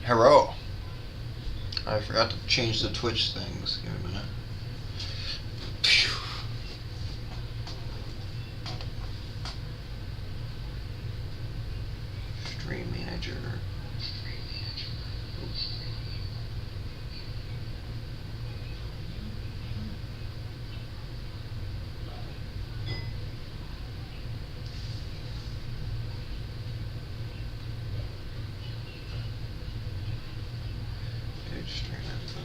Hello. I forgot to change the Twitch things. Give me a minute. Phew. Stream manager. Stream info.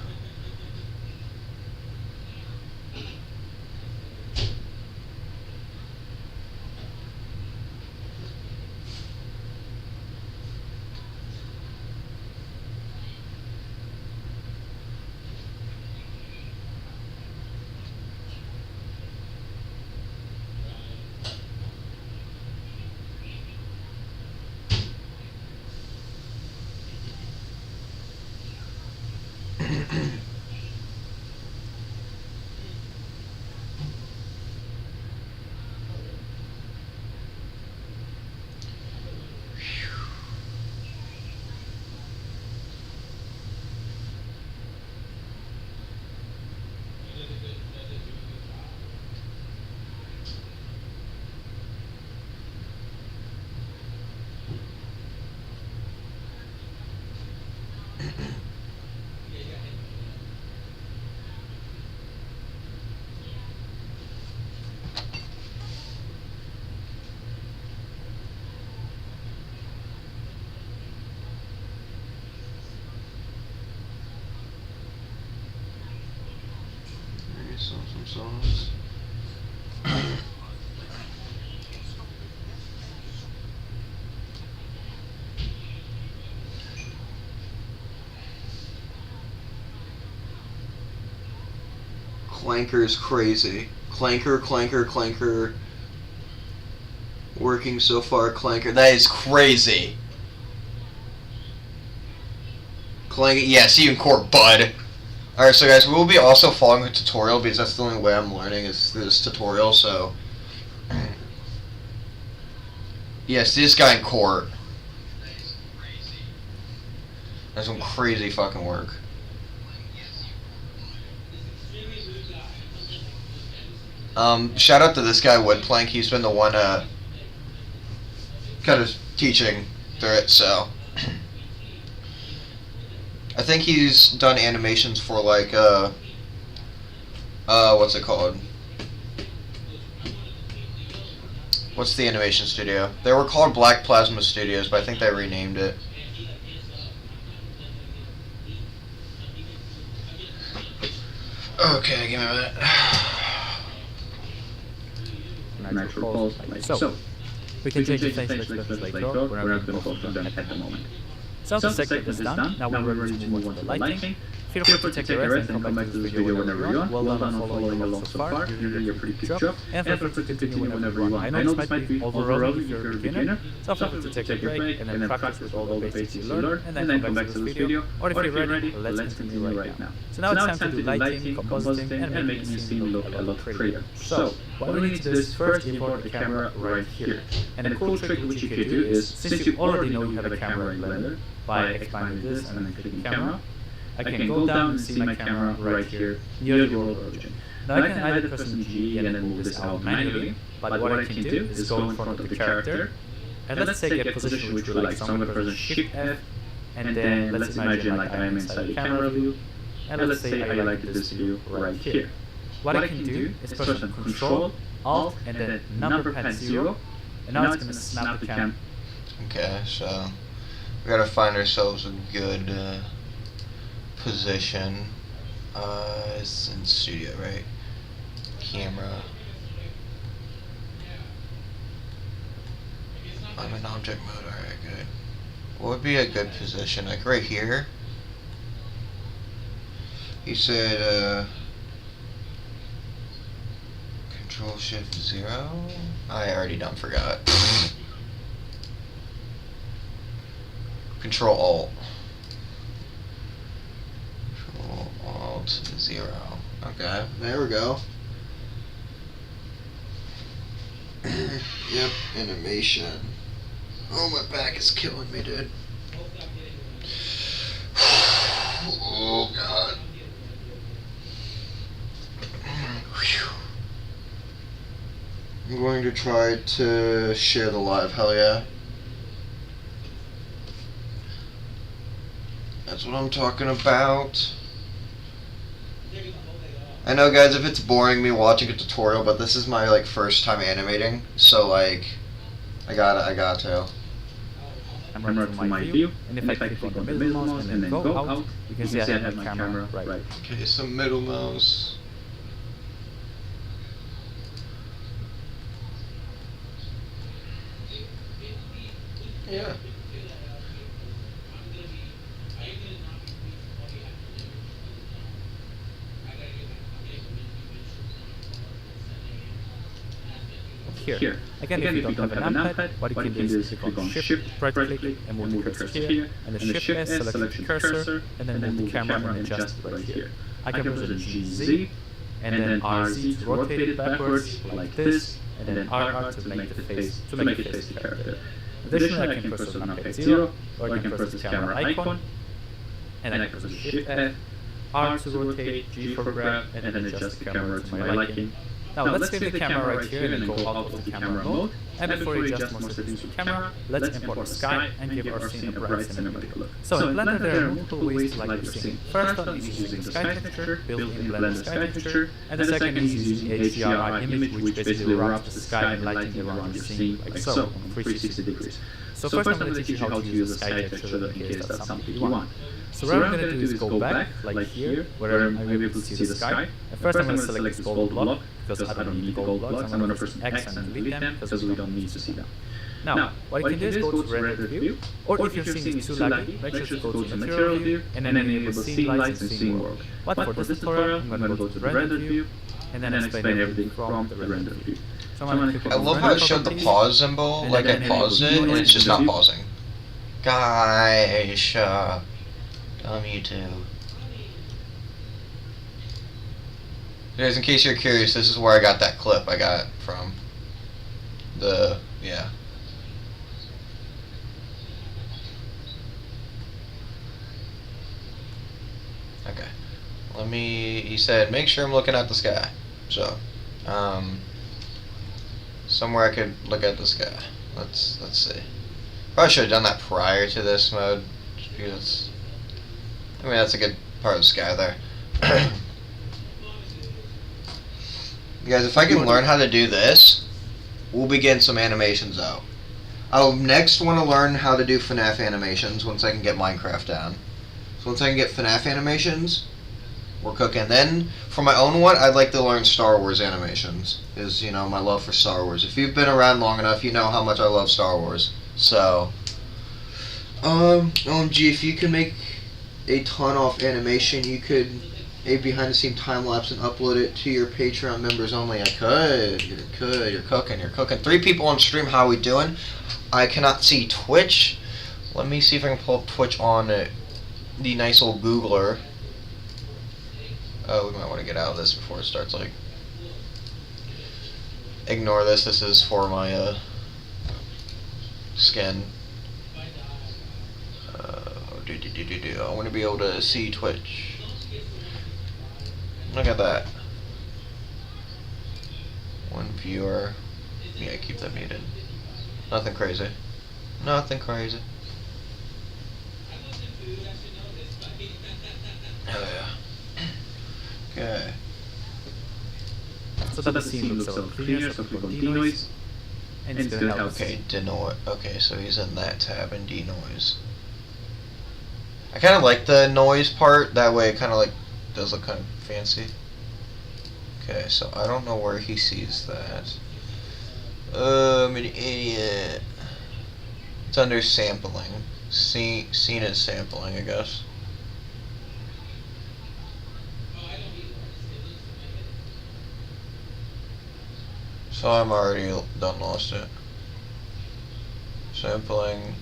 Some songs. Clanker is crazy. Clanker, clanker, clanker. Working so far, clanker. That is crazy. Clanker, yeah, see you in court, bud. Alright, so guys, we will be also following a tutorial because that's the only way I'm learning is through this tutorial, so. Yeah, see this guy in court. That's some crazy fucking work. Shout out to this guy, Woodplank. He's been the one, kind of teaching through it, so. I think he's done animations for, like, what's it called? What's the animation studio? They were called Black Plasma Studios, but I think they renamed it. Okay, give me a minute. Natural pulse, like so. We can change the face expressions later, we're not going to focus on them at the moment. So the segment is done, now we're ready to move on to the lighting. Feel free to take a rest and come back to this video whenever you want. Well done on following along so far, you're doing a pretty good job. And feel free to continue whenever you want. I know this might be overwhelming if you're a beginner, so feel free to take a break and then practice with all the basics you learn, and then come back to this video. Or if you're ready, let's continue right now. So now it's time to do lighting, compositing, and making the scene look a lot prettier. So, what we need to do is first import the camera right here. And the cool trick which you could do is, since you already know you have a camera in Blender, by expanding this and then clicking camera, I can go down and see my camera right here near the world origin. Now I can either press G and then move this out manually, but what I can do is go in front of the character, and let's take a position which we like. So I'm going to press Shift F, and then let's imagine like I am inside the camera view, and let's say I like this view right here. What I can do is press Control, Alt, and then number pad 0, and now it's going to snap the cam. Okay, so we gotta find ourselves a good position. It's in studio, right? Camera. I'm in object mode, alright, good. What would be a good position? Like right here? You said, Control Shift 0? I already done forgot. Control Alt. Control Alt 0. Okay, there we go. Yep, animation. Oh, my back is killing me, dude. I'm going to try to share the live, hell yeah. That's what I'm talking about. I know, guys, if it's boring me watching a tutorial, but this is my, like, first time animating, so, like, I got to. I'm running from my view, and if I click on the middle mouse and then go out, you can see I have my camera right. Okay, so middle mouse. Yeah. Here. Again, if you don't have an numpad, what you can do is click on Shift, right-click, and move the cursor here, and the Shift S, select the cursor, and then move the camera and adjust it right here. I can press GZ, and then RZ to rotate it backwards, like this, and then RR to make it face the character. Additionally, I can press the numpad 0, or I can press the camera icon, and I can press Shift F, R to rotate, G for grab, and then adjust the camera to my liking. Now let's save the camera right here and then go out of the camera mode. And before we adjust more settings to the camera, let's import the sky and give our scene a bright cinematic look. So in Blender there are multiple ways to like your scene. First one is using the sky texture, built-in Blender sky texture, and the second is using HDRI image, which basically wraps the sky and lighting around your scene like so, on 360 degrees. So first I'm going to teach you how to use the sky texture in case that's something you want. So what I'm going to do is go back, like here, where I'm able to see the sky. And first I'm going to select this gold block, because I don't need the gold blocks. I'm going to press X and delete them, because we don't need to see them. Now, what you can do is go to render view, or if your scene is too laggy, make sure to go to material view, and then enable scene lights and scene work. But for this tutorial, I'm going to go to the render view, and then explain everything from the render view. So I love how it showed the pause symbol, like I paused it, and it's just not pausing. Gosh, you too. Guys, in case you're curious, this is where I got that clip I got from. Yeah. Okay. He said, make sure I'm looking at the sky. So, somewhere I could look at the sky. Let's see. Probably should have done that prior to this mode, because I mean that's a good part of the sky there. You guys, if I can learn how to do this, we'll begin some animations out. I'll next want to learn how to do FNAF animations once I can get Minecraft down. So once I can get FNAF animations, we're cooking. Then for my own one, I'd like to learn Star Wars animations. Is, you know, my love for Star Wars. If you've been around long enough, you know how much I love Star Wars. So, OMG, if you can make a ton off animation, you could a behind the scene time lapse and upload it to your Patreon members only. You're cooking. 3 people on stream, how are we doing? I cannot see Twitch. Let me see if I can pull up Twitch on the nice old Googler. Oh, we might want to get out of this before it starts, like, ignore this. This is for my skin. I want to be able to see Twitch. Look at that. 1 viewer. Yeah, keep that muted. Nothing crazy. Nothing crazy. Hell yeah. Okay. So that the scene looks a little cleaner, so click on denoise. And it's gonna help. Okay, denoise. Okay, so he's in that tab in denoise. I kind of like the noise part. That way, it kind of like does look kind of fancy. Okay, so I don't know where he sees that. I'm an idiot. It's under sampling. Scene is sampling, I guess. So I'm already done lost it. Sampling.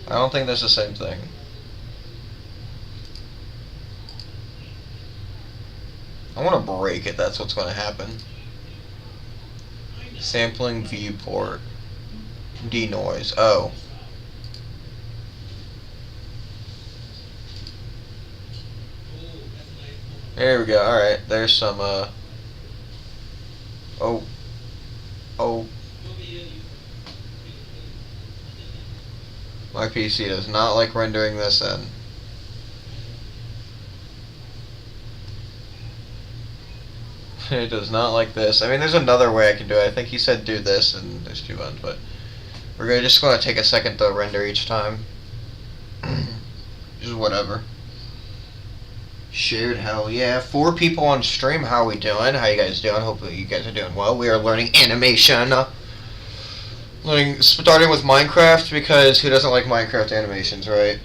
I don't think that's the same thing. I want to break it, that's what's going to happen. Sampling viewport. Denoise. Oh. There we go. Alright, there's some, Oh. Oh. My PC does not like rendering this in. It does not like this. I mean, there's another way I can do it. I think he said do this, and there's 2 buttons, but we're just going to take a second to render each time. Just whatever. Shared, hell yeah. 4 people on stream. How are we doing? How you guys doing? Hopefully you guys are doing well. We are learning animation. Starting with Minecraft, because who doesn't like Minecraft animations, right?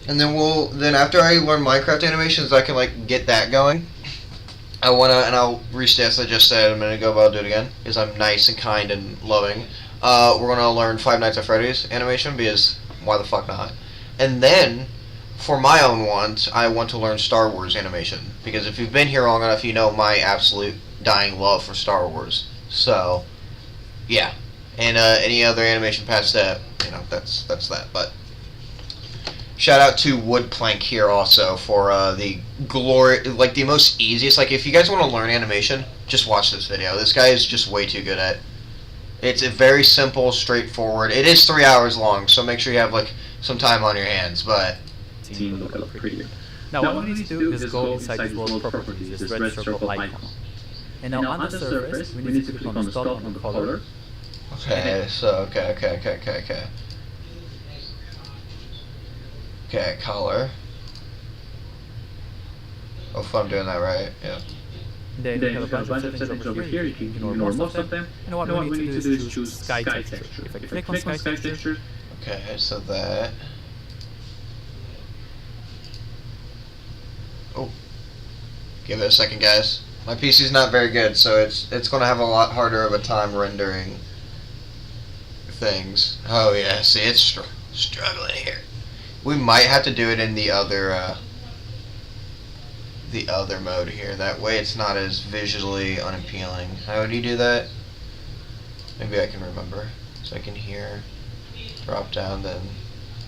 And then after I learn Minecraft animations, I can like get that going. I'll restate as I just said a minute ago, but I'll do it again, because I'm nice and kind and loving. We're gonna learn Five Nights at Freddy's animation, because why the fuck not? And then, for my own want, I want to learn Star Wars animation, because if you've been here long enough, you know my absolute dying love for Star Wars. So, yeah. And any other animation past that, you know, that's that. But shout out to Woodplank here also for the glory, like the most easiest. Like if you guys want to learn animation, just watch this video. This guy is just way too good at it. It's a very simple, straightforward. It is 3 hours long, so make sure you have like some time on your hands. But team look a lot prettier. Now what we need to do is go inside this world properties, this red circle icon. And now on the surface, we need to click on the start on the color. Okay, so okay, color. Hope I'm doing that right. Yeah. Then you have a bunch of settings over here. You can ignore most of them. And what we need to do is choose sky texture. If I click on sky texture. Okay, so that. Oh, give it a second, guys. My PC's not very good, so it's gonna have a lot harder of a time rendering things. Oh yeah, see, it's struggling here. We might have to do it in the other mode here. That way it's not as visually unappealing. How would you do that? Maybe I can remember. So I can hear, drop down, then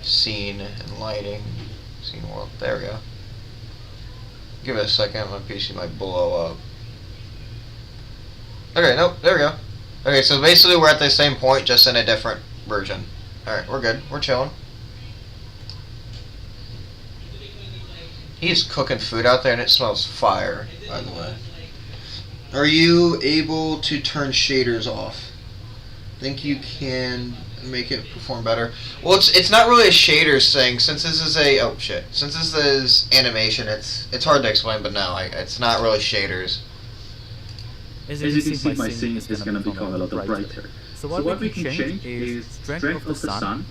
scene and lighting, scene world. There we go. Give it a second, my PC might blow up. Okay, nope, there we go. Okay, so basically we're at the same point, just in a different version. Alright, we're good. We're chilling. He's cooking food out there and it smells fire, by the way. Are you able to turn shaders off? Think you can make it perform better? Well, it's not really a shaders thing, since this is a... Oh, shit. Since this is animation, it's hard to explain, but no, it's not really shaders. As you can see, my scene is going to become a lot brighter. So what we can change is strength of the sun,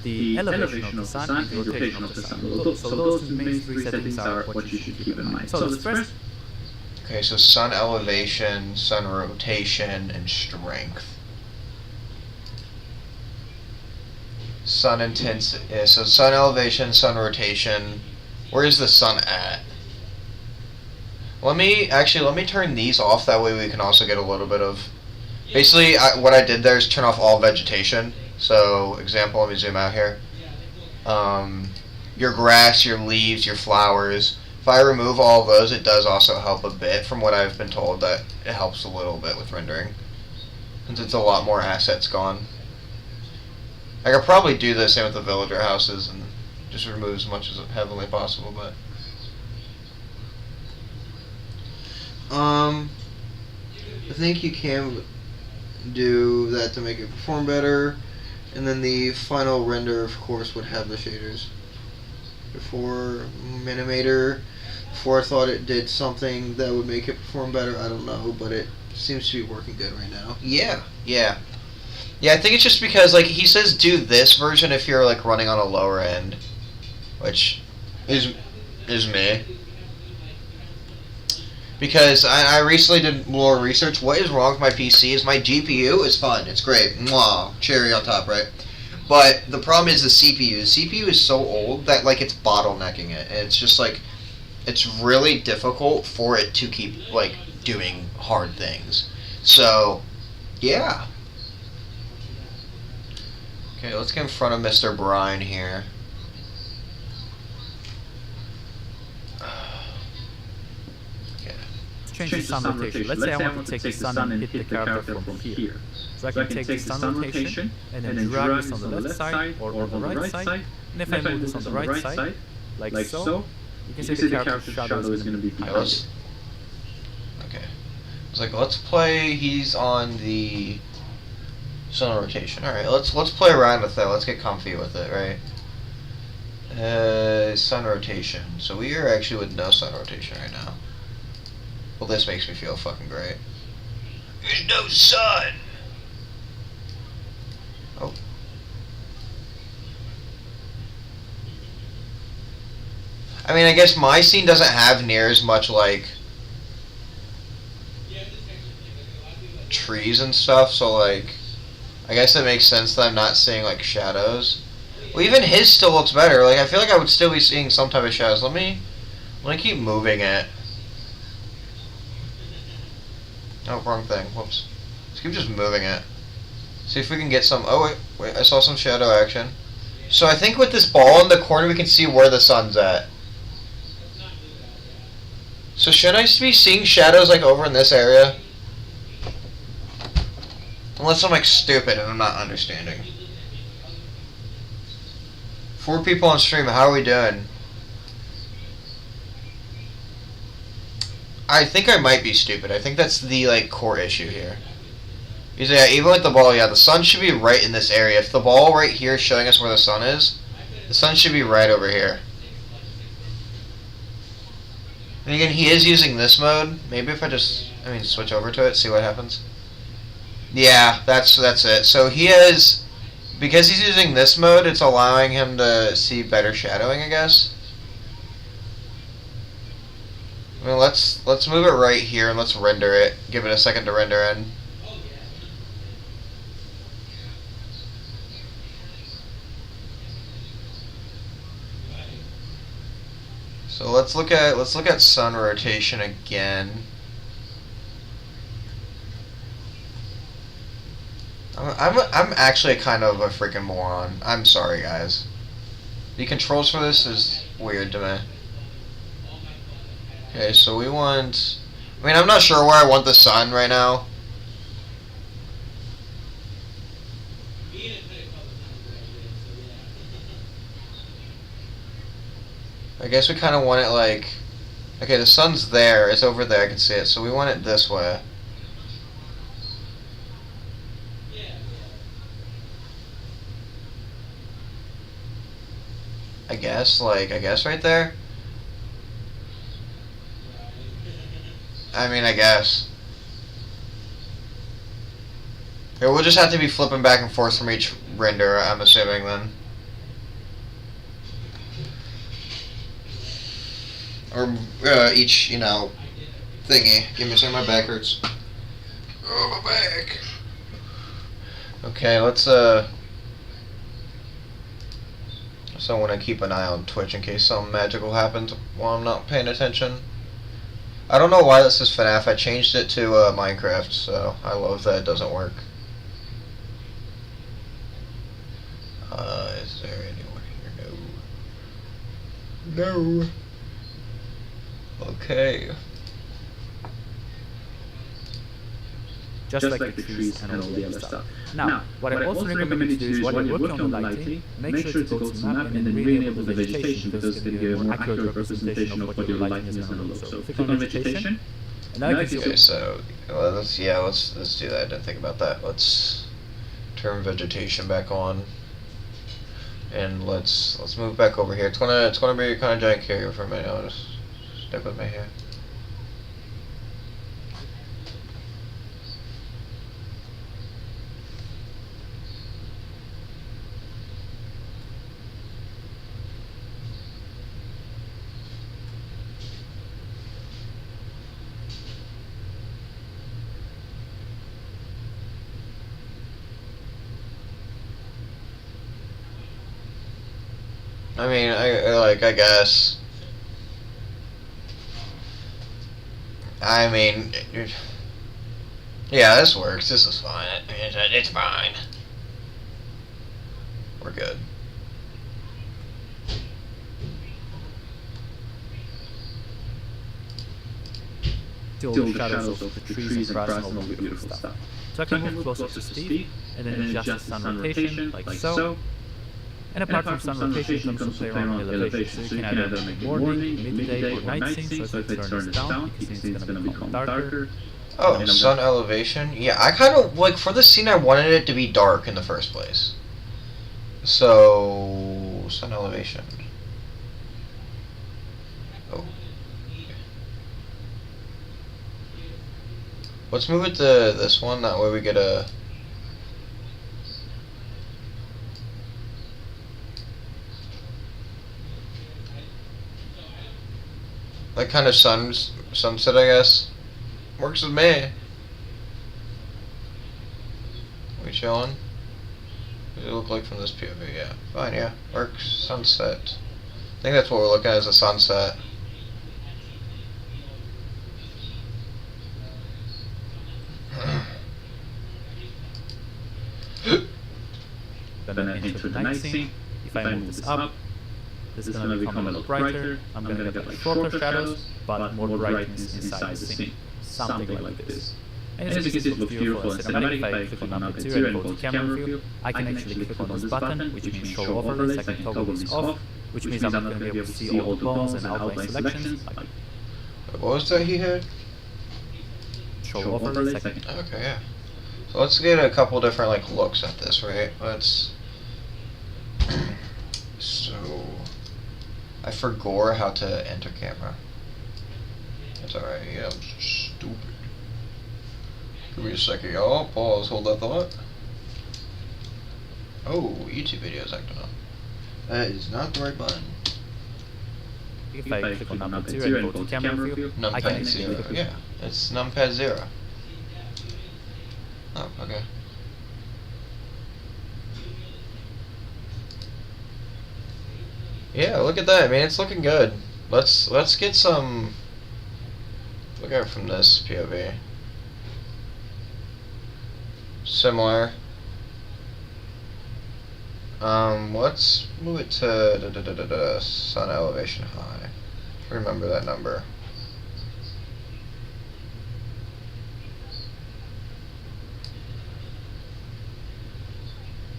the elevation of the sun, and the rotation of the sun. So those main 3 settings are what you should keep in mind. So let's first... Okay, so sun elevation, sun rotation, and strength. Sun intensity. Yeah, so sun elevation, sun rotation. Where is the sun at? Let me turn these off. That way we can also get a little bit of... Basically, what I did there is turn off all vegetation. So, example, let me zoom out here. Your grass, your leaves, your flowers. If I remove all of those, it does also help a bit. From what I've been told, that it helps a little bit with rendering, since it's a lot more assets gone. I could probably do the same with the villager houses and just remove as much as heavily possible, but... I think you can do that to make it perform better, and then the final render, of course, would have the shaders. Before Minimator, before I thought it did something that would make it perform better, I don't know, but it seems to be working good right now. Yeah, I think it's just because, like, he says do this version if you're, like, running on a lower end, which is me. Because I recently did more research. What is wrong with my PC is my GPU is fun. It's great. Mwah. Cherry on top, right? But the problem is the CPU. The CPU is so old that, like, it's bottlenecking it. And it's just, like, it's really difficult for it to keep, like, doing hard things. So, yeah. Okay, let's get in front of Mr. Brine here. change the sun rotation. Let's say I want to take the sun and hit the character from here. So I can take the sun rotation and then drag this on the left side or on the right side. And if I move this on the right side, like so, you can see the character's shadow is going to be behind it. Okay. It's like, let's play, he's on the sun rotation. Alright, let's play around with that. Let's get comfy with it, right? Sun rotation. So we are actually with no sun rotation right now. Well, this makes me feel fucking great. There's no sun! Oh. I mean, I guess my scene doesn't have near as much, like, trees and stuff, so, like, I guess it makes sense that I'm not seeing, like, shadows. Well, even his still looks better. Like, I feel like I would still be seeing some type of shadows. Let me keep moving it. Oh, wrong thing. Whoops. Let's keep just moving it. See if we can get some... Oh, wait. I saw some shadow action. So I think with this ball in the corner, we can see where the sun's at. So should I be seeing shadows, like, over in this area? Unless I'm, like, stupid and I'm not understanding. 4 people on stream, how are we doing? I think I might be stupid. I think that's the, like, core issue here. Because, yeah, even with the ball, yeah, the sun should be right in this area. If the ball right here is showing us where the sun is, the sun should be right over here. And again, he is using this mode. Maybe if I just, switch over to it, see what happens. Yeah, that's it. So he has, because he's using this mode, it's allowing him to see better shadowing, I guess. I mean, let's move it right here and let's render it. Give it a second to render in. So let's look at sun rotation again. I'm actually kind of a freaking moron. I'm sorry, guys. The controls for this is weird to me. Okay, so we want... I'm not sure where I want the sun right now. I guess we kind of want it like... Okay, the sun's there. It's over there. I can see it. So we want it this way. I guess right there. I guess. Here, we'll just have to be flipping back and forth from each render, I'm assuming, then. Or, each, thingy. Give me a second, my back hurts. Oh, my back. Okay, let's, So I want to keep an eye on Twitch in case something magical happens while I'm not paying attention. I don't know why this is FNAF. I changed it to Minecraft, so I love that it doesn't work. Is there anyone here? No. No. Okay. Just like the trees and all the other stuff. Now, what I also recommend you to do is while you're working on the lighting, make sure to go to map and then rename the vegetation because it's going to give a more accurate representation of what your lighting is going to look. So click on vegetation, and now you can see... Okay, so let's do that. I didn't think about that. Let's turn vegetation back on, and let's move back over here. It's gonna be kind of giant carrier for a minute. I'll just stick with me here. I guess. Yeah, this works. This is fine. It's fine. We're good. till the shadows of the trees and grass and all the beautiful stuff. So I can move closer to Steve, and then adjust the sun rotation, like so. And apart from sun rotation, comes to play around with elevation. So you can either make morning, midday, or night scene. So if I turn this down, you can see it's going to become darker. Oh, sun elevation? Yeah, I kind of, like, for this scene I wanted it to be dark in the first place. So, sun elevation. Oh. Let's move it to this one, that way we get a... That kind of sunset, I guess. Works with me. We chillin'? What does it look like from this POV? Yeah. Fine, yeah. Works. Sunset. I think that's what we're looking at, as a sunset. Then I enter the night scene. If I move this up, this is going to become a little brighter. I'm going to get like shorter shadows, but more brightness inside the scene. Something like this. And as you can see, it looks beautiful and cinematic. If I click on number 2 and go to camera view, I can actually click on this button, which means show overlays. I can toggle this off, which means I'm not going to be able to see all the bones and outline selections. What was that he had? Show overlays. Okay, yeah. So let's get a couple different like looks at this, right? Let's... So... I forgot how to enter camera. That's alright, yeah, I'm stupid. Give me a second, y'all. Pause, hold that thought. Oh, YouTube videos acting up. That is not the right button. If I click on number 2 and go to camera view, Numpad 0, yeah. It's numpad 0. Oh, okay. Yeah, look at that. I mean, it's looking good. Let's get some... Look at it from this POV. Similar. Let's move it to sun elevation high. Remember that number.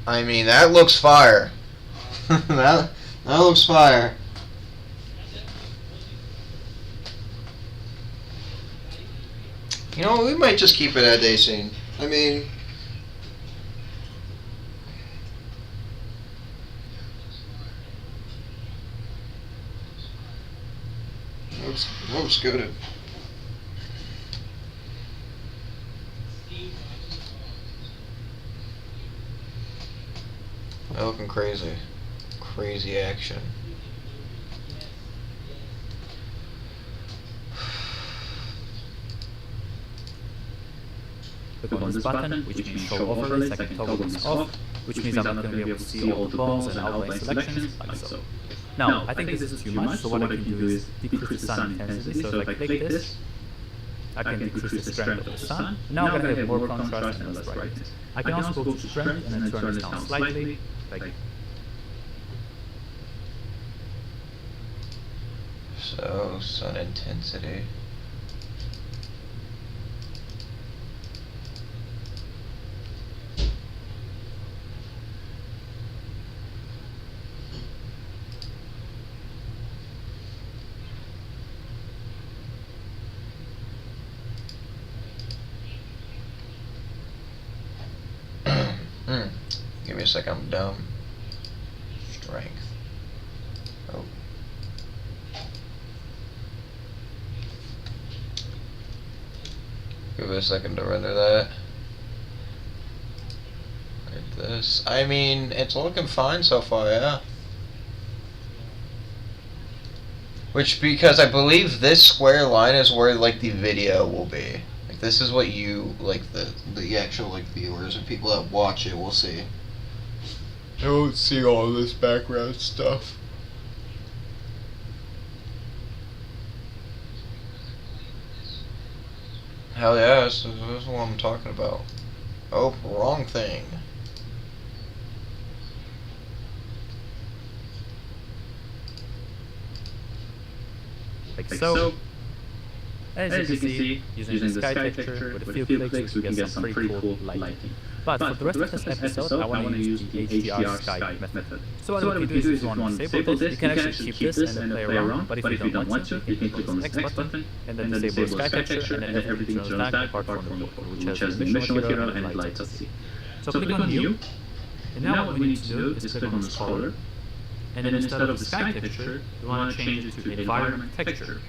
I mean, that looks fire. that looks fire. You know, we might just keep it at day scene. I mean, looks good. They're looking crazy. Crazy action. Click on this button, which means show overlays. I can toggle this off, which means I'm not going to be able to see all the bones and outline selections, like so. Now, I think this is too much, so what I can do is decrease the sun intensity. So if I click this, I can decrease the strength of the sun. Now I'm going to have more contrast and less brightness. I can also go to strength and then turn this down slightly, like... So, sun intensity. Give me a second, I'm dumb. Strength. Oh. Give it a second to render that. Like this. I mean, it's looking fine so far, yeah. Which, because I believe this square line is where, like, the video will be. Like, this is what you, like, the actual, like, viewers and people that watch it will see. They won't see all this background stuff. Hell yeah, this is what I'm talking about. Oh, wrong thing. Like so. And as you can see, using the sky texture, with a few clicks we can get some pretty cool lighting. But for the rest of this episode, I want to use the HDR sky method. So what we can do is if you want to disable this, you can actually keep this and then play around, but if you don't want to, you can click on this X button, and then disable the sky texture, and then everything turns black apart from the photo, which has the emission material and lights at sea. So click on New, and now what we need to do is click on the color, and then instead of the sky texture, we want to change it to the environment texture.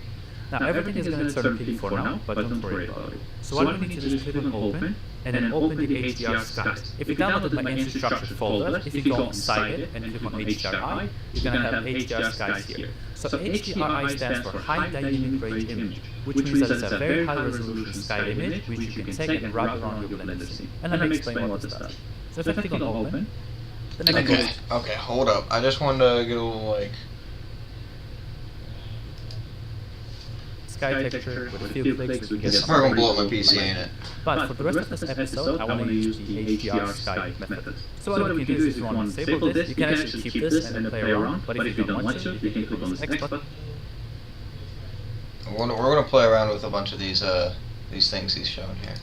Now everything is going to turn pink for now, but don't worry about it. So what we need to do is click on Open, and then open the HDR skies. If you downloaded my NC Structures folder, if you go inside it and click on HDRI, you're going to have HDR skies here. So HDRI stands for High Dynamic Range Image, which means that it's a very high resolution sky image which you can take and wrap around your Blender scene. And let me explain what this does. So if I click on Open, then I can go. Okay, hold up. I just wanted to get a little like sky texture with a few clicks we can get it's probably gonna blow up my PC, ain't it? But for the rest of this episode, I want to use the HDR sky method. So what we can do is if you want to disable this, you can actually keep this and then play around, but if you don't want to, you can click on this X button. We're gonna play around with a bunch of these things he's showing here.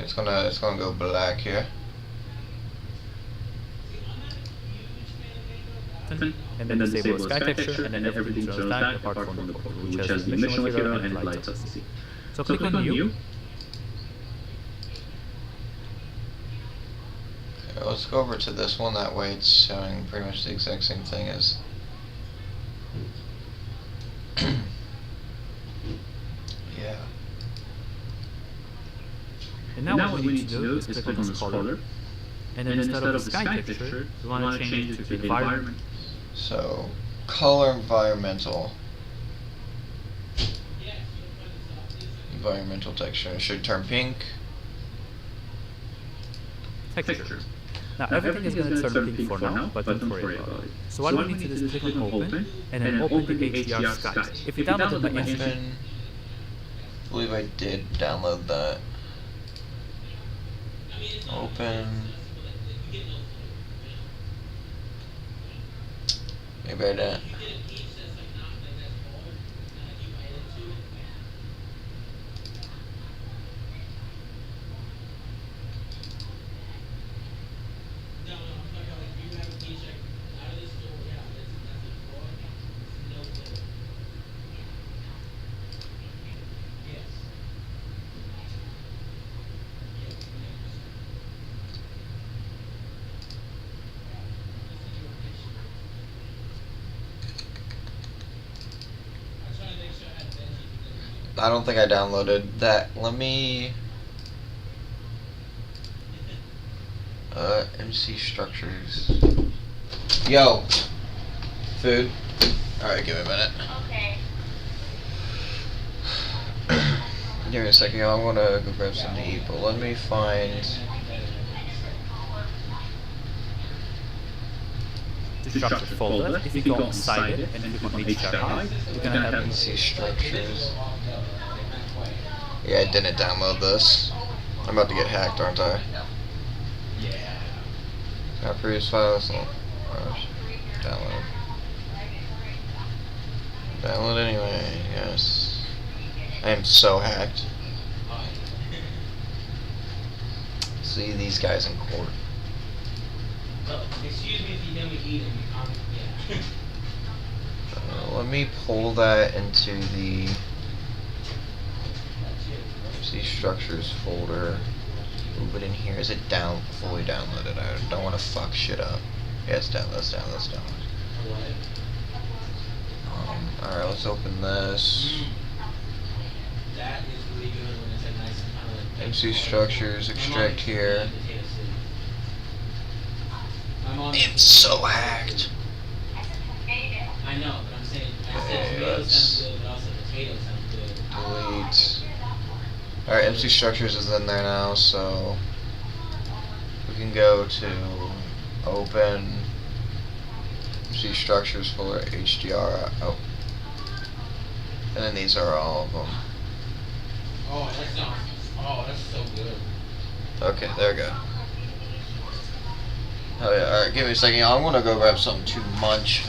It's gonna go black here. And then disable the sky texture, and then everything turns black apart from the photo, which has the emission material and lights at sea. So click on New. Okay, let's go over to this one. That way, it's showing pretty much the exact same thing as. Yeah. And now what we need to do is click on this color, and then instead of the sky texture, we want to change it to the environment. So, color environmental texture. It should turn pink. Texture. Now everything is going to turn pink for now, but don't worry about it. So what we need to do is click on Open, and then open the HDR skies. If you downloaded my I believe I did download that. Open. Maybe I didn't. I don't think I downloaded that. Let me MC Structures. Yo, food. Alright, give me a minute. Okay. Give me a second, y'all. I'm gonna go grab something to eat, but let me find the structure folder. If you go inside it and then click on HDRI, you're going to have MC Structures. Yeah, I didn't download this. I'm about to get hacked, aren't I? Yeah. Got previous files. Download. Download anyway, yes. I am so hacked. See these guys in court. Excuse me if you hear me eating. Yeah. Let me pull that into the MC Structures folder. Move it in here. Is it fully downloaded? I don't want to fuck shit up. Yeah, it's down. Let's down. Alright, let's open this. That is really good when it's a nice kind of like MC Structures, extract here. I'm so hacked. I know, but I'm saying Okay, tomato let's sounds good, but also potato sounds good. delete. Alright, MC Structures is in there now, so we can go to open MC Structures folder HDR. Oh. And then these are all of them. Oh, that sounds. Oh, that's so good. Okay, there we go. Oh yeah, alright, give me a second, y'all. I'm gonna go grab something to munch.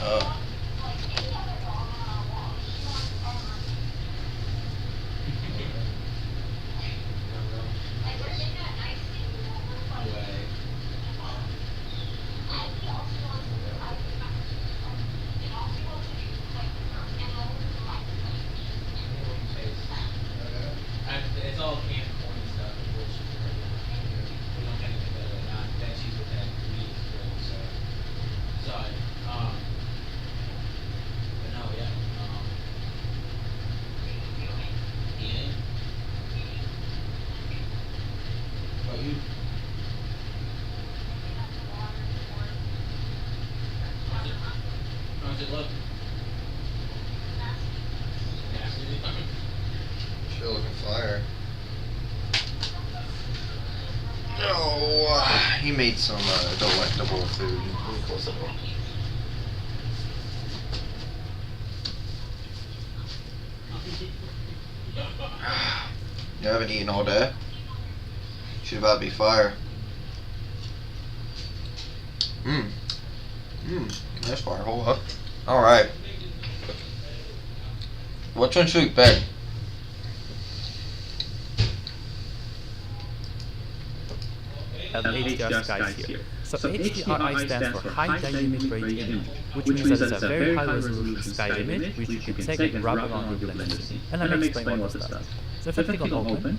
He made some delectable food. You haven't eaten all day? Should about to be fire. That's fire. Hold up. Alright. Which one should we pick? HDR skies here. So HDRI stands for High Dynamic Range Image, which means that it's a very high resolution sky image which you can take and wrap around your blender scene. And let me explain what this does. So if I click on Open,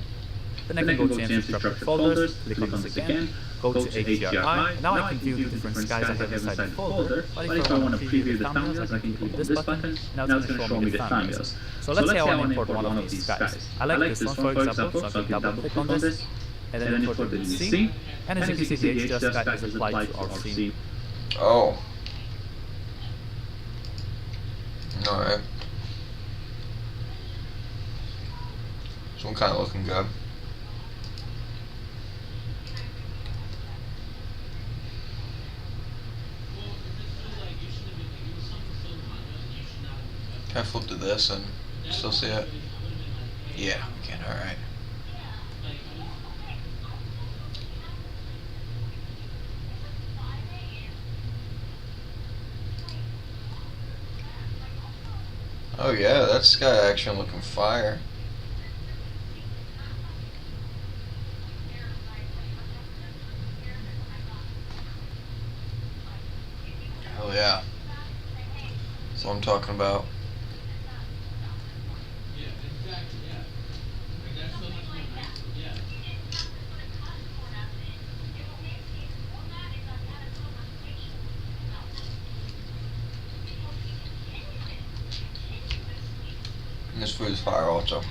then I can go to empty structure folders, click on this again, go to HDRI, and now I can view the different skies I have inside the folder, but if I want to preview the thumbnails, I can click on this button, now it's going to show me the thumbnails. So let's say I want to import one of these skies. I like this one for example, so I can double click on this, and then import it to the scene, and as you can see the HDR sky is applied to our scene. Oh. Alright. This one kind of looking good. Can I flip to this and still see it? Yeah, we can. Alright. Oh yeah, that sky actually looking fire. Hell yeah. That's what I'm talking about. And this food is fire also.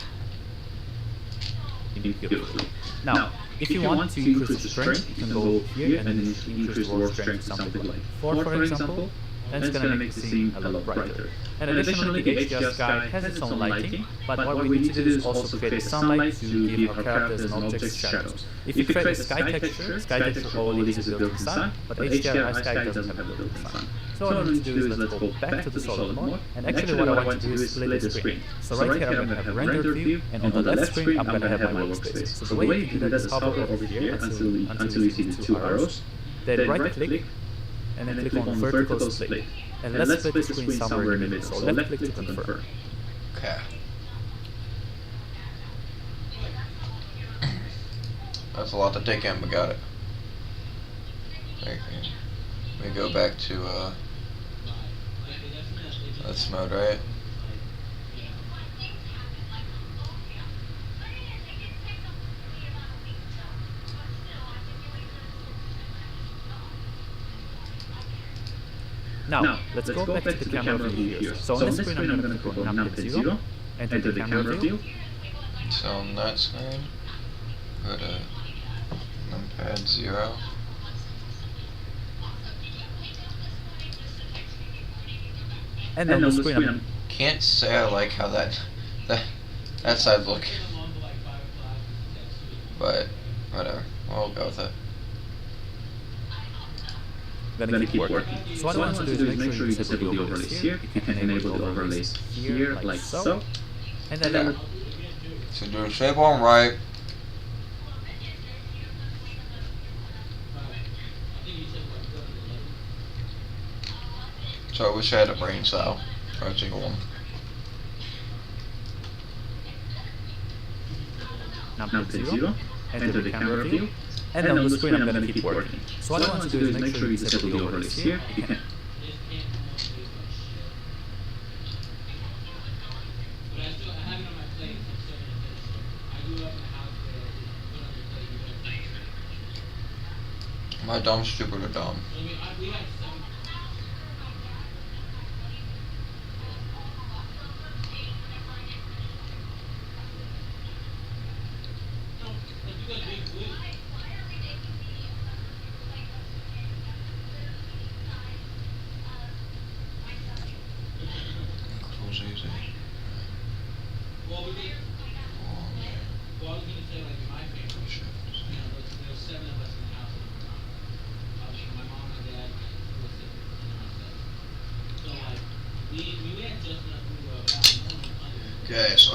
Now, if you want to increase the strength, you can go here and then increase the word strength to something like 4 for example, and it's going to make the scene a lot brighter. And additionally, the HDR sky has its own lighting, but what we need to do is also create a sunlight to give our characters and objects shadows. If you create a sky texture already has a built-in sun, but HDR sky doesn't have a built-in sun. So what we need to do is let's go back to the solid mode, and actually what I want to do is split the screen. So right here I'm going to have a rendered view, and on the left screen I'm going to have my workspace. So the way you do that is hover over here until you see the 2 arrows, then right click, and then click on vertical split. And let's split the screen somewhere in the middle, so left click to confirm. Okay. That's a lot to take in, but got it. Okay. We go back to this mode, right? Now, let's go back to the camera view here. So on this screen I'm going to click on numpad 0, enter the camera view. So on that screen, go to numpad 0. And then on the screen I'm... Can't say I like how that side's looking. But, whatever. We'll go with it. Gonna keep working. So what I want to do is make sure you disable the overlays here. You can enable the overlays here, like so. And then so do a shape on right. So I wish I had a brain cell. Or a single one. Numpad 0, enter the camera view. And then on the screen I'm going to keep working. So what I want to do is make sure you disable the overlays here. You can. Am I dumb, stupid, or dumb?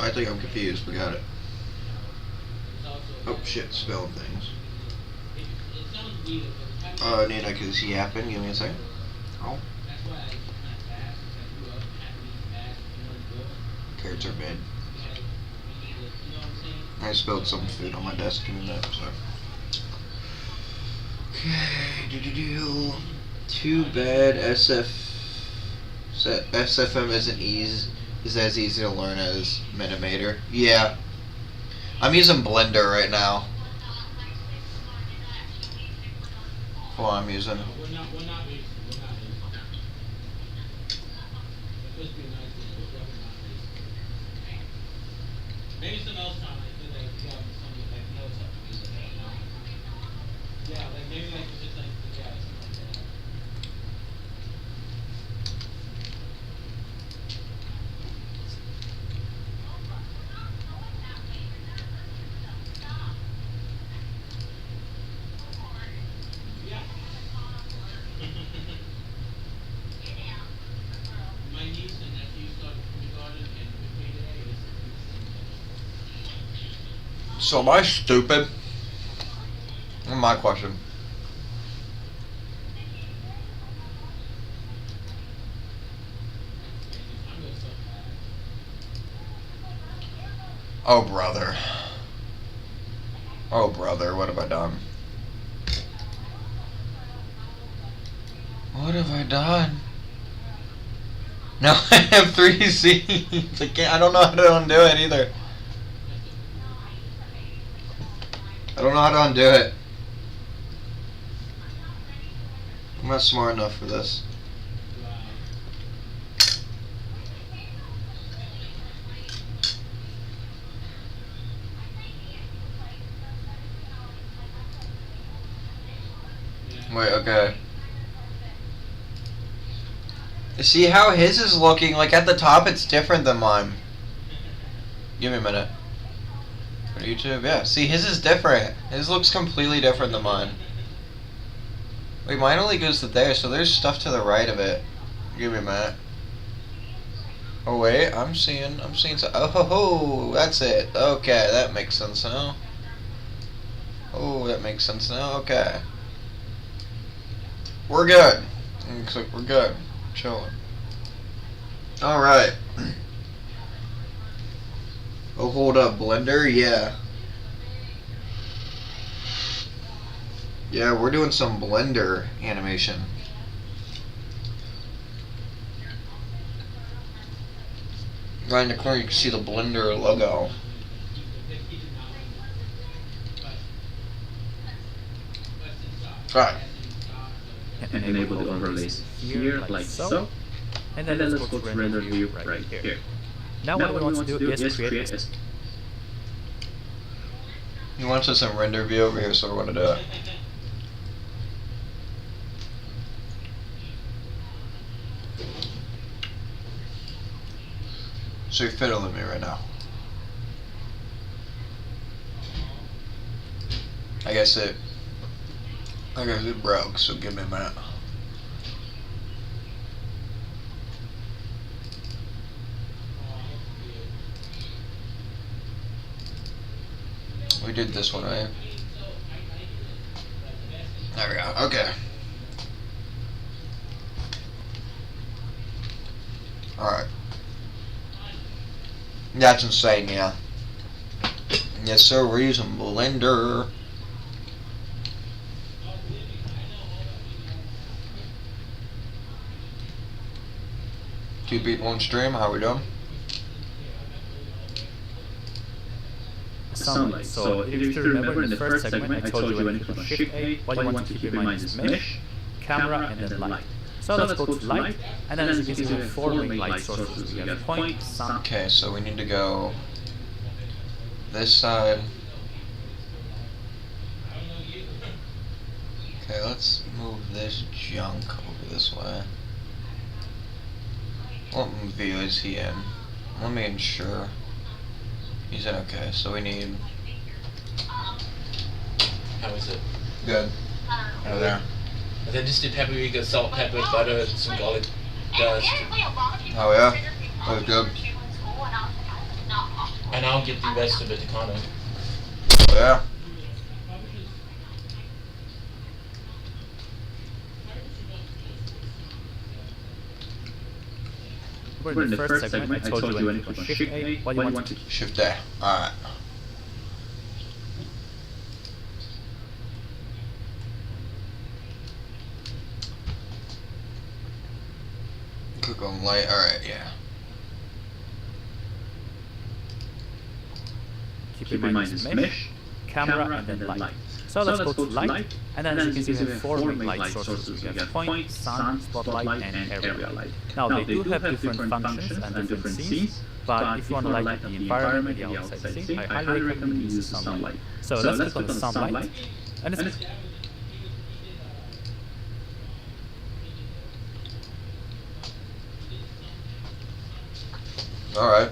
I think I'm confused. We got it. Oh shit, spelling things. Nina, cause he happened. Give me a second. Oh. Carrots are bad. I spilled some food on my desk in a minute, so. Okay, Too bad SFM is as easy to learn as Minimator. Yeah. I'm using Blender right now. What I'm using. Maybe some else time, like, you like, you have some, like, notes up to use it, you know? Yeah, like, maybe, like, just, like, yeah, something like that. Yeah. My niece and nephew started kindergarten and with me today is So am I stupid? My question. Oh brother. Oh brother, what have I done? What have I done? Now I have 3 scenes. I don't know how to undo it either. I don't know how to undo it. I'm not smart enough for this. Wait, okay. See how his is looking? Like at the top it's different than mine. Give me a minute. For YouTube, yeah. See, his is different. His looks completely different than mine. Wait, mine only goes to there, so there's stuff to the right of it. Give me a minute. Oh wait, I'm seeing so. Oh ho ho, that's it. Okay, that makes sense now. Oh, that makes sense now. Okay. We're good. Looks like we're good. Chilling. Alright. Oh, hold up. Blender? Yeah. Yeah, we're doing some Blender animation. Right in the corner, you can see the Blender logo. Right. Enable the overlays here, like so. And then let's go to render view right here. Now what we want to do is create a... He wants us in render view over here, so we're going to do it. So you're fiddling me right now. I guess it broke, so give me a minute. We did this one, right? There we go. Okay. Alright. That's insane, yeah. Yes, sir, we're using Blender. Two people on stream, how we doing? Sunlight. So if you remember in the first segment I told you when you click on Shift A, what you want to keep in mind is mesh, camera, and then light. So let's go to light, and then as you can see we have 4 main light sources. We have point, sun. Okay, so we need to go this side. Okay, let's move this junk over this way. What view is he in? Let me ensure. He's in okay, so we need... How is it? Good. Over there. And then just do paprika, salt, pepper, butter, some garlic dust. Oh yeah? That was good. and I'll get the rest of it to Connor. Yeah. We're in the first segment. I told you when to click on Shift A. What do you want to do? Shift A. Alright. Click on light. Alright, yeah. Keep in mind this mesh, camera, and then light. So let's go to light, and then as you can see we have 4 main light sources. We have point, sun, spotlight, and area light. Now they do have different functions and different scenes, but if you want to light up the environment, the outside scene, I highly recommend you use sunlight. So let's click on the sunlight, and it's Alright.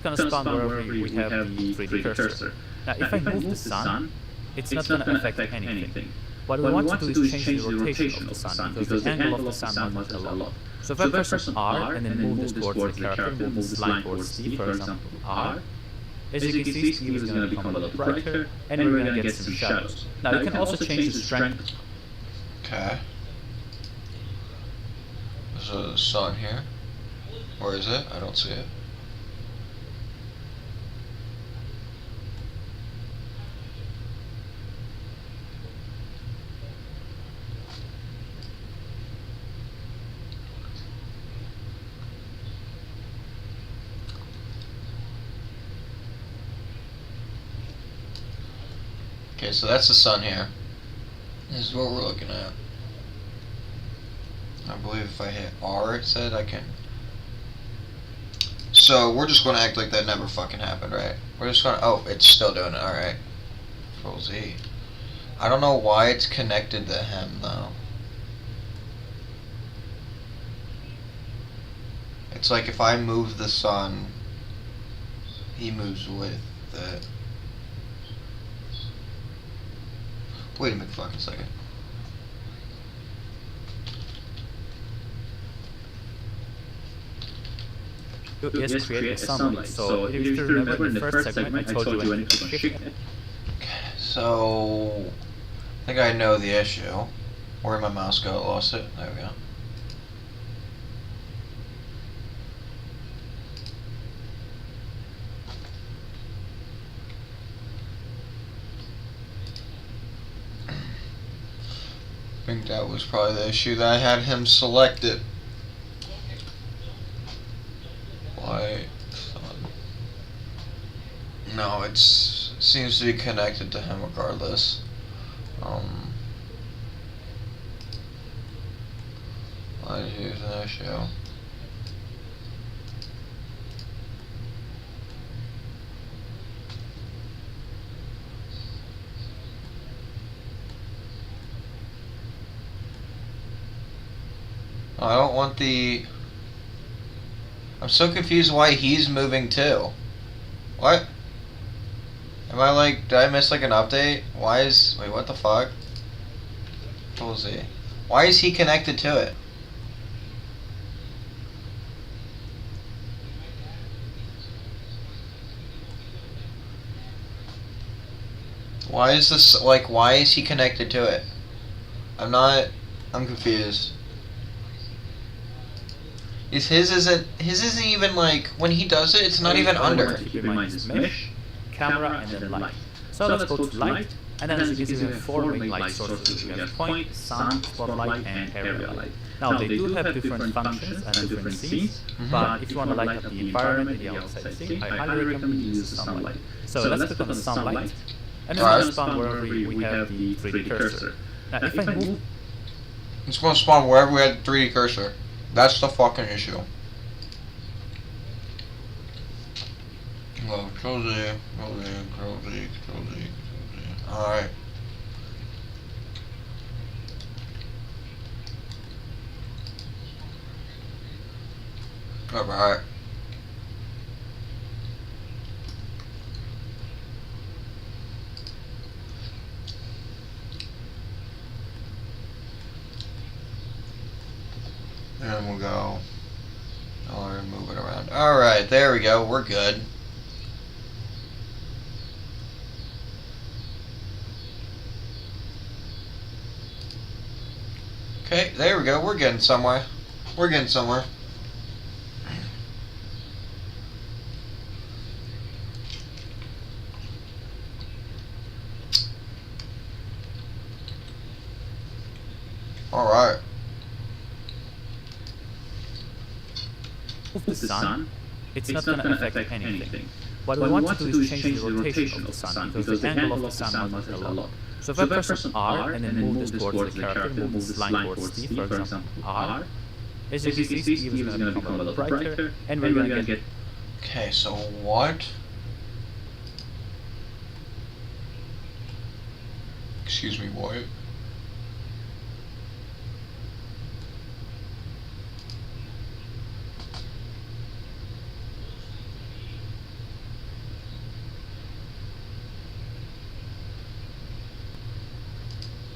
going to spawn wherever we have the 3D cursor. Now if I move the sun, it's not going to affect anything. What we want to do is change the rotation of the sun, because the angle of the sun matters a lot. So if I press R and then move this towards the character, move this line towards Steve, for example, R, as you can see, Steve is going to become a lot brighter, and we're going to get some shadows. Now you can also change the strength. Okay. There's a sun here. Where is it? I don't see it. Okay, so that's the sun here. This is what we're looking at. I believe if I hit R, it said I can. So we're just going to act like that never fucking happened, right? We're just going to. Oh, it's still doing it. Alright. Control Z. I don't know why it's connected to him, though. It's like if I move the sun, he moves with it. Wait a minute, fucking second. Yes, create a sunlight. So if you remember in the first segment, I told you when to shift. Okay, so I think I know the issue. Where'd my mouse go? I lost it. There we go. I think that was probably the issue, that I had him select it. Why? No, it seems to be connected to him regardless. Here's an issue. I don't want the... I'm so confused why he's moving too. What? Am I like... Did I miss like an update? Why is... Wait, what the fuck? Control Z. Why is he connected to it? Why is this... Like, why is he connected to it? I'm confused. His isn't even like, when he does it, it's not even under. Keep in mind this mesh, camera, and then light. So let's go to light, and then as you can see we have 4 main light sources. We have point, sun, spotlight, and area light. Now they do have different functions and different scenes, but if you want to light up the environment and the outside scene, I highly recommend you use the sunlight. So let's click on the sunlight, and we're going to spawn wherever we have the 3D cursor. Now if I move... It's going to spawn wherever we have the 3D cursor. That's the fucking issue. Well, Control Z, Control Z, Control Z, Control Z, Control Z. Alright. Alright. then we'll go. Oh, we're gonna move it around. Alright, there we go. We're good. Okay, there we go. We're getting somewhere. We're getting somewhere. Alright. Move the sun, it's not going to affect anything. What we want to do is change the rotation of the sun, because the angle of the sun matters a lot. So if I press R and then move this towards the character, move this line towards Steve, for example, R, as you can see, Steve is going to become a little brighter, and we're going to get... Okay, so what? Excuse me, what?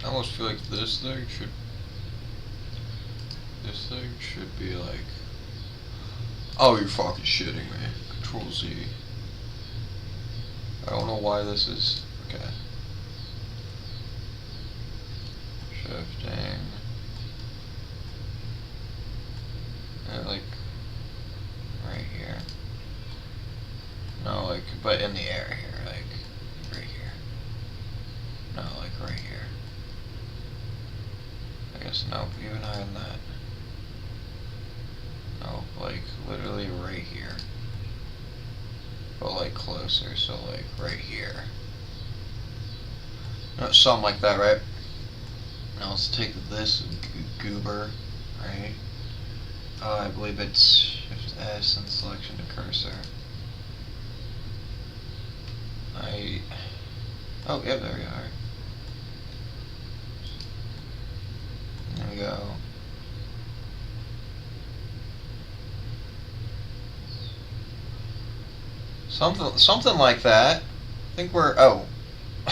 I almost feel like this thing should be like, oh, you're fucking shitting me. Control Z. I don't know why this is, okay. Shifting. And like, right here. No, like, but in the air here, like, right here. No, like right here. I guess no, even higher than that. No, like literally right here. But like closer, so like right here. No, something like that, right? Now let's take this goober, right? I believe it's Shift S and selection to cursor. Oh, yeah, there we are. There we go. Something like that. I think we're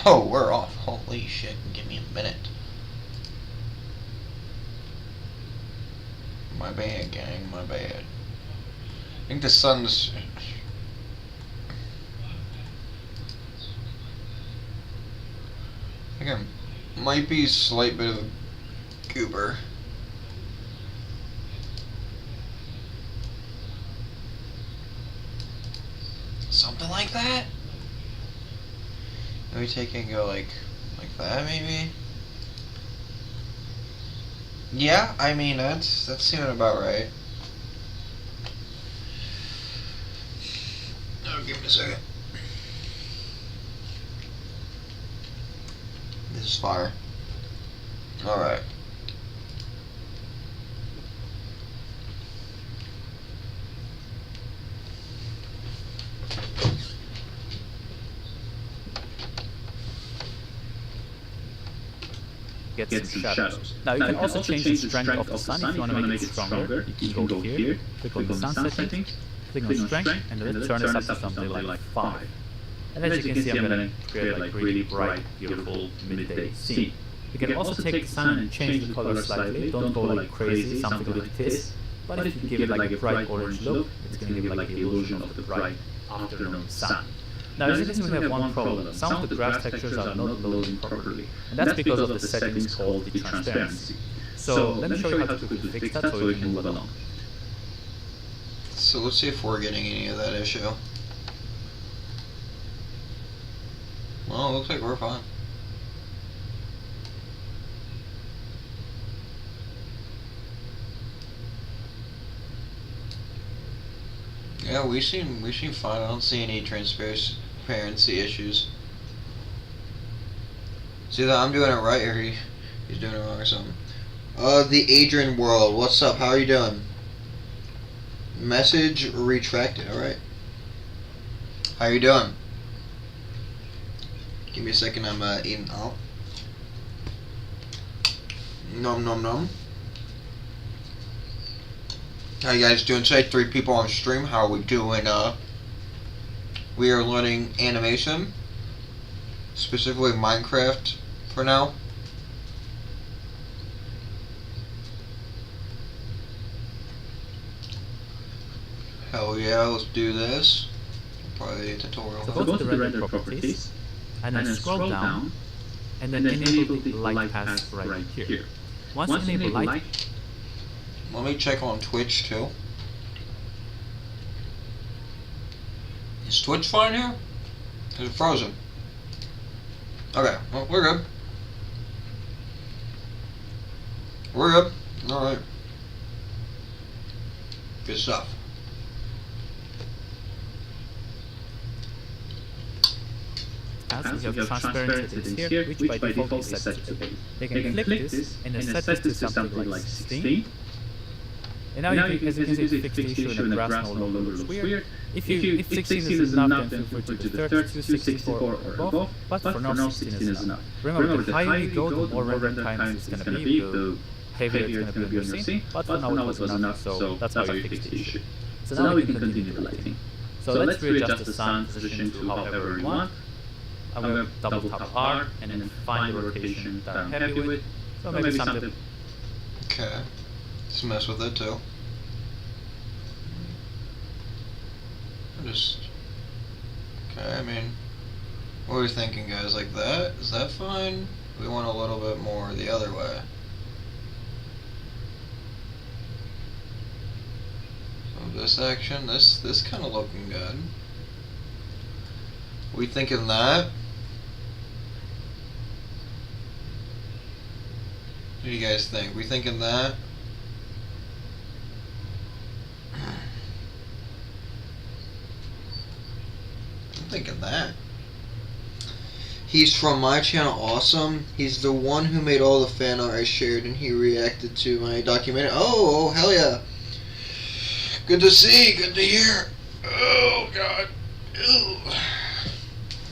we're off. Holy shit! Give me a minute. My bad, gang. My bad. I think the sun's. I think I might be a slight bit of a goober. Something like that? Maybe take it and go like that, maybe? Yeah, I mean, that's seeming about right. Oh, give me a second. This is fire. Alright. Get some shadows. Now you can also change the strength of the sun if you want to make it stronger. You can go here, click on the sun setting, click on strength, and then turn this up to something like 5. And as you can see, I'm going to create like really bright, beautiful midday scene. You can also take the sun and change the color slightly. Don't go like crazy, something like this. But if you give it like a bright orange look, it's going to give like the illusion of the bright afternoon sun. Now, as you can see, we have one problem. Some of the grass textures are not loading properly. And that's because of the settings called the transparency. So let me show you how to quickly fix that so we can move along. So let's see if we're getting any of that issue. Well, it looks like we're fine. Yeah, we seem fine. I don't see any transparency issues. See that I'm doing it right or he's doing it wrong or something. The Adrian World, what's up? How are you doing? Message retracted. All right. How you doing? Give me a second. I'm eating out. Nom nom nom. How you guys doing today? 3 people on stream. How are we doing? We are learning animation, specifically Minecraft for now. yeah, let's do this. Probably a tutorial. So go to the render properties, and then scroll down, and then enable the light path right here. Once you enable light, let me check on Twitch too. Is Twitch fine here? Is it frozen? Okay, well, we're good. We're good. Alright. Good stuff. as you have transparent settings here, which by default is set to 8. They can click this and then set this to something like 16. And now you can, as you can see, fix the issue and the grass no longer looks weird. If 16 is enough, then feel free to do 32, 64 or above, but for now 16 is enough. Remember, the higher you go, the more render times it's going to be, the heavier it's going to be on your scene, but for now it was enough, so that's how you fix the issue. So now we can continue the lighting. So let's readjust the sun position to however we want. I'm going to double tap R and then find the rotation that I'm happy with. So maybe something. Okay. Let's mess with it too. Okay, I mean, what are we thinking, guys? Like that? Is that fine? We want a little bit more the other way. So this action, this kind of looking good. We thinking that? What do you guys think? We thinking that? I'm thinking that. He's from my channel, Awesome. He's the one who made all the fan art I shared, and he reacted to my documentary. Oh, hell yeah. Good to see, good to hear. Oh, God. Ew.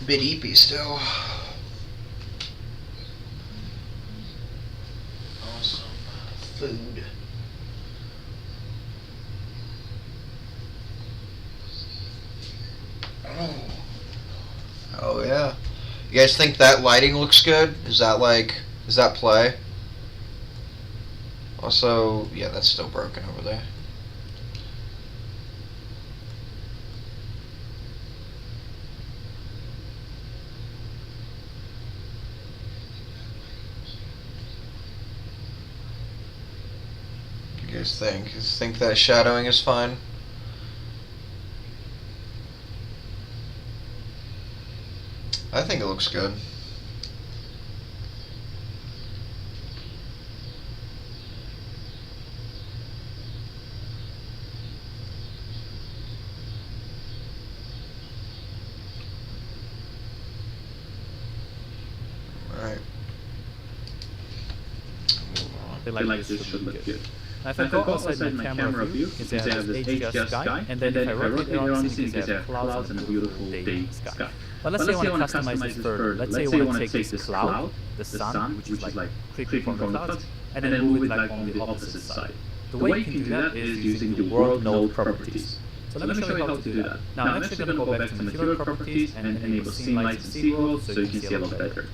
Bit eepy still. Awesome food. Oh yeah. You guys think that lighting looks good? Is that play? Also, yeah, that's still broken over there. What do you guys think? You think that shadowing is fine? I think it looks good. Alright. Like this should look good. Now if I go outside my camera view, you can see I have this HDR sky, and then if I rotate around the scene, you can see I have clouds and a beautiful day sky. But let's say I want to customize this further. Let's say you want to take this cloud, the sun, which is like creeping from the clouds, and then move it like on the opposite side. The way you can do that is using the world node properties. So let me show you how to do that. Now I'm actually going to go back to material properties and enable scene lights and scene world so you can see a lot better.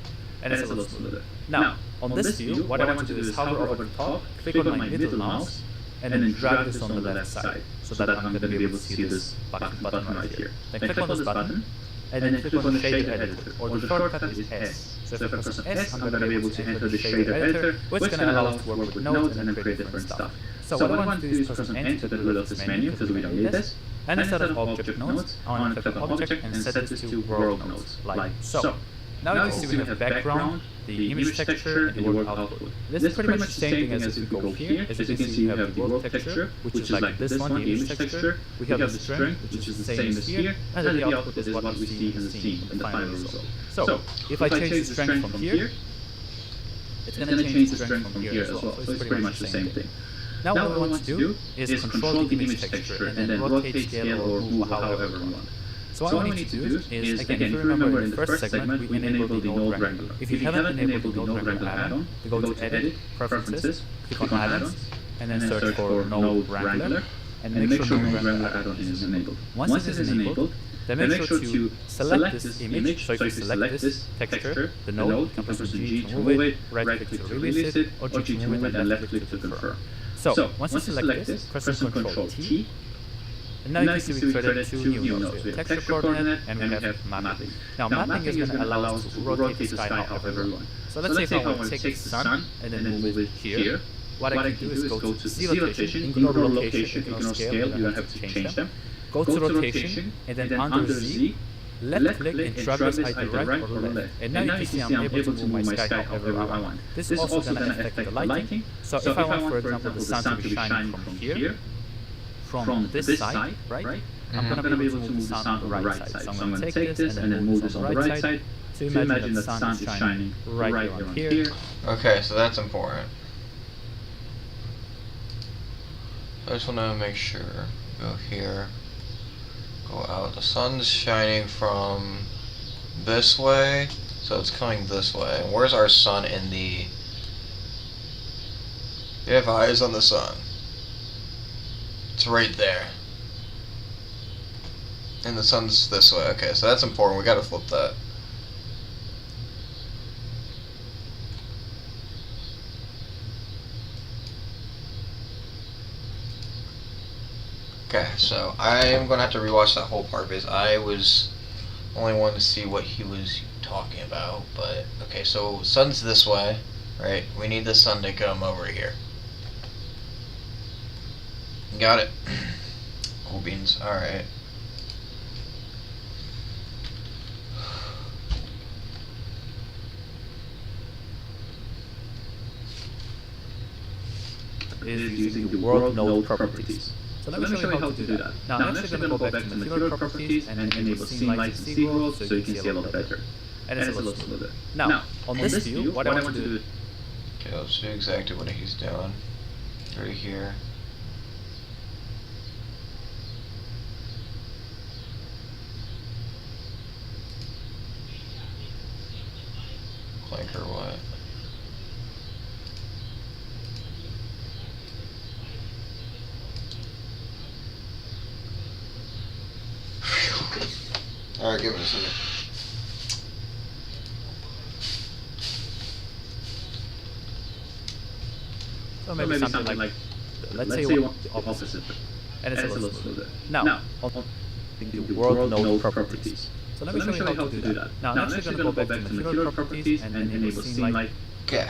And it's a little smoother. Now, on this view, what I want to do is hover over the top, click on my middle mouse, and then drag this on the left side, so that I'm going to be able to see this button right here. Then click on this button, and then click on the shader editor, or the shortcut is S. So if I press on S, I'm going to be able to enter the shader editor, which is going to allow us to work with nodes and then create different stuff. So what I want to do is press on N to get rid of this menu, because we don't need this. And instead of object nodes, I want to click on object and set this to world nodes, like so. Now you can see we have background, the image texture, and the world output. This is pretty much the same thing as if we go here. As you can see, we have the world texture, which is like this one, the image texture. We have the string, which is the same as here. And then the output is what we see in the scene, in the final result. So, if I change the strength from here, it's going to change the strength from here as well. So it's pretty much the same thing. Now what we want to do is control the image texture and then rotate, scale, or move however we want. So what we need to do is, again, if you remember in the first segment, we enabled the Node Wrangler. If you haven't enabled the Node Wrangler add-on, you go to Edit, Preferences, click on Add-ons, and then search for Node Wrangler, and make sure Node Wrangler add-on is enabled. Once this is enabled, then make sure to select this image. So if you select this texture, the node, you can press G to move it, right-click to release it, or G to move it, and left-click to confirm. So once you select this, press Ctrl T, And now you can see we created two new nodes. We have texture coordinate and we have mapping. Now mapping is going to allow us to rotate the sky however we want. So let's say if I want to take the sun and then move it here, what I can do is go to Z rotation, ignore location, ignore scale, you don't have to change them. Go to rotation and then under Z, left click and drag this either right or left. And now you can see I'm able to move my sky however I want. This is also going to affect the lighting. So if I want, for example, the sun to be shining from here, from this side, right? I'm going to be able to move the sun on the right side. So I'm going to take this and then move this on the right side. So imagine that the sun is shining right around here. Okay, so that's important. I just want to make sure. Go here. Go out. The sun's shining from this way, so it's coming this way. And where's our sun in the... You have eyes on the sun. It's right there. And the sun's this way. Okay, so that's important. We gotta flip that. Okay, so I am gonna have to rewatch that whole part because I was only wanting to see what he was talking about. But okay, so sun's this way, right? We need the sun to come over here. Got it. Cool beans. All right. Is using the world node properties. So let me show you how to do that. Now I'm actually going to go back to the material properties and enable scene lights and scene world so you can see a little better. And it's a little smoother. Now, on this view, what I want to do... Okay, let's do exactly what he's doing. Right here. Like or what? Alright, give it a second. So maybe something like let's say you want the opposite. And it's a little smoother. Now, on the world node properties. So let me show you how to do that. Now I'm actually going to go back to material properties and enable scene light. Okay,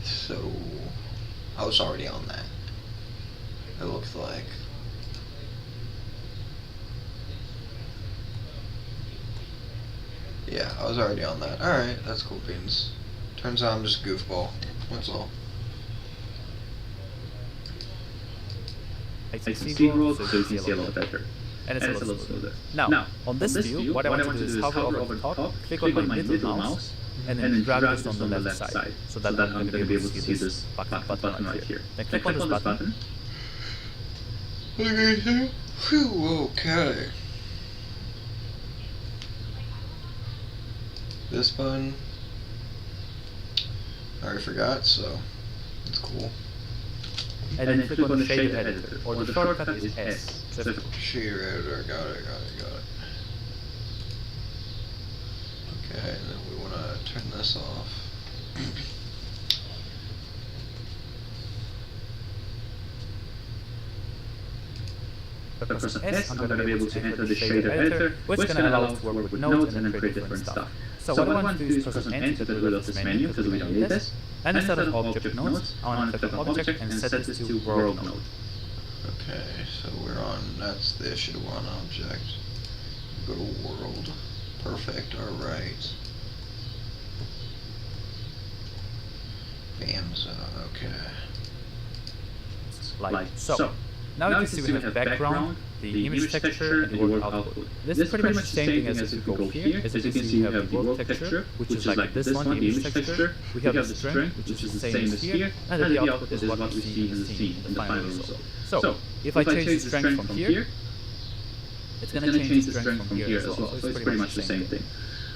so I was already on that. It looks like. Yeah, I was already on that. Alright, that's cool beans. Turns out I'm just a goofball. That's all. I can see world so you can see a little better. And it's a little smoother. Now, on this view, what I want to do is hover over the top, click on my middle mouse, and then drag this on the left side, so that I'm going to be able to see this button right here. Then click on this button. Phew, okay. This button, I already forgot, so it's cool. And then click on the shader editor, or the shortcut is S. Shader editor, got it. Okay, and then we want to turn this off. Press S, I'm going to be able to enter the shader editor, which is going to allow us to work with nodes and then create different stuff. So what I want to do is press N to get rid of this menu because we don't need this. And instead of object nodes, I want to click on object and set this to world node. Okay, so we're on, that's the issue, we're on object. Go to world. Perfect, alright. Bam zone, okay. Like so. Now you can see we have the background, the image texture, and the world output. This is pretty much the same thing as if you go here. As you can see, we have the world texture, which is like this one, the image texture. We have the string, which is the same as here. And then the output is what we see in the scene, the final result. So, if I change the string from here, it's going to change the string from here as well. So it's pretty much the same thing.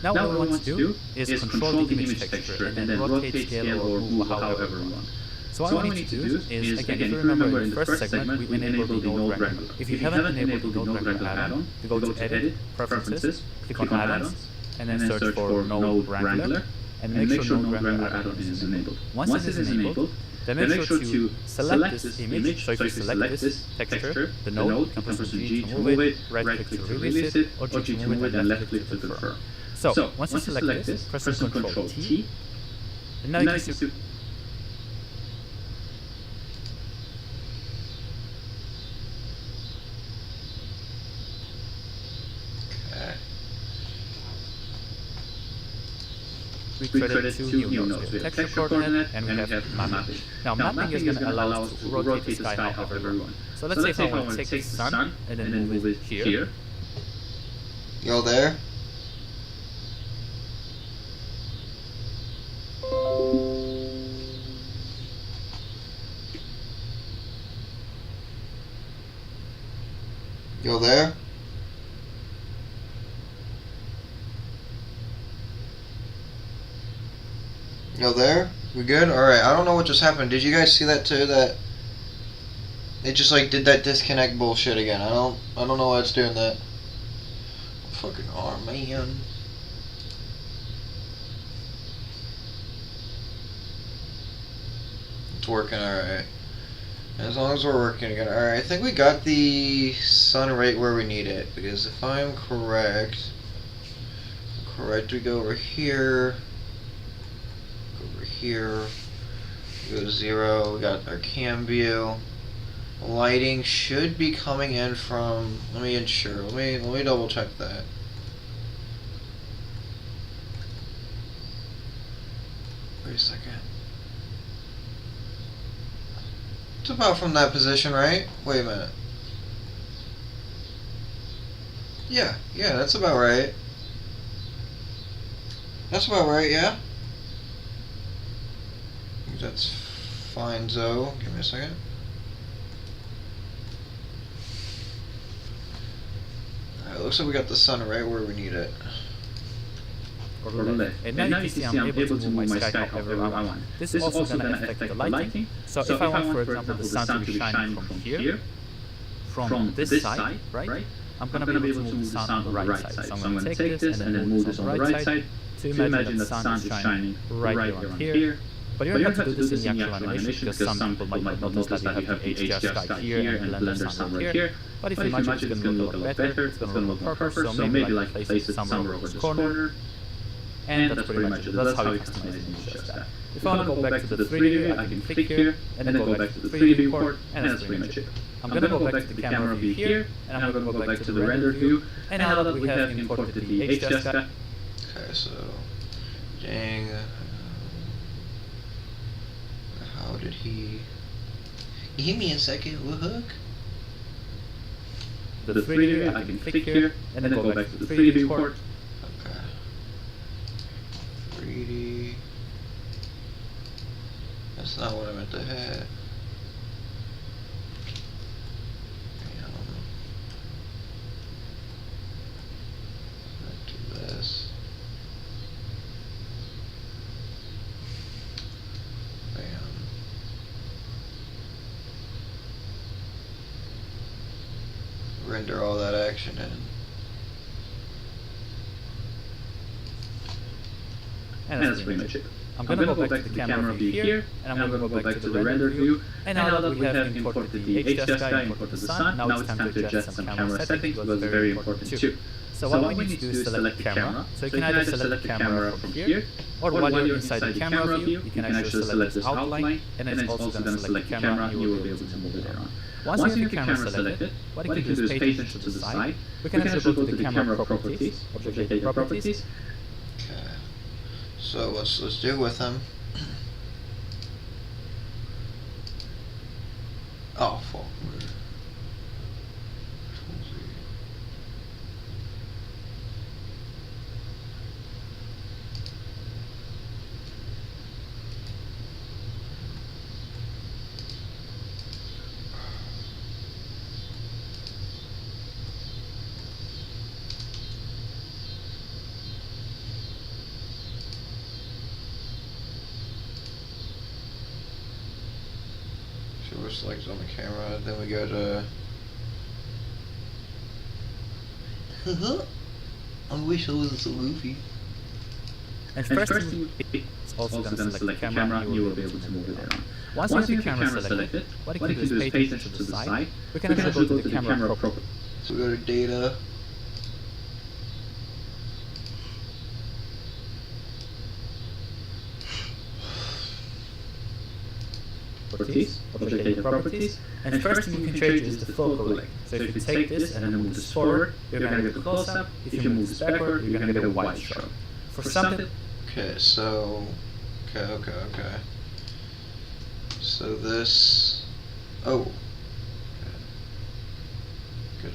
Now what we want to do is control the image texture and then rotate, scale, or move however we want. So what we need to do is, again, if you remember in the first segment, we enabled the Node Wrangler. If you haven't enabled the Node Wrangler add-on, you go to Edit, Preferences, click on Add-ons, and then search for Node Wrangler, and make sure Node Wrangler add-on is enabled. Once this is enabled, Then make sure to select this image. So if you select this texture, the node, you can press G to move it, right click to release it, or G to move it and left click to confirm. So once you select this, press Ctrl T, and now you can see. We created two new nodes. We have texture coordinate and we have mapping. Now mapping is going to allow us to rotate the sky however we want. So let's say if I want to take the sun and then move it here. Y'all there? Y'all there? Y'all there? We good? Alright, I don't know what just happened. Did you guys see that too? That it just like did that disconnect bullshit again. I don't know why it's doing that. Fucking arm, man. It's working alright. As long as we're working again. Alright, I think we got the sun right where we need it. Because if I'm correct, we go over here. Here, go to 0, we got our cam view. Lighting should be coming in from, let me double check that. Wait a second. It's about from that position, right? Wait a minute. Yeah, that's about right. That's about right, yeah? That's fine, Zoe. Give me a second. Alright, looks like we got the sun right where we need it. And now you can see I'm able to move my sky however I want. This is also going to affect the lighting. So if I want, for example, the sun to be shining from here, from this side, right? I'm going to be able to move the sun on the right side. So I'm going to take this and then move this on the right side to imagine that the sun is shining right here. But you don't have to do this in the actual animation because some people might notice that you have the HDR sky here and Blender sun over here. But if you imagine it's going to look a lot better, it's going to look more purple, so maybe like place it somewhere over this corner. And that's pretty much it. That's how you customize it in FusedZ. If I want to go back to the 3D view, I can click here, and then go back to the 3D viewport, and that's pretty much it. I'm going to go back to the camera view here, and I'm going to go back to the render view, and now that we have imported the HDR sky. Okay, so, dang. How did he... Give me a second, Hook. The 3D view, I can click here, and then go back to the 3D viewport. Okay. 3D... That's not what I meant to hit. Let's do this. Render all that action in. And that's pretty much it. I'm going to go back to the camera view here, and I'm going to go back to the render view. And now that we have imported the HDR sky, imported the sun, now it's time to adjust some camera settings, because it's very important too. So what we need to do is select the camera. So you can either select the camera from here, or while you're inside the camera view, you can actually select this outline, and it's also going to select the camera, and you will be able to move it around. Once you have your camera selected, what you can do is pay attention to the side. We can actually go to the camera properties, object data properties. Okay. So let's do it with them. Oh fuck. So we're selected on the camera, then we go to... I wish I wasn't so goofy. And first it's also going to select the camera, and you will be able to move it around. Once you have your camera selected, what you can do is pay attention to the side. We can actually go to the camera property. So we go to data. Properties, object data properties, and the first thing you can change is the focal length. So if you take this and then move this forward, you're going to get a close-up. If you move this backward, you're going to get a wide shot. For something... Okay, so... Okay. So this... Oh. Okay. Good,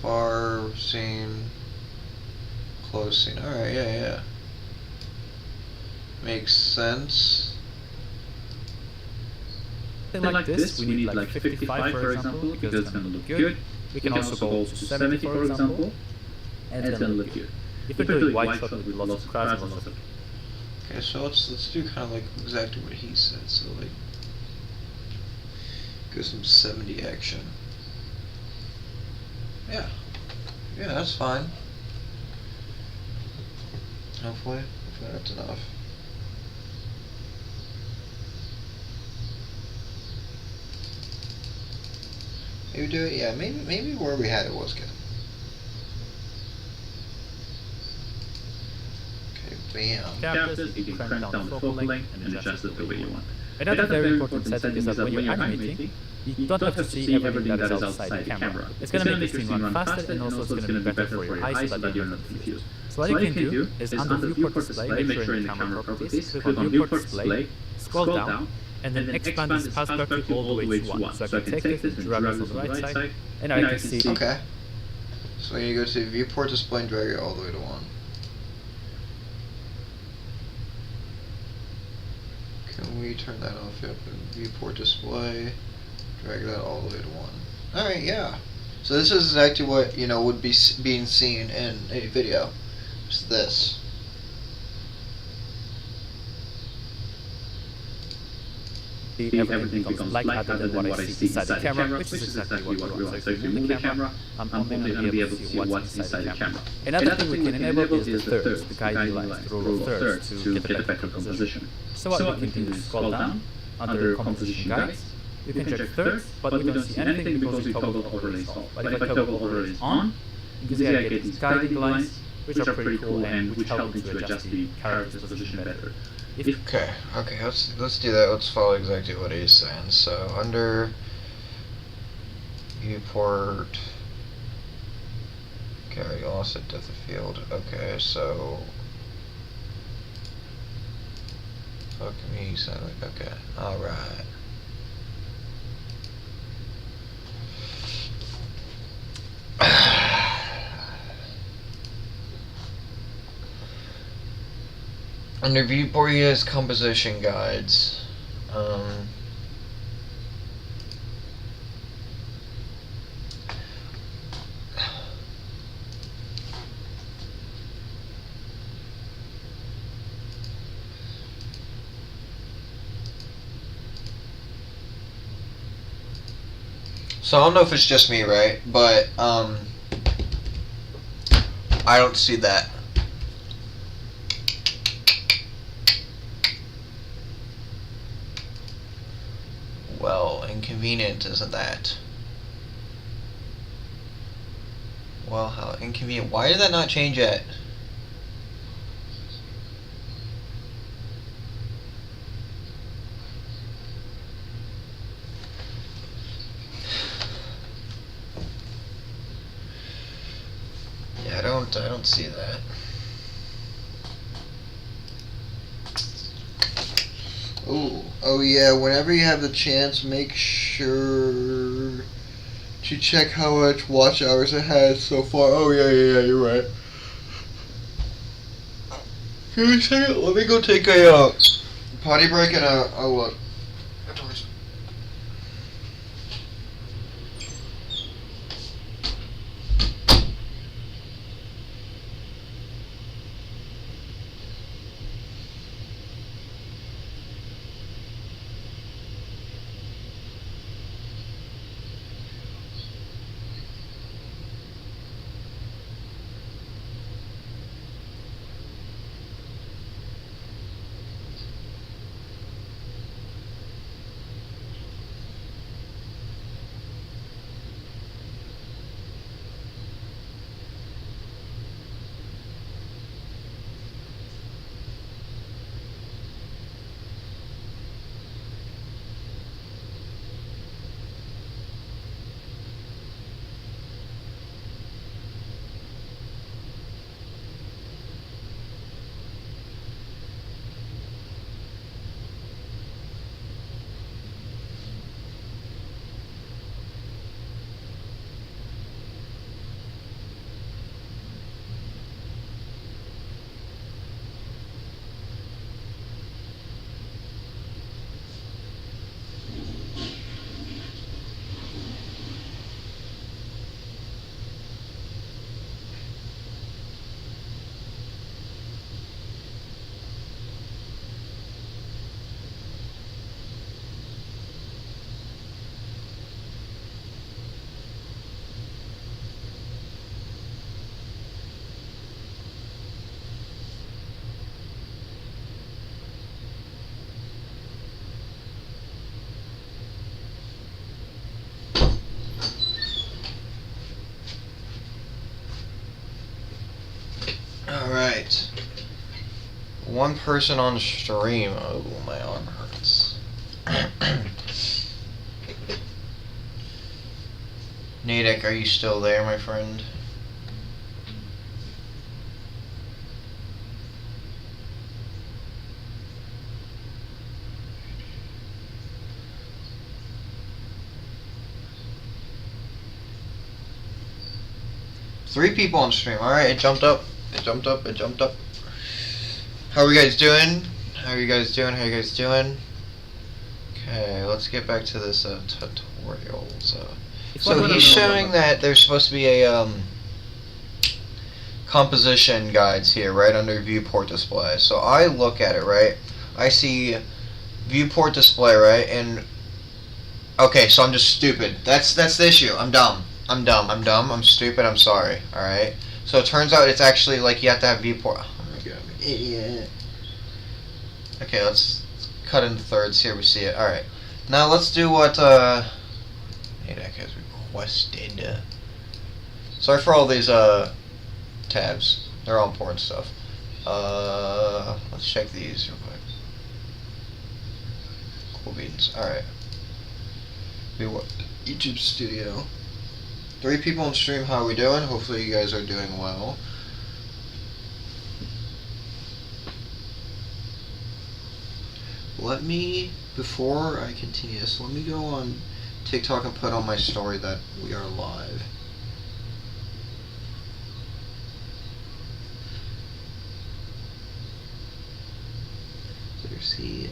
far scene, close scene. Alright, yeah. Makes sense. Something like this, we need like 55 for example, because it's going to look good. We can also go to 70 for example, and it's going to look good. If we're doing wide shot with lots of crowds and lots of... Okay, so let's do kind of like exactly what he said. So like, go some 70 action. Yeah, that's fine. Hopefully that's enough. Maybe do it. Yeah, maybe where we had it was good. Okay, bam. Characters, you can crank down the focal length and adjust it the way you want. Another very important setting is that when you're animating, you don't have to see everything that is outside the camera. It's going to make the scene run faster, and also it's going to be better for your eyes so that you're not confused. So what you can do is under viewport display, make sure in the camera properties, click on viewport display, scroll down, and then expand this perspective all the way to 1. So I can take this and drag it on the right side, and I can see... Okay. So you go to viewport display and drag it all the way to 1. Can we turn that off? Yep, and viewport display, drag that all the way to 1. Alright, yeah. So this is exactly what, would be being seen in a video. Just this. Everything becomes light other than what I see inside the camera, which is exactly what we want. So if you move the camera, I'm only going to be able to see what's inside the camera. Another thing we can enable is the thirds, the guiding lines, the rule of thirds, to get a better composition. So what we can do is scroll down under composition guides. You can check thirds, but we don't see anything because we toggle overlays off. But if I toggle overlays on, you can see I get these guiding lines, which are pretty cool and which help me to adjust the character's position better. Okay, let's do that. Let's follow exactly what he's saying. So under viewport, okay, you lost it depth of field. Okay, so fuck me, okay, all right. Under viewport, he has composition guides. So I don't know if it's just me, right? But I don't see that. Well, inconvenient, isn't that? Well, how inconvenient. Why did that not change yet? Yeah, I don't see that. Oh yeah, whenever you have the chance, make sure to check how much watch hours it has so far. Oh yeah, you're right. Give me a second, let me go take a potty break and I'll look. One person on stream. Oh, my arm hurts. Natick, are you still there, my friend? Three people on stream. Alright, it jumped up. It jumped up. It jumped up. How are you guys doing? How are you guys doing? How are you guys doing? Okay, let's get back to this tutorial. So he's showing that there's supposed to be a composition guides here, right under viewport display. So I look at it, right? I see viewport display, right? And okay, so I'm just stupid. That's the issue. I'm dumb. I'm stupid. I'm sorry. All right. So it turns out it's actually like you have to have viewport. Oh my god, I'm an idiot. Okay, let's cut into thirds here. We see it. All right. Now let's do what Natick has requested. Sorry for all these tabs. They're all important stuff. Let's check these real quick. Cool beans. All right. YouTube Studio. 3 people on stream. How are we doing? Hopefully you guys are doing well. Let me, before I continue this, let me go on TikTok and put on my story that we are live. So your CEO.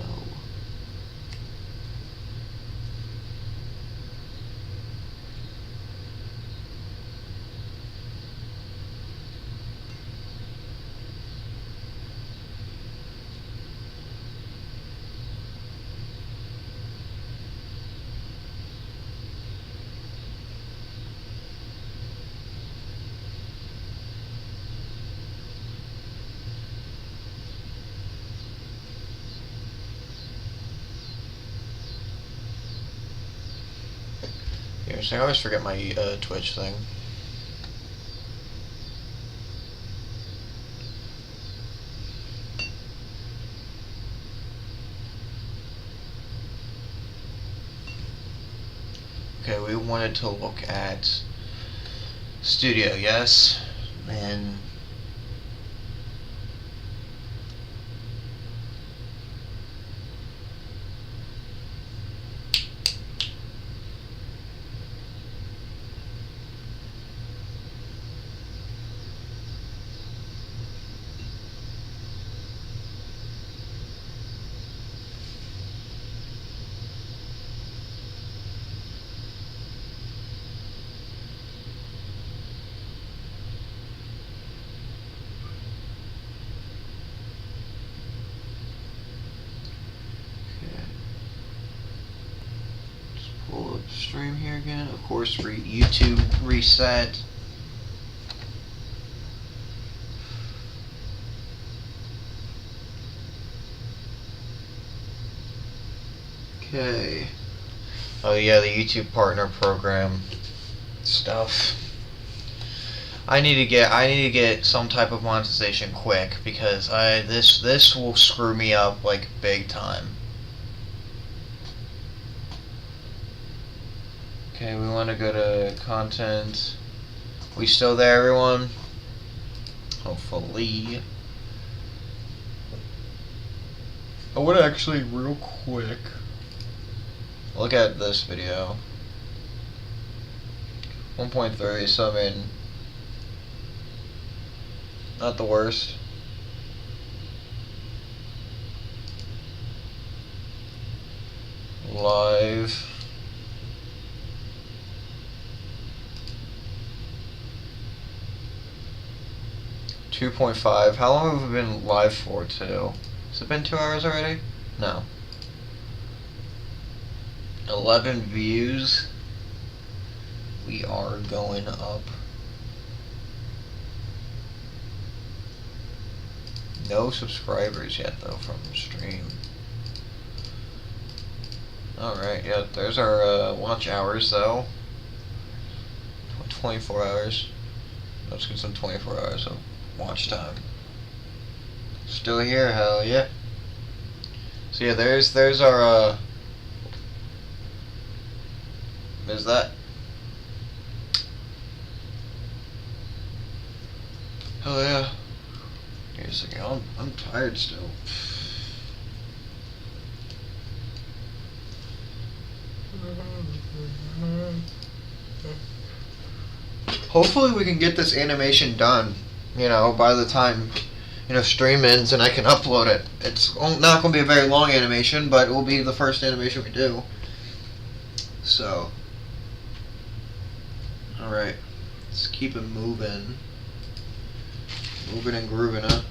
I always forget my Twitch thing. Okay, we wanted to look at Studio, yes, and pull up stream here again. Of course, YouTube reset. Okay. Oh yeah, the YouTube partner program stuff. I need to get some type of monetization quick because this will screw me up like big time. Okay, we want to go to content. We still there, everyone? Hopefully. I would actually real quick look at this video. 1.3, so I mean, not the worst. Live. .5. How long have we been live for, too? Has it been 2 hours already? No. 11 views. We are going up. No subscribers yet, though, from the stream. Alright, yeah, there's our watch hours, though. 24 hours. Let's get some 24 hours of watch time. Still here, hell yeah. So yeah, there's our there's that. Hell yeah. Wait a second, I'm tired still. Hopefully we can get this animation done, you know, by the time, you know, stream ends and I can upload it. It's not going to be a very long animation, but it will be the first animation we do. So, alright, let's keep it moving. Moving and grooving, huh?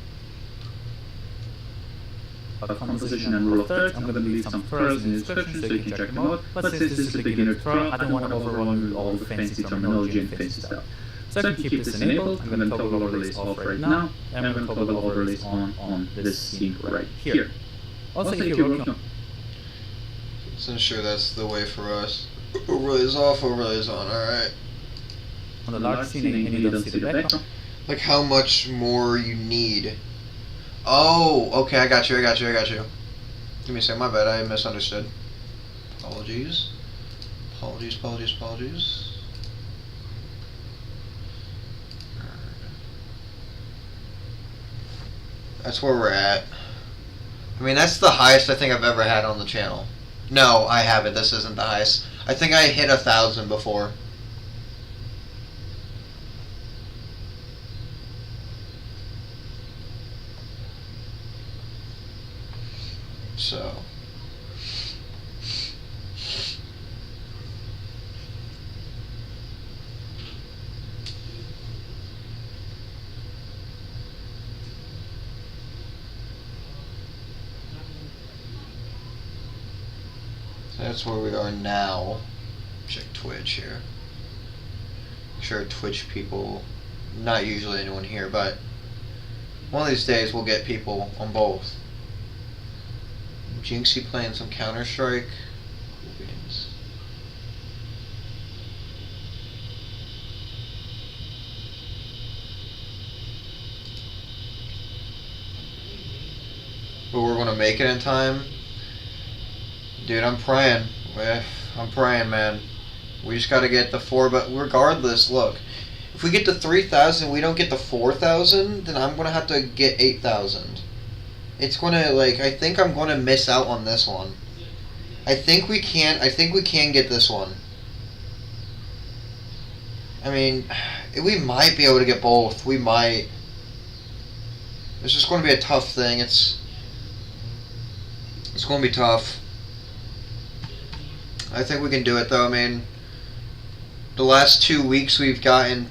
Composition and rule of thirds. I'm going to leave some tutorials in the description so you can check them out. But since this is a beginner tutorial, I don't want to overwhelm you with all the fancy terminology and fancy stuff. So I can keep this enabled. I'm going to toggle overlays off right now, and I'm going to toggle overlays on this scene right here. Also, if you're working on... So sure that's the way for us. Overlays off, overlays on, alright. On the large scene and you don't see the background. Like how much more you need. Oh, okay, I got you. Give me a second, my bad, I misunderstood. Apologies. That's where we're at. I mean, that's the highest I think I've ever had on the channel. No, I haven't. This isn't the highest. I think I hit 1,000 before. So. That's where we are now. Check Twitch here. Sure, Twitch people, not usually anyone here, but one of these days we'll get people on both. Jinxie playing some Counter-Strike. Cool games. But we're gonna make it in time. Dude, I'm praying. I'm praying, man. We just gotta get the 4, but regardless, look. If we get to 3,000 we don't get to 4,000, then I'm gonna have to get 8,000. It's gonna, like, I think I'm gonna miss out on this one. I think we can get this one. I mean, we might be able to get both. We might. It's just gonna be a tough thing. It's gonna be tough. I think we can do it though. I mean, the last 2 weeks we've gotten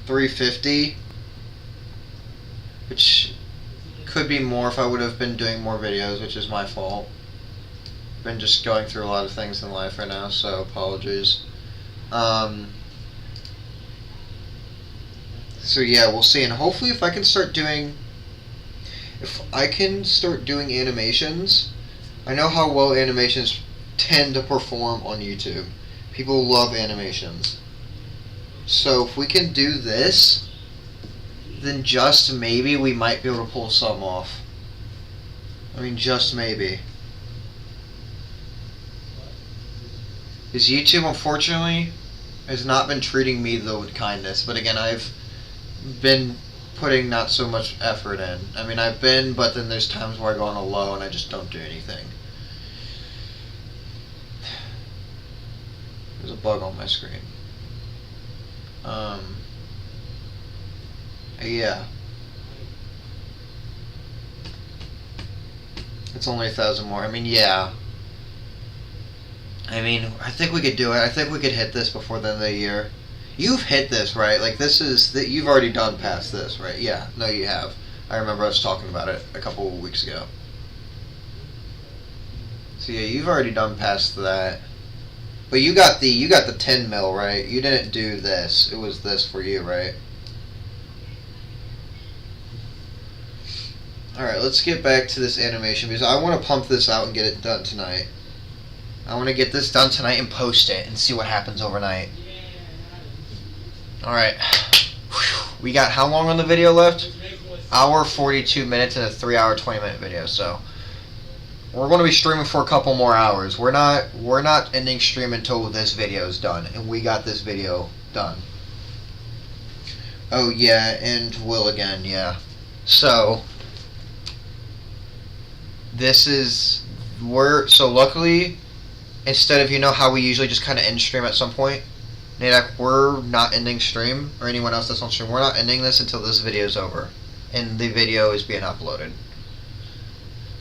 350, which could be more if I would have been doing more videos, which is my fault. Been just going through a lot of things in life right now, so apologies. So yeah, we'll see, and hopefully if I can start doing animations, I know how well animations tend to perform on YouTube. People love animations. So if we can do this, then just maybe we might be able to pull something off. I mean, just maybe. Because YouTube, unfortunately, has not been treating me though with kindness. But again, I've been putting not so much effort in. I mean, I've been, but then there's times where I go on a low and I just don't do anything. There's a bug on my screen. Yeah. It's only 1,000 more. I mean, yeah. I mean, I think we could do it. I think we could hit this before the end of the year. You've hit this, right? Like, this is that you've already done past this, right? Yeah. No, you have. I remember us talking about it a couple of weeks ago. So yeah, you've already done past that. But you got the 10 mil, right? You didn't do this. It was this for you, right? Alright, let's get back to this animation because I want to pump this out and get it done tonight. I want to get this done tonight and post it and see what happens overnight. Alright. We got how long on the video left? hour 42 minutes and a 3-hour 20-minute video. So we're going to be streaming for a couple more hours. We're not ending stream until this video is done, and we got this video done. Oh yeah, and Will again, yeah. So so luckily, instead of, you know how we usually just kind of end stream at some point, Nadak, we're not ending stream, or anyone else that's on stream, we're not ending this until this video is over and the video is being uploaded.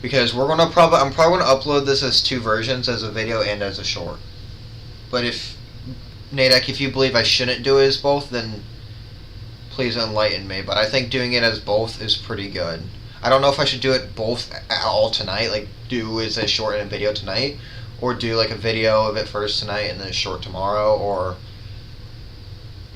Because I'm probably going to upload this as 2 versions, as a video and as a short. But if, Nadak, if you believe I shouldn't do it as both, then please enlighten me. But I think doing it as both is pretty good. I don't know if I should do it both all tonight, like do as a short and a video tonight, or do like a video of it first tonight and then a short tomorrow, or,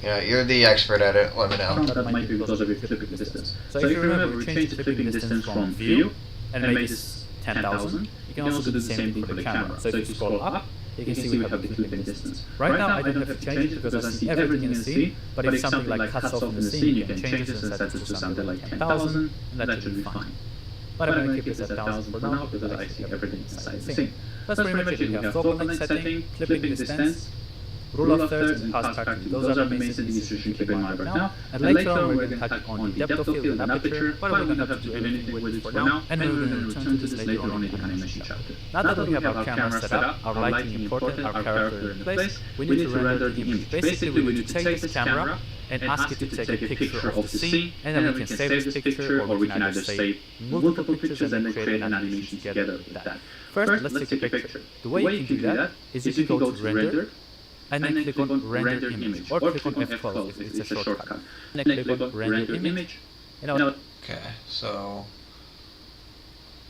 you know, you're the expert at it, let me know. That might be because of your flipping distance. So if you remember, we changed the flipping distance from view and made this 10,000. You can also do the same thing for the camera. So if you scroll up, you can see we have the flipping distance. Right now I don't have to change it because I see everything in the scene, but if something like cuts off in the scene, you can change this and set it to something like 10,000, and that should be fine. But I'm going to keep this at 1,000 for now because I see everything inside the scene. That's pretty much it. We have focal length setting, flipping distance, rule of thirds, and path tracking. Those are the main things you should keep in mind right now. And later on we're going to touch on the depth of field and aperture, but we don't have to do anything with it for now, and then we're going to return to this later on in the animation chapter. Now that we have our camera set up, our lighting imported, our character in place, we need to render the image. Basically we need to take this camera and ask it to take a picture of the scene, and then we can save this picture, or we can either save multiple pictures and then create an animation together with that. First, let's take a picture. The way you can do that is if you go to render, and then click on render image, or click on F12 if it's a shortcut. And then click on render image. Okay, so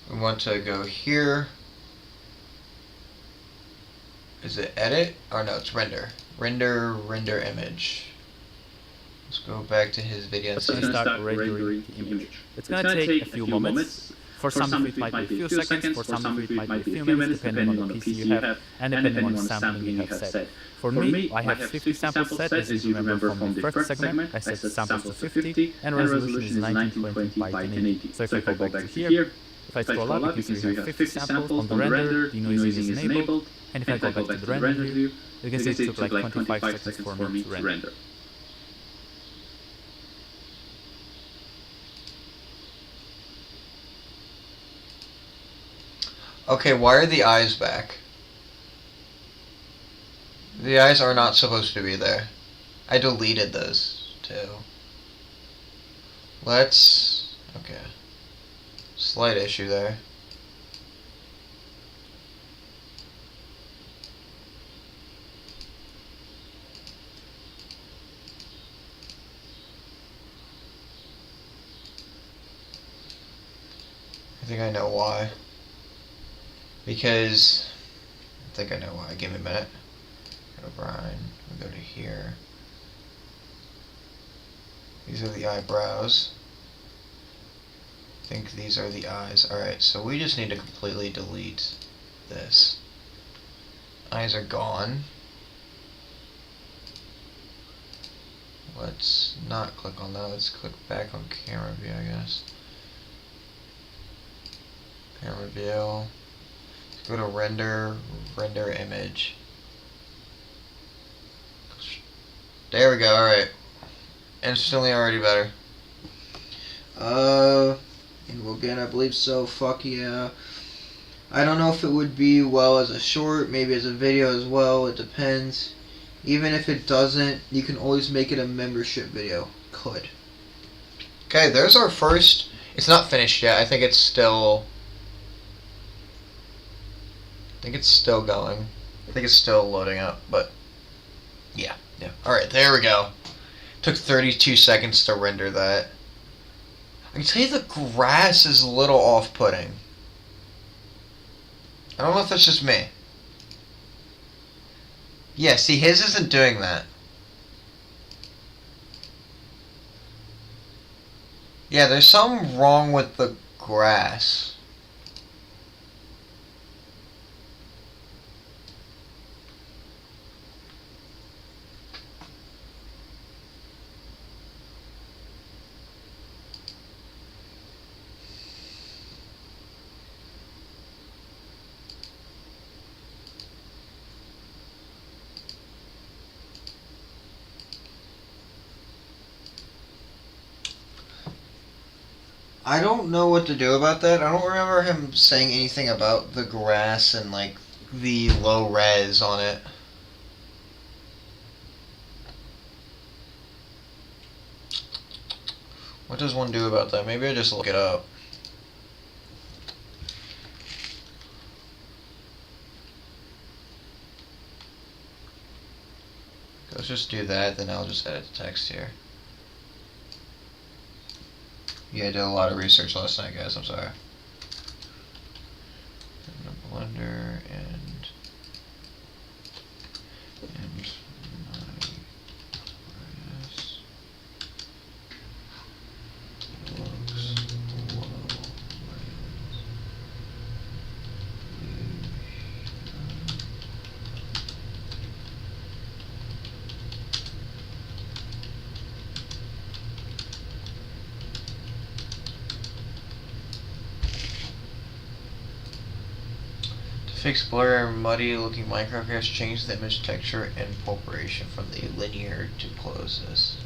we want to go here. Is it edit? Or no, it's render. Render image. Let's go back to his video and start rendering the image. It's going to take a few moments. For some of it might be a few seconds, for some of it might be a few minutes, depending on the PC you have, and depending on the sampling you have set. For me, I have 50 samples set, as you remember from the first segment. I set samples to 50, and resolution is 1920 by 1080. So if I go back to here, if I scroll up, you can see we have 50 samples on the render, denoising is enabled, and if I go back to the render view, you can see it took like 25 seconds for me to render. Okay, why are the eyes back? The eyes are not supposed to be there. I deleted those too. Okay. Slight issue there. I think I know why. Because I think I know why. Give me a minute. Go to Brian. We go to here. These are the eyebrows. I think these are the eyes. Alright, so we just need to completely delete this. Eyes are gone. Let's not click on that. Let's click back on camera view, I guess. Camera view. Go to render image. There we go, alright. Instantly already better. And again, I believe so, fuck yeah. I don't know if it would be well as a short, maybe as a video as well, it depends. Even if it doesn't, you can always make it a membership video. Could. Okay, there's our first, it's not finished yet, I think it's still going. I think it's still loading up, but yeah. Alright, there we go. Took 32 seconds to render that. I can tell you the grass is a little off-putting. I don't know if that's just me. Yeah, see, his isn't doing that. Yeah, there's something wrong with the grass. I don't know what to do about that. I don't remember him saying anything about the grass and like the low res on it. What does one do about that? Maybe I just look it up. Let's just do that, then I'll just edit the text here. Yeah, I did a lot of research last night, guys. I'm sorry. And the blender and my grass looks low res. To fix blur and muddy looking Minecraft grass, change the image texture and pulperation from the linear to closest.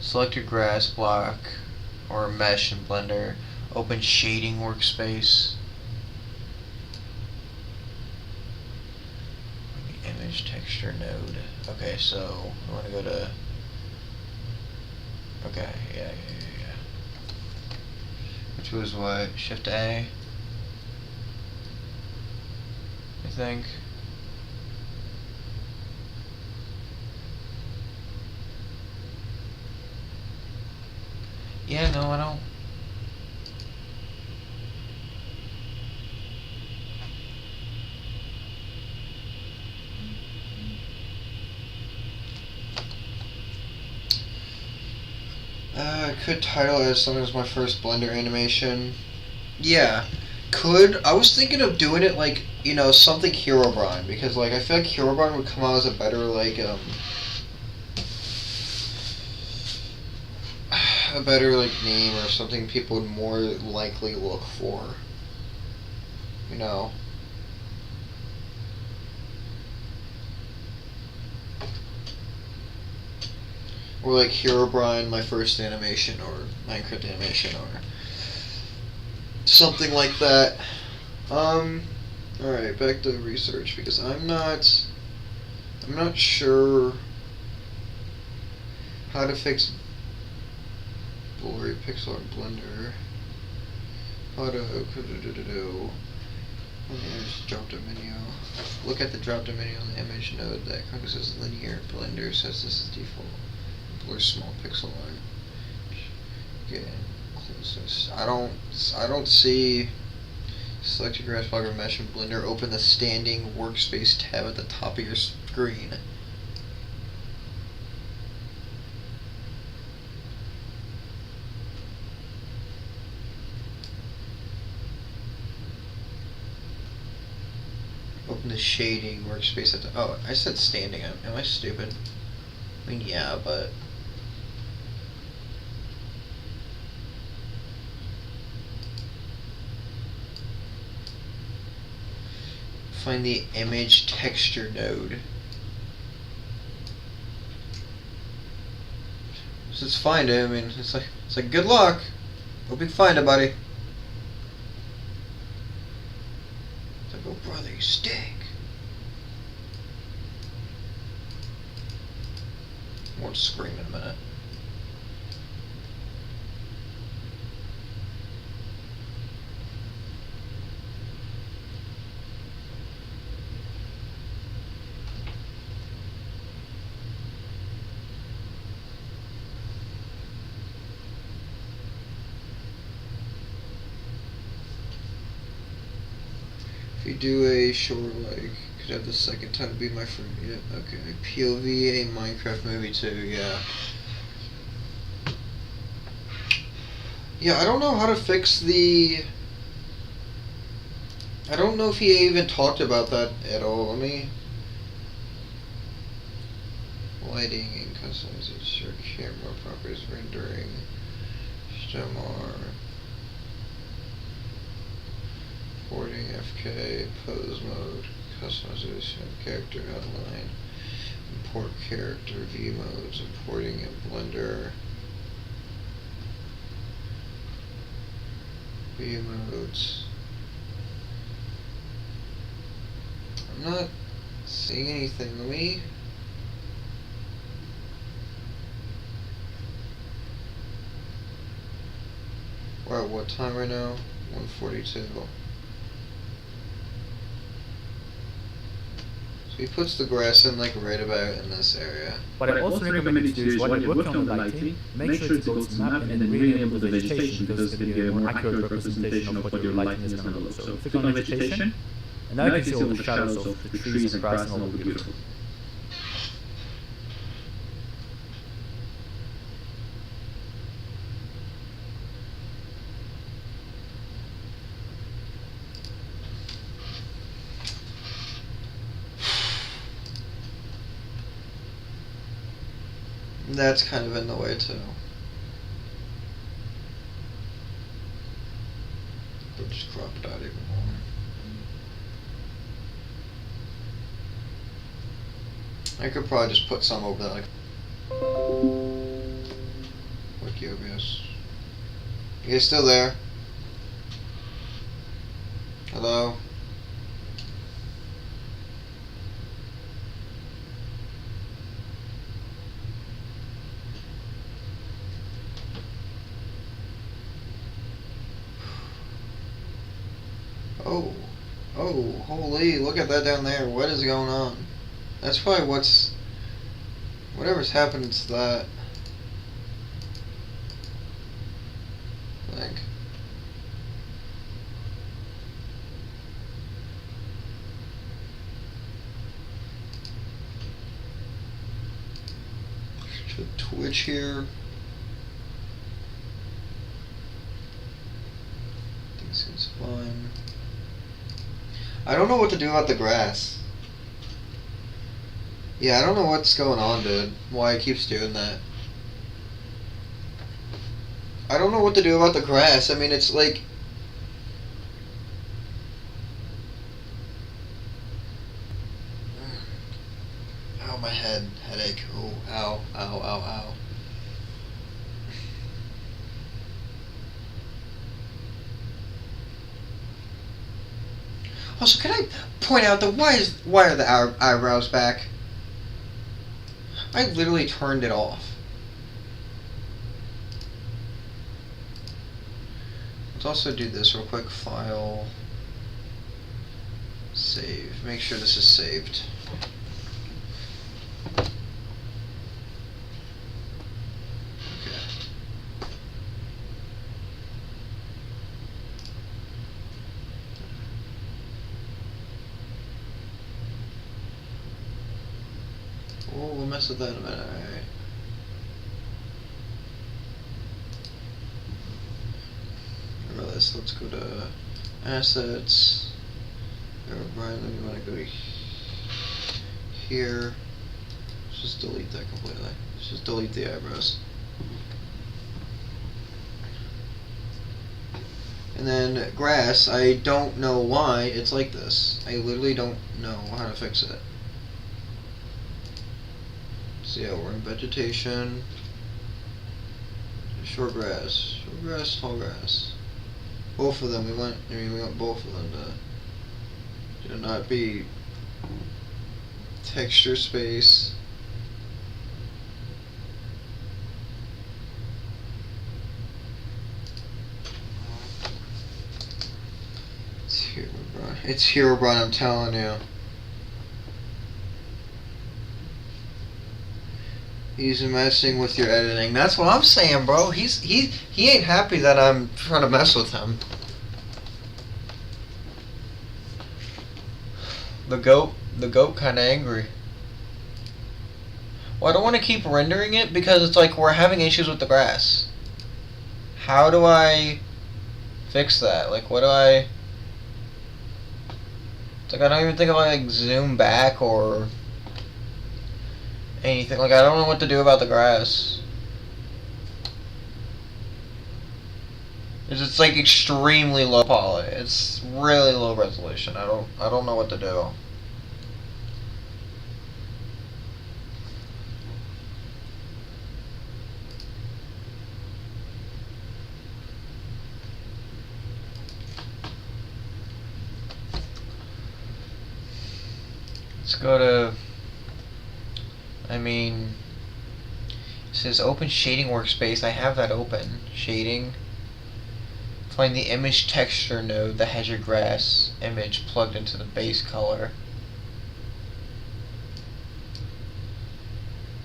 Select your grass block or mesh in Blender. Open shading workspace. Image texture node. Okay, so I want to go to. Okay, yeah. Which was what? Shift A. I think. Yeah, no, I don't. I could title it as something as my first Blender animation. Yeah, could. I was thinking of doing it like, you know, something Herobrine, because like I feel like Herobrine would come out as a better like a better like name or something people would more likely look for. You know. Or like Herobrine, my first animation, or Minecraft animation, or something like that. Alright, back to research, because I'm not sure how to fix blurry pixel in Blender. How to do image drop down menu. Look at the drop down menu on the image node that encompasses linear. Blender says this is default. Blur small pixel line. Get closest. I don't see. Select your grass block or mesh in Blender. Open the standing workspace tab at the top of your screen. Open the shading workspace at the. Oh, I said standing. Am I stupid? I mean, yeah, but. Find the image texture node. So let's find it. I mean, it's like good luck. Hope you can find it, buddy. It's like, oh brother, you stink. I won't scream in a minute. If you do a short, like, could have the second time be my friend. Yeah, okay. POV, a Minecraft movie too, yeah. Yeah, I don't know how to fix the. I don't know if he even talked about that at all. Let me. Lighting and customization, camera properties, rendering, HDMR. Importing FK, pose mode, customization, character outline, import character view modes, importing in Blender. B modes. I'm not seeing anything. Let me. We're at what time right now? 1:42. So he puts the grass in like right about in this area. What I also recommend you to do is when you're working on the lighting, make sure to go to map and then rename the vegetation because it's going to be a more accurate representation of what your lighting is going to look. So click on vegetation, and now you can see all the shadows of the trees and grass and all will be beautiful. That's kind of in the way too. We'll just crop it out even more. I could probably just put some over there, like obvious. You guys still there? Hello? Oh, holy, look at that down there. What is going on? That's probably whatever's happened to that. I think. Should Twitch here. Everything seems fine. I don't know what to do about the grass. Yeah, I don't know what's going on, dude. Why it keeps doing that. I don't know what to do about the grass. I mean, it's like... Ow, my head. Headache. Oh, ow, ow, ow, ow. Also, can I point out that why are the eyebrows back? I literally turned it off. Let's also do this real quick. File. Save. Make sure this is saved. Oh, we'll mess with that in a minute. Alright. Remember this. Let's go to assets. Right, then we want to go to here. Let's just delete that completely. Let's just delete the eyebrows. And then grass, I don't know why it's like this. I literally don't know how to fix it. So yeah, we're in vegetation. Short grass, tall grass. Both of them. We want both of them to not be texture space. It's Herobrine, I'm telling you. He's messing with your editing. That's what I'm saying, bro. He ain't happy that I'm trying to mess with him. The goat kind of angry. Well, I don't want to keep rendering it because it's like we're having issues with the grass. How do I fix that? Like, what do I... It's like I don't even think if I like zoom back or anything. Like I don't know what to do about the grass. It's like extremely low poly. It's really low resolution. I don't know what to do. go to, I mean, it says open shading workspace. I have that open. Shading. Find the image texture node that has your grass image plugged into the base color.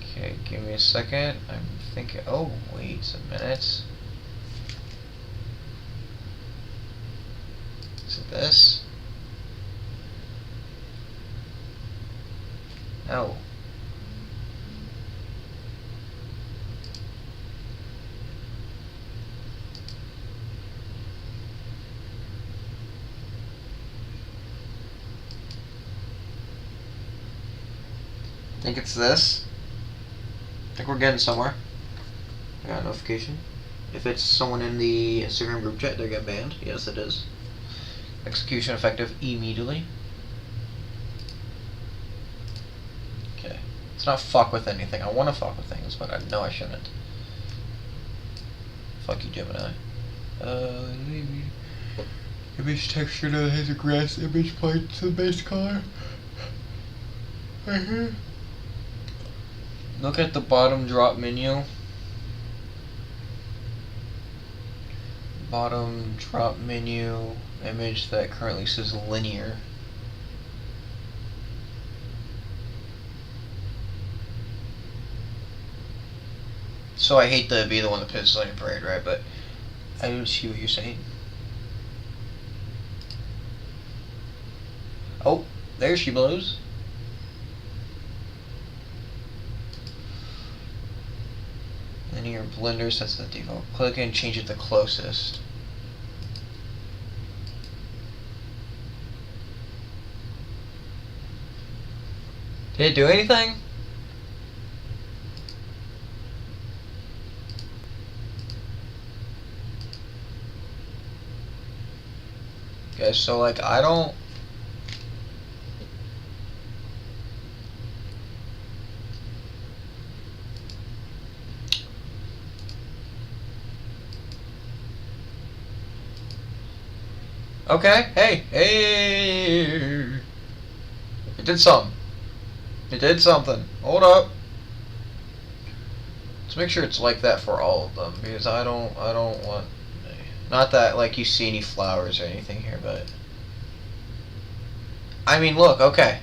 Okay, give me a second. I'm thinking, oh, wait a minute. Is it this? No. I think it's this. I think we're getting somewhere. I got a notification. If it's someone in the Instagram group chat, they're getting banned. Yes, it is. Execution effective immediately. Okay. Let's not fuck with anything. I want to fuck with things, but I know I shouldn't. Fuck you, Gemini. Image texture node has a grass image plugged to the base color. Look at the bottom drop menu. Bottom drop menu image that currently says linear. So I hate to be the one that pisses on your parade, right? But I don't see what you're saying. Oh, there she blows. Linear blender sets the default. Click and change it to closest. Did it do anything? Okay, so like I don't. Okay, hey! It did something. It did something. Hold up. Let's make sure it's like that for all of them, because I don't want... Not that, like, you see any flowers or anything here, but... I mean, look, okay.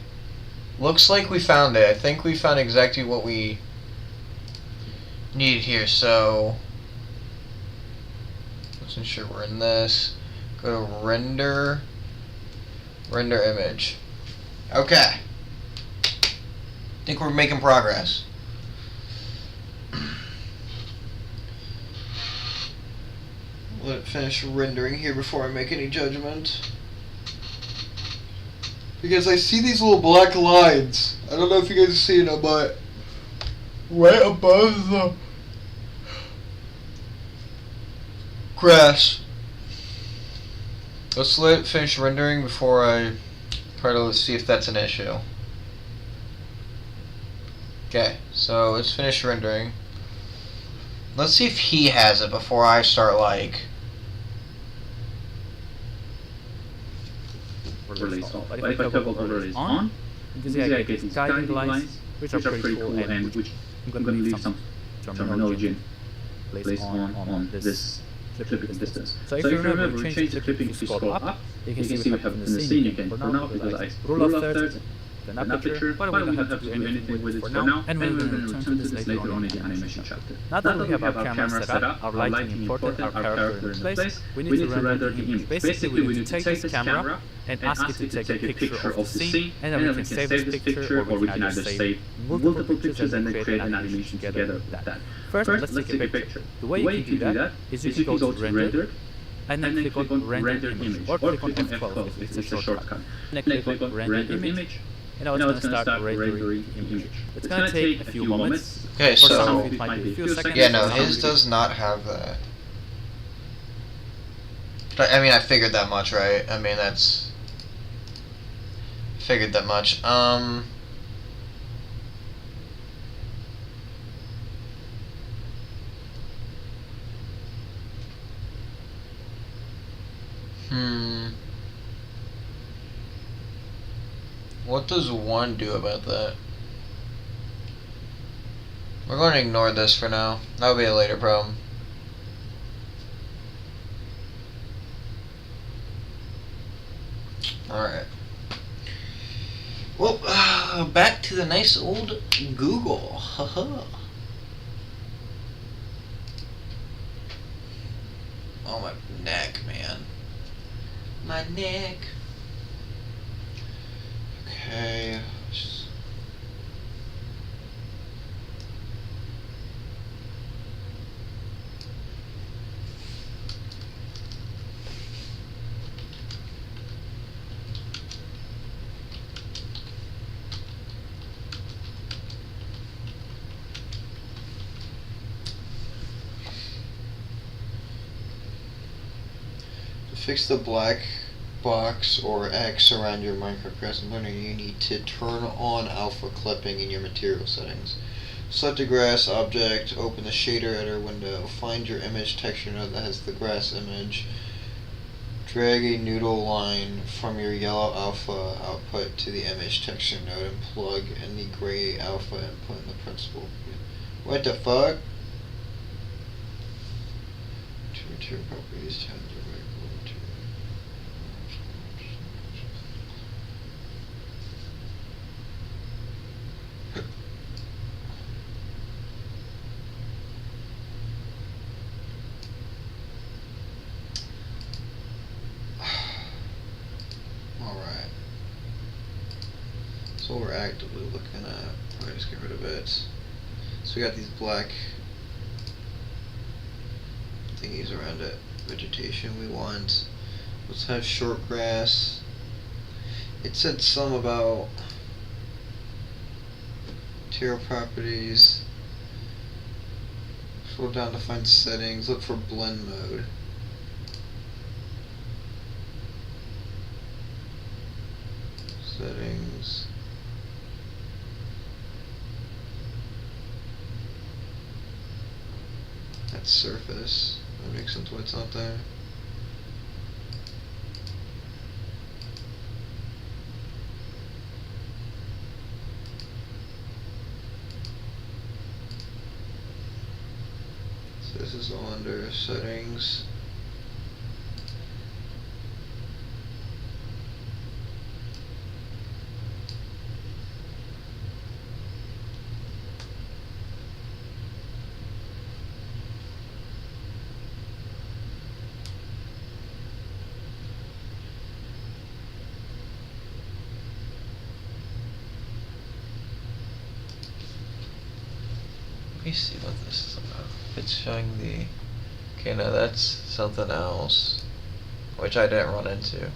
Looks like we found it. I think we found exactly what we needed here, so... Let's ensure we're in this. Go to render image. Okay. I think we're making progress. Let it finish rendering here before I make any judgment. Because I see these little black lines. I don't know if you guys are seeing them, but right above the grass. Let's let it finish rendering before I try to see if that's an issue. Okay, so let's finish rendering. Let's see if he has it before I start like... Overlays off. But if I toggle overlays on, you can see I get these guiding lines, which are pretty cool, and which I'm going to leave some terminology in place on this clipping distance. So if you remember, we changed the clipping to scroll up. You can see we have in the scene again for now, because I rule of thirds, then aperture, but we don't have to do anything with it for now, and we're going to return to this later on in the animation chapter. Now that we have our camera set up, our lighting imported, our character in place, we need to render the image. Basically, we need to take this camera and ask it to take a picture of the scene, and then we can save this picture, or we can either save multiple pictures and then create an animation together with that. First, let's take a picture. The way you can do that is you can go to render, and then click on render image, or click on F12 if it's a shortcut. And then click on render image, and now it's going to start rendering the image. It's going to take a few moments. Okay, For some so... of it might be a few seconds. Yeah, no, his does not have that. I mean, I figured that much, right? I mean, that's... Figured that much. What does 1 do about that? We're going to ignore this for now. That'll be a later problem. Alright. Well, back to the nice old Google. Haha. Oh, my neck, man. My neck. Okay. To fix the black box or X around your Minecraft component, you need to turn on alpha clipping in your material settings. Select a grass object, open the shader editor window, find your image texture node that has the grass image, drag a noodle line from your yellow alpha output to the image texture node and plug in the gray alpha input in the principal. What the fuck? To material properties, turn the Alright. So what we're actively looking at. Probably just get rid of it. So we got these black thingies around it. Vegetation we want. Let's have short grass. It said some about material properties. Scroll down to find settings. Look for blend mode. Settings. That's surface. That makes sense why it's not there. So this is all under settings. Let me see what this is about. It's showing the... Okay, no, that's something else, which I didn't run into.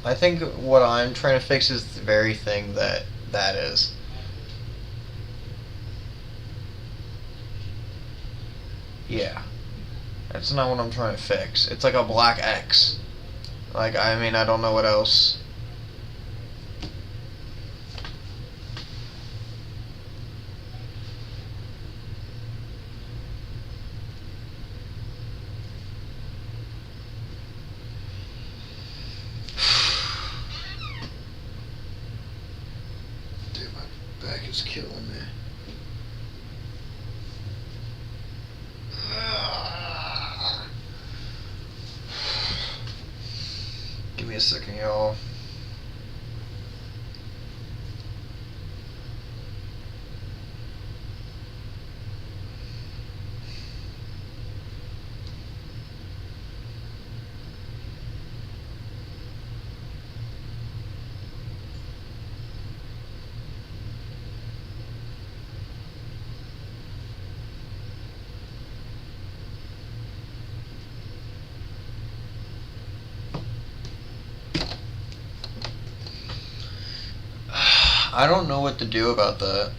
I think what I'm trying to fix is the very thing that is. Yeah. That's not what I'm trying to fix. It's like a black X. Like, I mean, I don't know what else. Dude, my back is killing me. Give me a second, y'all. I don't know what to do about that.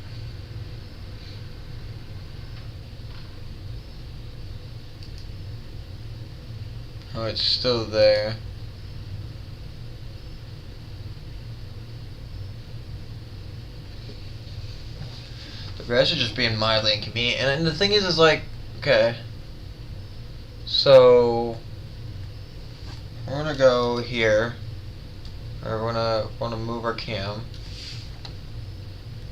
Oh, it's still there. The grass is just being mildly inconvenient. And the thing is like, okay. So we're gonna go here. Or we're gonna wanna move our cam.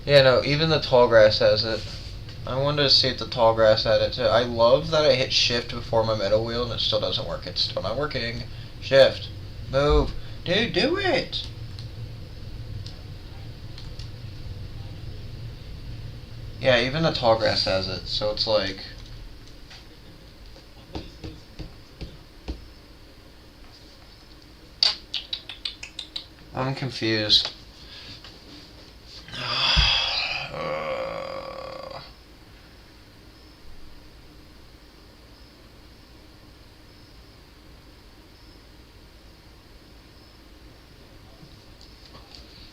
Yeah, no, even the tall grass has it. I wanted to see if the tall grass had it too. I love that I hit shift before my middle wheel and it still doesn't work. It's still not working. Shift. Move. Dude, do it! Yeah, even the tall grass has it, so it's like... I'm confused.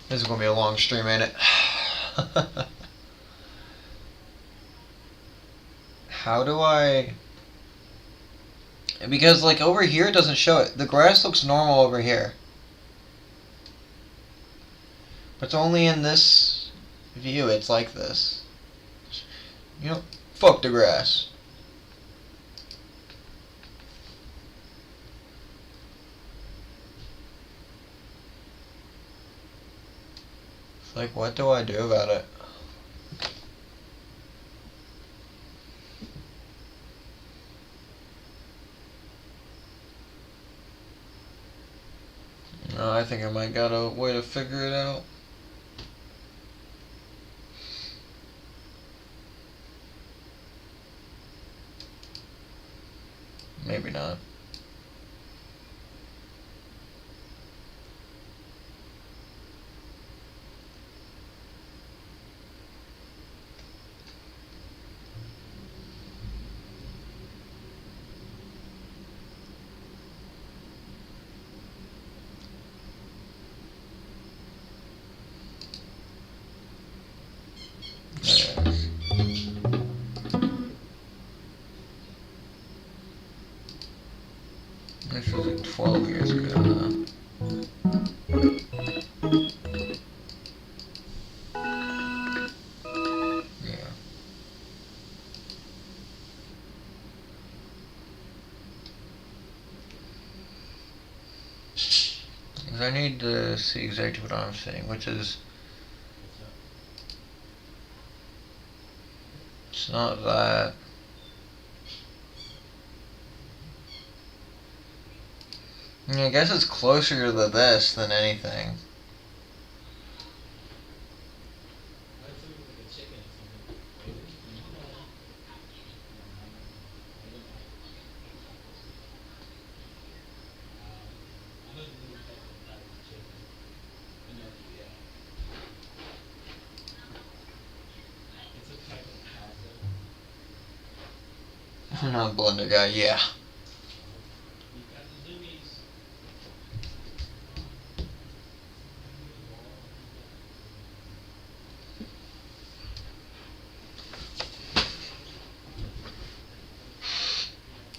This is gonna be a long stream, ain't it? How do I... Because, like, over here it doesn't show it. The grass looks normal over here. But it's only in this view it's like this. You know, fuck the grass. It's like, what do I do about it? No, I think I might got a way to figure it out. Maybe not. This was like 12 years ago, huh? Yeah. Because I need to see exactly what I'm saying, which is... It's not that... I guess it's closer to this than anything. I'm not a blender guy, yeah.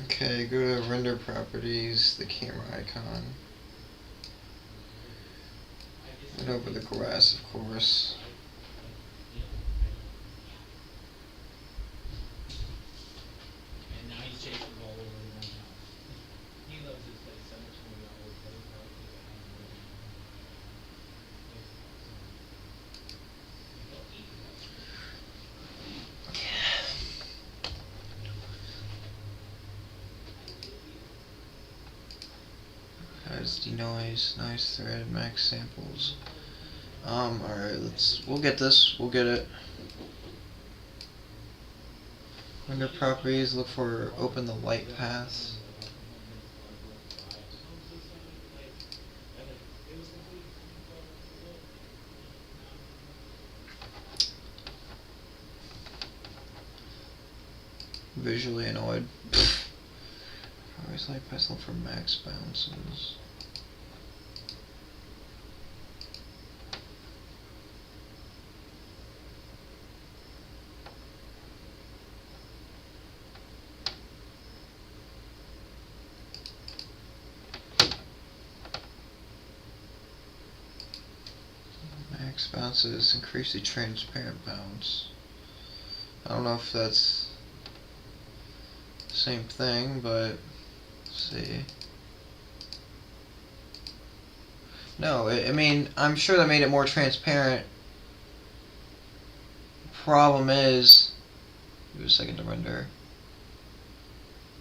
Okay, go to render properties, the camera icon. And over the grass, of course. And now he's chasing the ball over the one house. He loves this place so much more than old place. Has denoise, nice thread, max samples. Alright, we'll get this, we'll get it. Render properties, look for open the light paths. Visually annoyed. Always light paths, look for max bounces. Max bounces, increase the transparent bounce. I don't know if that's the same thing, but let's see. No, I mean, I'm sure that made it more transparent. Problem is, give it a second to render.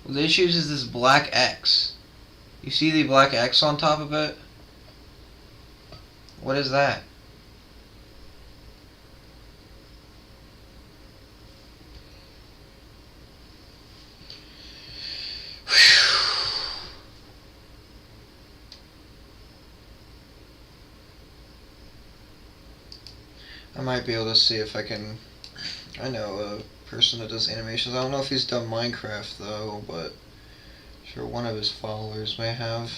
Well, the issue is this black X. You see the black X on top of it? What is that? I might be able to see if I can. I know a person that does animations. I don't know if he's done Minecraft though, but I'm sure one of his followers may have.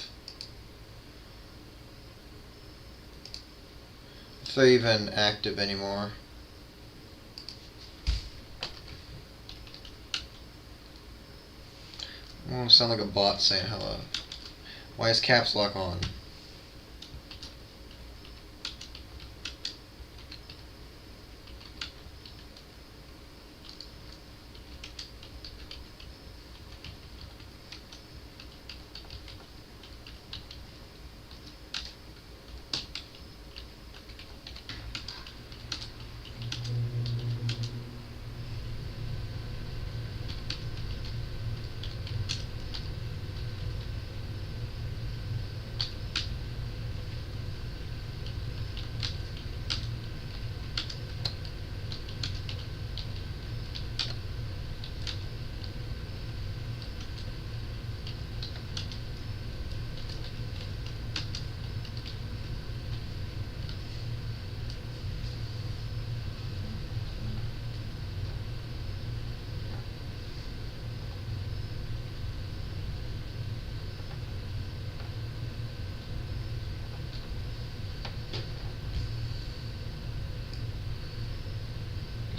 If they're even active anymore. I don't sound like a bot saying hello. Why is caps lock on?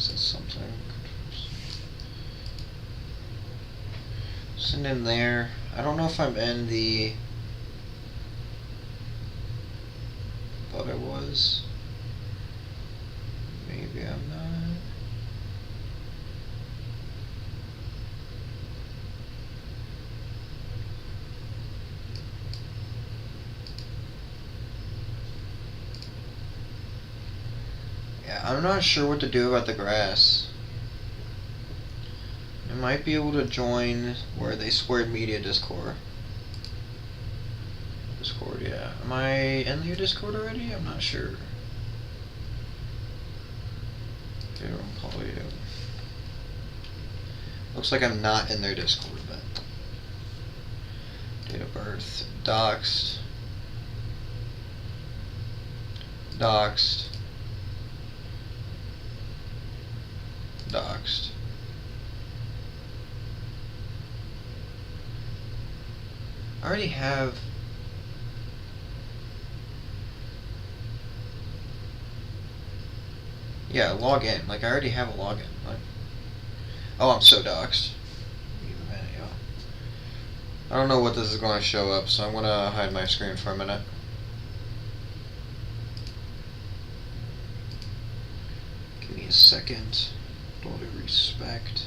That's something. Send in there. I don't know if I'm in the. Thought I was. Maybe I'm not. Yeah, I'm not sure what to do about the grass. I might be able to join where they squared media Discord. Discord, yeah. Am I in your Discord already? I'm not sure. Okay, I'll call you. Looks like I'm not in their Discord then. Date of birth. Doxed. Doxed. Doxed. I already have. Yeah, log in. Like, I already have a login. Like, oh, I'm so doxed. I don't know what this is going to show up, so I'm going to hide my screen for a minute. Give me a second. All due respect.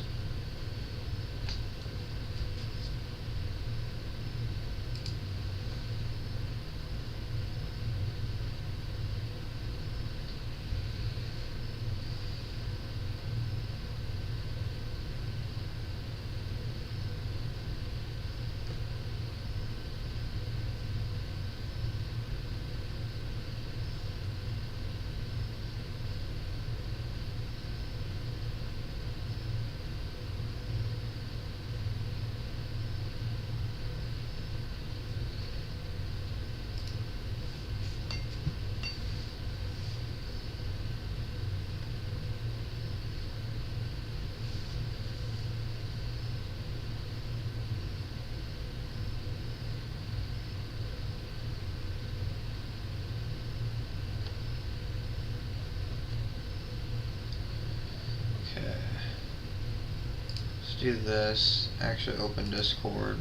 Do this, actually open Discord,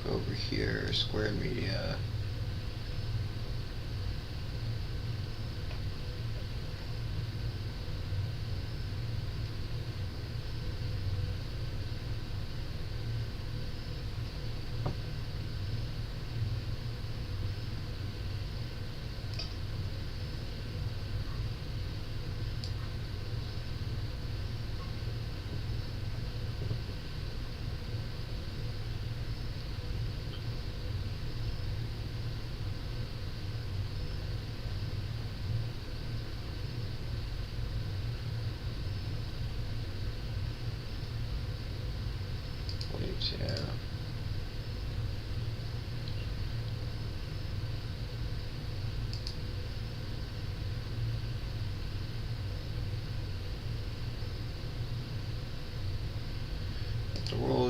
go over here, Square Media.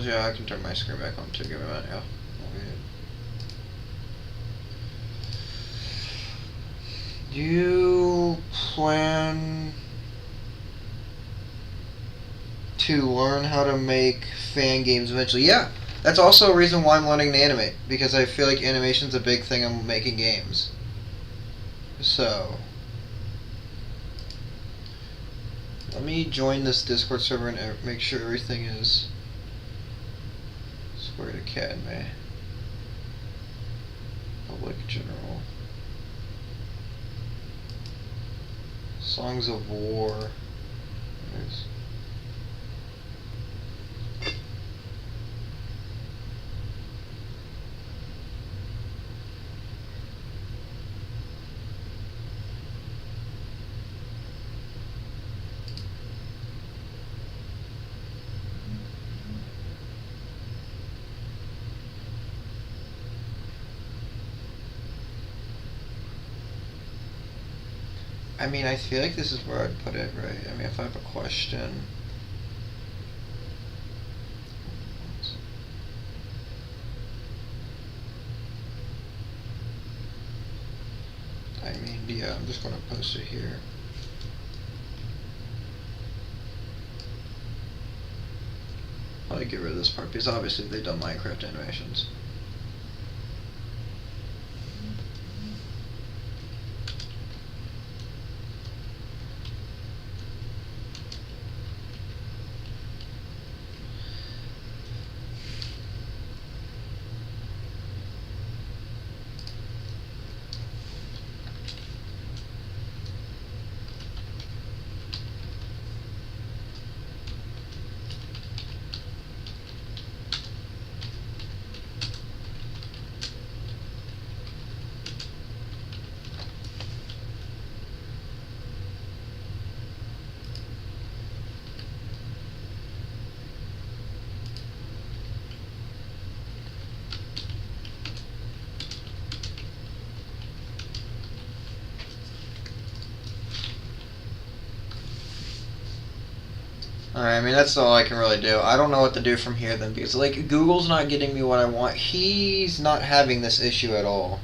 Yeah, I can turn my screen back on too. Give me a minute. Yeah. Do you plan to learn how to make fan games eventually? Yeah, that's also a reason why I'm learning to animate, because I feel like animation's a big thing. I'm making games. So, let me join this Discord server and make sure everything is Squared Academy. Public General. Songs of War. There's I mean, I feel like this is where I'd put it, right? I mean, if I have a question. I mean, yeah, I'm just going to post it here. I'll get rid of this part because obviously they've done Minecraft animations. Alright, I mean, that's all I can really do. I don't know what to do from here then, because, like, Google's not getting me what I want. He's not having this issue at all.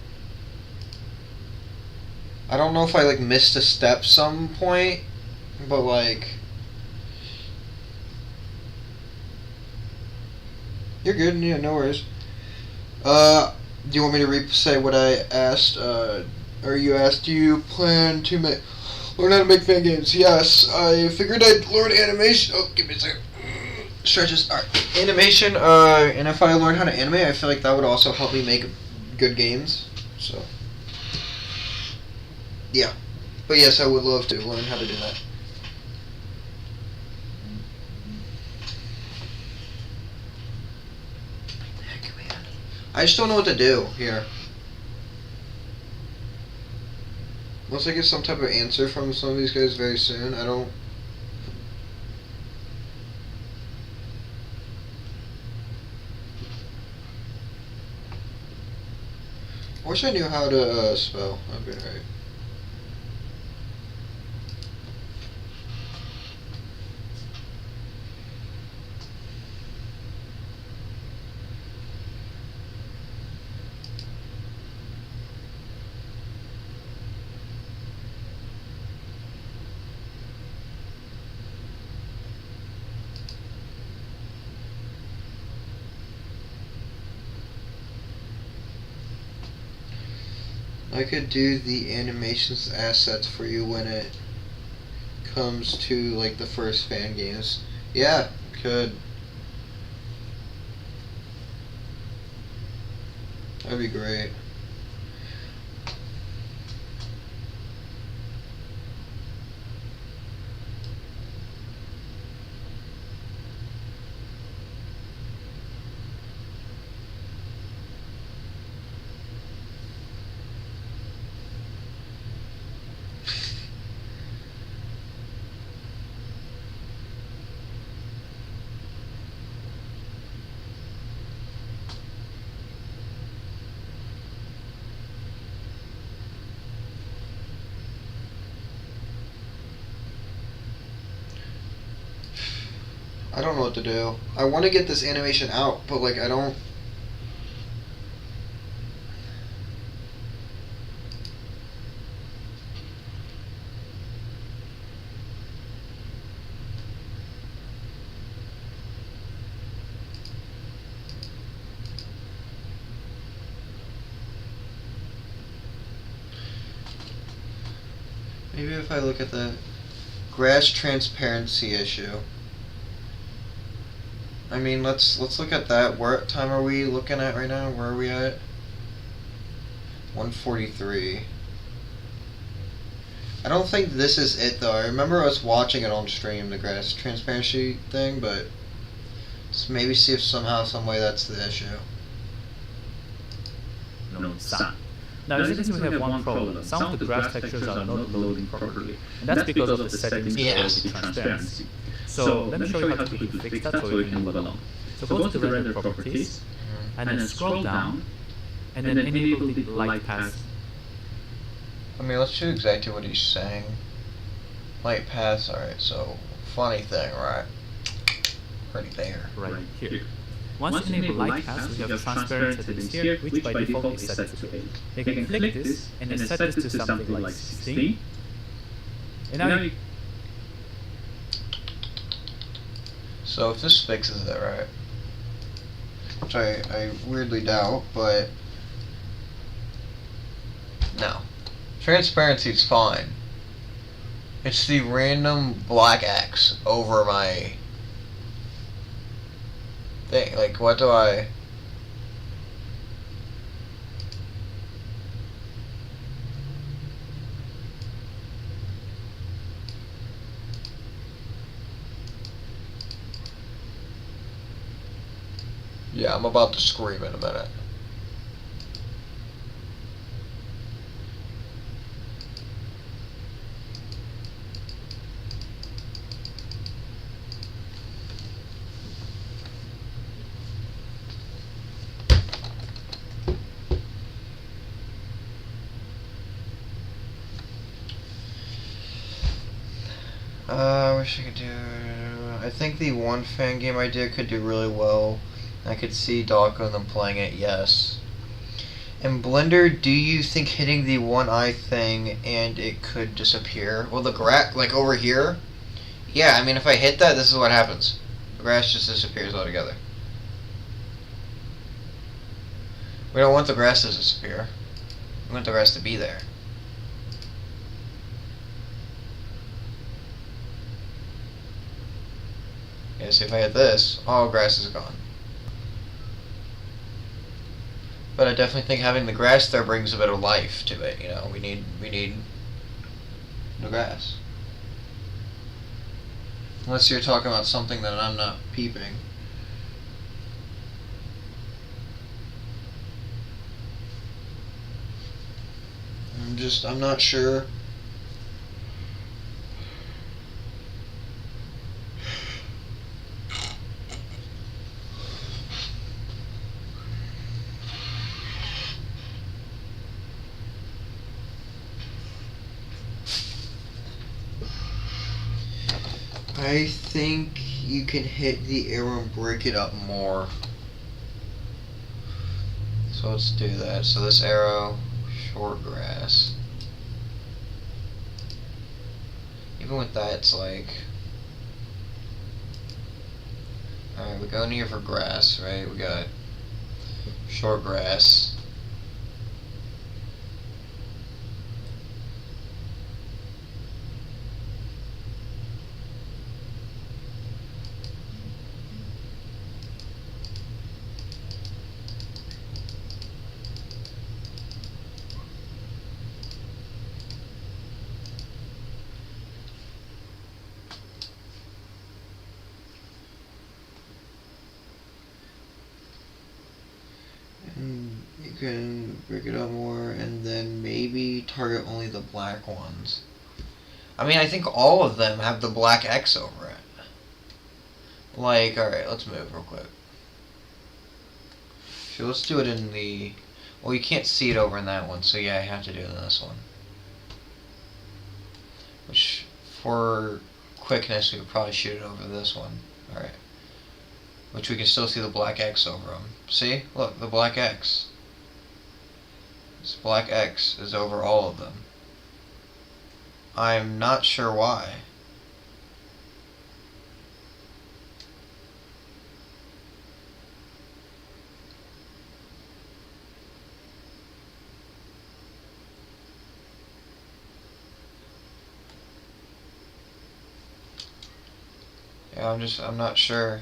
I don't know if I, like, missed a step some point, but, like... You're good, yeah, no worries. Do you want me to say what I asked? Or you asked, do you plan to learn how to make fan games? Yes, I figured I'd learn animation. Oh, give me a second. Stretches. Alright. Animation, and if I learn how to animate, I feel like that would also help me make good games. So, yeah. But yes, I would love to learn how to do that. Heck, man. I just don't know what to do here. Unless I get some type of answer from some of these guys very soon, I don't... I wish I knew how to spell. That'd be right. I could do the animations assets for you when it comes to like the first fan games. Yeah, could. That'd be great. I don't know what to do. I want to get this animation out, but like I don't. Maybe if I look at the grass transparency issue. I mean, let's look at that. What time are we looking at right now? Where are we at? 143. I don't think this is it though. I remember us watching it on stream, the grass transparency thing, but just maybe see if somehow, some way that's the issue. No, sun. Now, as you can see, we have one problem. Some of the grass textures are not loading properly, and that's because of the settings Yes. of transparency. So let me show you how to quickly fix that so we can move along. So go to the render properties, and then scroll down, and then enable the light path. I mean, let's do exactly what he's saying. Light paths, alright, so funny thing, right? Already there. Right here. Once you enable light paths, we have transparent settings here, which by default is set to 8. You can click this, and then set this to something like 16. And now you... So if this fixes it, right? Which I weirdly doubt, but no. Transparency is fine. It's the random black X over my thing. Like, what do I... Yeah, I'm about to scream in a minute. I wish I could do... I think the one fan game idea could do really well. I could see Dawko and them playing it, yes. In Blender, do you think hitting the one eye thing and it could disappear? Well, the grass, like over here? Yeah, I mean, if I hit that, this is what happens. The grass just disappears altogether. We don't want the grass to disappear. We want the grass to be there. Yeah, so if I hit this, all grass is gone. But I definitely think having the grass there brings a bit of life to it, you know. We need the grass. Unless you're talking about something that I'm not peeping. I'm not sure. I think you can hit the arrow and break it up more. So let's do that. So this arrow, short grass. Even with that, it's like... Alright, we go in here for grass, right? We got short grass. And you can break it up more and then maybe target only the black ones. I mean, I think all of them have the black X over it. Like, alright, let's move real quick. So let's do it in the... Well, you can't see it over in that one, so yeah, I have to do it in this one. Which, for quickness, we would probably shoot it over this one. Alright. which we can still see the black X over them. See? Look, the black X. This black X is over all of them. I'm not sure why. Yeah, I'm not sure.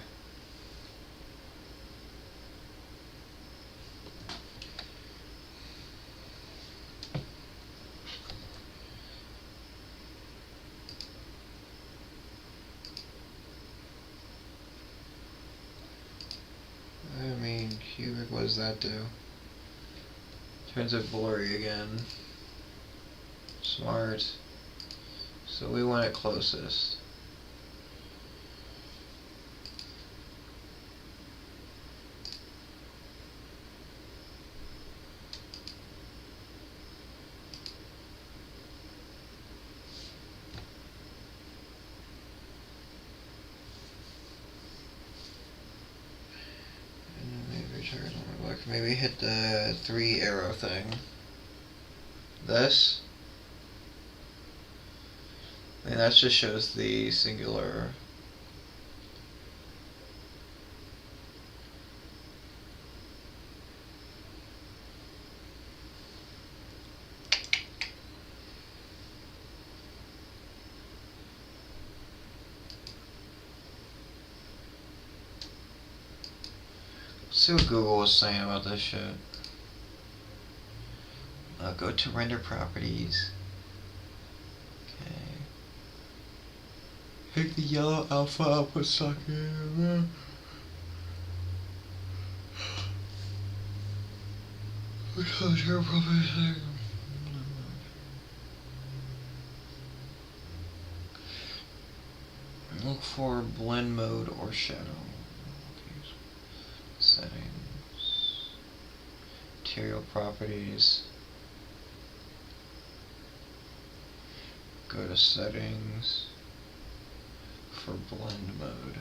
I mean, cubic, what does that do? Turns it blurry again. Smart. So we want it closest. Maybe hit the 3 arrow thing. This. And that just shows the singular. See what Google was saying about this shit. Go to render properties. Okay. Pick the yellow alpha output socket. Look for blend mode or shadow. Settings, material properties, go to settings for blend mode.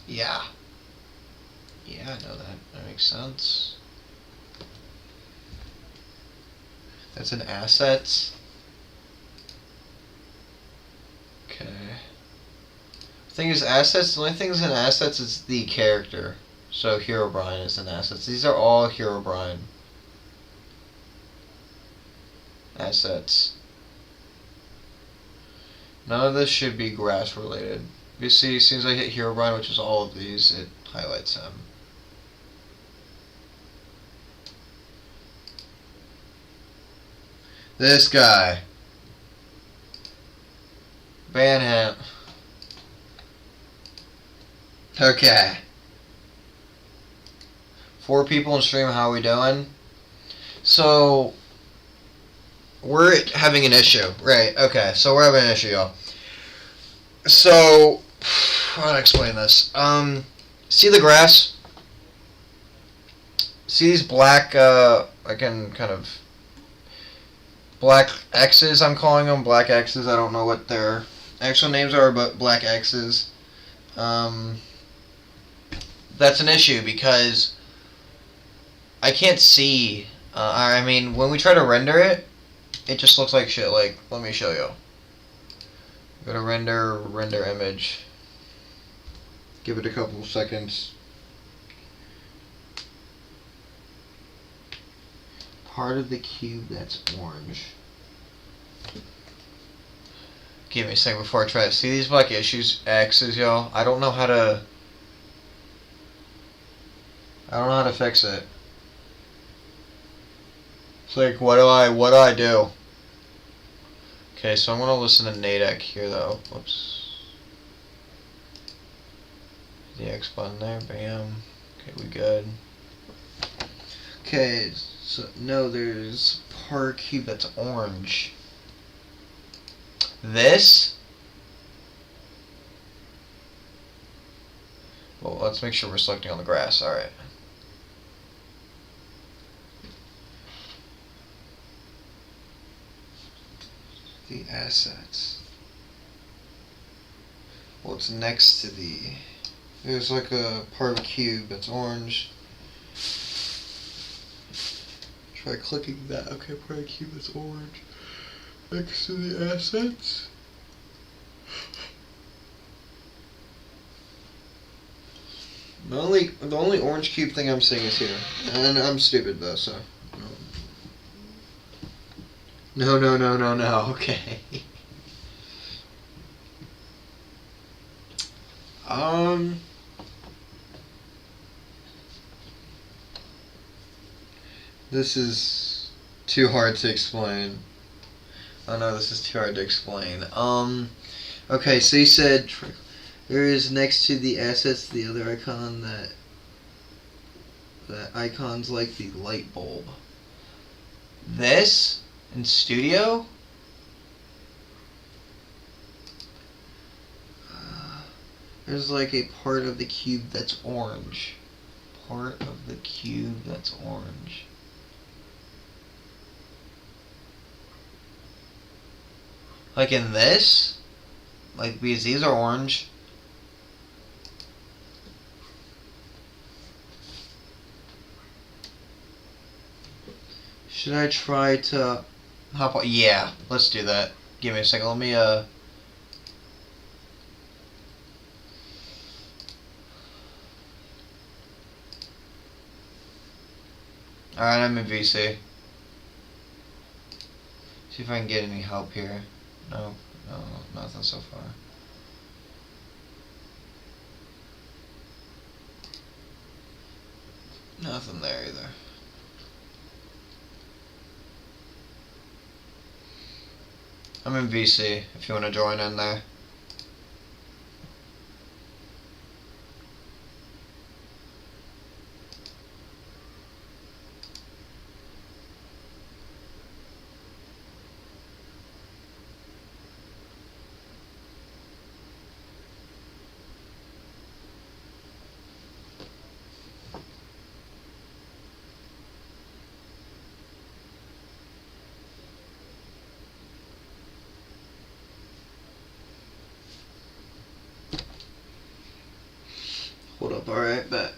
Yeah, I know that. That makes sense. That's an assets. Okay. Thing is, assets. The only thing that's in assets is the character. So Herobrine is in assets. These are all Herobrine assets. None of this should be grass related. You see, as soon as I hit Herobrine, which is all of these, it highlights him. This guy. Ban him. Okay. 4 people in stream, how are we doing? So, we're having an issue. Right, okay. So we're having an issue, y'all. So, how to explain this? See the grass? See these black, I can kind of... black X's, I'm calling them black X's. I don't know what their actual names are, but black X's. That's an issue because I can't see. I mean, when we try to render it, it just looks like shit. Like, let me show you. Go to render image. Give it a couple seconds. Part of the cube that's orange. Give me a second before I try to see these black X's, y'all. I don't know how to fix it. It's like, what do I do? Okay, so I'm gonna listen to Nadek here though. Whoops. The X button there, bam. Okay, we good. Okay, so no, there's part cube that's orange. This? Well, let's make sure we're selecting on the grass. Alright. assets. Well, it's next to the. There's like a part of a cube that's orange. Try clicking that. Okay, part of the cube that's orange. Next to the assets. The only orange cube thing I'm seeing is here, and I'm stupid though, so. No. Okay. This is too hard to explain. Oh no, this is too hard to explain. Okay, so you said there is next to the assets the other icon that icon's like the light bulb. This in Studio. There's like a part of the cube that's orange. Part of the cube that's orange. Like in this? Like, because these are orange. Should I try to hop on? Yeah, let's do that. Give me a second. Let me, Alright, I'm in VC. See if I can get any help here. No, nothing so far. Nothing there either. I'm in VC if you want to join in there. Hold up, alright, bet.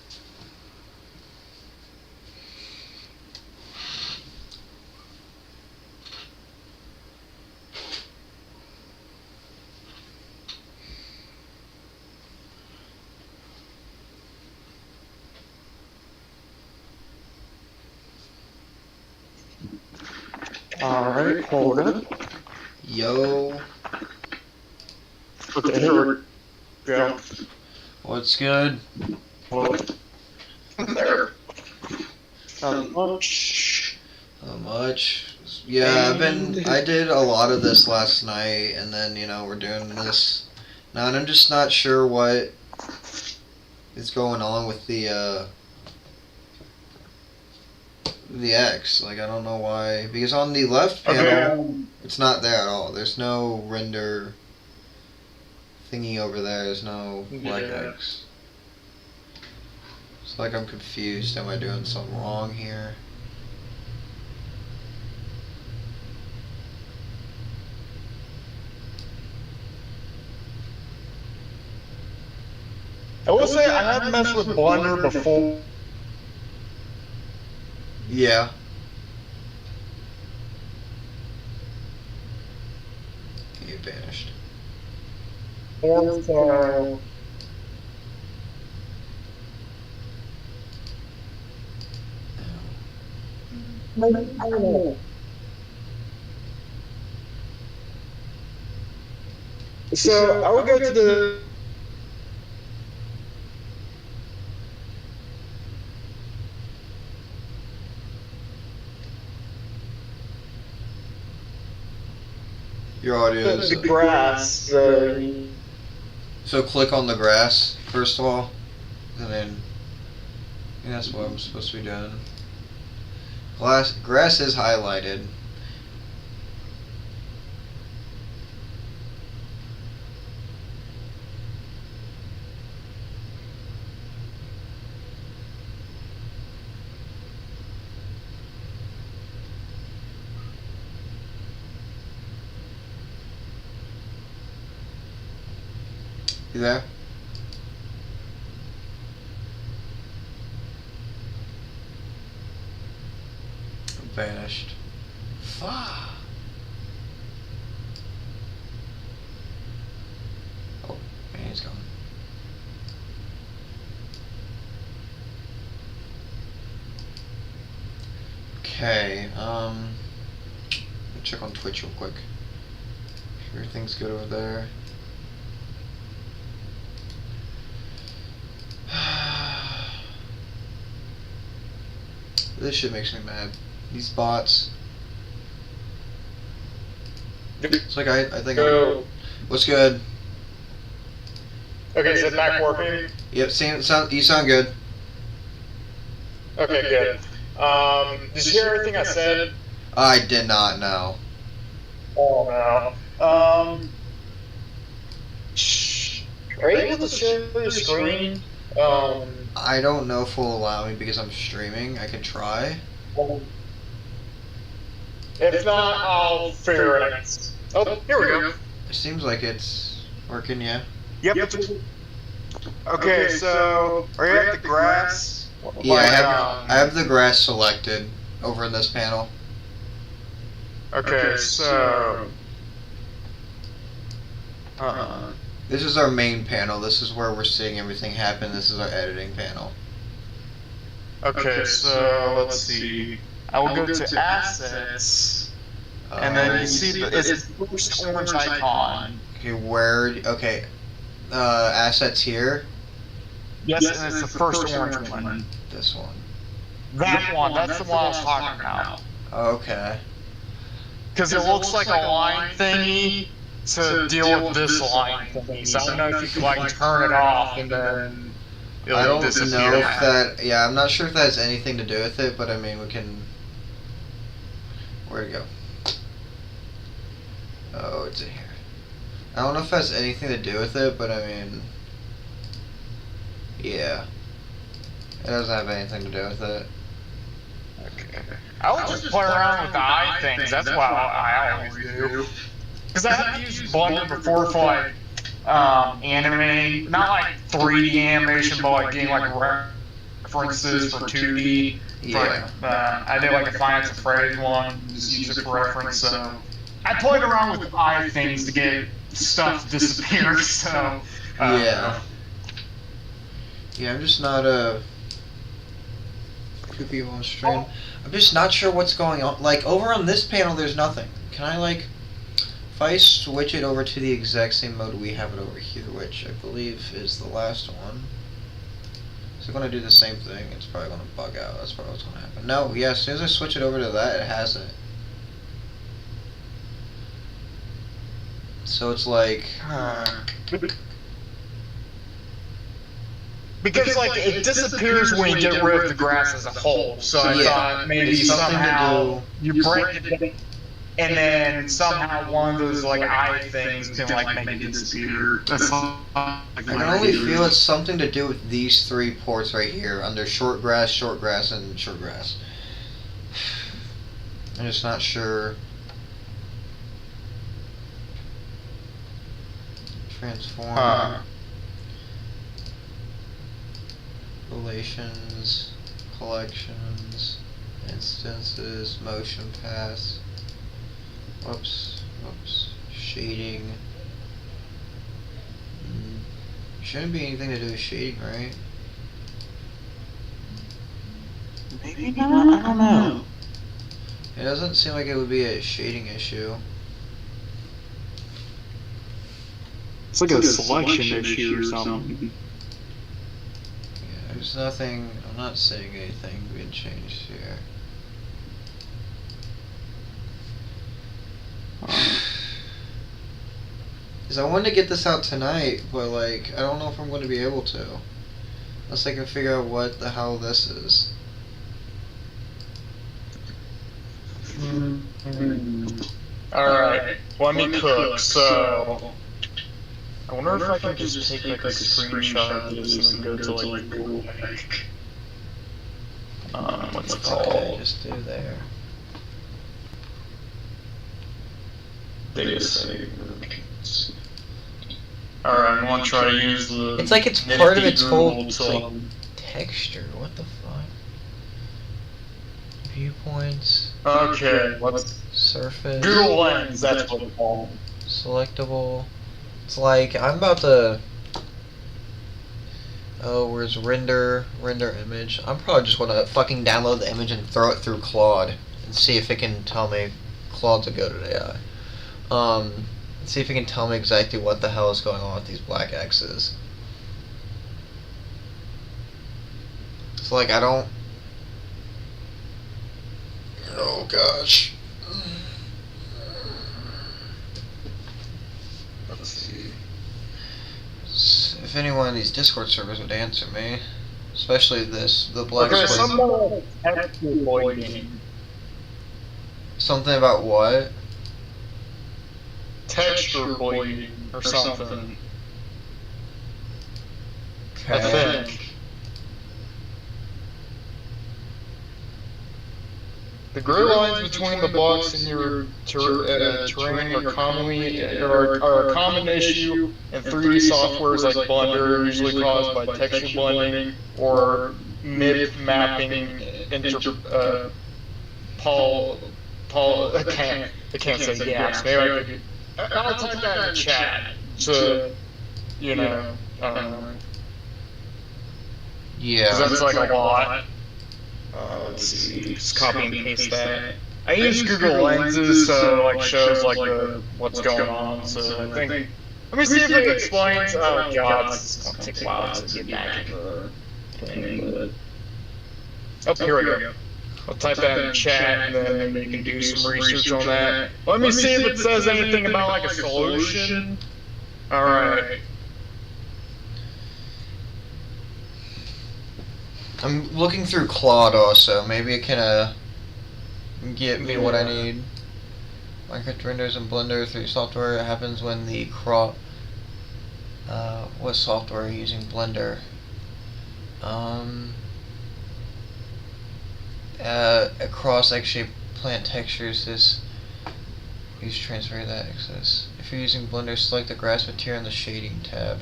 Alright, hold up. Yo. Okay, here we go. What's good? Well, there. Not much. Not much. Yeah, I did a lot of this last night, and then, we're doing this now, and I'm just not sure what is going on with the X. Like, I don't know why, because on the left panel, it's not there at all. There's no render thingy over there. There's no black X. It's like I'm confused. Am I doing something wrong here? I will say I have messed with Blender before. Yeah. You vanished. So I will go to the. Your audio is. The grass. So click on the grass first of all, and then that's what I'm supposed to be doing. Grass is highlighted. You there? Vanished. Fuck. Oh, man, he's gone. Okay, let me check on Twitch real quick. Everything's good over there. This shit makes me mad. These bots. It's like I think So, what's good? okay, is it Mac working? Yep, you sound good. Okay, good. Did you hear everything I said? I did not know. Oh no. Are you able to share your screen? I don't know if it'll allow me because I'm streaming. I can try. If not, I'll figure it out. Oh, here we go. It seems like it's working, yeah. Yep. Okay, so are you at the grass? Yeah, I have the grass selected over in this panel. Okay, so. This is our main panel. This is where we're seeing everything happen. This is our editing panel. Okay, so let's see. I will go to assets, and then you see it's the first orange icon. Okay, where? Okay, assets here. Yes, and it's the first orange one. This one. That one, that's the one I was talking about. Okay. Because it looks like a line thingy to deal with this line thingy. So I don't know if you can like turn it off and then it'll I don't disappear. know if that. Yeah, I'm not sure if that has anything to do with it, but I mean, we can. Where'd it go? Oh, it's in here. I don't know if that has anything to do with it, but I mean, yeah, it doesn't have anything to do with it. Okay. I would just play around with the eye things. That's what I always do. Because I have used Blender before for like animating, not like 3D animation, but like getting like references for 2D. Yeah. I did like a Finance and Phrase one, just use it for reference. So I played around with eye things to get stuff to disappear. So Yeah. Yeah, I'm just not two people on stream. I'm just not sure what's going on. Like over on this panel, there's nothing. Can I like? If I switch it over to the exact same mode we have it over here, which I believe is the last one. So I'm going to do the same thing. It's probably going to bug out. That's probably what's going to happen. No, yeah, as soon as I switch it over to that, it has it. So it's like... Because like it disappears when you get rid of the grass as a whole. So I thought maybe it's something somehow to you break it, and then somehow one of those like eye things can like make it disappear. That's I can only feel it's something to do with these three ports right here under short grass, and short grass. I'm just not sure. Transform. Relations, collections, instances, motion paths. Whoops, shading. Shouldn't be anything to do with shading, right? maybe not. I don't know. It doesn't seem like it would be a shading issue. It's like a selection issue or something. Yeah, there's nothing. I'm not seeing anything being changed here. Because I wanted to get this out tonight, but like I don't know if I'm going to be able to, unless I can figure out what the hell this is. Alright, let me cook. So I wonder if I can just take like a screenshot of this and go to like Google, like what's it called? Just do there. Data save. Alright, I'm gonna try to use the. It's like it's part of its whole Google like to- texture. What the fuck? Viewpoints, Okay, let's. surface, Google Lens, that's what it's called. selectable. It's like I'm about to. Oh, where's render image? I'm probably just gonna fucking download the image and throw it through Claude and see if it can tell me. Claude's a good AI. See if it can tell me exactly what the hell is going on with these black X's. It's like I don't. Oh gosh. Let's see. If anyone of these Discord servers would answer me, especially the black Okay, space. Something about what? Texture bleeding or something. I Okay. think. The gray lines between the blocks in your terrain are are a common issue in 3D softwares like Blender, usually caused by texture blending or MIP mapping. I can't say yes. Maybe I could. I'll type that in the chat. So, you know, I don't know. Yeah. 'Cause that's like a lot. Let's see. Just copy and paste that. I use Google Lenses, so like shows like what's going on. So I think. Let me see if it explains. Oh god, this is gonna take a while to get back into the thing. But here we go. I'll type that in the chat, and then maybe you can do some research on that. Let me see if it says anything about like a solution. All right. I'm looking through Claude also. Maybe it can get me what I need. Minecraft renders in Blender 3D software. It happens when the what software are you using? Blender. Across egg-shaped plant textures. This use transfer that access. If you're using Blender, select the grass material in the shading tab.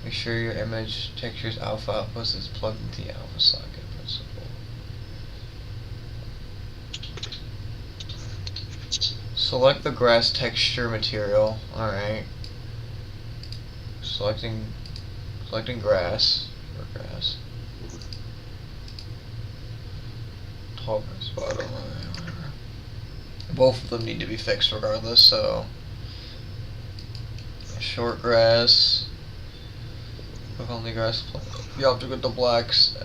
Make sure your image texture's alpha output is plugged into the alpha socket principle. Select the grass texture material. Alright. Selecting grass. For grass. Top and bottom. Both of them need to be fixed regardless, so short grass. Click on the grass, the object with the blacks.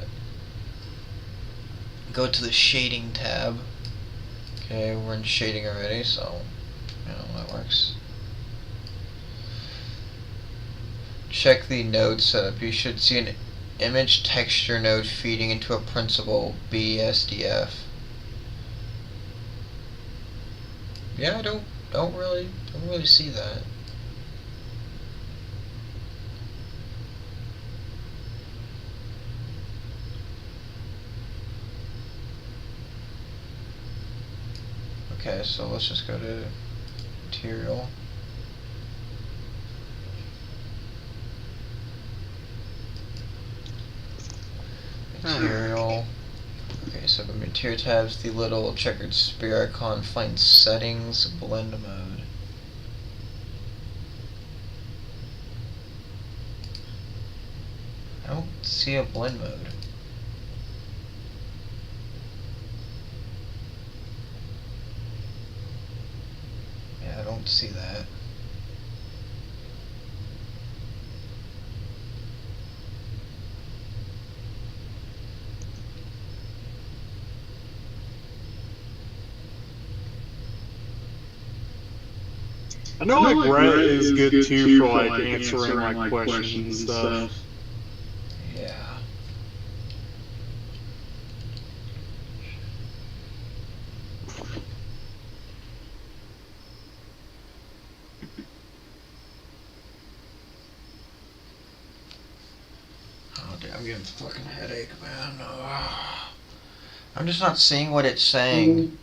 Go to the shading tab. Okay, we're in shading already, so you know that works. Check the node setup. You should see an image texture node feeding into a principal BSDF. Yeah, I don't really see that. Okay, so let's just go to material. Material. Okay, so the material tabs, the little checkered spear icon, find settings, blend mode. I don't see a blend mode. Yeah, I don't see that. I know like Reddit is good too for like answering like questions and stuff. Yeah. Oh, dude, I'm getting a fucking headache, man. I'm just not seeing what it's saying.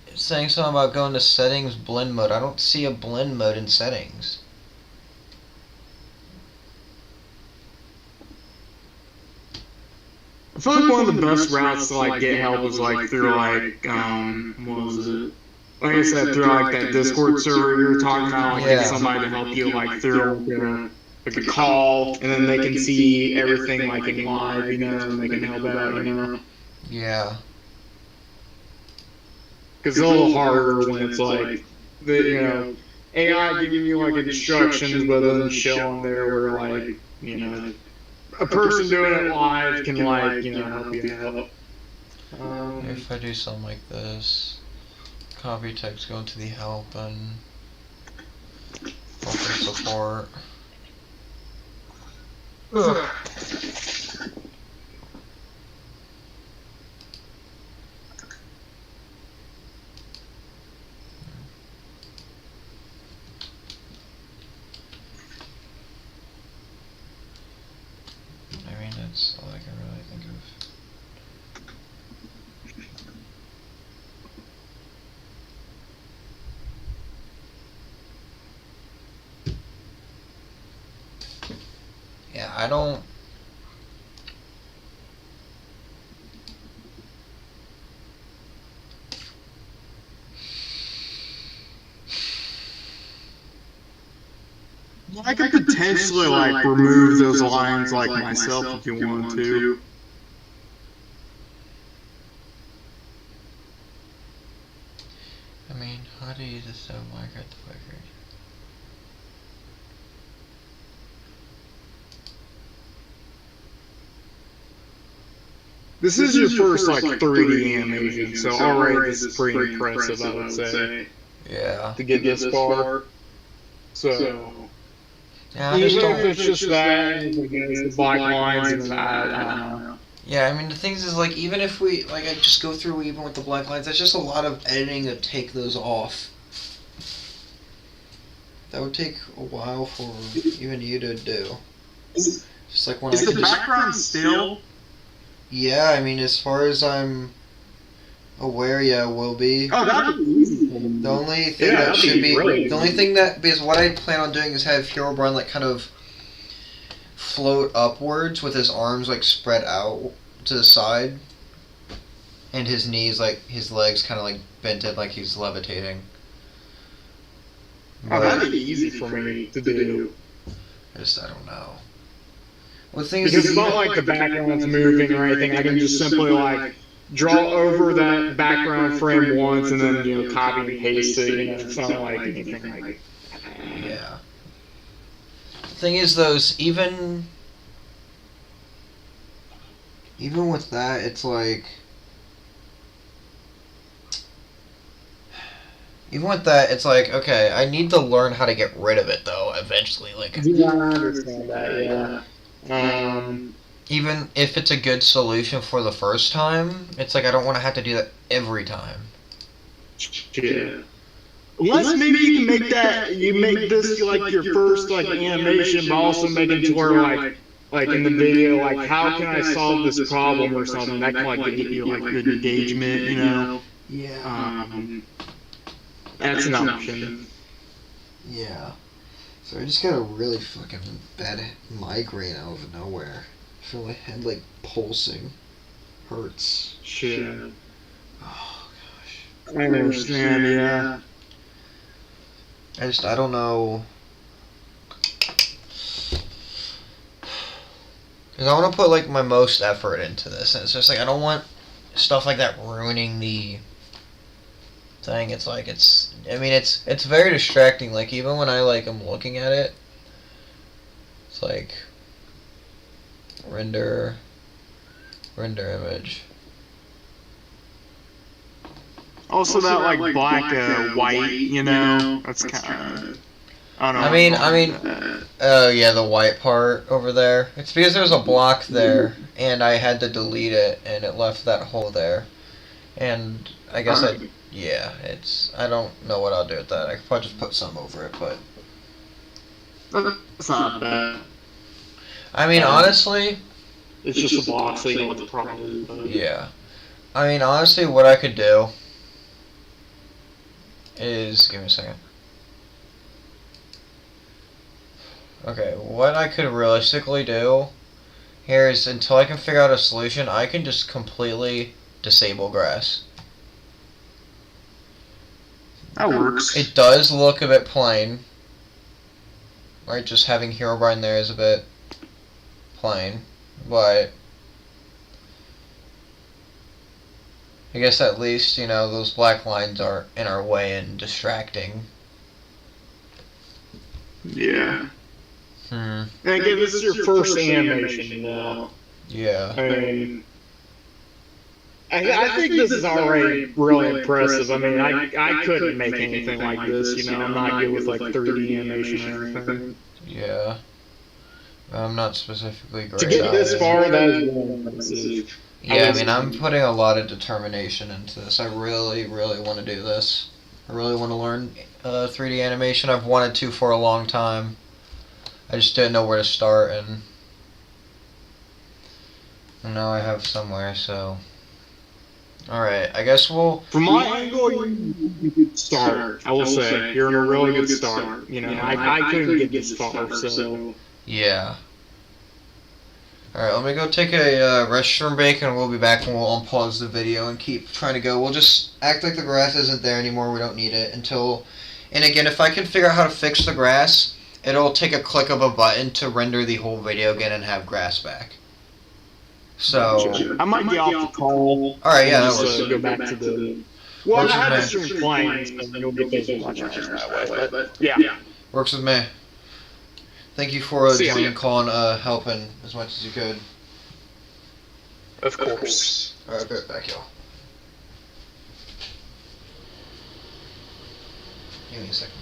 It's saying something about going to settings, blend mode. I don't see a blend mode in settings. I feel like one of the best routes to like get help is like through like what was it? Like I said, through like that Discord server you were talking about, like get somebody to help you like through like a call, and then they can see everything like in live, and they can help out. Yeah. Because it's a little harder when it's like the AI giving you like instructions, but then showing there where like a person doing it live can like help you out. If I do something like this, copy text, go into the help and support. Ugh. I mean, that's all I can really think of. Yeah, I don't. I could potentially like remove those lines like myself if you want to. I mean, how do you use this Minecraft device? This is your first like 3D animation, so already this is pretty impressive, I would say. Yeah. To get this far. So yeah, even if it's just that, the black lines and that, I don't know. Yeah, I mean the things is like even if we like I just go through even with the black lines, that's just a lot of editing to take those off. That would take a while for even you to do. Just like when is the background still? Yeah, I mean as far as I'm aware, yeah, it will be. Oh, that'd be easy. The only thing that should be the only thing that because what I plan on doing is have Herobrine like kind of float upwards with his arms like spread out to the side, and his knees like his legs kind of like bent it like he's levitating. Oh, that'd be easy for me to do. I don't know. Well, the thing because is, it's not like the background's moving or anything. I can just simply like draw over that background frame once and then copy and paste it. It's not like anything like. Yeah. The thing is, those even with that, it's like. Even with that, it's like, okay, I need to learn how to get rid of it, though, eventually. Like, yeah, I understand that, yeah. Even if it's a good solution for the first time, it's like I don't want to have to do that every time. Yeah. Unless maybe you can make that, you make this like your first like animation, but also make it to where like in the video, like how can I solve this problem or something, that can like get you like good engagement, Yeah. That's an option. Yeah. So I just got a really fucking bad migraine out of nowhere. I feel my head like pulsing. Hurts. Shit. Oh gosh. I understand, yeah. I don't know. Because I want to put like my most effort into this. And it's just like I don't want stuff like that ruining the thing. It's like I mean it's very distracting. Like even when I like am looking at it, it's like render image. Also that like black white, that's kind of. I don't know. I mean, yeah, the white part over there. It's because there's a block there, and I had to delete it, and it left that hole there. And I guess I don't know what I'll do with that. I could probably just put some over it, but. That's not bad. I mean, honestly. It's just a block, so you know what the problem is. Yeah. I mean, honestly, what I could do is. Give me a second. Okay, what I could realistically do Here's, until I can figure out a solution, I can just completely disable grass. That works. It does look a bit plain. Right, just having Herobrine there is a bit plain. But I guess at least, you know, those black lines are in our way and distracting. Yeah. Hmm. And again, this is your first animation, though. Yeah. I mean, I think this is already really impressive. I mean, I couldn't make anything like this, you know. I'm not good with like 3D animation or anything. Yeah. I'm not specifically great To get this either. far, that is really impressive. Yeah, I mean, I'm putting a lot of determination into this. I really, really want to do this. I really want to learn 3D animation. I've wanted to for a long time. I just didn't know where to start, and now I have somewhere, so... Alright, I guess we'll... From my angle, you could start. I will say, you're in a really good start. You know, I couldn't get this far, so... Yeah. Alright, let me go take a restroom break, and we'll be back and we'll unpause the video and keep trying to go. We'll just act like the grass isn't there anymore. We don't need it until... And again, if I can figure out how to fix the grass, it'll take a click of a button to render the whole video again and have grass back. So... I might get off the call. Alright, yeah, that just works. go back to the... Well, I had the stream playing, so you'll get those watching that way, but yeah. Works with me. Thank you for See ya. joining, calling, helping as much as you could. Of course. Alright, I'll be right back, y'all. Give me a second.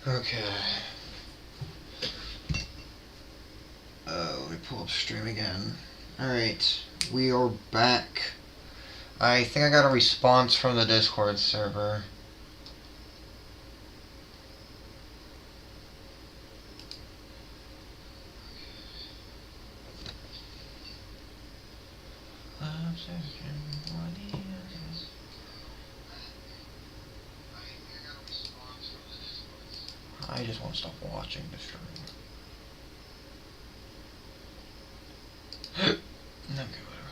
Okay. Let me pull up stream again. Alright, we are back. I think I got a response from the Discord server. I just want to stop watching the stream. Okay, whatever.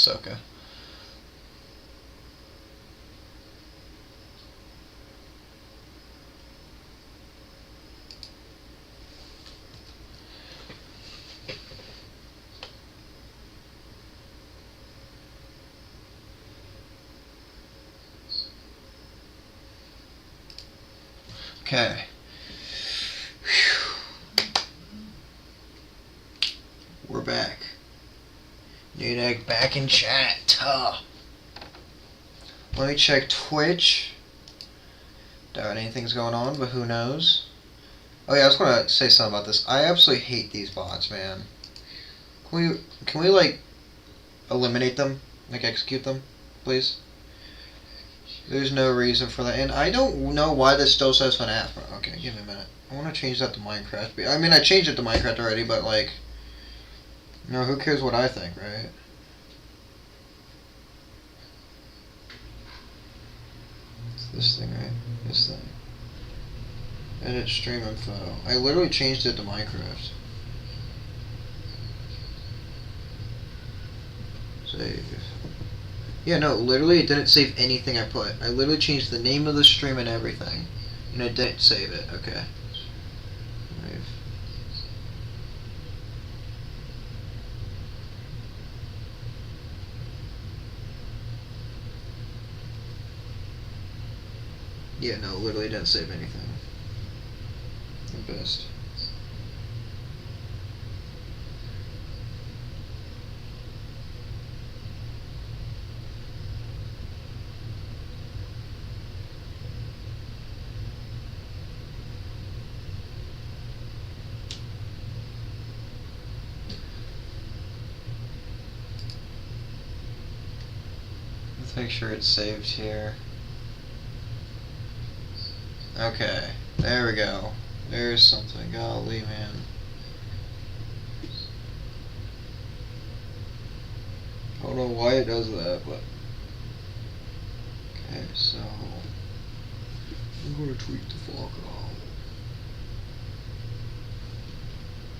Ahsoka. Okay. We're back. Nudek back in chat. Let me check Twitch. Doubt anything's going on, but who knows? Oh yeah, I was gonna say something about this. I absolutely hate these bots, man. Can we like eliminate them? Like execute them, please? There's no reason for that, and I don't know why this still says FNAF. Okay, give me a minute. I want to change that to Minecraft. I mean, I changed it to Minecraft already, but like, no, who cares what I think, right? It's this thing, right? This thing. Edit stream info. I literally changed it to Minecraft. Save. Yeah, no, literally it didn't save anything I put. I literally changed the name of the stream and everything. And it didn't save it. Okay. Save. Yeah, no, literally didn't save anything. The best. Let's make sure it's saved here. Okay, there we go. There's something. Golly, man. I don't know why it does that, but... Okay, so... I'm gonna tweak the fuck out.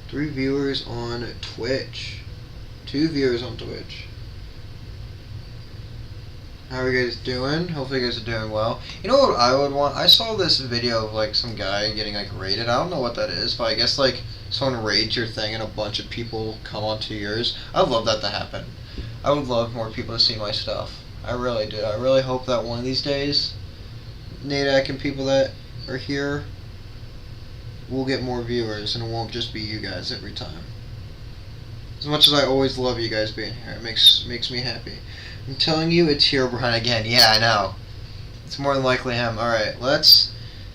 3 viewers on Twitch. 2 viewers on Twitch. How are you guys doing? Hopefully you guys are doing well. You know what I would want? I saw this video of like some guy getting like raided. I don't know what that is, but I guess like someone raids your thing and a bunch of people come onto yours. I'd love that to happen. I would love more people to see my stuff. I really do. I really hope that one of these days, Nadak and people that are here will get more viewers and it won't just be you guys every time. As much as I always love you guys being here, it makes me happy. I'm telling you, it's Herobrine again. Yeah, I know. It's more than likely him. Alright, let's...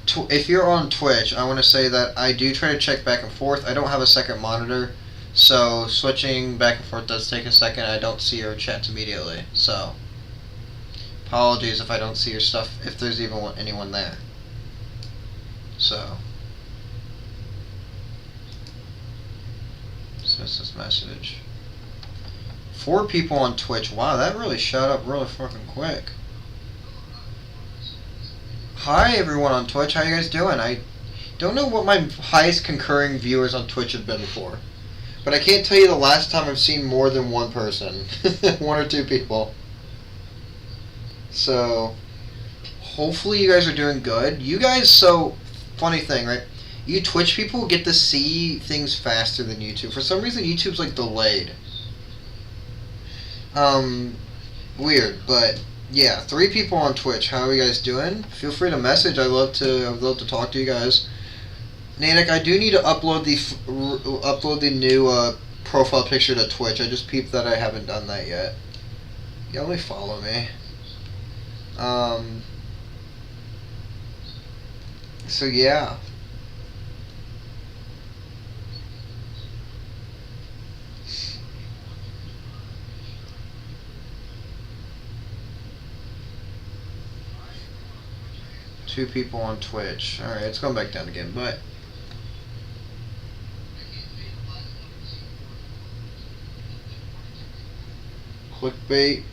if you're on Twitch, I want to say that I do try to check back and forth. I don't have a second monitor, so switching back and forth does take a second. I don't see your chats immediately, so... apologies if I don't see your stuff, if there's even anyone there. So... dismiss this message. 4 people on Twitch. Wow, that really shot up really fucking quick. Hi everyone on Twitch, how you guys doing? I don't know what my highest concurring viewers on Twitch have been before. But I can't tell you the last time I've seen more than one person. 1 or 2 people. So, hopefully you guys are doing good. You guys, so, funny thing, right? You Twitch people get to see things faster than YouTube. For some reason, YouTube's like delayed. Weird, but yeah, 3 people on Twitch. How are you guys doing? Feel free to message. I'd love to talk to you guys. Nanik, I do need to upload the new profile picture to Twitch. I just peeped that I haven't done that yet. Yeah, let me follow me. So yeah. Two people on Twitch. Alright, it's going back down again, but... clickbait.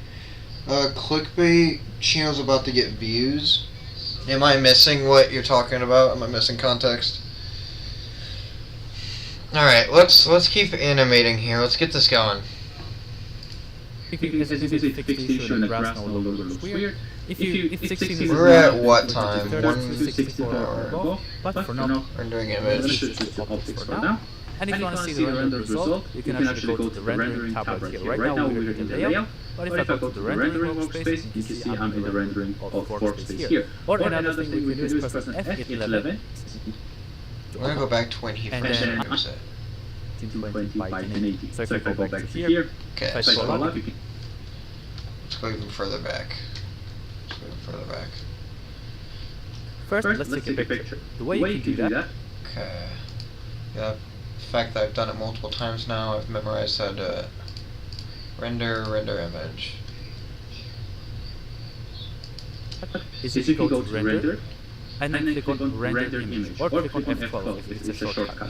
Clickbait channel's about to get views. Am I missing what you're talking about? Am I missing context? Alright, let's keep animating here. Let's get this going. If you fix the issue and the grass no longer looks weird, if 16 is We're at what time? 164 or above, but for now, Rendering I'm going to image. switch to optics for now. And if you want to see the rendered result, you can actually go to the rendering tab right here. Right now we're in the layout, but if I go to the rendering workspace, you can see I'm in the rendering of workspace here. Or another thing we can do is press F11. I'm gonna go back to when he And first then introduced it. 1920 by 1080. So if I go back to here, Okay, if I so scroll up, you can let's go even further back. Let's go even further back. first let's take a picture. The way you can do that, Okay. Yeah, the fact that I've done it multiple times now, I've memorized how to render image. is if you go to render, and then click on render image, or click on F12 if it's a shortcut.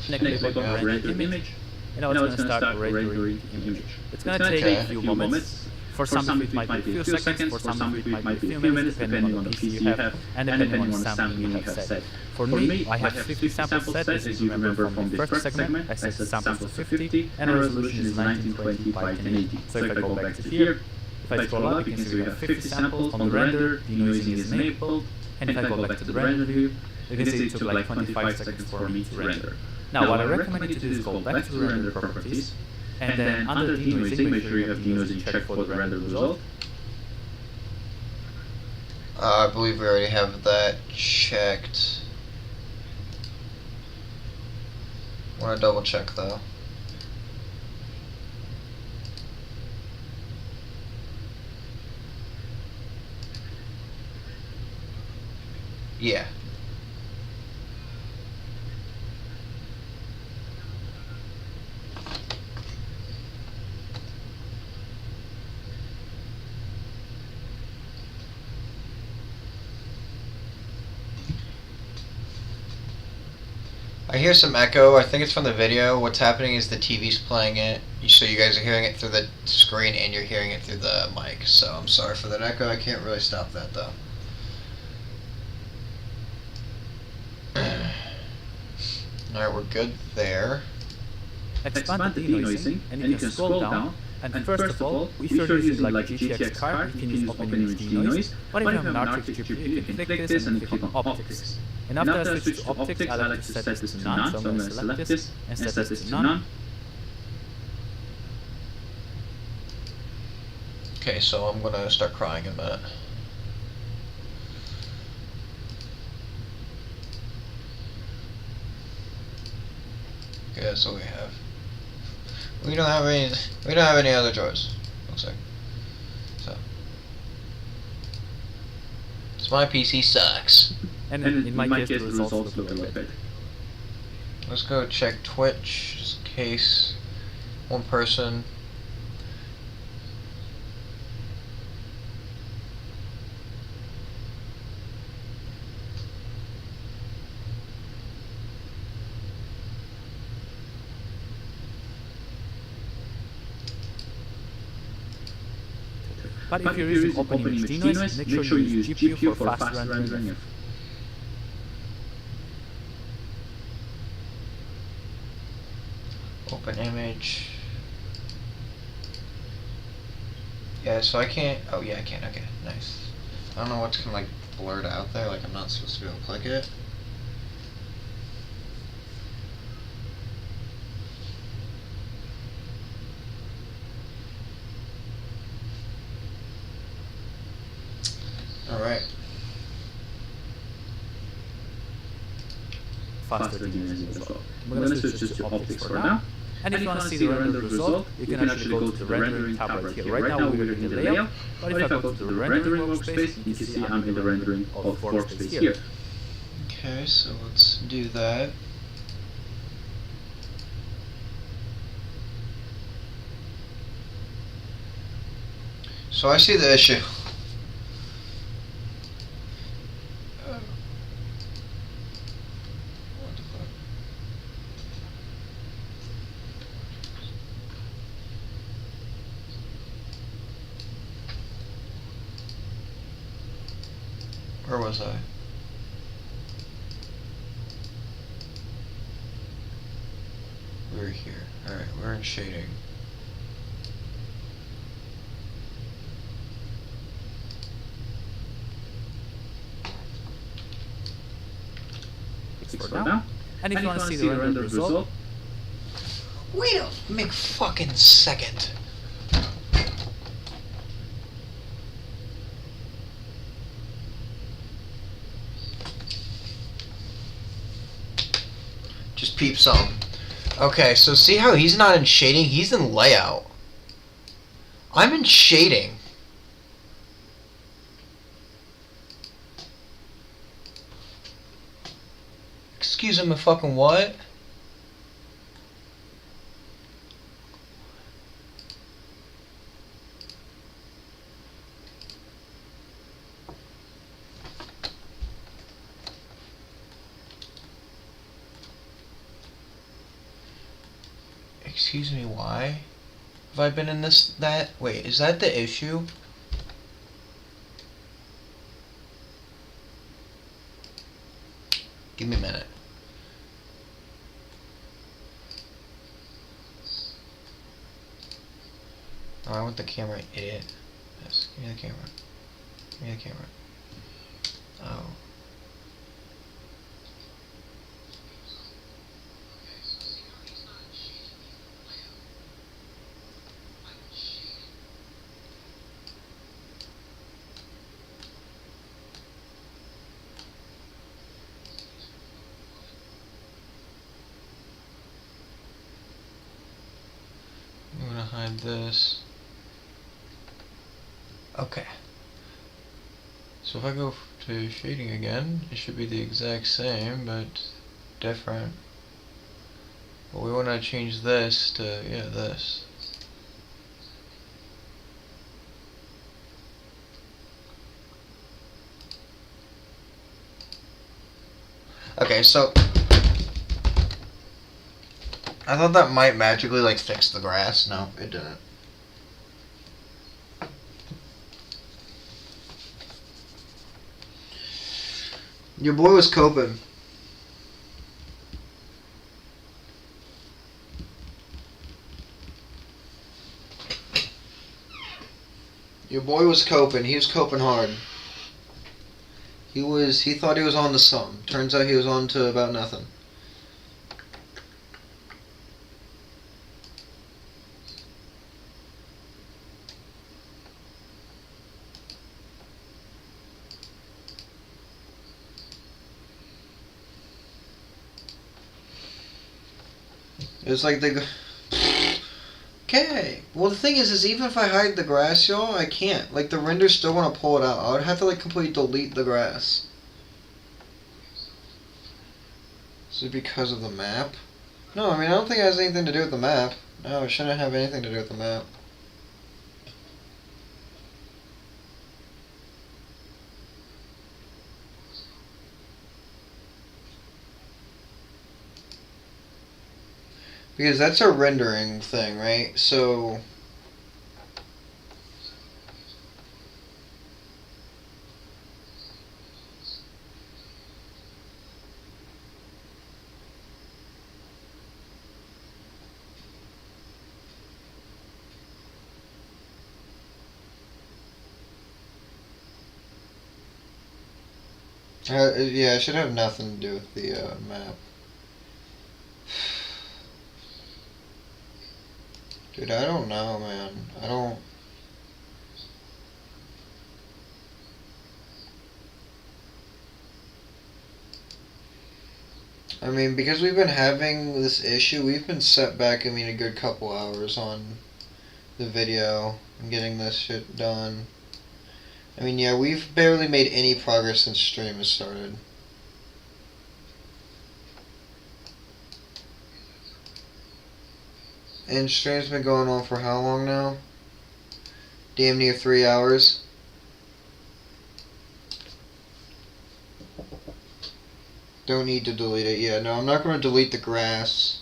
Then click on render image, and now it's going to start rendering the image. It's going to take a few moments. For some of it might be a few seconds, for some of it might be a few minutes, depending on the PC you have, and depending on the sampling you have set. For me, I have 50 samples set, as you remember from the first segment. I set the samples to 50, and the resolution is 1920 by 1080. So if I go back to here, if I scroll up, you can see we have 50 samples on the render, denoising is enabled, and if I go back to the render view, you can see it took like 25 seconds for me to render. Now what I recommend you to do is go back to the render properties, and then under denoising, make sure you have denoising checked for the render result. I believe we already have that checked. Want to double check though. Yeah. I hear some echo. I think it's from the video. What's happening is the TV's playing it, so you guys are hearing it through the screen and you're hearing it through the mic. So I'm sorry for that echo. I can't really stop that though. Alright, we're good there. Expand the denoising, and you can scroll down. And first of all, if you're using like a GTX card, you can use OpenImage denoise. But if you have an RTX GPU, you can click this and click on Optics. And after I switch to Optics, I like to set this to none, so I'm going to select this and set this to none. Okay, so I'm gonna start crying in a minute. Okay, that's what we have. We don't have any other drawers. Looks like. So my PC sucks. And in my case, the results look a little bit. Let's go check Twitch, just in case one person. But if you're using OpenImage denoise, make sure you use GPU for fast rendering. OpenImage. Yeah, so I can't. Oh yeah, I can. Okay, nice. I don't know what's kind of like blurred out there. Like I'm not supposed to be able to click it. All right. Faster denoising as well. We're going to switch just to Optics for now. And if you want to see the rendered result, you can actually go to the rendering tab right here. Right now we're in the layout, but if I go to the rendering workspace, you can see I'm in the rendering of workspace here. Okay, so let's do that. So I see the issue. What the fuck? Where was I? We're here. Alright, we're in shading. for now. And if you want to see the rendered result, wait a McFucking second. Just peep some. Okay, so see how he's not in shading? He's in layout. I'm in shading. Excuse me, fucking what? Excuse me, why? Have I been in that? Wait, is that the issue? Give me a minute. Oh, I want the camera, idiot. Yes, give me the camera. Give me the camera. Oh. I'm gonna hide this. Okay. So if I go to shading again, it should be the exact same, but different. But we want to change this to, yeah, this. Okay, so I thought that might magically like fix the grass. No, it didn't. Your boy was coping. Your boy was coping. He was coping hard. He thought he was on to something. Turns out he was on to about nothing. It was like they. Okay. Well, the thing is even if I hide the grass, y'all, I can't. Like, the render still want to pull it out. I would have to, like, completely delete the grass. Is it because of the map? No, I mean, I don't think it has anything to do with the map. No, it shouldn't have anything to do with the map. Because that's a rendering thing, right? So yeah, it should have nothing to do with the map. Dude, I don't know, man. I don't. I mean, because we've been having this issue, we've been set back, I mean, a good couple hours on the video and getting this shit done. I mean, yeah, we've barely made any progress since stream has started. And stream's been going on for how long now? Damn near 3 hours. Don't need to delete it. Yeah, no, I'm not going to delete the grass.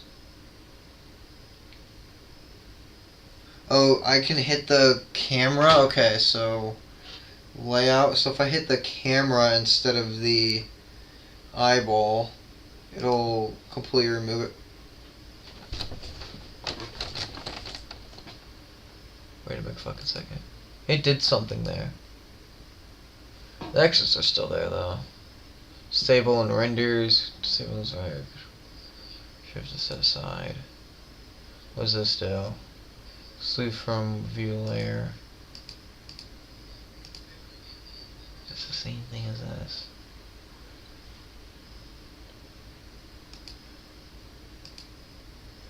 Oh, I can hit the camera? Okay, so layout. So if I hit the camera instead of the eyeball, it'll completely remove it. Wait a minute, fucking second. It did something there. The X's are still there, though. Stable and renders. Disable is higher. Shift to set aside. What does this do? Exclude from view layer. It's the same thing as this.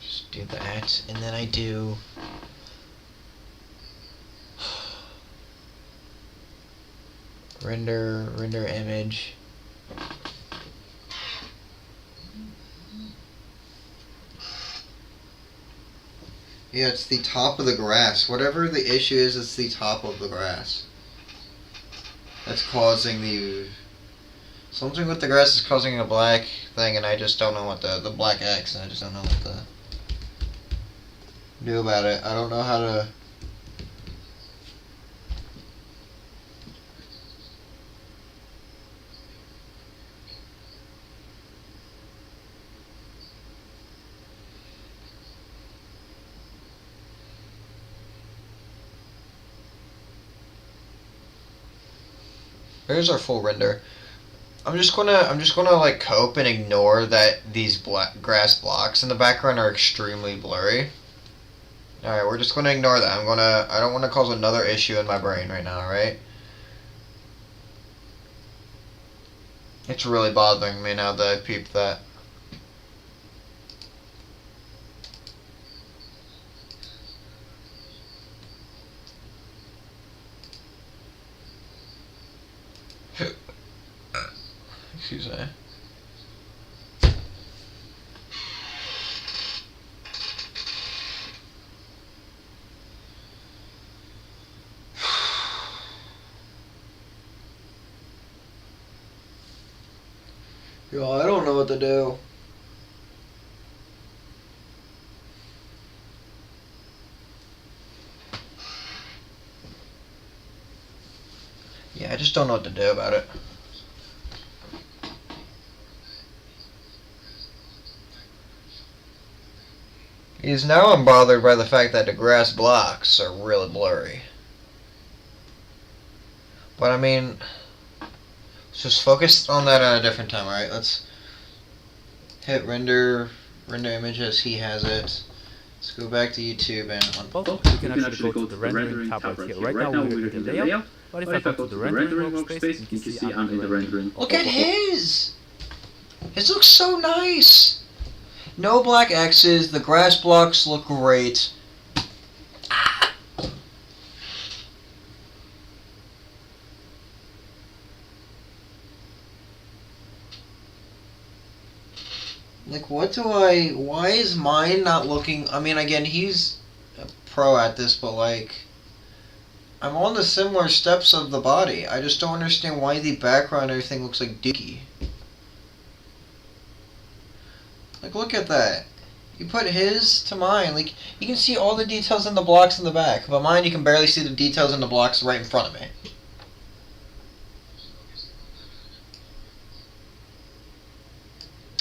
Just do that, and then I do render image. Yeah, it's the top of the grass. Whatever the issue is, it's the top of the grass. That's causing the... Something with the grass is causing a black thing, and I just don't know what the black X, and I just don't know what to do about it. I don't know how to... Here's our full render. I'm just gonna like cope and ignore that these grass blocks in the background are extremely blurry. Alright, we're just gonna ignore that. I don't wanna cause another issue in my brain right now, alright? It's really bothering me now that I peeped that. Excuse me. Yo, I don't know what to do. Yeah, I just don't know what to do about it. Because now I'm bothered by the fact that the grass blocks are really blurry. But I mean, let's just focus on that at a different time, alright? Let's hit render image as he has it. Let's go back to YouTube and Both, you can actually go to the rendering tab right here. Right now we're in the layout, but if I go to the rendering workspace, you can see I'm in the rendering. Look at his! His looks so nice! No black X's, the grass blocks look great. Ah. Like, why is mine not looking, I mean, again, he's a pro at this, but like, I'm on the similar steps of the body. I just don't understand why the background and everything looks like dookie. Like, look at that. You put his to mine. Like, you can see all the details in the blocks in the back. But mine, you can barely see the details in the blocks right in front of me.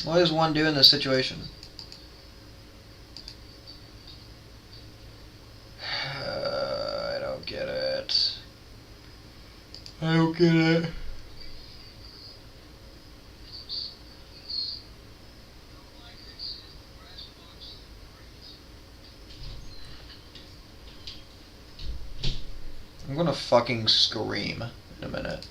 What does one do in this situation? I don't get it. I don't get it. I'm gonna fucking scream in a minute.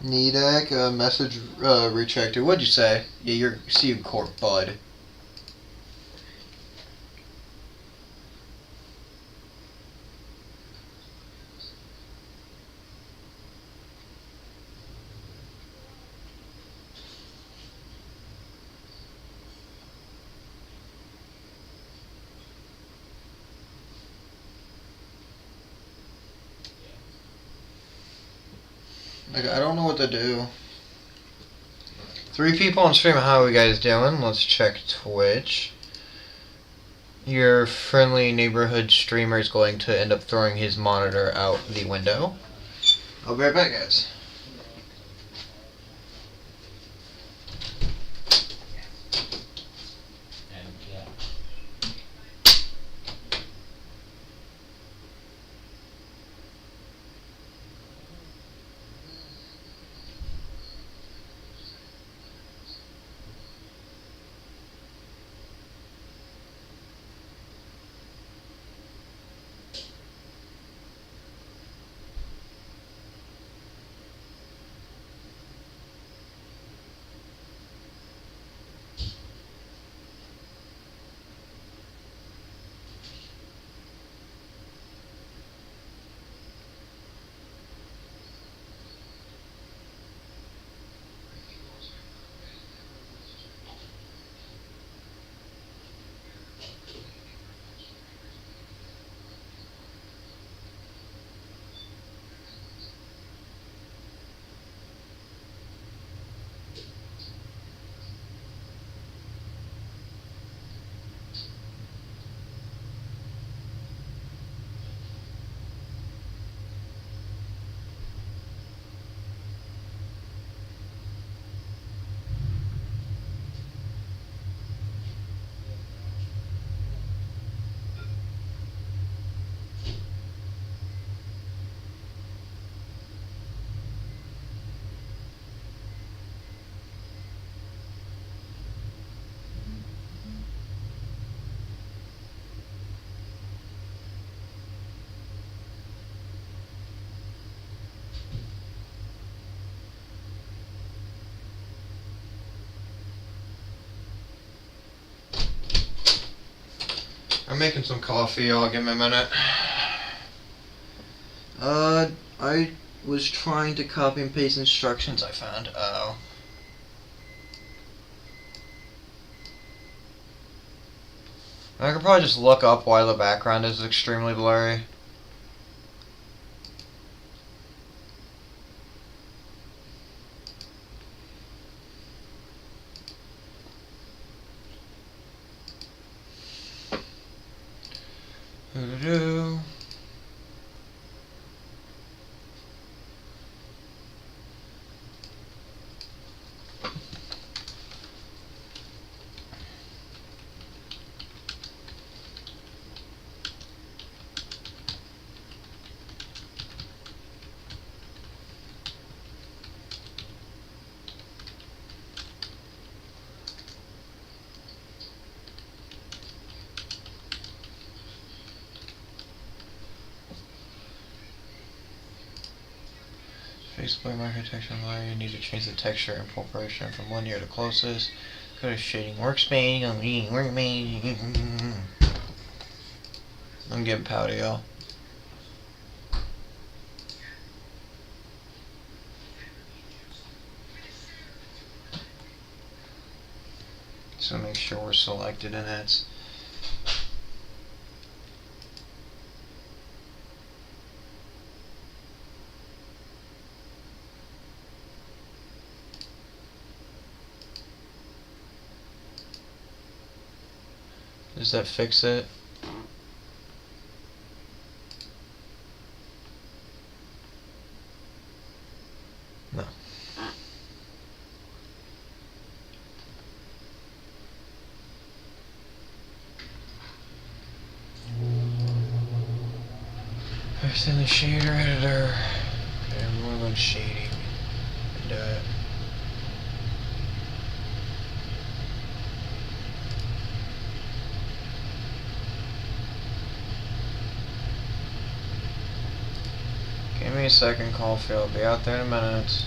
Nedak, message retracted. What'd you say? Yeah, see you in court, bud. Like, I don't know what to do. 3 people on stream. How are you guys doing? Let's check Twitch. your friendly neighborhood streamer is going to end up throwing his monitor out the window. I'll be right back, guys. And yeah. I'm making some coffee. I'll give me a minute. I was trying to copy and paste instructions I found. Oh. I could probably just look up why the background is extremely blurry. Doo-doo-doo. Display architecture layer, you need to change the texture and proportion from linear to closest. Go to shading workspace. I'm getting pouty, y'all. So make sure we're selected in it. Does that fix it? No. First in the shader editor. And we're going shading. And give me a second, coffee. I'll be out there in a minute.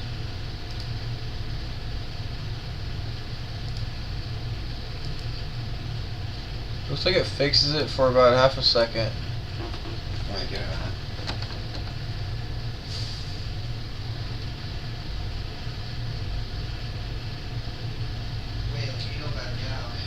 Looks like it fixes it for about half a second. Might get it. Wait, you know better. Get out, man.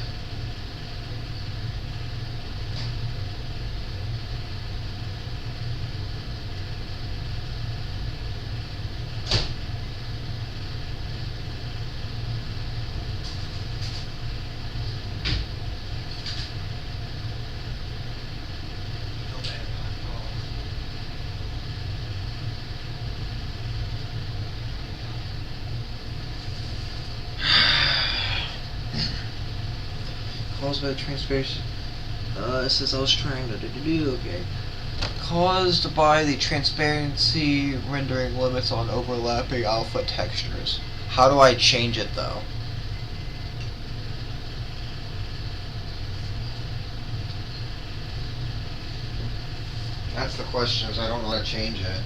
caused by the transparency. It says I was trying to do. Okay. Caused by the transparency rendering limits on overlapping alpha textures. How do I change it though? That's the question, is I don't know how to change it.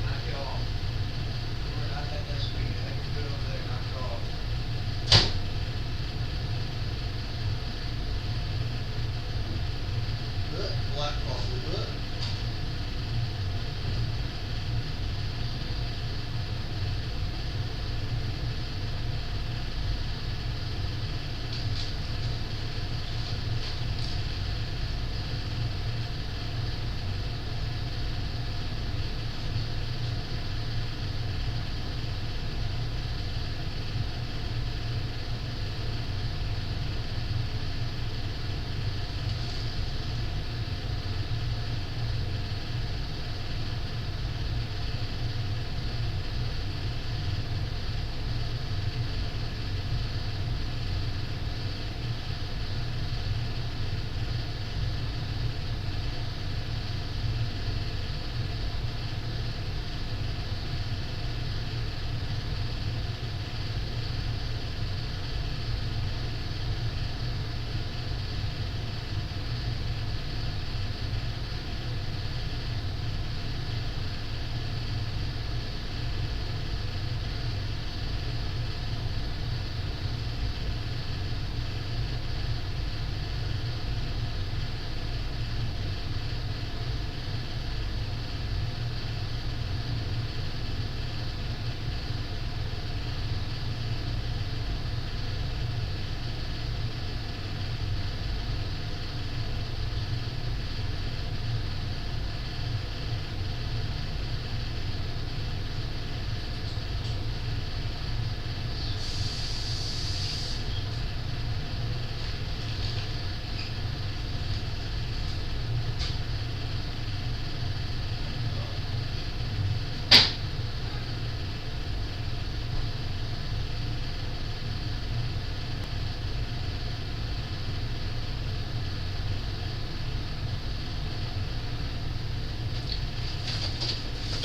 Knock it off. We're not at this week. I can do it over there, knock it off. Black coffee.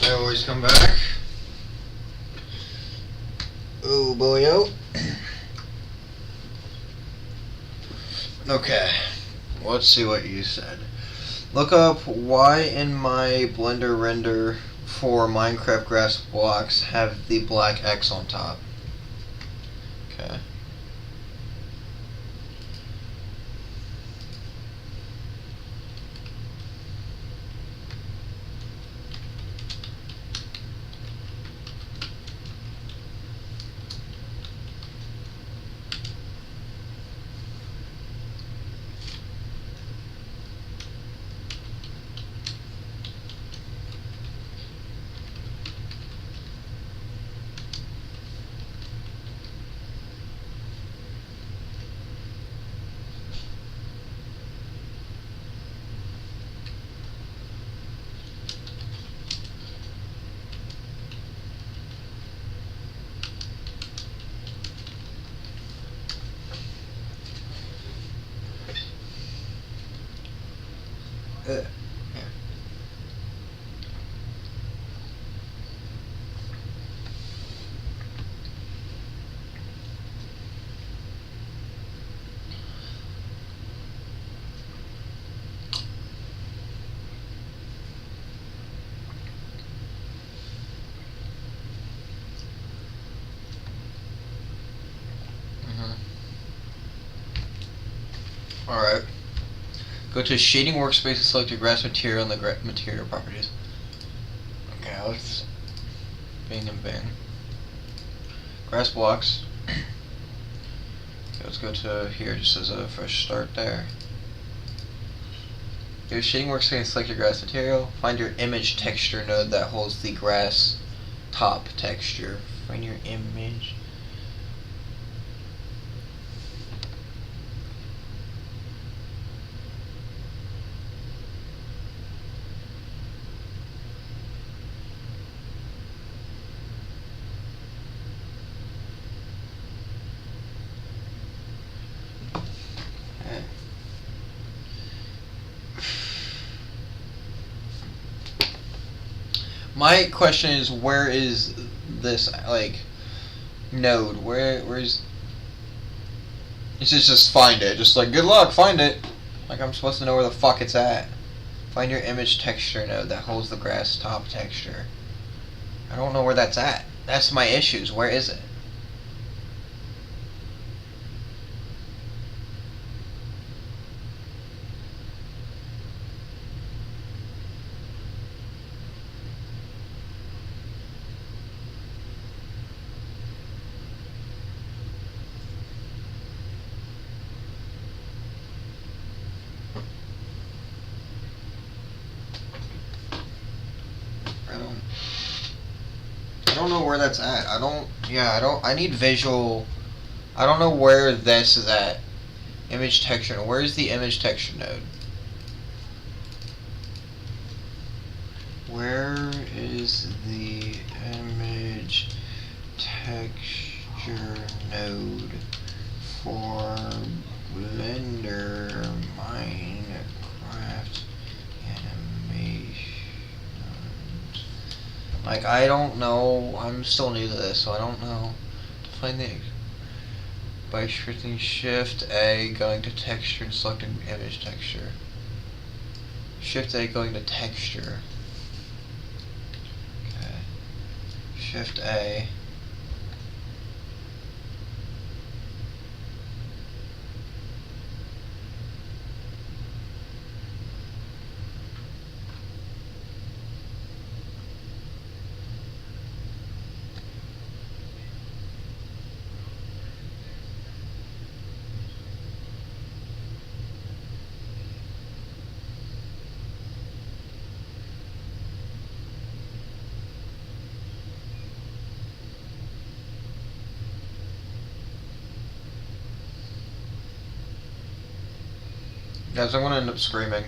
I always come back. Oh boy, oh. Okay, let's see what you said. Look up why in my Blender render for Minecraft grass blocks have the black X on top. Okay. Yeah. Alright. Go to shading workspace and select your grass material and the material properties. Okay, let's bing and bing. Grass blocks. Okay, let's go to here just as a fresh start there. Go to shading workspace and select your grass material. Find your image texture node that holds the grass top texture. Find your image. My question is, where is this like node? Where's? It's just find it. Just like good luck, find it. Like I'm supposed to know where the fuck it's at. Find your image texture node that holds the grass top texture. I don't know where that's at. That's my issues. Where is it? I don't know where that's at. I need visual. I don't know where this is at. Image texture. Where's the image texture node? Where is the image texture node for Blender Minecraft animation? Like, I don't know. I'm still new to this, so I don't know. Find the by shifting Shift A, going to texture and selecting image texture. Shift A, going to texture. Okay. Shift A. Guys, I'm gonna end up screaming.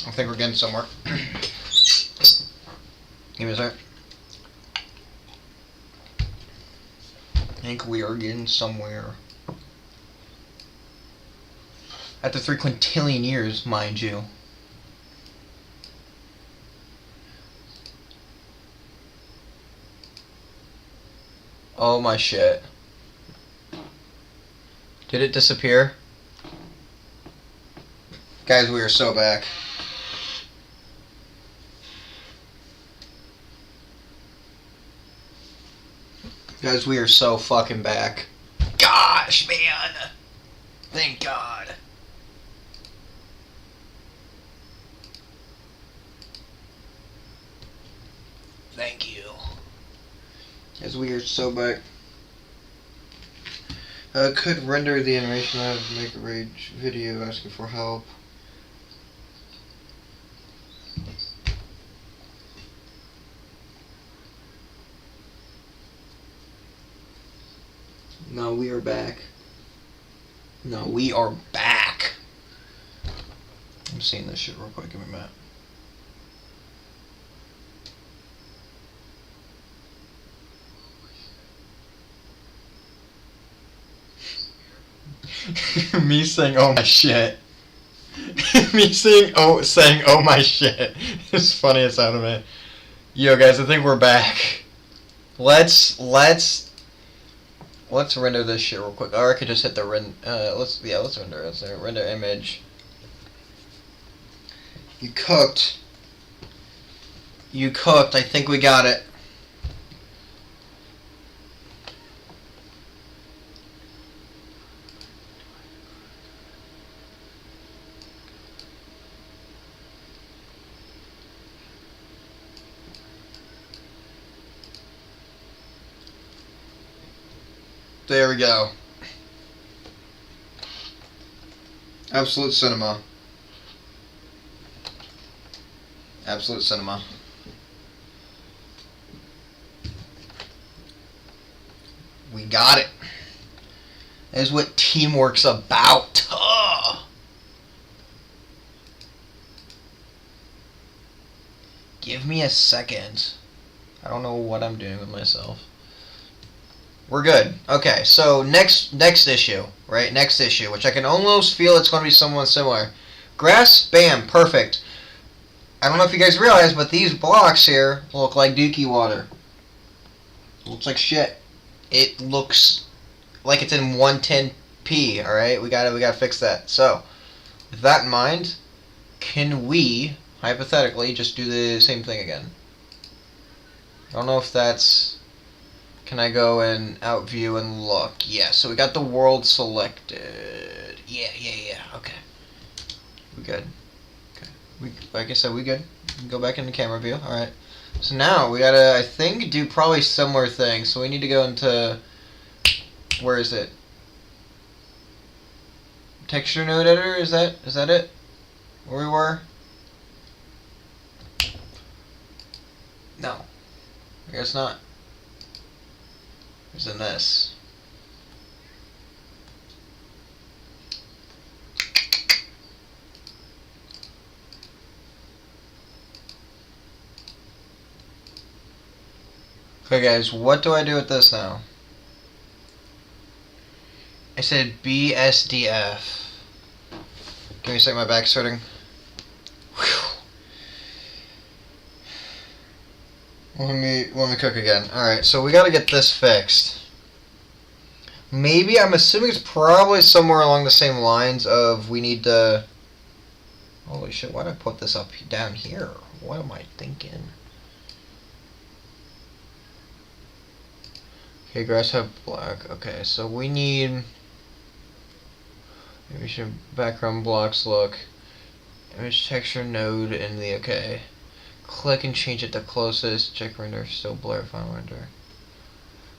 I think we're getting somewhere. Give me a sec. I think we are getting somewhere. After 3 quintillion years, mind you. Oh my shit. Did it disappear? Guys, we are so back. Guys, we are so fucking back. Gosh, man! Thank God. Thank you. Guys, we are so back. Could render the animation out of make a rage video asking for help. No, we are back. No, we are back. I'm seeing this shit real quick. Give me a minute. Me saying oh my shit. Me saying oh my shit. It's funny as hell to me. Yo guys, I think we're back. Let's render this shit real quick. Or I could just hit the let's render it. Let's render image. You cooked. You cooked. I think we got it. There we go. Absolute cinema. Absolute cinema. We got it. That is what teamwork's about. Ugh. Give me a second. I don't know what I'm doing with myself. We're good. Okay, so next issue, right? Next issue, which I can almost feel it's going to be somewhat similar. Grass, bam, perfect. I don't know if you guys realize, but these blocks here look like dookie water. It looks like shit. It looks like it's in 110p. All right, we gotta fix that. So, with that in mind, can we hypothetically just do the same thing again? I don't know if that's. Can I go and out view and look? Yeah, so we got the world selected. Yeah. Okay. We good. Okay. Like I said, we good. We can go back into camera view. Alright. So now we gotta, I think, do probably similar things. So we need to go into, where is it? Texture node editor, is that it? Where we were? No. I guess not. It's in this. Okay guys, what do I do with this now? I said BSDF. Give me a second, my back's hurting. Let me cook again. Alright, so we gotta get this fixed. Maybe, I'm assuming it's probably somewhere along the same lines of we need to... Holy shit, why did I put this up down here? What am I thinking? Okay, grass have black. Okay, so we need... Maybe we should background blocks look. Image texture node in the okay. Click and change it to closest. Check render, still blur, final render.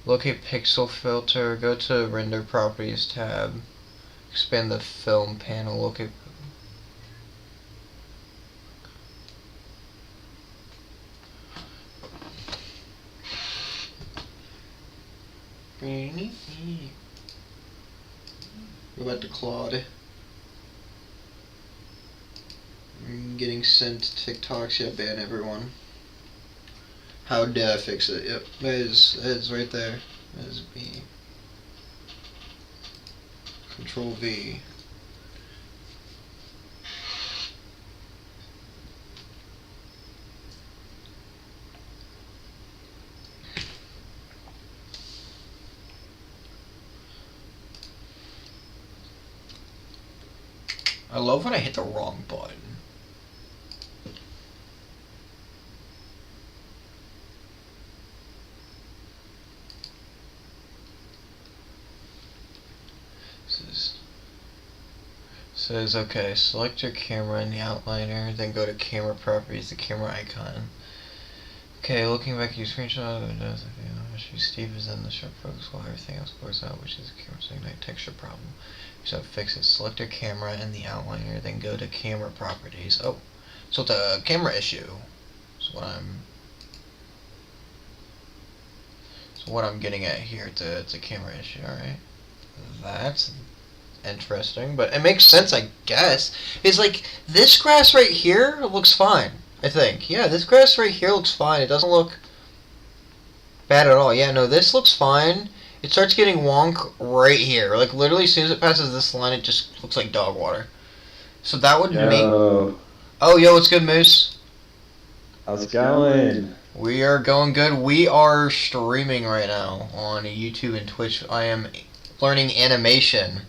Locate pixel filter, go to render properties tab. Expand the film panel, locate. Go back to Claude. I'm getting sent TikToks, yeah, ban everyone. How did I fix it? Yep, that is right there. That is B. Control V. I love when I hit the wrong button. Says okay, select your camera in the outliner, then go to camera properties, the camera icon. Okay, looking back at your screenshot, Steve is in the sharp focus while everything else blurs out, which is a camera ignite texture problem. So fix it. Select your camera in the outliner, then go to camera properties. Oh, so it's a camera issue. So what I'm getting at here, it's a camera issue. All right, that's interesting, but it makes sense, I guess. It's like this grass right here looks fine. I think, yeah, this grass right here looks fine. It doesn't look bad at all. Yeah, no, this looks fine. It starts getting wonk right here. Like, literally, as soon as it passes this line, it just looks like dog water. So that would make... Oh, yo, what's good, Moose? How's it going? We are going good. We are streaming right now on YouTube and Twitch. I am learning animation.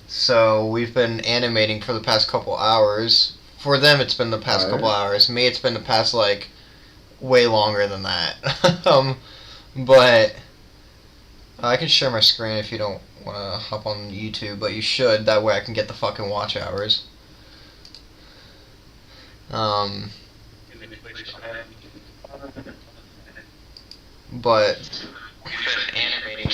So, we've been animating for the past couple hours. For them, it's been the past couple hours. Me, it's been the past, like, way longer than that. But I can share my screen if you don't want to hop on YouTube, but you should. That way I can get the fucking watch hours. But Animating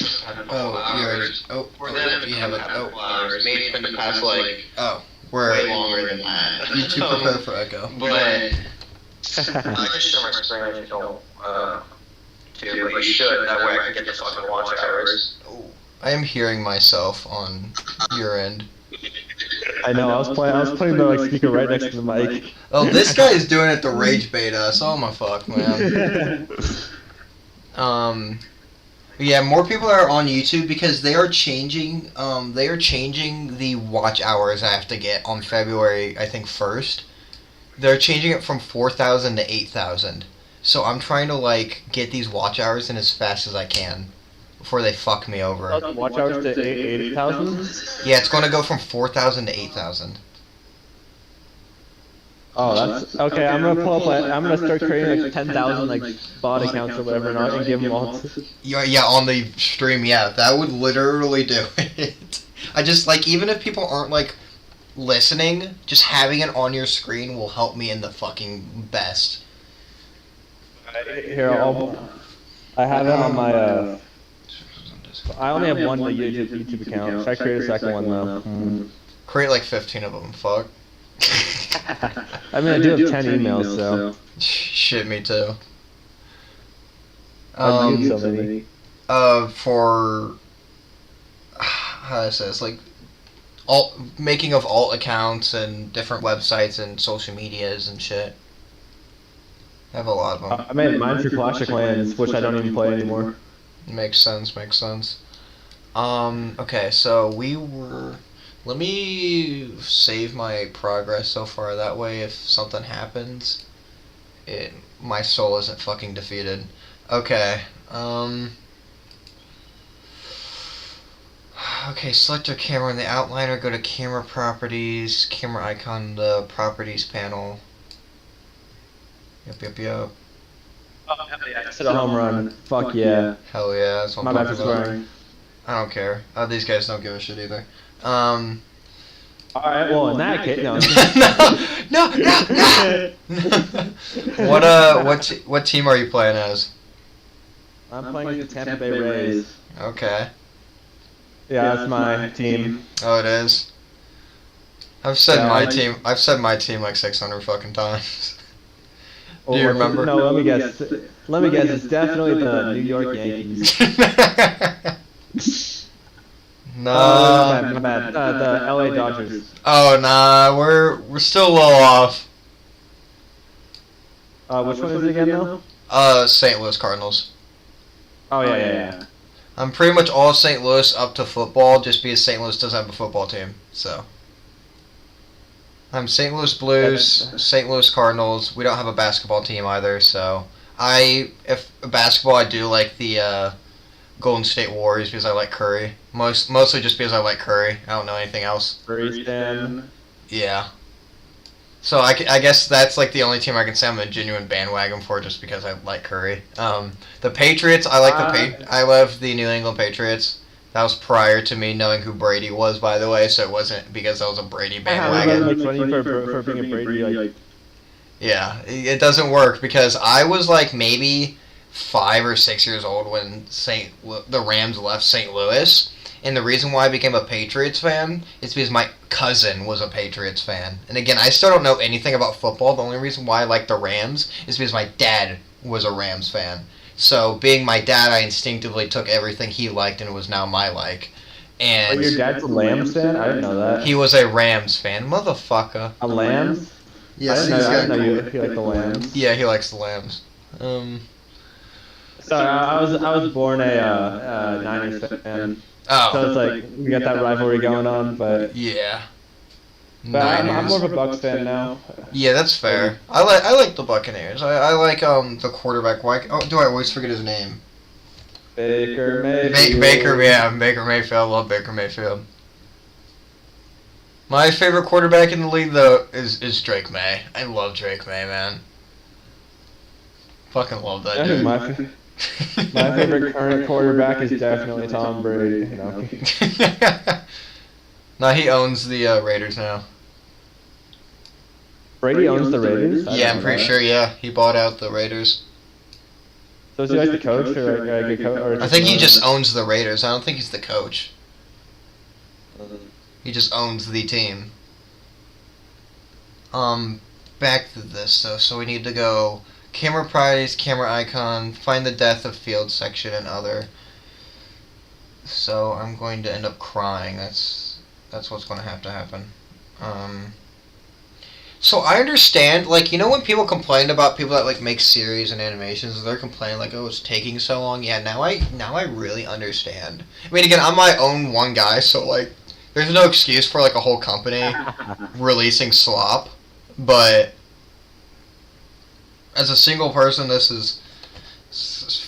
oh, you already. Oh, for them, you have it. couple hours. Maybe in the past, like, Oh, way we're longer than that. you too prepared for echo. But I'll just share my screen if you don't but you should. That way I can get the fucking watch hours. I am hearing myself on your end. I know. I was putting the like speaker right next to the mic. Oh, this guy is doing it the rage beta. So I'm a fuck, man. Yeah, more people are on YouTube because they are changing. They are changing the watch hours I have to get on February, I think 1st. They're changing it from 4,000 to 8,000. So I'm trying to like get these watch hours in as fast as I can before they fuck me over. Watch hours to 8,000. Yeah, it's going to go from 4,000 to 8,000. Oh, that's okay. I'm gonna pull up. I'm gonna start creating like 10,000 like bot accounts or whatever, and give them all. Yeah, on the stream. Yeah, that would literally do it. I just like even if people aren't like listening, just having it on your screen will help me in the fucking best. Here, I have it on my. I only have one YouTube account. Should I create a second one though? Create like 15 of them. Fuck. I mean, I do have 10 emails, so. Shit, me too. So many. For how do I say this? Like, making of alt accounts and different websites and social medias and shit. I have a lot of them. I made mine through Clash of Clans, which I don't even play anymore. Makes sense. Okay, so we were. Let me save my progress so far. That way, if something happens, my soul isn't fucking defeated. Okay. Okay, select your camera in the outliner. Go to camera properties. Camera icon, the properties panel. Yep. Oh, hell yeah. Hit a home run. Fuck yeah. Hell yeah. That's what My I'm bad for talking about. swearing. I don't care. These guys don't give a shit either. Alright, well, in that case, no. No. What team are you playing as? I'm playing the Tampa Bay Rays. Okay. Yeah, that's my team. Oh, it is. I've said Yeah, my team. I've said my team like 600 fucking times. Do you remember? No, let me guess. It's definitely the New York Yankees. Nah. My bad. The LA Dodgers. Oh nah, we're still a little off. Which one is it again though? St. Louis Cardinals. Oh yeah. I'm pretty much all St. Louis up to football, just because St. Louis doesn't have a football team. So I'm St. Louis Blues, St. Louis Cardinals. We don't have a basketball team either, so if basketball, I do like the Golden State Warriors because I like Curry. Mostly just because I like Curry. I don't know anything else. Yeah. So I guess that's like the only team I can say I'm a genuine bandwagon for, just because I like Curry. The Patriots, I like I love the New England Patriots. That was prior to me knowing who Brady was, by the way, so it wasn't because I was a Brady bandwagon. Make funny for being a Brady like. Yeah, it doesn't work because I was like maybe 5 or 6 years old when the Rams left St. Louis. And the reason why I became a Patriots fan is because my cousin was a Patriots fan. And again, I still don't know anything about football. The only reason why I like the Rams is because my dad was a Rams fan. So, being my dad, I instinctively took everything he liked and it was now my like. And your dad's a Lambs fan? I didn't know that. He was a Rams fan. Motherfucker. A Lambs? Yes, I didn't know you like the Lambs. Yeah, he likes the Lambs. So I was born a Niners fan. Oh. So it's like we got that rivalry going on, but yeah. But I'm more of a Bucks fan now. Yeah, that's fair. I like the Buccaneers. I like the quarterback. Why? Oh, do I always forget his name? Baker Mayfield. Baker Mayfield. I love Baker Mayfield. My favorite quarterback in the league though is Drake May. I love Drake May, man. Fucking love that I think dude. my favorite current quarterback is definitely Tom Brady. You know. No, he owns the Raiders now. Brady owns the Raiders? Yeah, I'm pretty sure. Yeah, he bought out the Raiders. So is he like the coach or like a coach? I think he just owns the Raiders. I don't think he's the coach. He just owns the team. Back to this though. So we need to go camera prize, camera icon, find the depth of field section, and other. So I'm going to end up crying. That's what's going to have to happen. So I understand, like, you know when people complain about people that like make series and animations, they're complaining like, oh, it's taking so long. Yeah, now I really understand. I mean, again, I'm my own one guy, so like, there's no excuse for like a whole company releasing slop. But as a single person, this is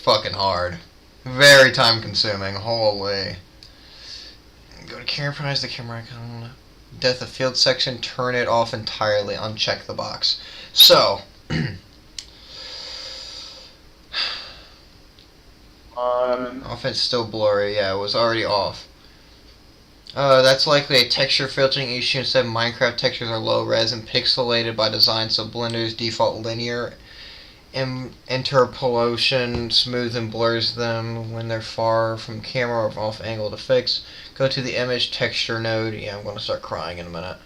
fucking hard. Very time consuming. Holy. Go to camera prize, the camera icon. Depth of field section, turn it off entirely, uncheck the box. So, off it's still blurry, yeah, it was already off. That's likely a texture filtering issue. Instead, Minecraft textures are low res and pixelated by design, so Blender's default linear interpolation smooths and blurs them when they're far from camera or off angle to fix. Go to the image texture node. Yeah, I'm going to start crying in a minute.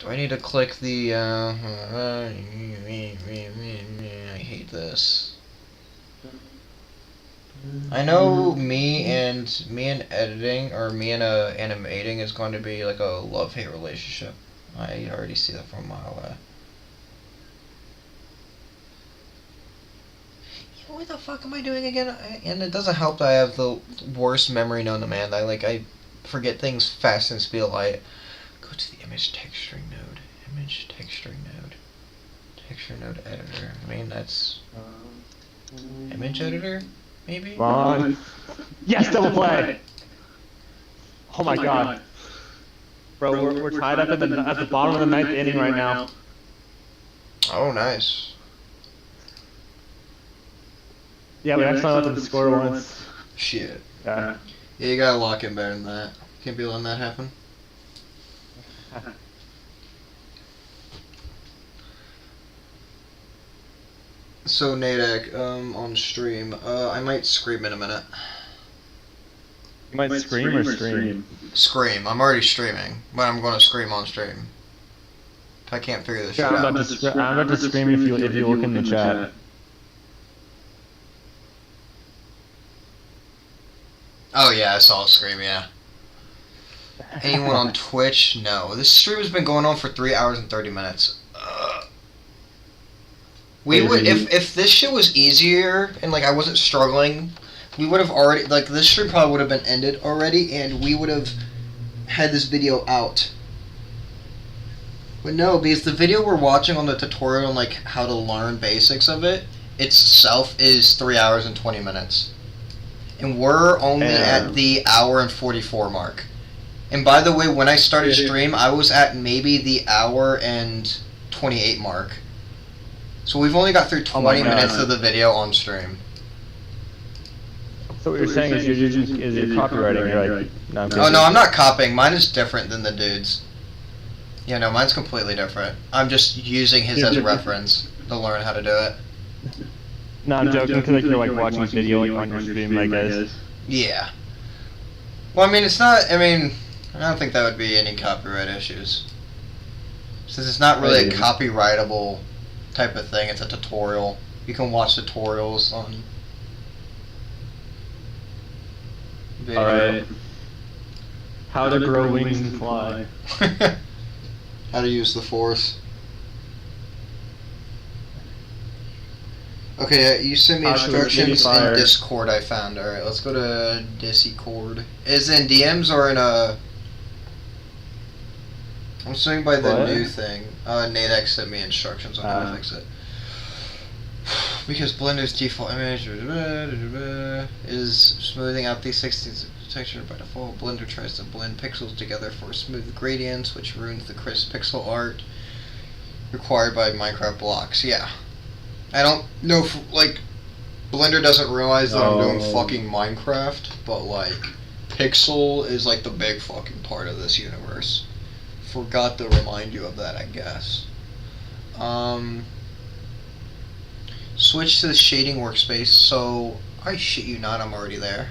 Do I need to click the I hate this. I know me and editing, or me and animating is going to be like a love-hate relationship. I already see that from a mile away. What the fuck am I doing again? And it doesn't help that I have the worst memory known to man. I forget things fast and speed of light. Go to the image texturing node. Image texturing node. Texture node editor. I mean, that's image editor, maybe? Come on. Yes, double play. Oh my god. Bro, we're tied up at the bottom of the ninth inning right now. Oh, nice. Yeah, we actually let them score once. Shit. Yeah. Yeah, you gotta lock in better than that. Can't be letting that happen. So, Nadek, on stream, I might scream in a minute. You might scream or stream? Scream. I'm already streaming, but I'm gonna scream on stream. If I can't figure this shit I'm out. about to scream if you look in the chat. Oh yeah, I saw a scream, yeah. Anyone on Twitch? No. This stream has been going on for 3 hours and 30 minutes. We would, if this shit was easier and like I wasn't struggling, we would have already, like, this stream probably would have been ended already and we would have had this video out. But no, because the video we're watching on the tutorial on like how to learn basics of it itself is 3 hours and 20 minutes. And we're only at the hour and 44 mark. And by the way, when I started stream, I was at maybe the hour and 28 mark. So we've only got through 20 minutes of the video on stream. So what you're saying is you're copywriting, you're like... No, oh no, I'm not copying. Mine is different than the dude's. Yeah, no, mine's completely different. I'm just using his as a reference to learn how to do it. No, I'm joking, because like, you're like watching a video like, on your stream, I guess. Yeah. Well, I mean, it's not, I mean, I don't think that would be any copyright issues. Since it's not really a copyrightable type of thing, it's a tutorial. You can watch tutorials on video. Alright. How to grow wings and fly. How to use the force. Okay, you sent me instructions in Discord, I found. Alright, let's go to Discord. Is it in DMs or in a... I'm swinging by the new thing. Nadex sent me instructions on how to fix it. Because Blender's default image is smoothing out these 60s texture by default. Blender tries to blend pixels together for smooth gradients, which ruins the crisp pixel art. required by Minecraft blocks. Yeah. I don't know if, like, Blender doesn't realize that I'm doing fucking Minecraft, but, like, Pixel is, like, the big fucking part of this universe. Forgot to remind you of that, I guess. Switch to the shading workspace, so I shit you not, I'm already there.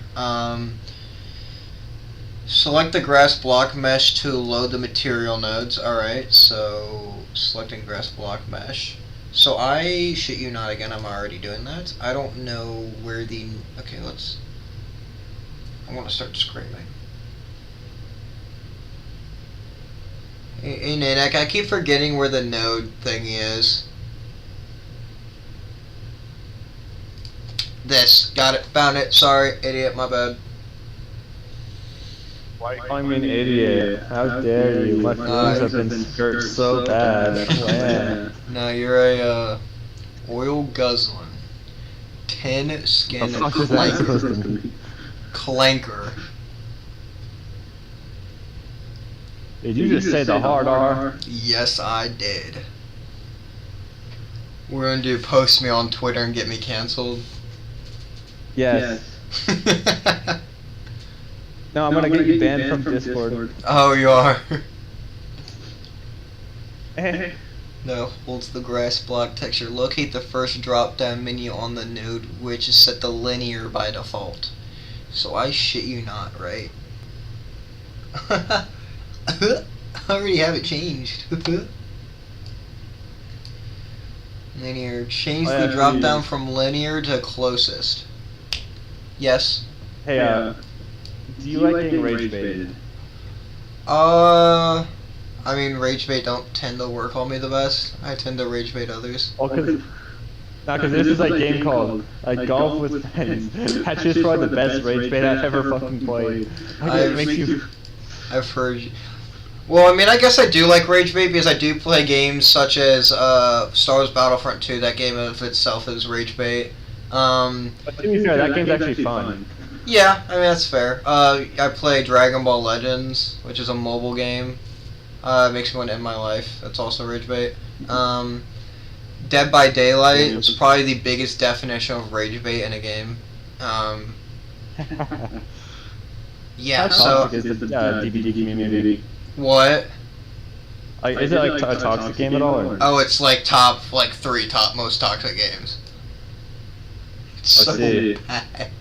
Select the grass block mesh to load the material nodes. Alright, so selecting grass block mesh. So I shit you not again, I'm already doing that. I don't know where the... Okay, let's... I want to start screaming. Hey, Nanak, I keep forgetting where the node thingy is. This. Got it. Found it. Sorry, idiot, my bad. Why are you calling me an idiot? How dare you? My feelings have been skirt so bad. No, you're a oil guzzling, tin skin clanker. Did you just say the hard R? Yes, I did. We're gonna do post me on Twitter and get me canceled. Yes. No, I'm gonna get you banned from Discord. Oh, you are. Hey. No, holds the grass block texture. Locate the first drop down menu on the node, which is set to linear by default. So I shit you not, right? I already have it changed. Linear. Change the drop down from linear to closest. Yes. Hey, do you like getting rage baited? I mean, rage bait don't tend to work on me the best. I tend to rage bait others. Oh, cause this is a game called Golf with Friends. That's just probably the best rage bait I've ever fucking played. I've heard. Well, I mean, I guess I do like rage bait because I do play games such as Star Wars Battlefront 2. That game of itself is rage bait. But to be fair, that game's actually fun. Yeah, I mean that's fair. I play Dragon Ball Legends, which is a mobile game. It makes me want to end my life. That's also rage bait. Dead by Daylight is probably the biggest definition of rage bait in a game. Yeah. So Is the DVD community? what? Is it like a toxic game at all? Or? Oh, it's like top 3 most toxic games. It's so bad.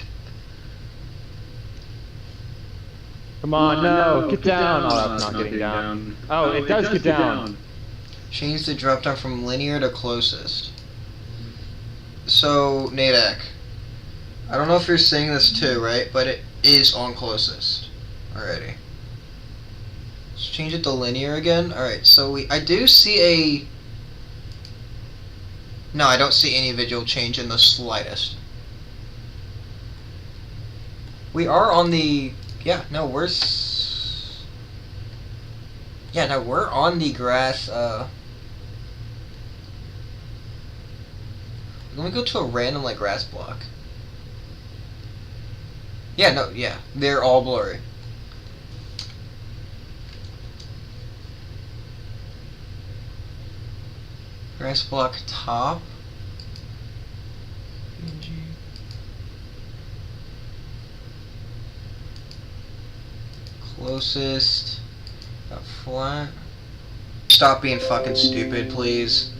Come on, no, get down! Oh, that's not getting down. Oh, it does get down. Change the drop down from linear to closest. So, Nadak, I don't know if you're seeing this too, right? But it is on closest already. Let's change it to linear again. Alright, so I do see a... No, I don't see any visual change in the slightest. We are on the... Yeah, no, we're on the grass, let me go to a random, grass block. Yeah, no, yeah, they're all blurry. Grass block top. Closest. Got flat. Stop being fucking stupid, please.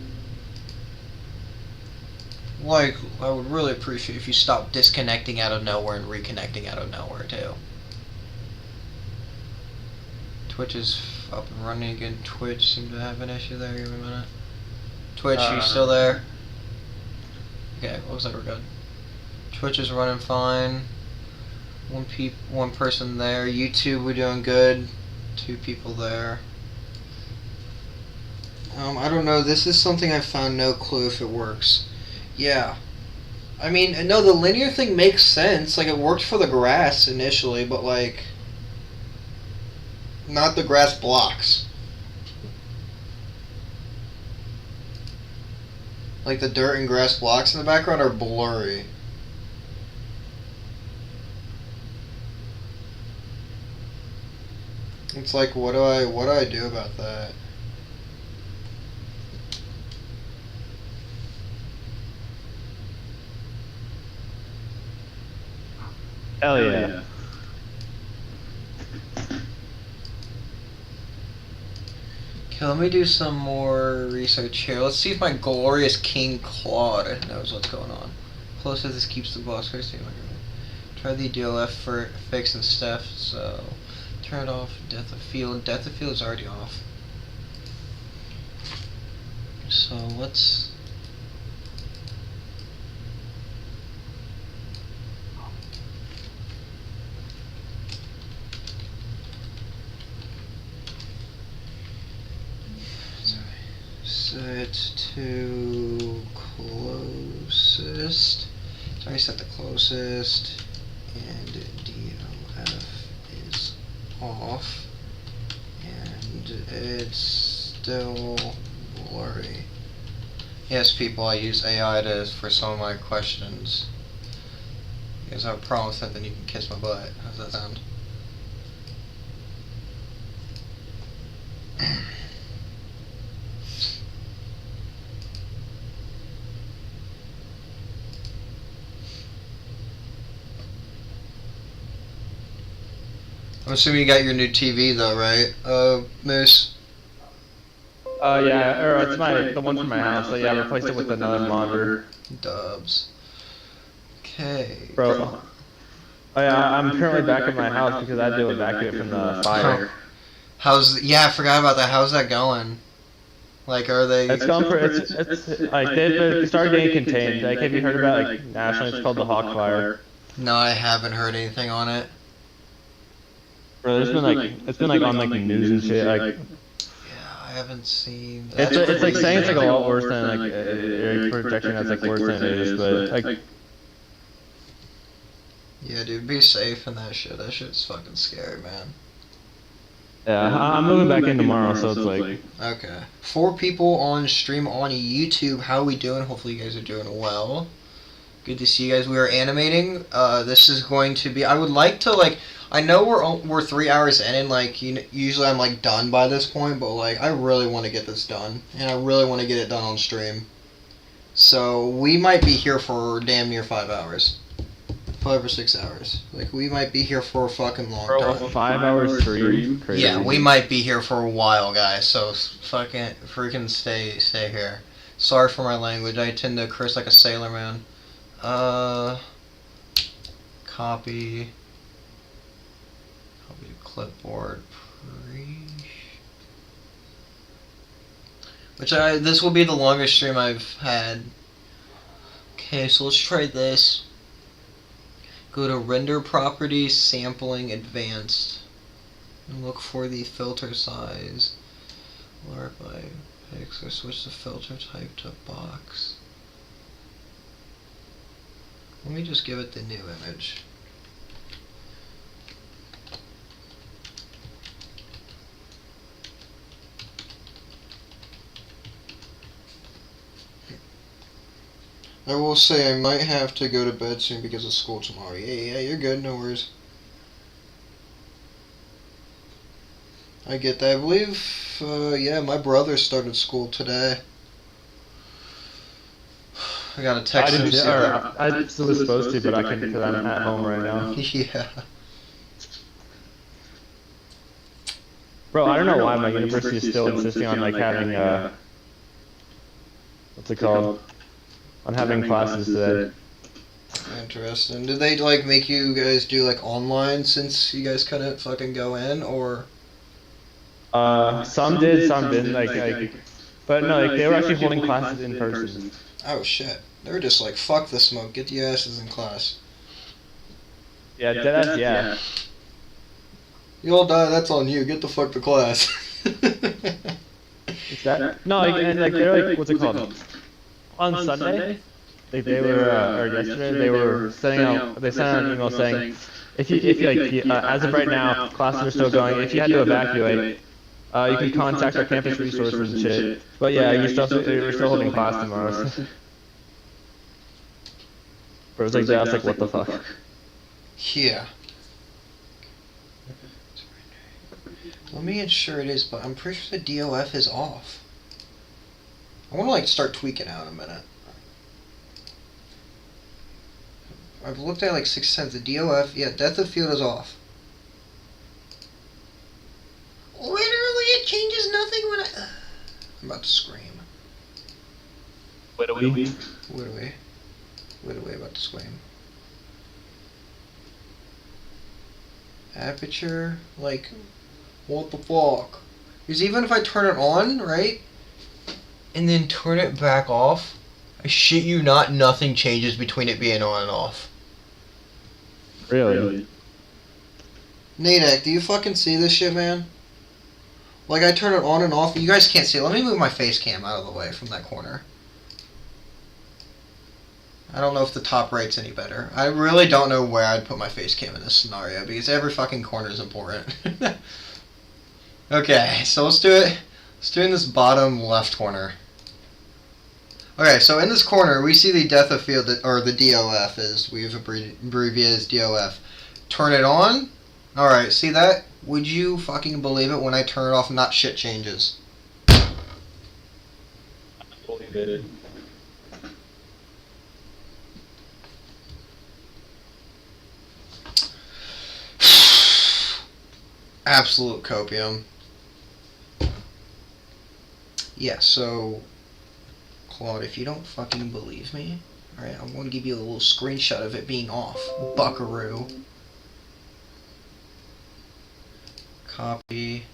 I would really appreciate if you stopped disconnecting out of nowhere and reconnecting out of nowhere, too. Twitch is up and running again. Twitch seemed to have an issue there. Give me a minute. Twitch, you still there? Okay, looks like we're good. Twitch is running fine. One person there. YouTube, we're doing good. 2 people there. I don't know. This is something I found no clue if it works. Yeah. I mean, no, the linear thing makes sense. It worked for the grass initially, but, not the grass blocks. The dirt and grass blocks in the background are blurry. It's what do I do about that? Hell yeah. Okay, let me do some more research here. Let's see if my glorious King Claude knows what's going on. Close as this keeps the boss crazy. Try the DLF for fix and stuff, so turn it off. Depth of field. Depth of field is already off. So let's. Set to closest. Sorry, set the closest, and DLF is off, and it's still blurry. Yes, people, I use AI for some of my questions. You guys have a problem with that, then you can kiss my butt. How's that sound? I'm assuming you got your new TV though, right, Moose? Yeah, or it's the one from my house. So yeah, I replaced it with another monitor. Dubs. Okay. Bro. Oh yeah, I'm currently back at my house because I had to evacuate from the fire. Yeah, I forgot about that. How's that going? Like, are they? It's going for it's like they started getting contained. Like, have you heard about like nationally? It's called the Hawk Fire. No, I haven't heard anything on it. Bro, it's been like on like the news and shit. Like, yeah, I haven't seen. It's like saying it's like a lot worse than like projection that's like worse than it is, but like. Yeah, dude, be safe in that shit. That shit's fucking scary, man. Yeah, I'm moving back in tomorrow, so it's like. Okay. 4 people on stream on YouTube. How are we doing? Hopefully you guys are doing well. Good to see you guys. We are animating. This is going to be. I would like to like. I know we're 3 hours in, and like usually I'm like done by this point, but like I really want to get this done, and I really want to get it done on stream. So we might be here for damn near 5 hours. 5 or 6 hours. Like, we might be here for a fucking long time. 5 hours stream? Crazy. Yeah, we might be here for a while, guys, so fucking freaking stay here. Sorry for my language, I tend to curse like a sailor man. Copy to clipboard, this will be the longest stream I've had. Okay, so let's try this. Go to Render Properties, Sampling, Advanced, and look for the filter size. Large by pixel, switch the filter type to box. Let me just give it the new image. I will say I might have to go to bed soon because of school tomorrow. Yeah, you're good, no worries. I get that. I believe, yeah, my brother started school today. I got a text. I was supposed to, but I couldn't because I'm at home right now. Yeah. Bro, I don't know why my university is still insisting on like having what's it called? On having classes today. Interesting. Did they like make you guys do like online since you guys couldn't fucking go in, or? Some did, some didn't. But no, like they were actually holding classes in person. Oh shit! They were just like, fuck the smoke, get the asses in class. Yeah, deadass, yeah. You all die. That's on you. Get the fuck to class. Is that? No, like they're like what's it called? On Sunday, they were or yesterday they were sending out. They sent out an email saying, if you like as of right now, classes are still going. If you had to evacuate, you can contact our campus resources and shit. But yeah, we're still holding class tomorrow. But it was like that. I was like, what the fuck? Yeah. Let me ensure it is, but I'm pretty sure the DOF is off. I want to like start tweaking out in a minute. I've looked at it like 6 times. The DOF, yeah, depth of field is off. Literally, it changes nothing when I... I'm about to scream. What do we? Literally about to scream. Aperture, like, what the fuck? Because even if I turn it on, right, and then turn it back off, I shit you not, nothing changes between it being on and off. Really? Nadek, do you fucking see this shit, man? Like, I turn it on and off. You guys can't see it. Let me move my face cam out of the way from that corner. I don't know if the top right's any better. I really don't know where I'd put my face cam in this scenario, because every fucking corner is important. Okay, so let's do it. Let's do it in this bottom left corner. Okay, so in this corner, we see the depth of field, or the DOF, as we've abbreviated as DOF. Turn it on. Alright, see that? Would you fucking believe it when I turn it off, not shit changes? Believe it. Absolute copium. Yeah, so... Claude, if you don't fucking believe me, alright, I'm going to give you a little screenshot of it being off. Buckaroo. Copy.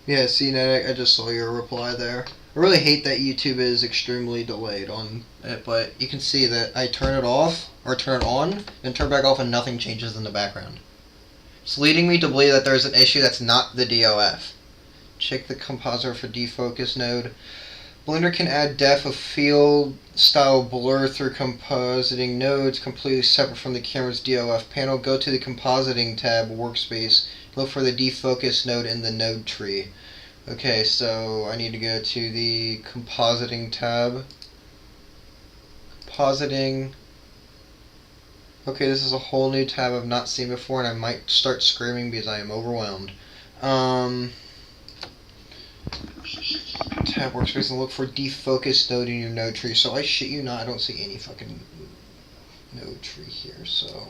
Yeah, see, Ned, I just saw your reply there. I really hate that YouTube is extremely delayed on it, but you can see that I turn it off, or turn it on, and turn it back off, and nothing changes in the background. It's leading me to believe that there's an issue that's not the DOF. Check the compositor for defocus node. Blender can add depth of field style blur through compositing nodes completely separate from the camera's DOF panel. Go to the compositing tab workspace. Look for the defocus node in the node tree. Okay, so I need to go to the compositing tab. Compositing. Okay, this is a whole new tab I've not seen before, and I might start screaming because I am overwhelmed. Tab workspace and look for defocus node in your node tree. So I shit you not, I don't see any fucking node tree here. So.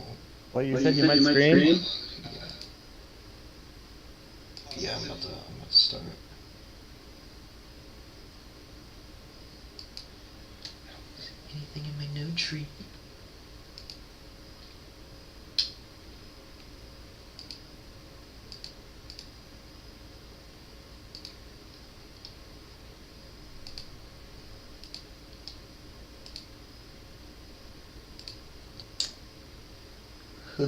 What you said you might scream? Yeah, I'm about to start. I don't see anything in my node tree. I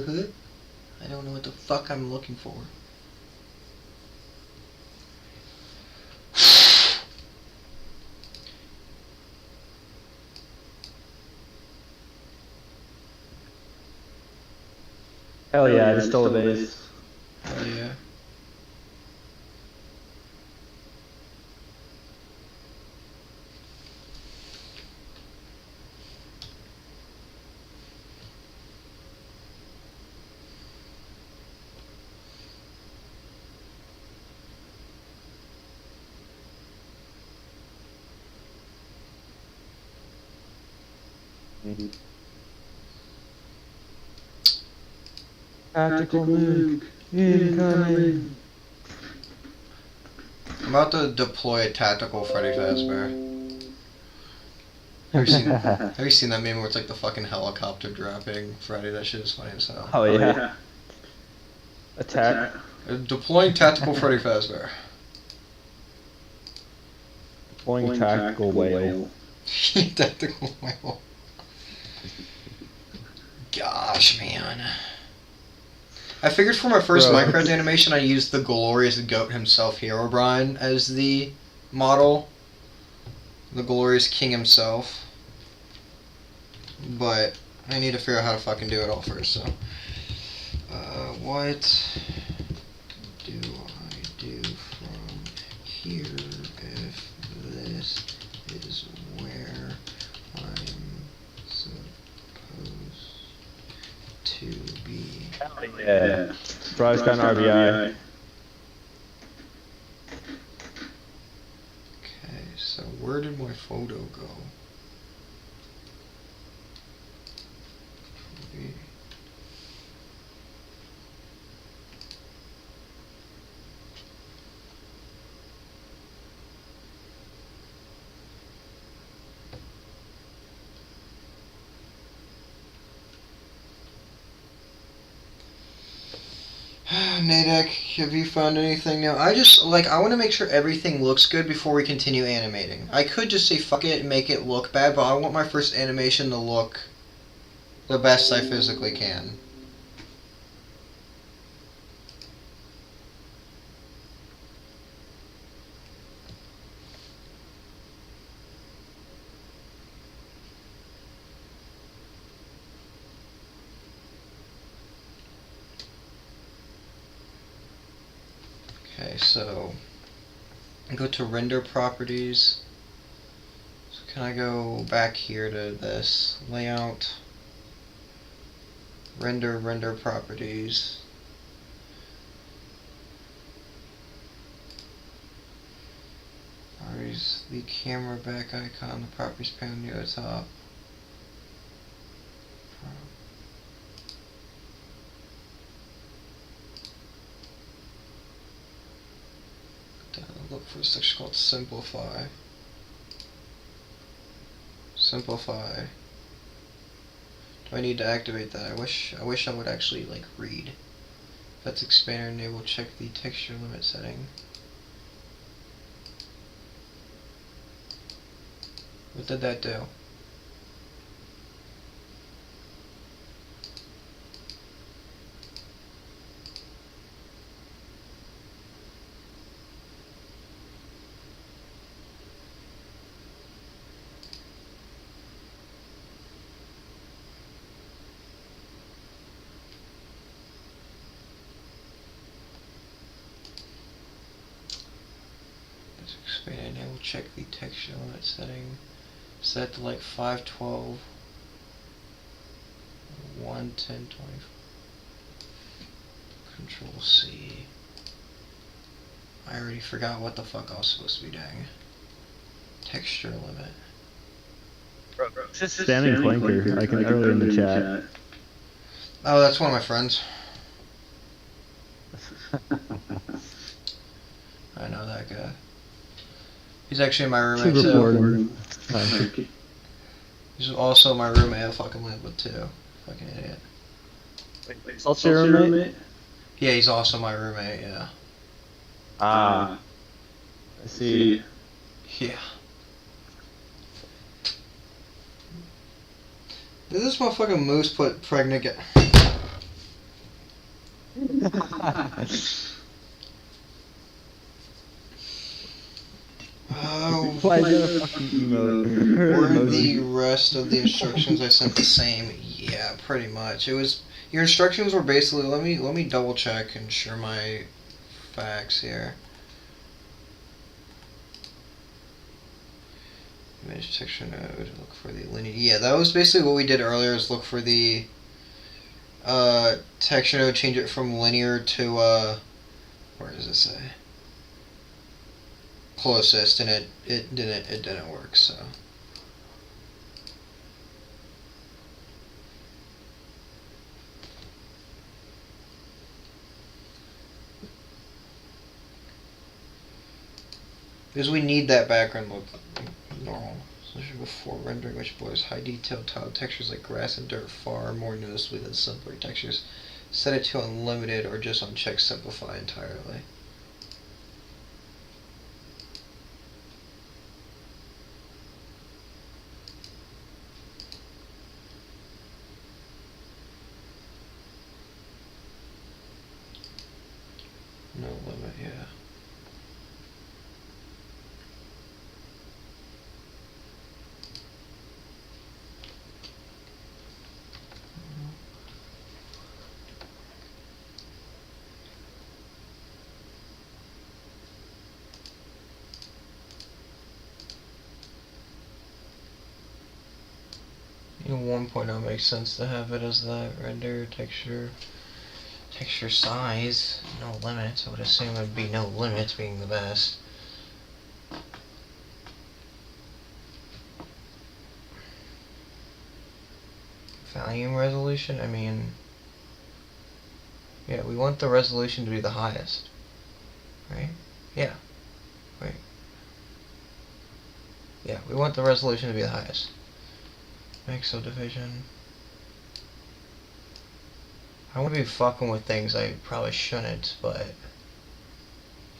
don't know what the fuck I'm looking for. Hell yeah, I just stole the base. Hell yeah. Tactical nuke incoming. I'm about to deploy a tactical Freddy Fazbear. Have you seen that meme where it's like the fucking helicopter dropping Freddy? That shit is funny as hell. Oh yeah. Attack. Deploying tactical Freddy Fazbear. Deploying tactical whale. Tactical whale. Gosh, man. I figured for my first Minecraft animation I used the glorious goat himself, Herobrine, as the model. The glorious king himself. But I need to figure out how to fucking do it all first, so. What do I do from here if this is where I'm supposed to be? Yeah. Fry's got an RBI. Okay, so where did my photo go? Nadek, have you found anything now? I want to make sure everything looks good before we continue animating. I could just say fuck it and make it look bad, but I want my first animation to look the best I physically can. Okay, so go to render properties. So can I go back here to this layout, render properties. Where's the camera back icon, the properties panel near the top. Look for a section called simplify. Simplify. Do I need to activate that? I wish I would actually like read. Let's expand or enable, check the texture limit setting. What did that do? Let's expand and enable, check the texture limit setting. Set to like 512, 110, 20. Control C. I already forgot what the fuck I was supposed to be doing. Texture limit. Just spamming Clanker, I can earlier in the chat. Oh, that's one of my friends. I know that guy. He's actually my roommate too. He's also my roommate I fucking live with too. Fucking idiot. Also your roommate? Yeah, he's also my roommate, yeah. I see. Yeah. Did this motherfucking moose put pregnant Why is that a fucking emote? Were the rest of the instructions I sent the same? Yeah, pretty much. It was your instructions were basically let me double check and share my facts here. Image texture node, look for the linear. Yeah, that was basically what we did earlier, is look for the texture node, change it from linear to where does it say? Closest, and it didn't work, so. Because we need that background look normal. Especially before rendering, which blurs high detail tile textures like grass and dirt far more noticeably than simpler textures. Set it to unlimited or just uncheck simplify entirely. No limit, yeah. In 1.0 makes sense to have it as that. Render, texture size, no limits. I would assume it would be no limits being the best. Volume resolution, I mean, yeah, we want the resolution to be the highest, right? Yeah, right. Yeah, we want the resolution to be the highest. Pixel division. I want to be fucking with things I probably shouldn't, but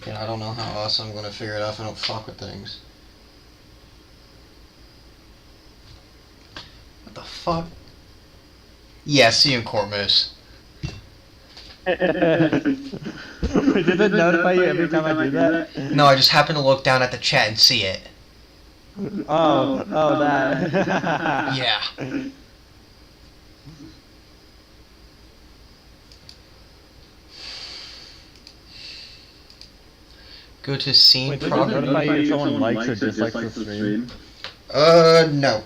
yeah, I don't know how else I'm gonna figure it out if I don't fuck with things. What the fuck? Yeah, see you in court, Moose. Did it notify you every time I do that? No, I just happened to look down at the chat and see it. Oh, that. Yeah. Go to scene Wait, does it property. notify you if someone likes or dislikes the stream? No.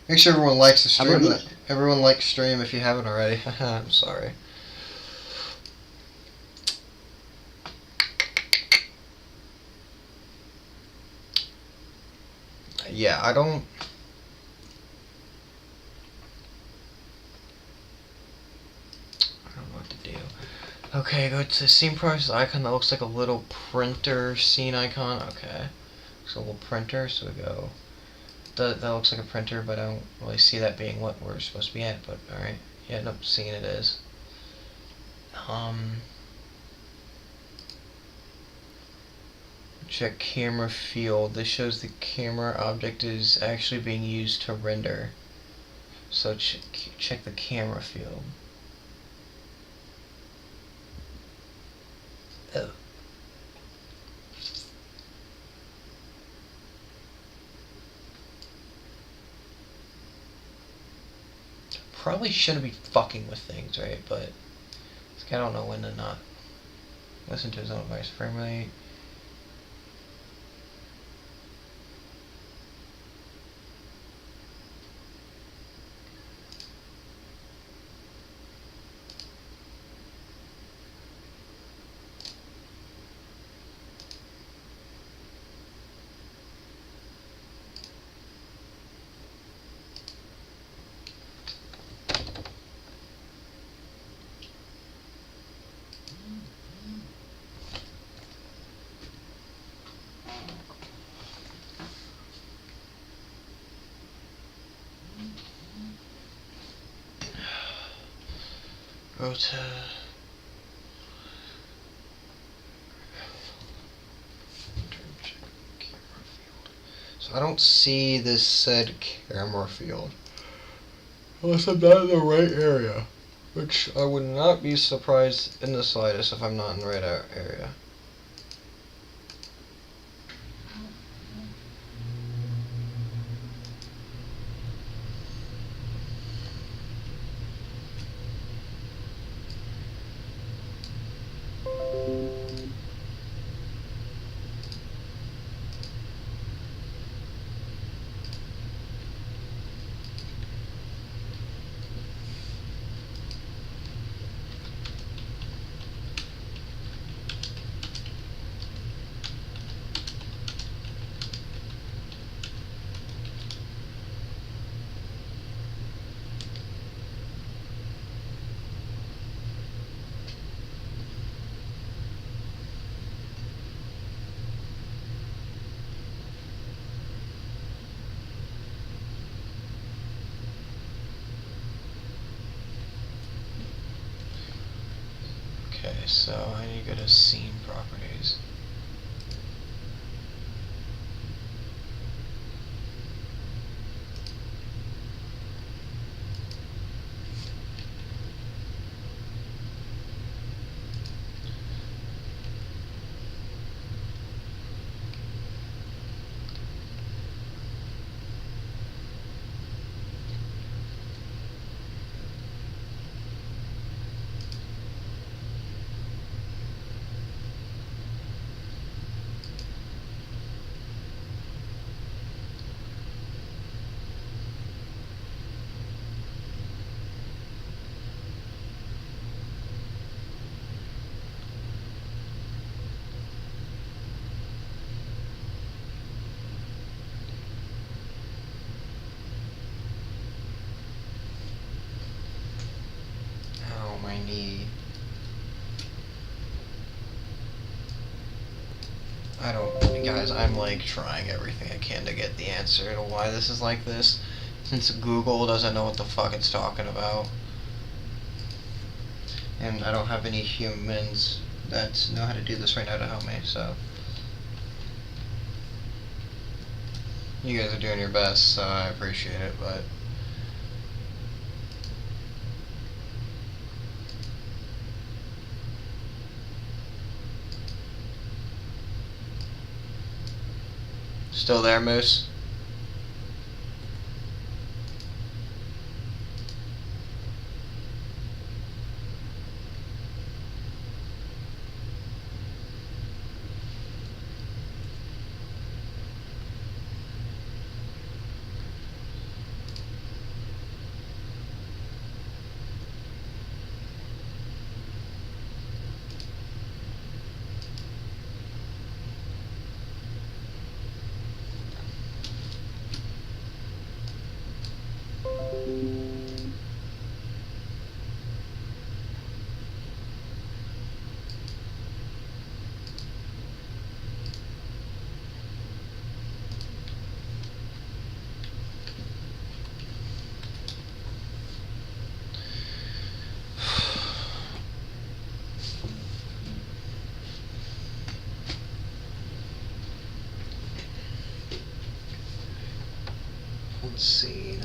Make sure everyone likes the stream. Everyone likes stream if you haven't already. I'm sorry. Yeah, I don't know what to do. Okay, go to scene process icon that looks like a little printer scene icon. Okay. Looks like a little printer, so we go. That looks like a printer, but I don't really see that being what we're supposed to be at, but alright. Yeah, nope, seeing it is. Check camera field. This shows the camera object is actually being used to render. So check the camera field. Oh. Probably shouldn't be fucking with things, right? But I don't know when to not listen to his own advice. Frame rate. Go to so I don't see this said camera field unless I'm not in the right area, which I would not be surprised in the slightest if I'm not in the right area. Okay, so I need to go to scene properties. I don't, guys, I'm like trying everything I can to get the answer to why this is like this, since Google doesn't know what the fuck it's talking about. And I don't have any humans that know how to do this right now to help me, so. You guys are doing your best, so I appreciate it, but. Still there, Moose? Let's see.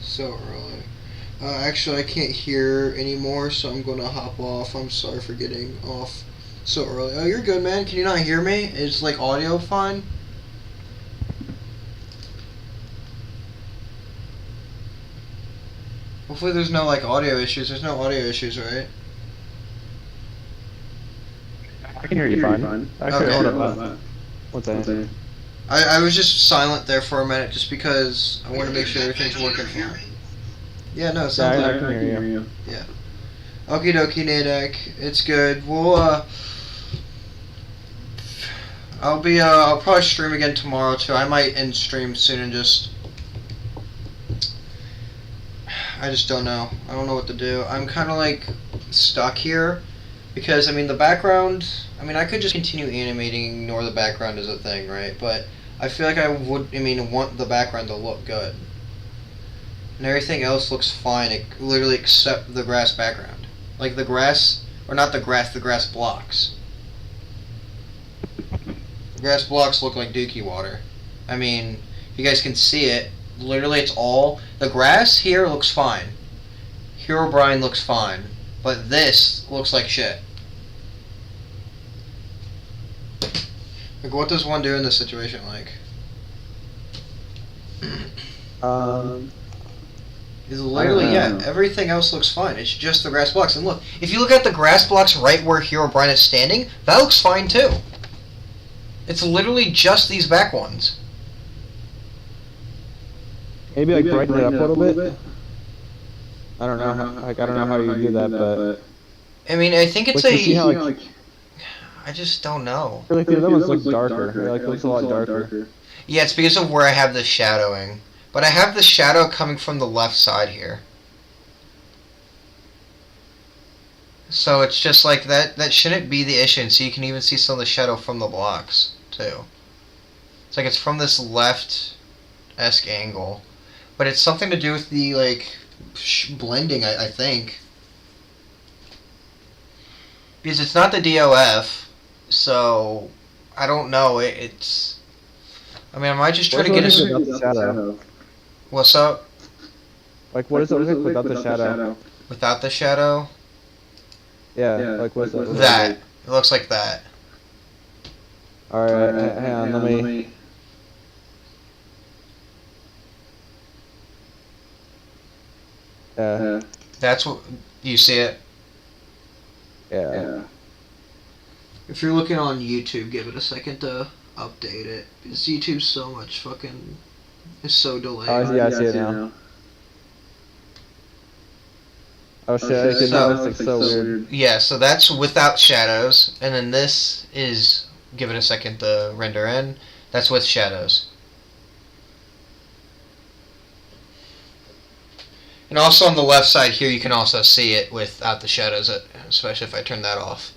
So early. Actually, I can't hear anymore, so I'm going to hop off. I'm sorry for getting off so early. Oh, you're good, man. Can you not hear me? Is, like, audio fine? Hopefully there's no, like, audio issues. There's no audio issues, right? I can hear you fine. Actually, Okay. hold up. What's that? I was just silent there for a minute just because I want to make sure everything's working for me. Yeah, no, it sounds Yeah, I like... can hear you. Yeah. Okie dokie, Nadek. It's good. We'll, I'll probably stream again tomorrow too. I might end stream soon and just. I just don't know. I don't know what to do. I'm kind of like stuck here because I mean the background. I mean I could just continue animating, ignore the background as a thing, right? But I feel like I would. I mean want the background to look good, and everything else looks fine, literally except the grass background. Like the grass, or not the grass blocks. The grass blocks look like dookie water. I mean, you guys can see it. Literally, it's all... The grass here looks fine. Hero Brian looks fine. But this looks like shit. Like, what does one do in this situation, like? Is literally, yeah, everything else looks fine. It's just the grass blocks. And look, if you look at the grass blocks right where Hero Brian is standing, that looks fine too. It's literally just these back ones. Maybe like brighten it up a little bit. I don't know. I don't know how you do that, but I mean, I think it's like, see how, like, I just don't know. I feel like the other ones look darker. It like looks a lot darker. Yeah, it's because of where I have the shadowing. But I have the shadow coming from the left side here. So it's just like that shouldn't be the issue. And so you can even see some of the shadow from the blocks too. It's like it's from this left-esque angle. But it's something to do with the like blending, I think. Because it's not the DOF, so I don't know. It's. I mean, I might just try to get a shadow. What's up? Like, what does it look like without the shadow? Without the shadow? Yeah, like what's that? That. It looks like that. Alright, hang on, let me... Yeah. That's what... You see it? Yeah. If you're looking on YouTube, give it a second to update it. Because YouTube's so much fucking... It's so delayed. Oh, yeah, I see it now. Oh shit, I didn't know, it's like so weird. Yeah, so that's without shadows, and then this is, give it a second to render in, that's with shadows. And also on the left side here, you can also see it without the shadows, especially if I turn that off.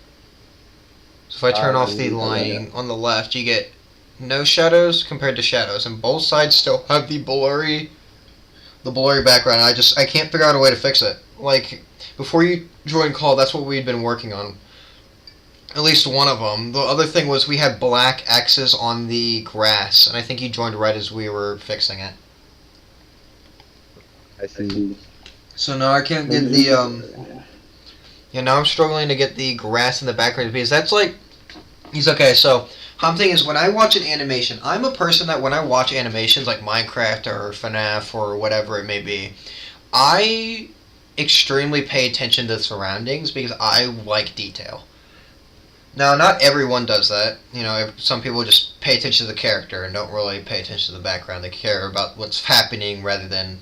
So if I turn off the lining on the left, you get no shadows compared to shadows, and both sides still have the blurry background. I can't figure out a way to fix it. Like, before you joined call, that's what we'd been working on. At least one of them. The other thing was we had black X's on the grass, and I think you joined right as we were fixing it. I see. So now I can't get the, yeah, now I'm struggling to get the grass in the background, because that's like, okay, so, thing is, when I watch an animation, I'm a person that when I watch animations like Minecraft or FNAF or whatever it may be, I extremely pay attention to the surroundings because I like detail. Now, not everyone does that. You know, some people just pay attention to the character and don't really pay attention to the background. They care about what's happening rather than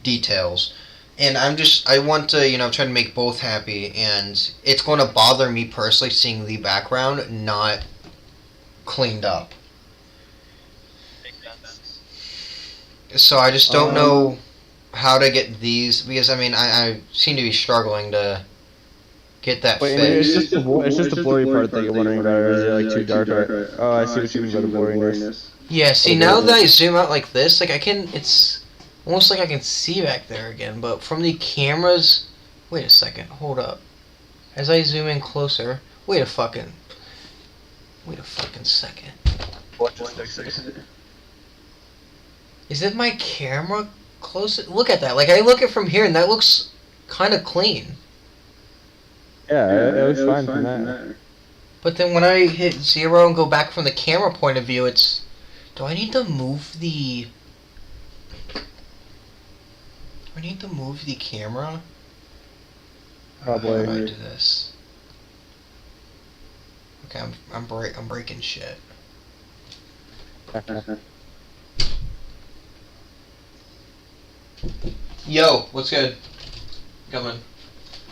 details. And I want to, you know, try to make both happy, and it's going to bother me personally seeing the background not cleaned up. So I just don't know how to get these, because I mean I seem to be struggling to get that fixed. It's just the blurry part that you're wondering about, or is it like too dark? Oh, I see what you mean by the blurriness. Yeah, see, now that I zoom out like this, like it's almost like I can see back there again, but from the cameras, wait a second, hold up. As I zoom in closer, wait a fucking second. Is it my camera close? Look at that. Like, I look at from here and that looks kind of clean. Yeah, it looks fine from that. But then when I hit 0 and go back from the camera point of view, it's... Do I need to move the... camera? Probably. How do I do this? Okay, I'm breaking shit. Yo, what's good? Coming.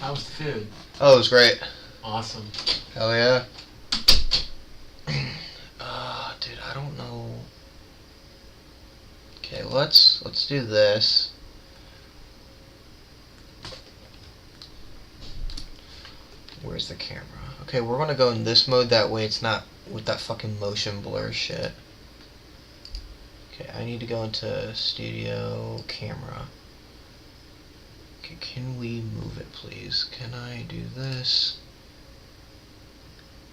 How was the food? Oh, it was great. Awesome. Hell yeah. let's do this. Where's the camera? Okay, we're gonna go in this mode, that way it's not with that fucking motion blur shit. Okay, I need to go into studio camera. Okay, can we move it please? Can I do this?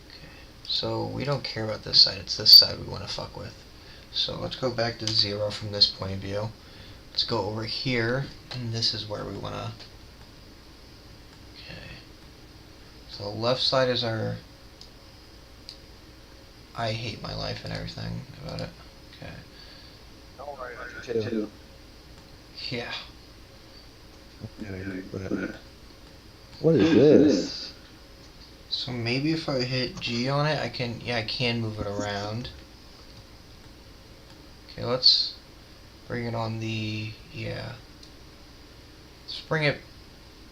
Okay, so we don't care about this side, it's this side we want to fuck with. So let's go back to 0 from this point of view. Let's go over here, and this is where we want to... Okay. So the left side is our... I hate my life and everything about it. Okay. Two. Yeah. What is this? So maybe if I hit G on it, I can move it around. Okay, let's bring it on the, let's bring it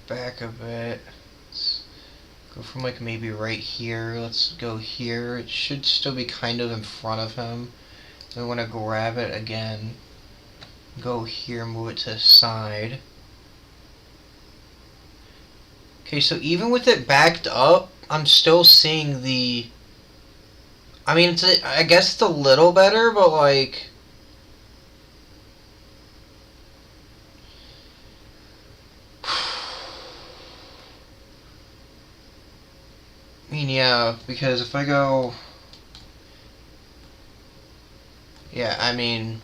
back a bit. Let's go from like maybe right here, let's go here. It should still be kind of in front of him. Then we want to grab it again, go here, move it to the side. Okay, so even with it backed up, I'm still seeing the... I mean, I guess it's a little better, but like... I mean, yeah, because if I go... Yeah, I mean...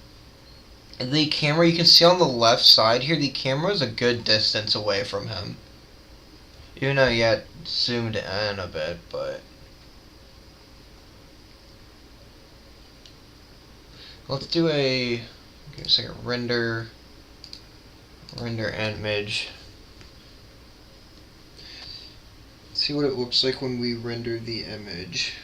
The camera, you can see on the left side here, the camera is a good distance away from him. Even though yet zoomed in a bit, but... Let's do a... Give me a second. Render image. See what it looks like when we render the image.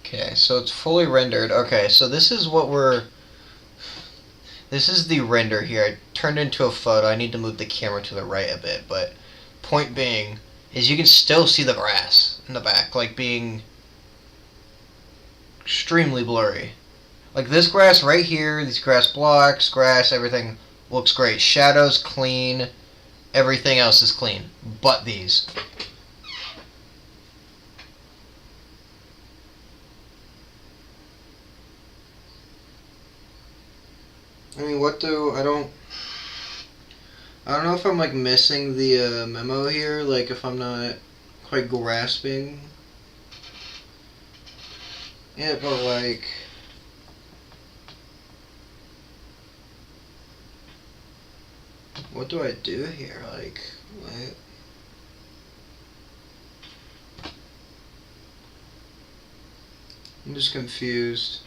Okay, so it's fully rendered. Okay, so this is what this is the render here. I turned into a photo. I need to move the camera to the right a bit, but point being is you can still see the grass in the back, like being extremely blurry. Like this grass right here, these grass blocks, grass, everything looks great. Shadows clean, everything else is clean, but these. I mean, I don't know if I'm like missing the memo here, like if I'm not quite grasping it, but like, what do I do here? Like, what? I'm just confused.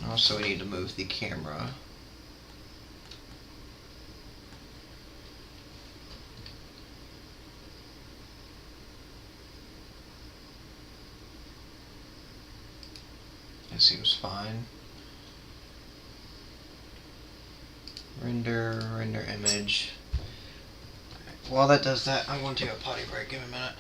Also, we need to move the camera. It seems fine. Render image. While that does that, I'm going to take a potty break. Give me a minute.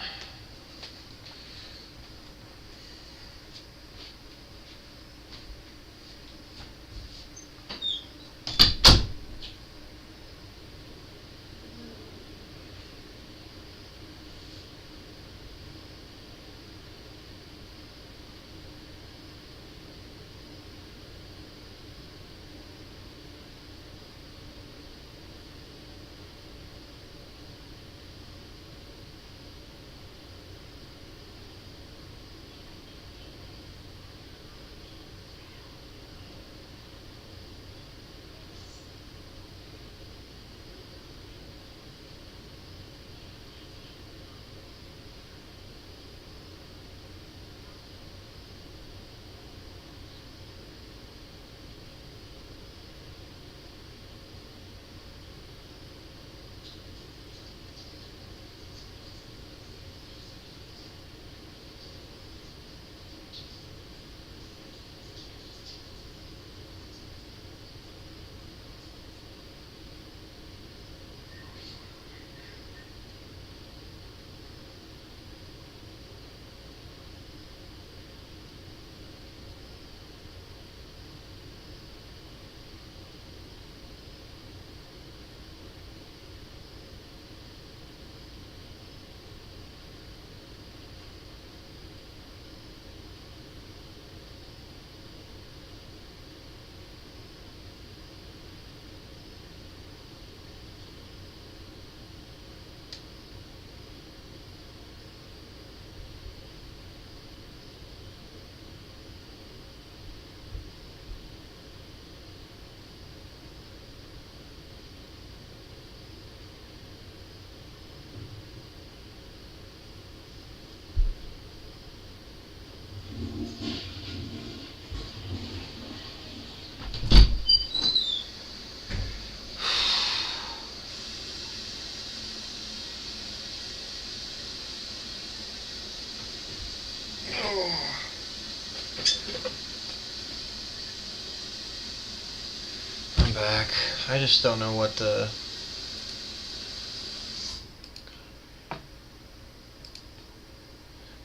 back. I just don't know what the...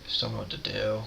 Just don't know what to do.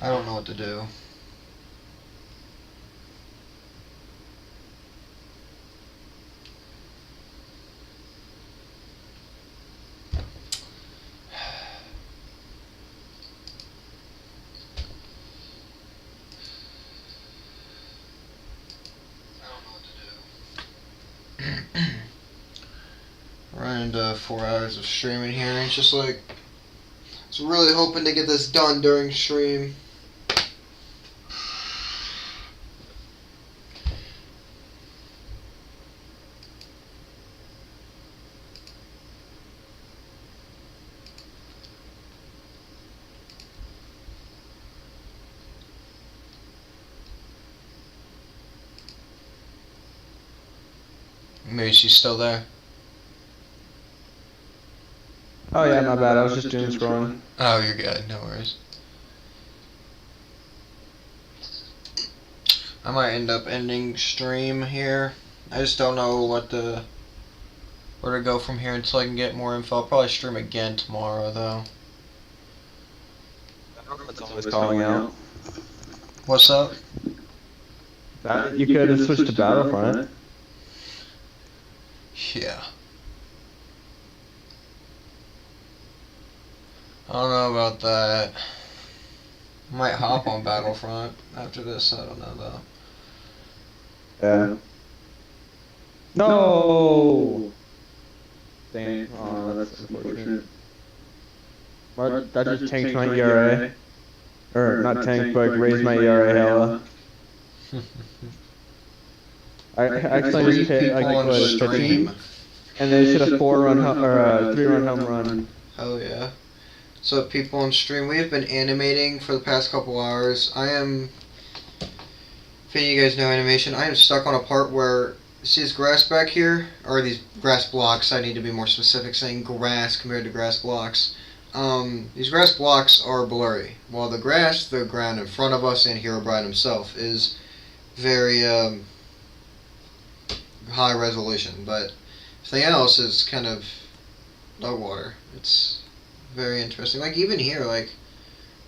I don't know what to do. Running into 4 hours of streaming here, and it's just like, I was really hoping to get this done during stream. Maybe she's still there. Oh yeah, my bad. I was just doom scrolling. Oh, you're good. No worries. I might end up ending stream here. I just don't know where to go from here until I can get more info. I'll probably stream again tomorrow, though. It's always calling out. What's up? You could have switched to Battlefront. Yeah. I don't know about that. I might hop on Battlefront after this. I don't know, though. Yeah. No! Dang. Oh, that's unfortunate. What? That just tanked my ERA. Or, not tanked, but raised my ERA hella. I actually just hit like on what, stream. 15? And then hit a 3-run home run. Oh yeah. So people on stream, we have been animating for the past couple hours. If any of you guys know animation, I am stuck on a part where, see this grass back here? Or these grass blocks, I need to be more specific, saying grass compared to grass blocks. These grass blocks are blurry, while the grass, the ground in front of us, and Herobrine himself is very high resolution, but everything else is kind of low water. It's very interesting. Like even here, like,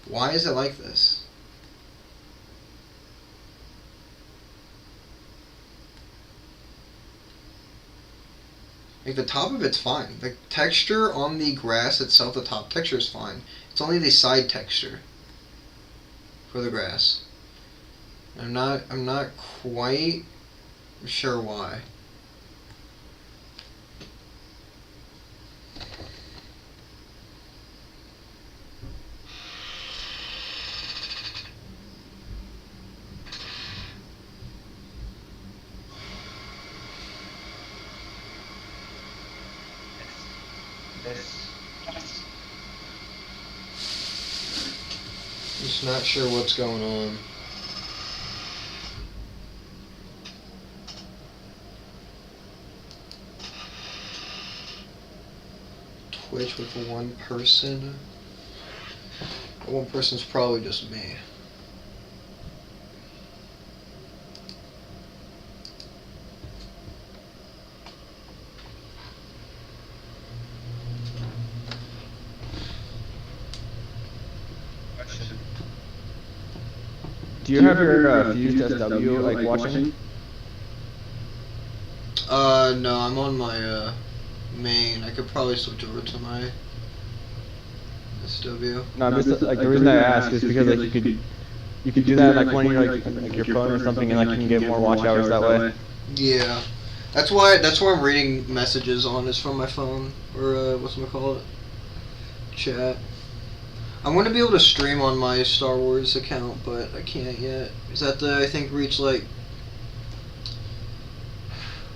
why is it like this? Like the top of it's fine. The texture on the grass itself, the top texture is fine. It's only the side texture for the grass. I'm not quite sure why. Just not sure what's going on. Twitch with one person. One person's probably just me. Do you have your FusedSW like watching? No, I'm on my main. I could probably switch over to my SW. No, I'm just like the reason I ask is because like you could do that like when you're like your phone or something, and like you can get more watch hours that way. Yeah, that's why I'm reading messages on is from my phone or what's it called? Chat. I want to be able to stream on my Star Wars account, but I can't yet. Is that I think reach like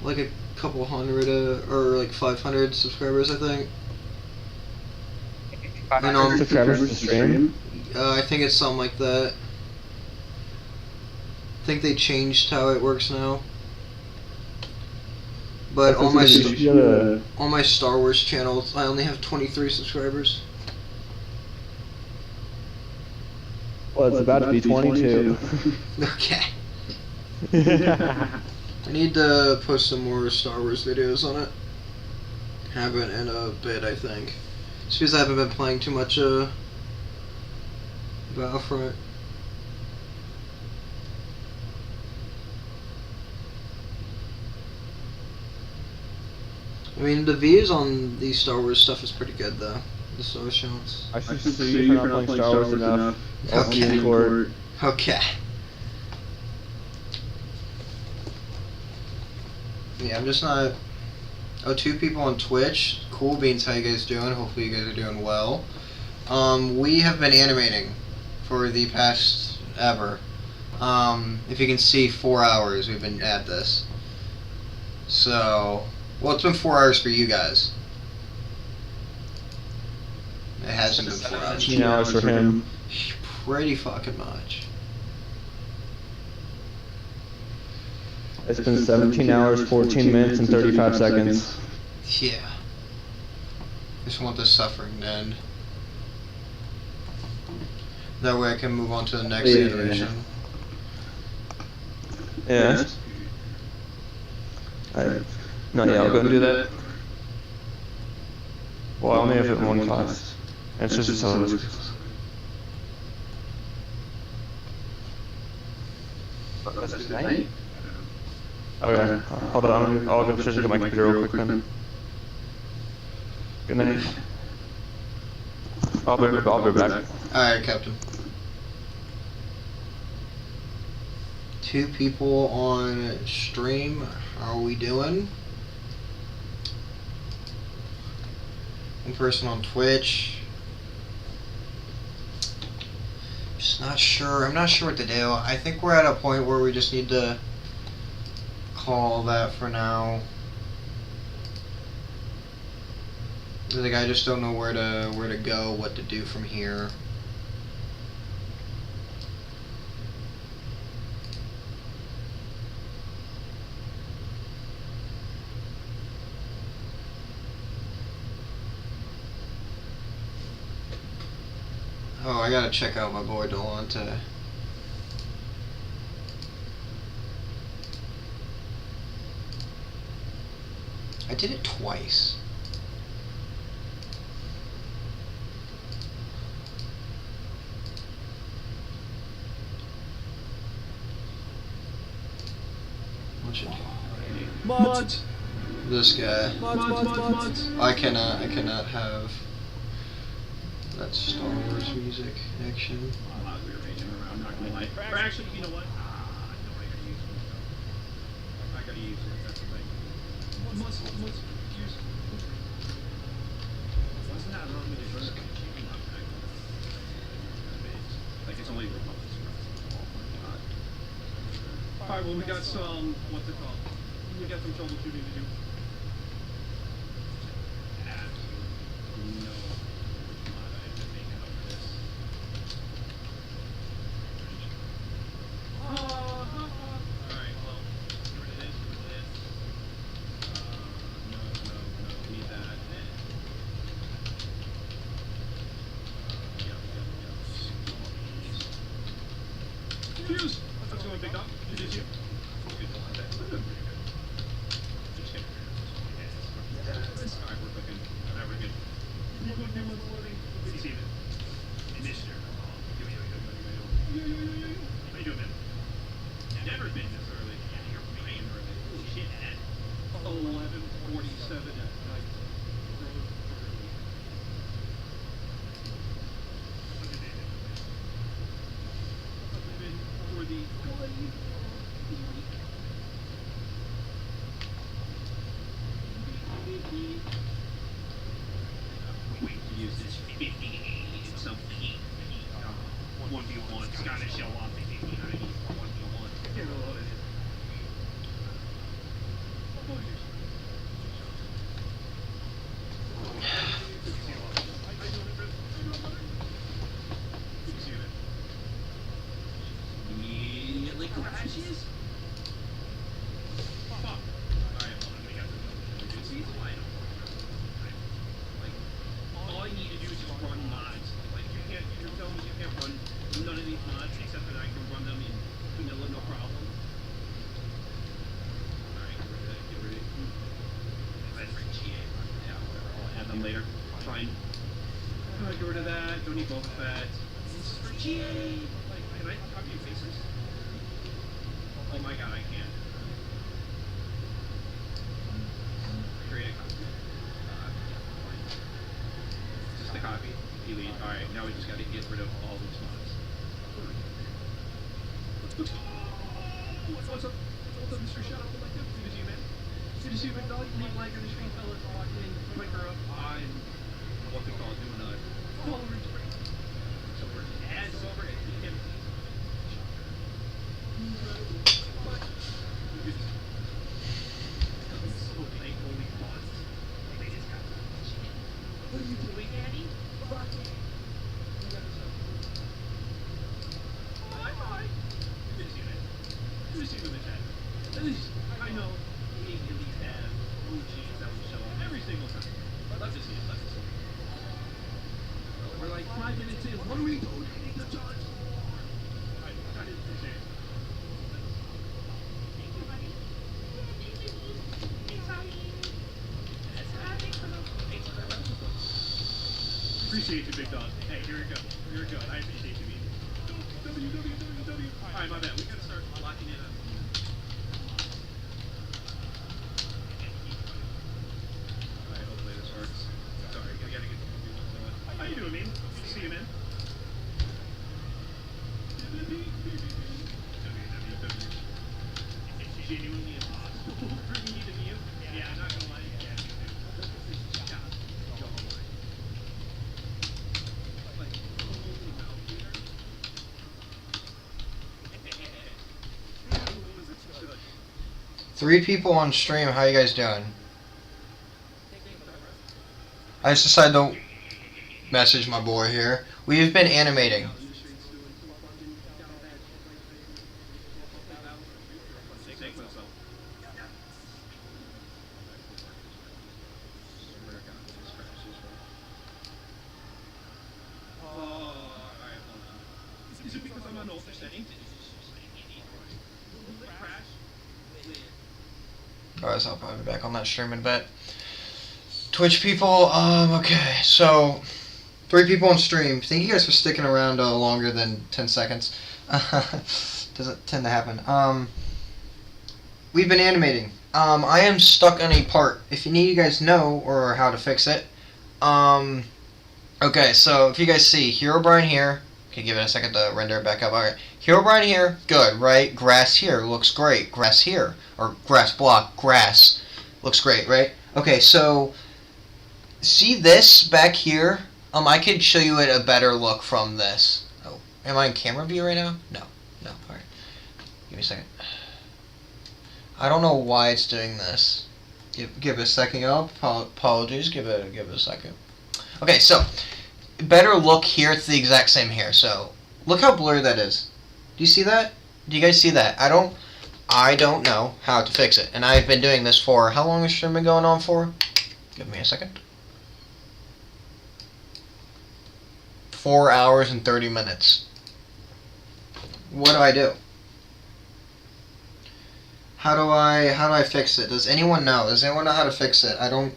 a couple hundred or like 500 subscribers, I think. 500 subscribers to stream? I think it's something like that. I think they changed how it works now. But on my Star Wars channel, I only have 23 subscribers. Well, it's about to be 22. Okay. I need to post some more Star Wars videos on it. Haven't in a bit, I think. It's because I haven't been playing too much Battlefront. I mean, the views on these Star Wars stuff is pretty good, though. The Star Wars channels. I should see you for not playing Star Wars enough. Okay. Okay. Yeah, I'm just not... Oh, 2 people on Twitch. Cool beans, how you guys doing? Hopefully you guys are doing well. We have been animating for the past ever. If you can see, 4 hours we've been at this. So, well, it's been 4 hours for you guys. It hasn't been 4 hours. 15 hours for him. Pretty fucking much. It's been 17 hours, 14 minutes, and 35 seconds. Yeah. Just want the suffering to end. That way I can move on to the next iteration. Yeah. No, yeah, I'll go and do that. Well, I only have it in one class. And it's just a syllabus. That's good night. Okay, hold on, I'll go upstairs and get my computer real quick then. Good night. I'll be back. Alright, Captain. 2 people on stream. How are we doing? 1 person on Twitch. Just not sure. I'm not sure what to do. I think we're at a point where we just need to call that for now. Like, I just don't know where to go, what to do from here. Oh, I gotta check out my boy Delonte. I did it twice. What should Mud. this guy? Mud. I cannot have that Star Wars music action. I'm not rearranging around, not gonna lie. Or actually, you know what? gotta use it. That's the thing. Once use. Once that wrong with your first like it's only Republicans. Alright, well we got some what's it called? We got some troubleshooting to do. Absolutely no. Alright, well, get rid of this, no, need that. Fuse! That's going big up. It is you. Good, don't let that. Good. Just kidding. Alright, we're cooking. Alright, we're good. You see it? Initiative. Yo. How you doing, man? Never been this early. Yeah, you're playing early. Holy shit, man. 11:47 at night. For the wait to use this 50 some heat. 1v1. It's gotta show off the 50 1v1. Can't roll what it is. Immediately crashes. Fuck. Alright, hold on, we got this. See, it's why I don't like, all I need to do is just run mods. Like, you're telling me you can't run none of these mods except that I can run them in vanilla, no problem. Alright, get rid of it. That's for GA. Yeah, whatever, I'll add them later. Fine. Get rid of that, don't need Boba Fett. This is for GA! Like, can I copy and paste this? Oh my god, I can't. Create a copy. Fine. Is this the copy? Delete. Alright, now we just gotta get rid of all these mods. What's up? What's up, Mr. Shadow Collective? Good to see you, man. Good to see you, McDonald. Leave like on the screen, fellas. Walking, my girl. I'm what they call doing a follower spree. So we're ads over and we can. What are you doing, Daddy? Hi. Good to see you, man. Good to see you in the chat. At least, I know we at least have OGs that will show up every single time. Love to see it, love to see it. We're like 5 minutes in. What are we donating the charge for? I didn't appreciate it. Thank you, buddy. Appreciate you, big dog. Hey, here we go. I appreciate you, man. www. Alright, my bad. We gotta start locking in on. Alright, hopefully this works. Sorry, I gotta get. How you doing, man? Good to see you, man. It's genuinely impossible for me to mute. Yeah, I'm not gonna lie. Yeah, me too. Like, holy mouth eater. 3 people on stream. How you guys doing? I just decided to message my boy here. We've been animating. Is it because I'm on ultra settings? Crash? Alright, so I'll probably be back on that stream in a bit. Twitch people, okay, so 3 people on stream. Thank you guys for sticking around longer than 10 seconds. Doesn't tend to happen. We've been animating. I am stuck on a part. If you need, you guys know or how to fix it. Okay, so if you guys see Herobrine here, Okay, give it a second to render it back up. Alright. Herobrine here, good, right? Grass here, looks great. Grass here. Or grass block, grass. Looks great, right? Okay, so see this back here? I could show you it a better look from this. Oh, am I in camera view right now? No. No, alright. Give me a second. I don't know why it's doing this. Give it a second, y'all. Apologies, give it a second. Okay, so better look here, it's the exact same here. So look how blurry that is. Do you see that? Do you guys see that? I don't know how to fix it. And I've been doing this for, how long has stream been going on for? Give me a second. 4 hours and 30 minutes. What do I do? How do I fix it? Does anyone know? Does anyone know how to fix it? I don't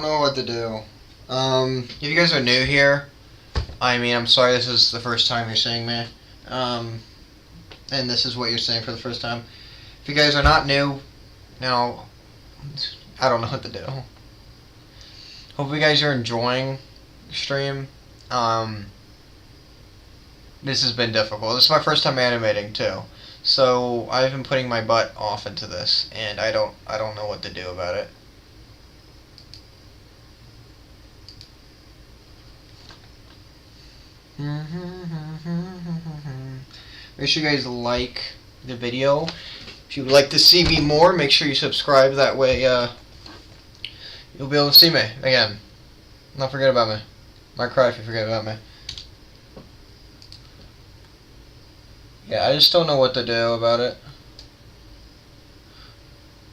know what to do. If you guys are new here, I mean, I'm sorry this is the first time you're seeing me. And this is what you're seeing for the first time. If you guys are not new, now, I don't know what to do. Hope you guys are enjoying the stream. This has been difficult. This is my first time animating too. So I've been putting my butt off into this, and I don't know what to do about it. Make sure you guys like the video. If you'd like to see me more, make sure you subscribe. That way, you'll be able to see me again. Don't forget about me. Might cry if you forget about me. Yeah, I just don't know what to do about it.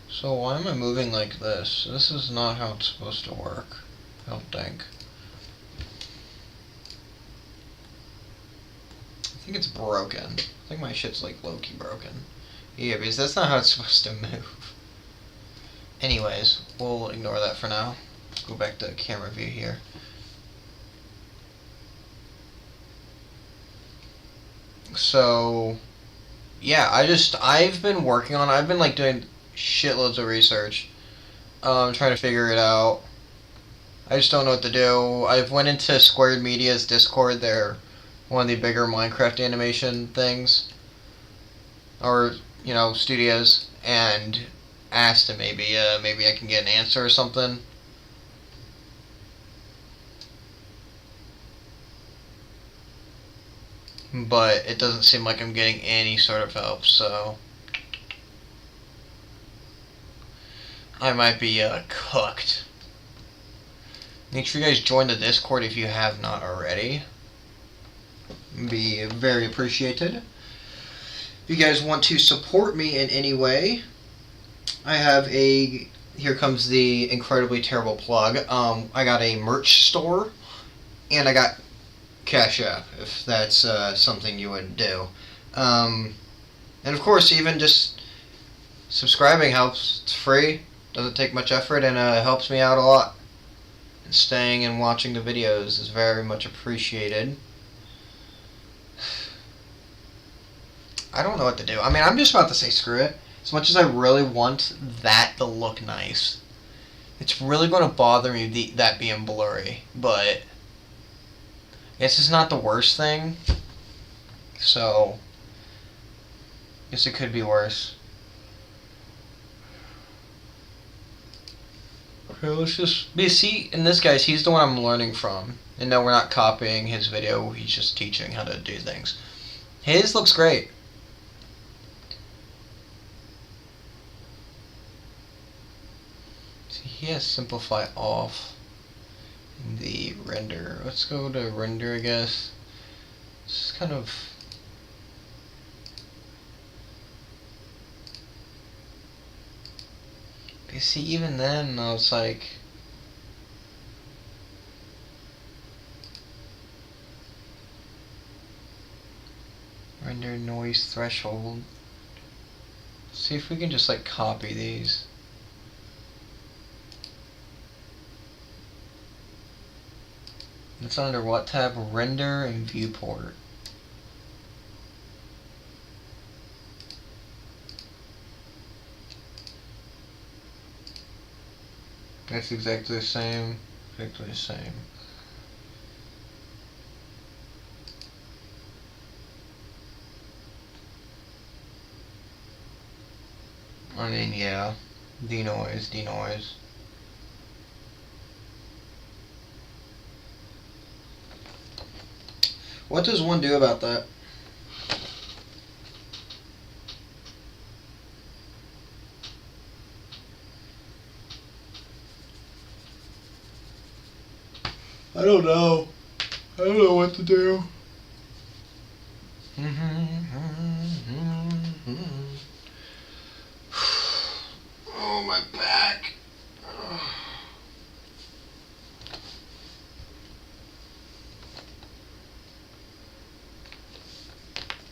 So why am I moving like this? This is not how it's supposed to work, I don't think. I think it's broken. I think my shit's like low-key broken. Yeah, because that's not how it's supposed to move. Anyways, we'll ignore that for now. Go back to camera view here. So, yeah, I've been working on it. I've been like doing shitloads of research. Trying to figure it out. I just don't know what to do. I've went into Squared Media's Discord. They're one of the bigger Minecraft animation things. Or, you know, studios. And asked them maybe I can get an answer or something. But it doesn't seem like I'm getting any sort of help, so I might be cooked. Make sure you guys join the Discord if you have not already. Be very appreciated. If you guys want to support me in any way, I have a, here comes the incredibly terrible plug. I got a merch store, and I got Cash App, if that's something you would do. And of course, even just subscribing helps. It's free, doesn't take much effort, and helps me out a lot. And staying and watching the videos is very much appreciated. I don't know what to do. I mean, I'm just about to say screw it. As much as I really want that to look nice, it's really going to bother me that being blurry, but I guess it's not the worst thing, so I guess it could be worse. Okay, let's just see. And this guy's, he's the one I'm learning from. And no, we're not copying his video. He's just teaching how to do things. His looks great. See, he has simplify off. The render. Let's go to render, I guess. It's kind of you see, even then I was like render noise threshold. See if we can just like copy these. It's under what tab? Render and viewport. That's exactly the same. Exactly the same. I mean, yeah. Denoise, denoise. What does one do about that? I don't know. I don't know what to do. Oh, my back.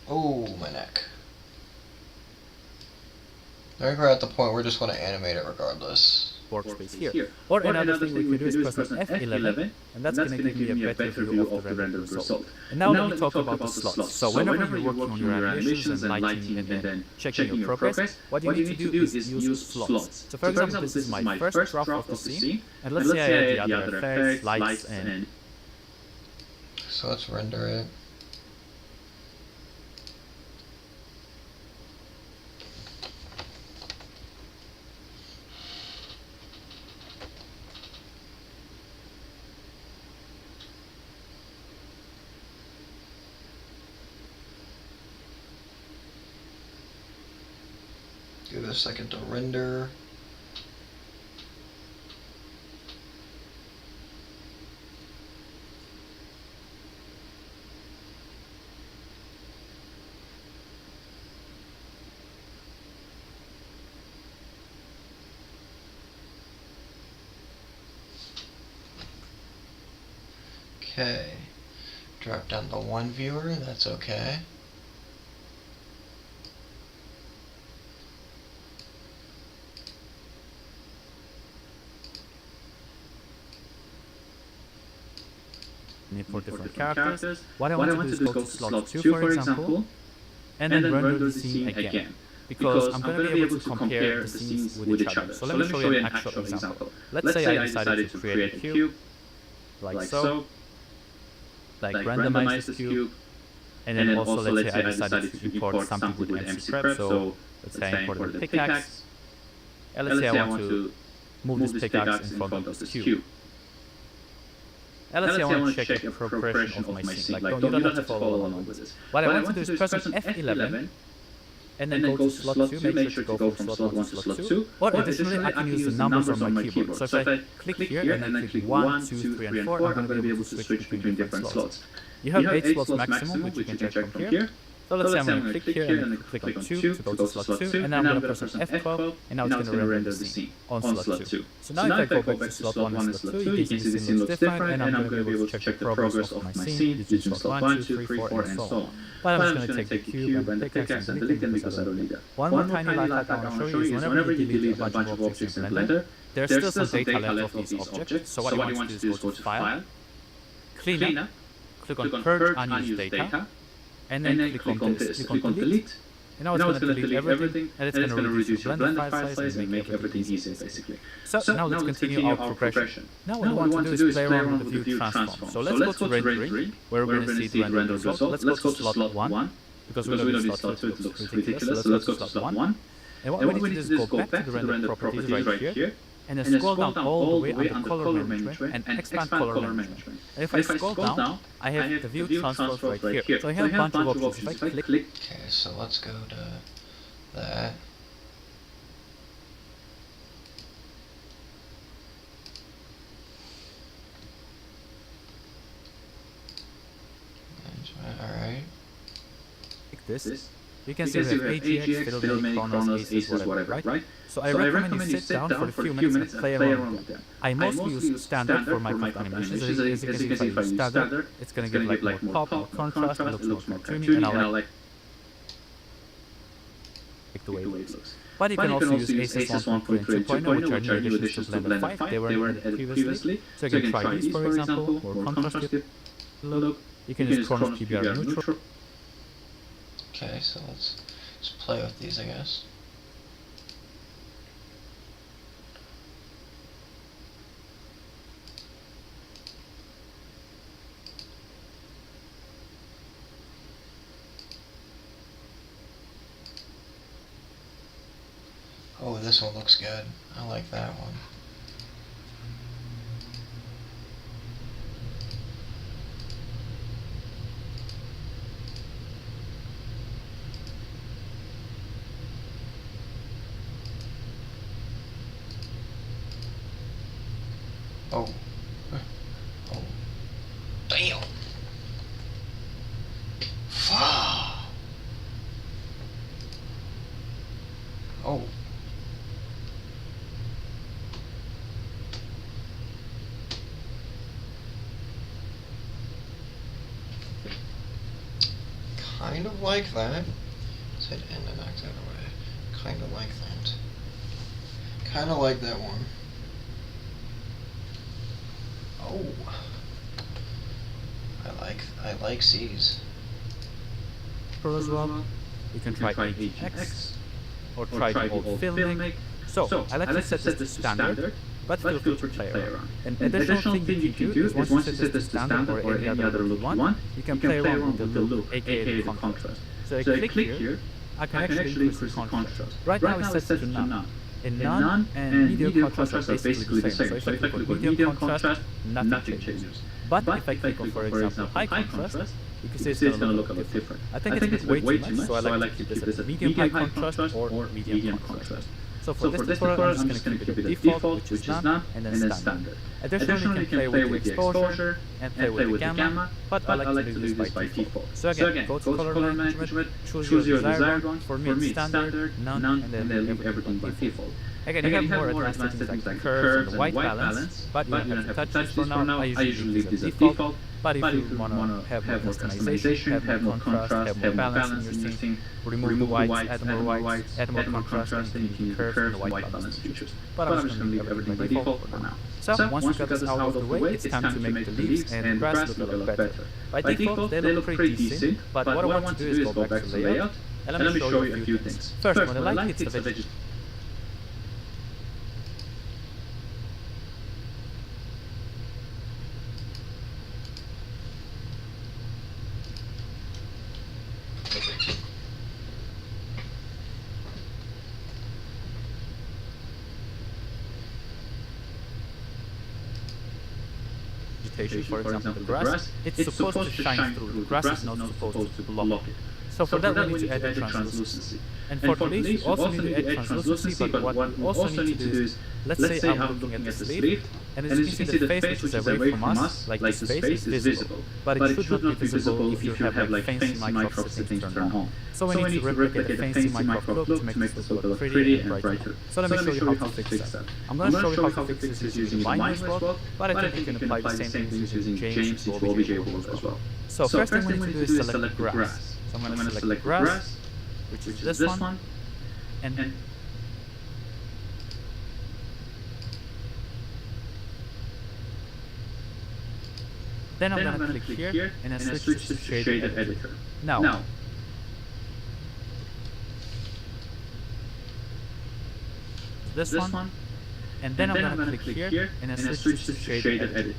Oh, my neck. I think we're at the point we're just going to animate it regardless. Workspace here. Or another thing we could do is press on F11, and that's going to give me a better view of the rendered result. And now let me talk about the slots. So whenever you're working on your animations and lighting and then checking your progress, what you need to do is use slots. So for example, this is my first draft of the scene, and let's say I add the other effects, lights, and... So let's render it. Give it a second to render. Okay. Drop down the one viewer, that's okay. For different characters. What I want to do is go to slot 2, for example, and then render the scene again. Because I'm going to be able to compare the scenes with each other. So let me show you an actual example. Let's say I decided to create a cube, like so, like randomize this cube, and then also let's say I decided to import something with MC prep. So let's say I imported a pickaxe, and let's say I want to move this pickaxe in front of this cube. And let's say I want to check the progression of my scene. Like, you don't have to follow along with this. What I want to do is press on F11, and then go to slot 2, make sure to go from slot 1 to slot 2. Or additionally, I can use the numbers on my keyboard. So if I click here and then click 1, 2, 3, and 4, I'm going to be able to switch between different slots. You have 8 slots maximum, which you can check from here. So let's say I'm going to click here and then click on 2 to go to slot 2, and now I'm going to press on F12, and now it's going to render the scene on slot 2. So now if I go back to slot 1 and slot 2, you can see the scene looks different, and I'm going to be able to check the progress of my scene using slot 1, 2, 3, 4, and so on. But I'm just going to take the cube and the pickaxe and delete them because I don't need that. One more tiny life hack I want to show you is whenever you delete a bunch of objects in Blender, there's still some data left of these objects. So what I want to do is go to File, Clean Up, click on Purge Unused Data, and then click on this, click on Delete, and now it's going to delete everything, and it's going to reduce your Blender file size and make everything easier, basically. So now let's continue our progression. Now what we want to do is play around with the view transform. So let's go to rendering, where we're going to see the rendered result. Let's go to slot 1, because we don't need slot 2, it looks ridiculous. So let's go to slot 1. And what we need to do is go back to the render properties right here, and then scroll down all the way under color management and expand color management. And if I scroll down, I have the view transforms right here. So I have a bunch of options. If I click, okay, so let's go to that. Alright. like this, you can see we have AGX, Fiddle, Chronos, Aces, whatever, right? So I recommend you sit down for a few minutes and play around with them. I mostly use standard for my animations. As you can see, if I use standard, it's going to give like more pop, more contrast, it looks more cartoony, and I like the way it looks. But you can also use Aces 1.3 and 2.0, which are new additions to Blender 5. They weren't added previously. So you can try these, for example, more contrasted look. You can use Chronos PBR neutral. Okay, so let's play with these, I guess. this one looks good. I like that one. Oh. Oh. Damn. Fuck. Oh. Kind of like that. Said end and X out away. Kind of like that. Kind of like that one. Oh. I like C's. Pro as well. You can try HX or try the old filmic. So I like to set this to standard, but feel free to play around. An additional thing you can do is once you set this to standard or any other loop you want, you can play around with the loop, aka the contrast. So I click here, I can actually increase the contrast. Right now it's set to none. In none and medium contrast are basically the same. So if I click on medium contrast, nothing changes. But if I click on, for example, high contrast, you can see it's going to look a bit different. I think it's way too much, so I like to keep this at medium high contrast or medium contrast. So for this tutorial, I'm just going to keep it at default, which is none, and then standard. Additionally, you can play with the exposure and play with the gamma, but I like to do this by default. So again, go to color management, choose your desired one. For me, it's standard, none, and then leave everything by default. Again, you have more advanced settings like curves and white balance, but you don't have to touch this for now. I usually leave this at default. But if you want to have more customization, have more contrast, have more balance in your scene, remove the whites, add more contrast, and you can use curves and the white balance features. But I'm just going to leave everything by default for now. So once we got this out of the way, it's time to make the leaves and the grass look a lot better. By default, they look pretty decent, but what I want to do is go back to layout, and let me show you a few things. First, when the light hits the vegetation, for example, the grass, it's supposed to shine through. The grass is not supposed to block it. So for that, we need to add the translucency. And for the leaves, you also need to add translucency, but what we also need to do is, let's say I'm looking at this leaf, and as you can see, the face which is away from us, like this face, is visible. But it should not be visible if you have like fancy micro settings turned on. So we need to replicate the fancy micro look to make this look pretty and brighter. So let me show you how to fix that. I'm going to show you how to fix this using Line as well, but I think you can apply the same things using James, which will be able as well. So first thing we need to do is select grass. So I'm going to select grass, which is this one, and then I'm going to click here and then switch to shaded editor. Now, this one, and then I'm going to click here and then switch to shaded edit.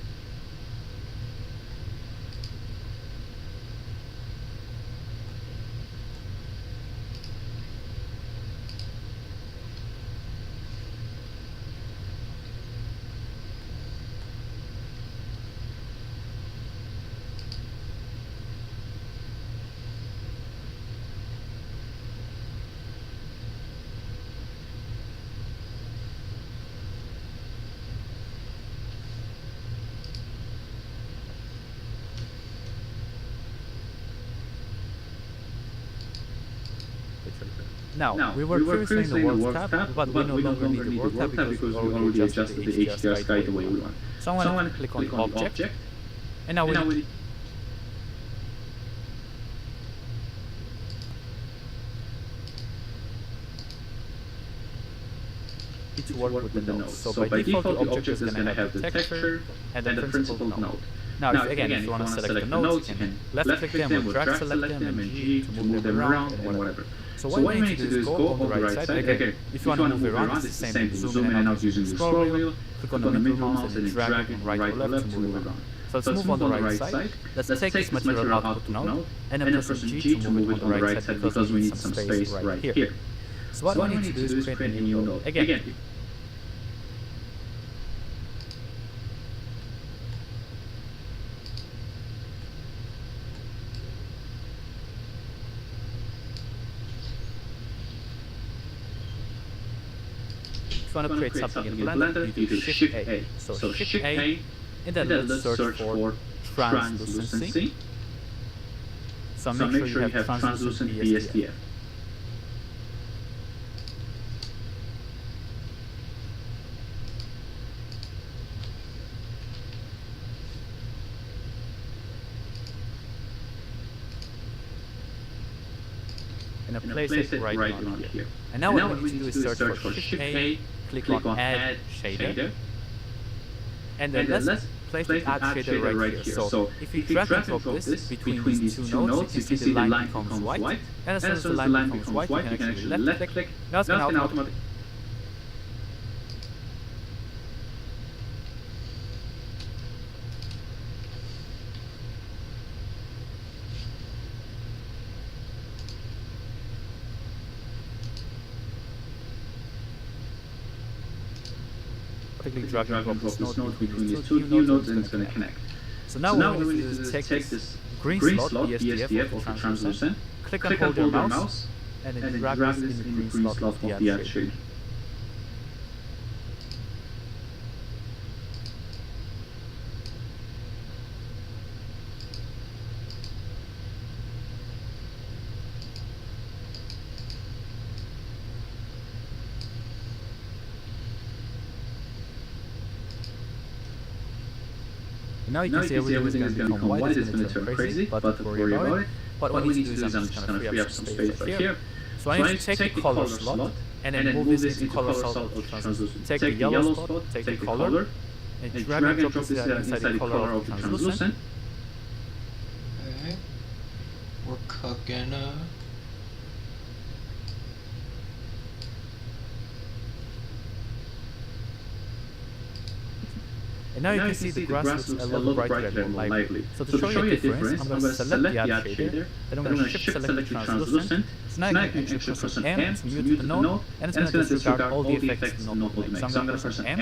Now, we were previously in the World tab, but we no longer need the World tab because we already adjusted the HDR sky the way we want. So I'm going to click on Object, and now we need to work with the nodes. So by default, the object is going to have the texture and the principled node. Now, again, if you want to select the nodes, you can left-click them or drag select them and G to move them around and whatever. So what we need to do is go on the right side. Again, if you want to move it around, it's the same. Zoom in and out using the scroll wheel. Click on the middle mouse and drag it from right or left to move it around. So let's move on the right side. Let's take this material output node and then press G to move it on the right side because we need some space right here. So what we need to do is create a new node. Again, if you want to create something in Blender, you do Shift A. So Shift A, and then let's search for translucency. So make sure you have translucent BSDF. And then place it right around here. And now what we need to do is search for Shift A, click on Add Shader, and then let's place the Add Shader right here. So if you drag and drop this between these two nodes, you can see the line becomes white, and as soon as the line becomes white, you can actually left click. Now it's going to automatically. Drag and drop this node between these two new nodes, and it's going to connect. So now what we need to do is take this green slot, BSDF of the translucent, click and hold your mouse, and then drag this in the green slot of the add shader. Now you can see everything is going to become white, it's going to turn crazy, but don't worry about it. What we need to do is I'm just going to free up some space right here. So I need to take the color slot, and then move this into color slot of translucent. Take the yellow spot, take the color, and drag and drop this inside the color of the translucent. Okay. We're cooking. And now you can see the grass looks a little brighter and more lively. So to show you a difference, I'm going to select the add shader, then I'm going to shift select the translucent. So now I can actually press on M to mute the node, and it's going to disregard all the effects the node will make. So I'm going to press on M,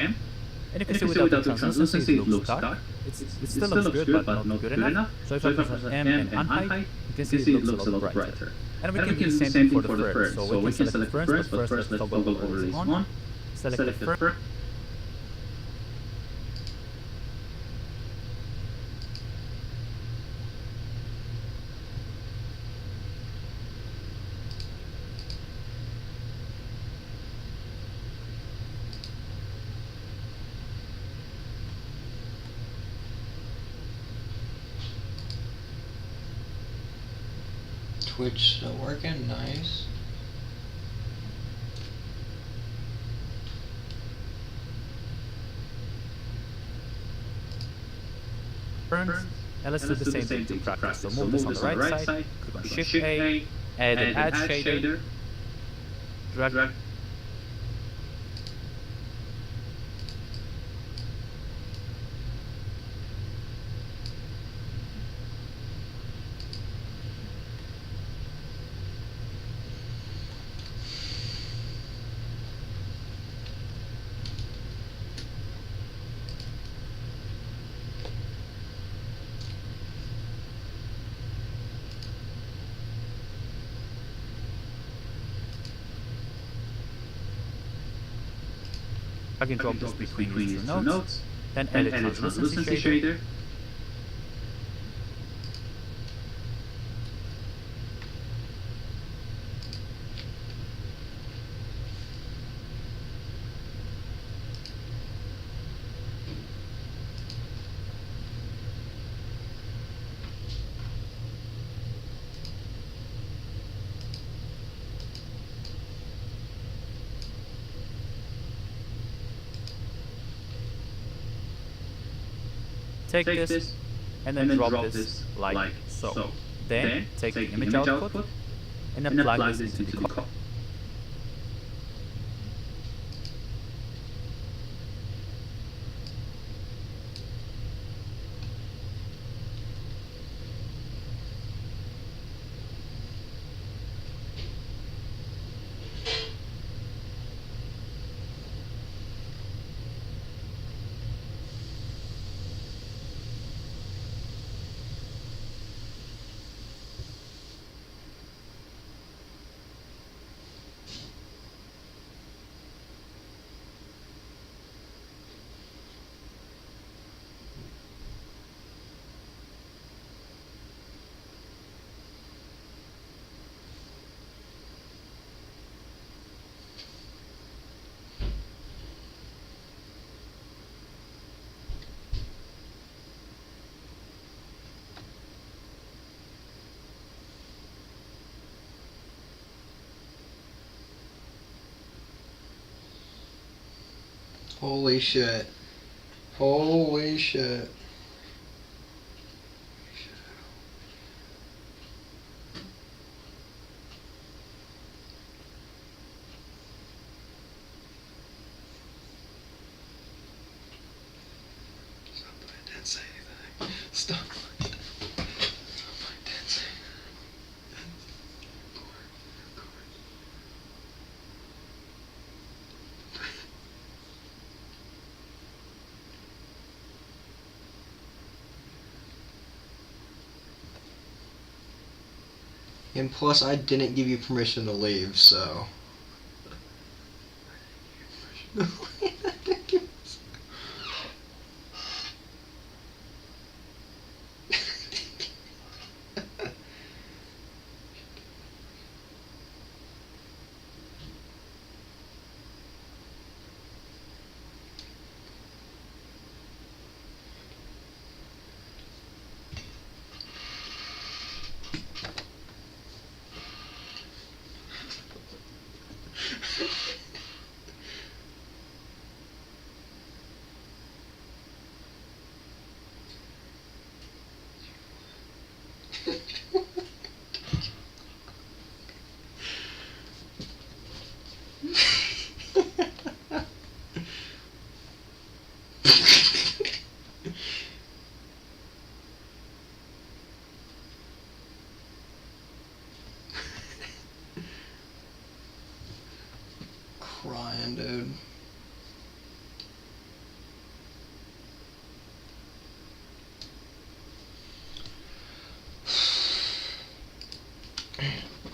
and you can see without the translucency it looks dark. It still looks good, but not good enough. So if I press on M and unhide, you can see it looks a lot brighter. And we can do the same thing for the first. So we can select the first, but first let's toggle overlays on. Select the first. Twitch still working, nice. And let's do the same thing to practice. So move this on the right side, click on Shift A, add an add shader, drag. Drag and drop this between these two nodes, then add a translucency shader. Take this, and then drop this like so. Then take the image output, and then plug this into the code. Holy shit. Holy shit. I didn't say anything. Stop. I didn't say And plus, I didn't give you permission to leave, so. Crying, dude.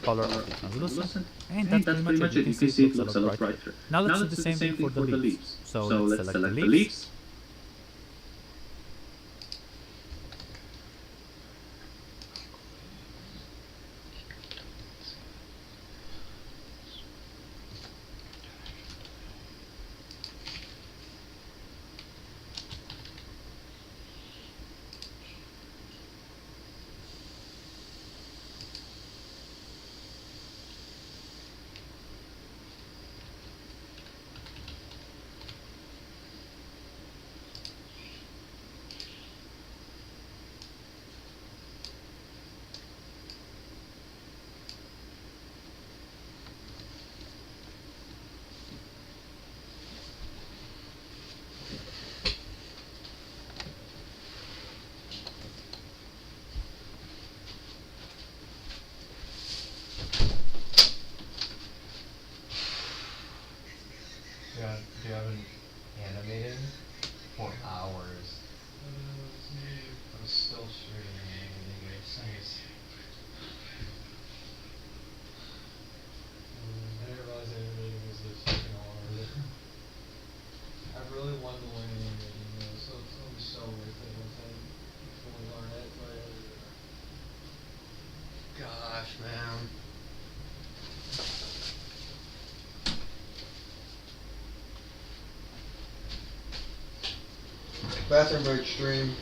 Color of the translucent, and that's pretty much it. You can see it looks a lot brighter. Now let's do the same thing for the leaves. So let's select the leaves. Yeah, do you have an animating? For hours. I'm still streaming anyways. Nice. I didn't realize animating was this fucking hard. I really wanted to learn animating though, so it's gonna be so worth it once I fully learn it, but gosh, man. Bathroom break stream.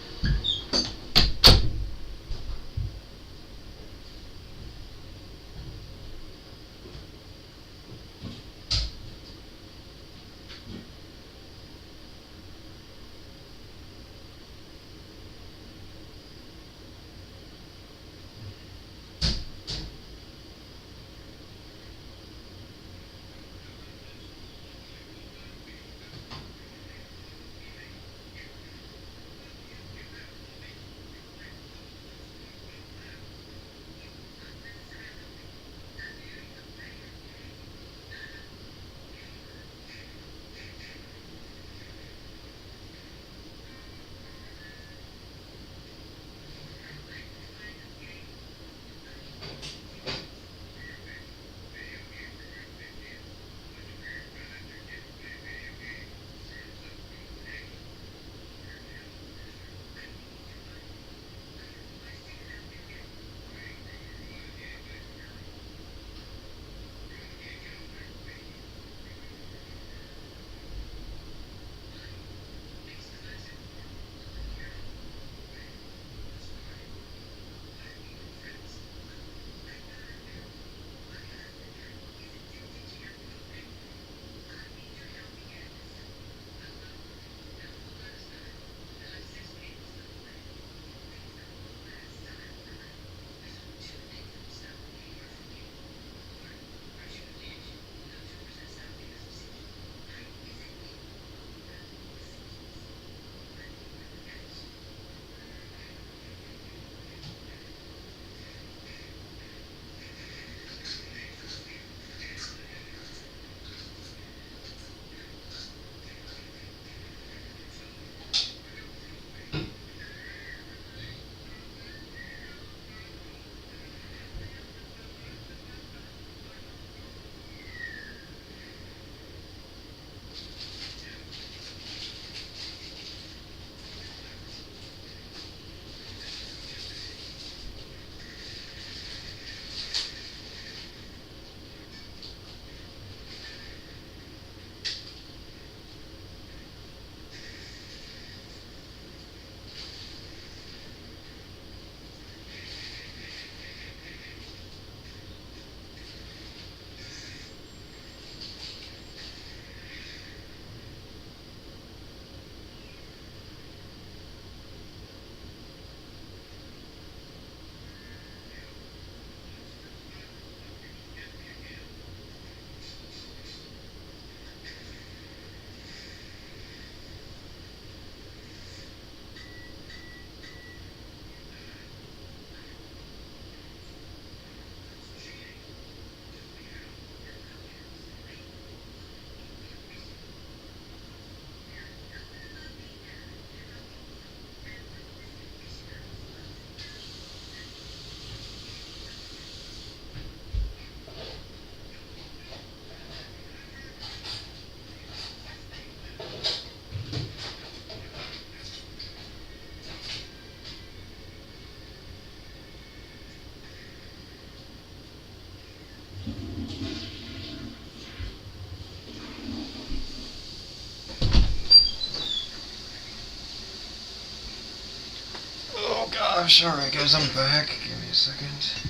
gosh, alright guys, I'm back. Give me a second.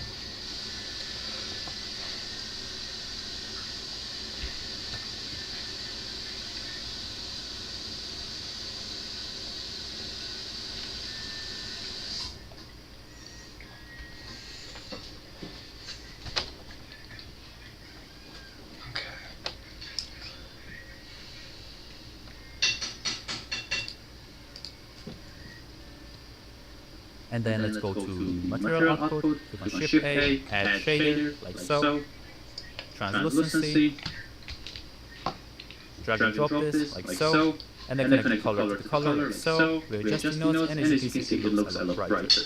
And then let's go to material output, click on Shift A, add shader, like so, translucency, drag and drop this, like so, and then connect the color to the color, like so. We're adjusting nodes, and as you can see, it looks a lot brighter.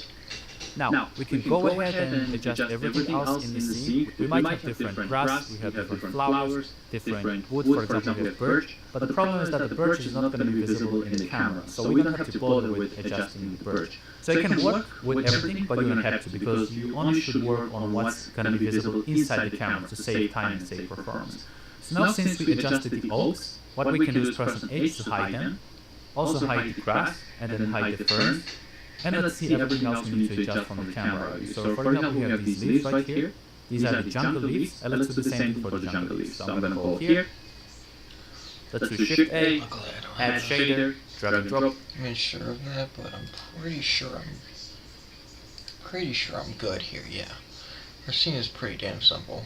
Now, we can go ahead and adjust everything else in the scene. We might have different grass, we have different flowers, different wood, for example, we have birch, but the problem is that the birch is not going to be visible in the camera, so we don't have to bother with adjusting the birch. So you can work with everything, but you don't have to, because you only should work on what's going to be visible inside the camera to save time and save performance. So now, since we adjusted the oaks, what we can do is press on H to hide them, also hide the grass, and then hide the ferns. And let's see everything else we need to adjust from the camera. So for example, we have these leaves right here. These are the jungle leaves, and let's do the same thing for the jungle leaves. So I'm going to go here. Let's do Shift A, add shader, drag and drop. I'm not sure of that, but I'm pretty sure I'm good here, yeah. Our scene is pretty damn simple.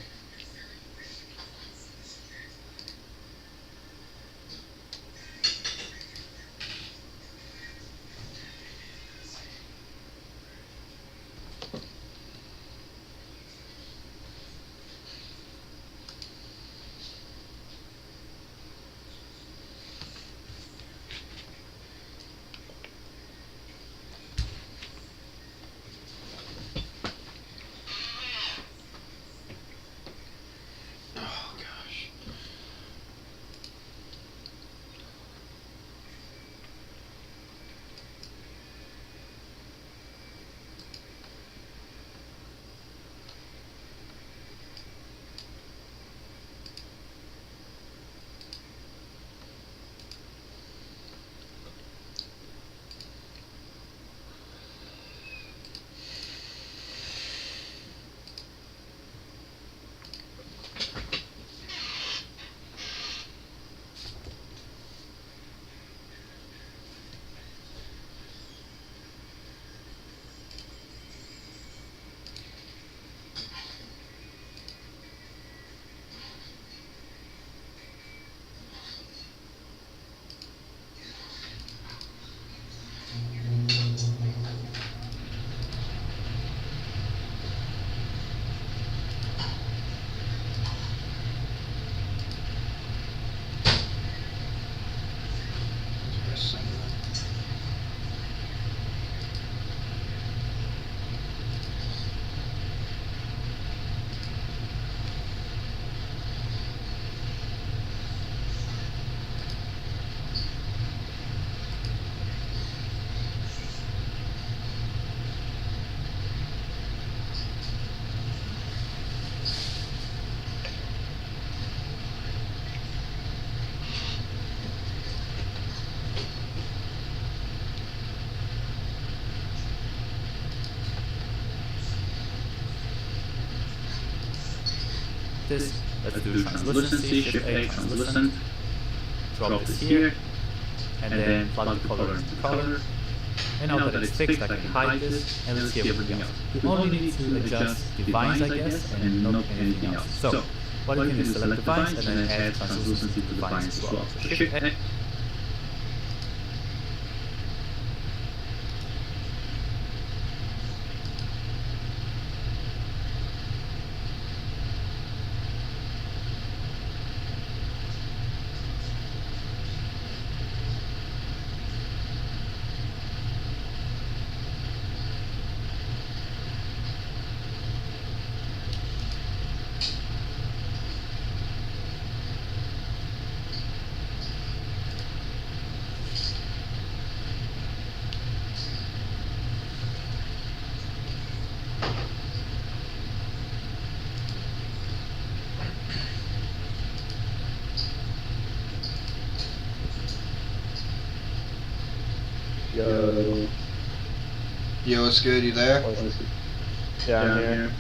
This, let's do translucency, Shift A, translucent, drop this here, and then plug the color into the color. And now that it's fixed, I can hide this, and let's see everything else. We only need to adjust the vines, I guess, and not anything else. So, what we can do is select the vines, and then add translucency to the vines as well. So Shift A. Yo. Yo, what's good? You there? Yeah, I'm here.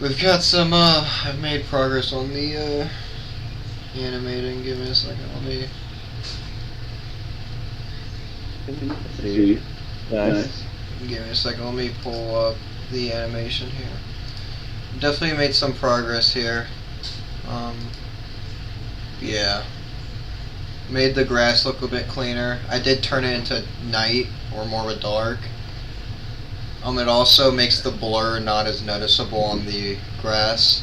We've got some, I've made progress on the, animating. Give me a second, let me... See. Nice. Give me a second, let me pull up the animation here. Definitely made some progress here. Yeah. Made the grass look a bit cleaner. I did turn it into night, or more of a dark. It also makes the blur not as noticeable on the grass.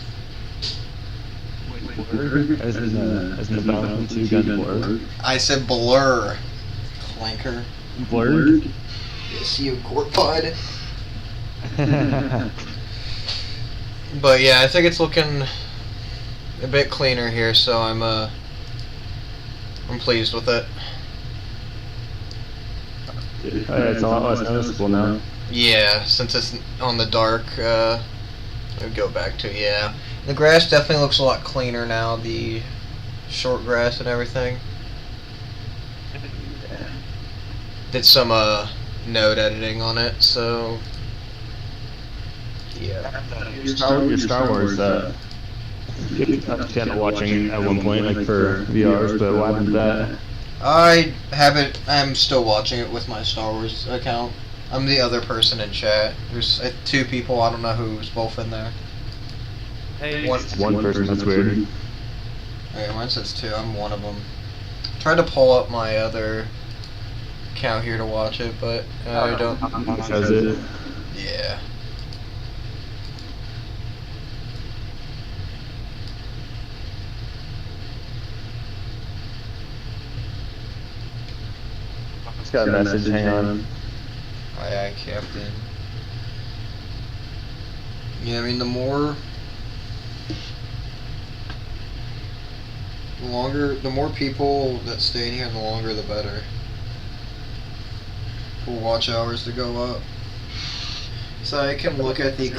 As in the Battlefield 2 gun blurred. I said blur, clanker. Blurred? Yes, you court pod. But yeah, I think it's looking a bit cleaner here, so I'm pleased with it. It's a lot less noticeable now. Yeah, since it's on the dark, we'll go back to, yeah. The grass definitely looks a lot cleaner now, the short grass and everything. Did some node editing on it, so yeah. Your Star Wars channel watching at one point, like for VRs, but what happened to that? I haven't. I'm still watching it with my Star Wars account. I'm the other person in chat. There's 2 people. I don't know who's both in there. Hey. One person, that's weird. Okay, mine says 2. I'm one of them. Tried to pull up my other account here to watch it, but I don't. Says it. Yeah. Just got a message, hang on. Aye, Captain. Yeah, I mean, the more people that stay in here, the longer the better. For watch hours to go up. So I can look at the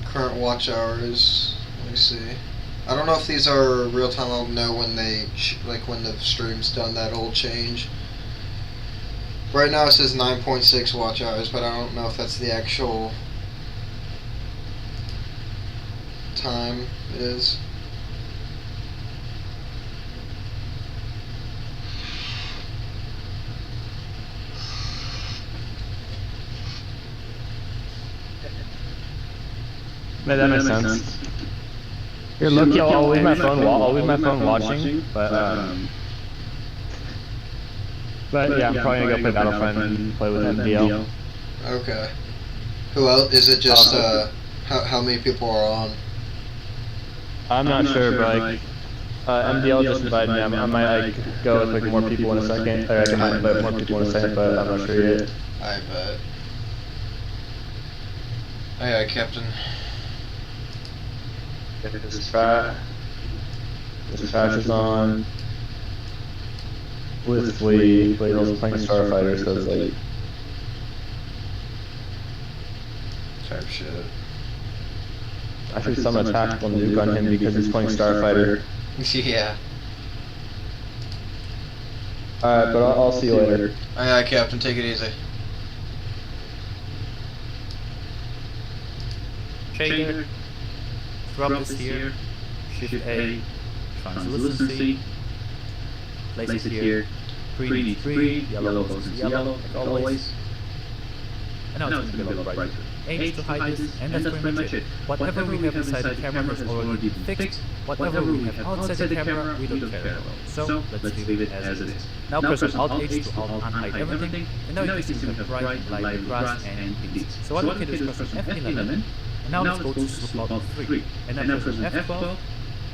current watch hours. Let me see. I don't know if these are real time. I'll know when when the stream's done. That'll change. Right now it says 9.6 watch hours, but I don't know if that's the actual time it is. That makes sense. Here, look, I'll leave my phone. I'll leave my phone watching, but yeah, I'm probably gonna go play Battlefront and play with MDL. Okay. Who else? Is it just how many people are on? I'm not sure, but like MDL just invited me. I might like go with like more people in a second, or I might invite more people in a second, but I'm not sure yet. I bet. Oh yeah, Captain. This is fat. This is on. With Flea also playing Starfighter, so it's like type shit. I should summon a tactical nuke on him because he's playing Starfighter. Yeah. Alright, but I'll see you later. Alright, Captain, take it easy. Shader. Drop this here. Shift A. Translucency. Place it here. Green needs green, yellow goes to yellow, like always. And now it's going to be a little brighter. H to hide this, and that's pretty much it. Whatever we have inside the camera has already been fixed. Whatever we have outside the camera, we don't care about. So, let's leave it as it is. Now press Alt H to unhide everything, and now you can see we have bright and light grass and indeeds. So what we can do is press F11, and now let's go to slot 3. And then press F12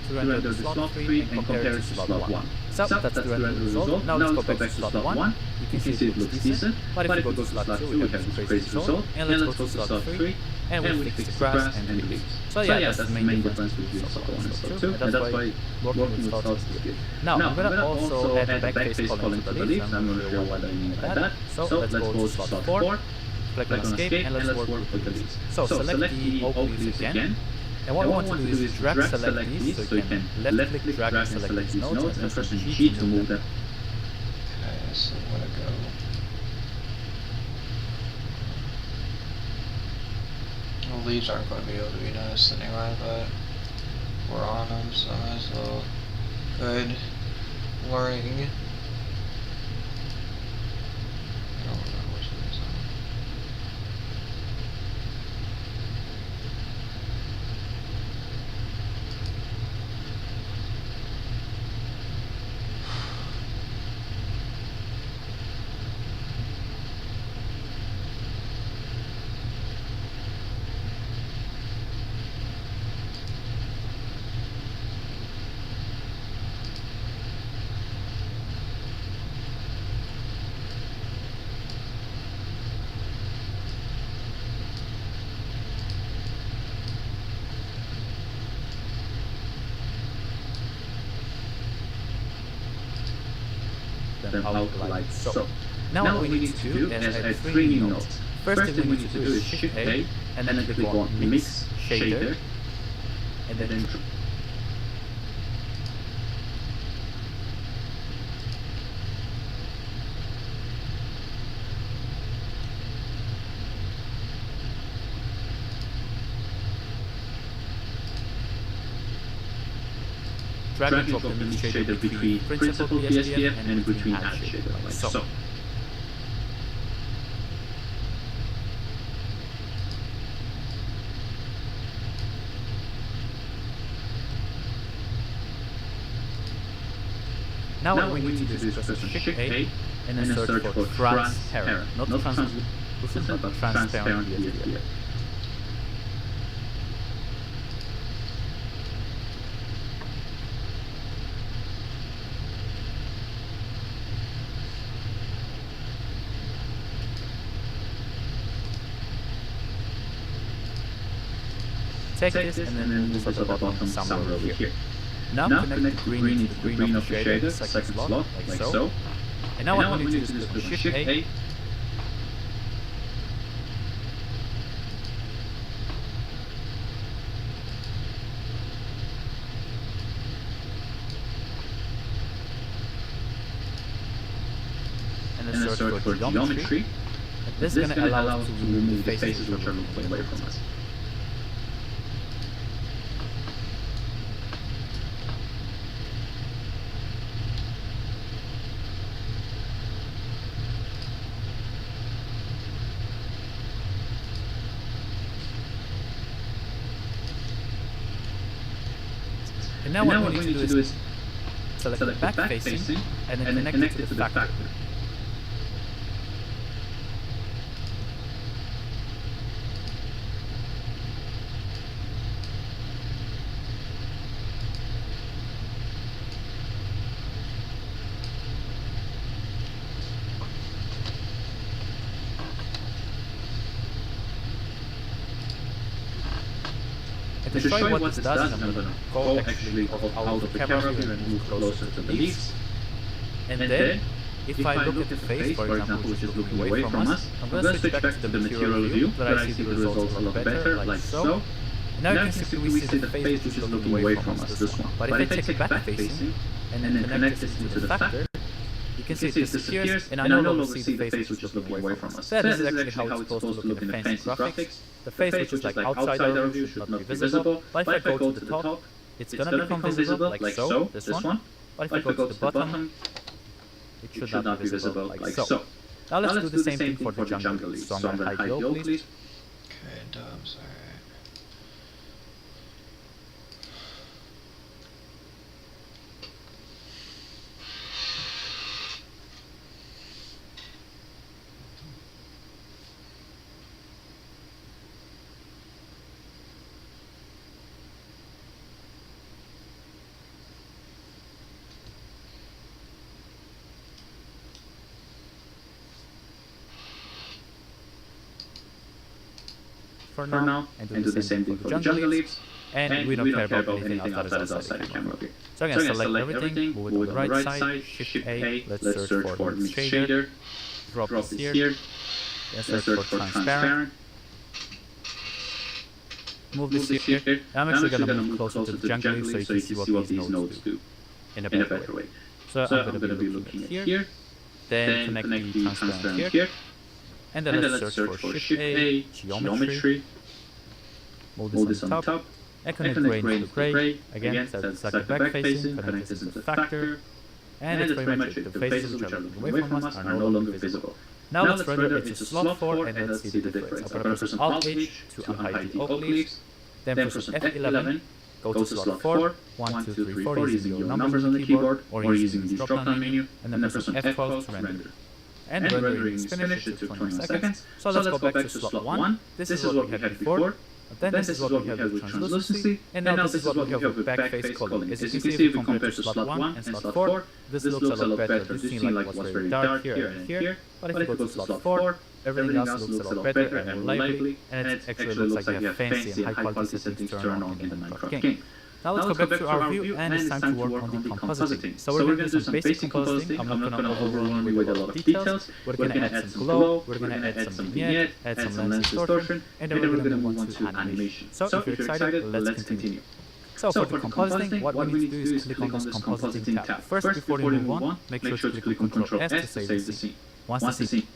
to render the slot 3 and compare it to slot 1. So that's the render result. Now let's go back to slot 1. You can see it looks decent, but if we go to slot 2 we have this crazy result. And let's go to slot 3 and we'll fix the grass and the leaves. So yeah, that's the main difference between slot 1 and slot 2, and that's why working with slots is good. Now I'm gonna also add backface calling to the leaves. I'm gonna show what I mean by that. So let's go to slot 4, click on escape, and let's work with the leaves. So select the oak leaves again. And what we want to do is drag select these, so you can left click drag and select these nodes and press G to move them. Okay, so I'm gonna go leaves aren't going to be able to be noticed anyway, but we're on them, so might as well. Good learning. I don't remember which one is on. Then out like so. Now what we need to do is add 3 new nodes. First thing we need to do is Shift A, and then click on Mix Shader, and then drag and drop the mix shader between principal PSPF and between add shader, like so. Now what we need to do is press Shift A and then search for transparent, not translucent, but transparent PSPF. Take this and then move to the bottom somewhere over here. Now connect the green to the green of the shader, second slot, like so. And now what we need to do is click on Shift A. And then search for geometry. This is going to allow us to remove the faces which are looking away from us. And now what we need to do is select the back facing and then connect it to the factor. To show you what this does, I'm going to go actually out of the camera view and move closer to the leaves. And then, if I look at the face, for example, which is looking away from us, I'm going to switch back to the material view, that I see the results a lot better, like so. And now you can see we see the face which is looking away from us, this one. But if I take back facing, and then connect this into the factor, you can see it disappears, and I no longer see the face which is looking away from us. That is actually how it's supposed to look in the fancy graphics. The face which is like outside our view should not be visible, but if I go to the top, it's gonna become visible, like so, this one. But if I go to the bottom, it should not be visible, like so. Now let's do the same thing for the jungle leaves. So I'm gonna hide the oak leaves. Okay, Dubs, alright. For now, and do the same thing for the jungle leaves, and we don't care about anything else that is outside the camera view. So I'm going to select everything, move it to the right side, Shift A, let's search for the shader, drop this here, then search for transparent, move this here. I'm actually going to move closer to the jungle leaves so you can see what these nodes do in a better way. So I'm going to be looking at here, then connect the transparent here. And then let's search for Shift A, Geometry. move this on the top, and connect gray into the gray. Again, select the back facing, connect this into the factor, and that's pretty much it. The faces which are looking away from us are no longer visible. Now let's render it to slot 4 and let's see the difference. I'm going to press Alt-H to unhide the oak leaves, then press F11, go to slot 4, 1, 2, 3, 4 using your numbers on the keyboard or using this drop-down menu, and then press F12 to render. And rendering is finished, it took 20 seconds. So let's go back to slot 1. This is what we had before. Then this is what we have with translucency, and now this is what we have with back face color. As you can see, if we compare to slot 1 and slot 4, this looks a lot better. This seems like it was very dark here and here, but if you go to slot 4, everything else looks a lot better and more lively, and it actually looks like you have fancy and high quality settings turned on in the Minecraft game. Now let's go back to our view, and it's time to work on the compositing. So we're going to do some basic compositing. I'm not going to overwhelm you with a lot of details. We're going to add some glow, we're going to add some vignette, add some lens distortion, and then we're going to move on to animation. So if you're excited, let's continue. So for the compositing, what we need to do is click on this compositing tab. First, before you move on, make sure to click on Ctrl S to save the scene. Once the scene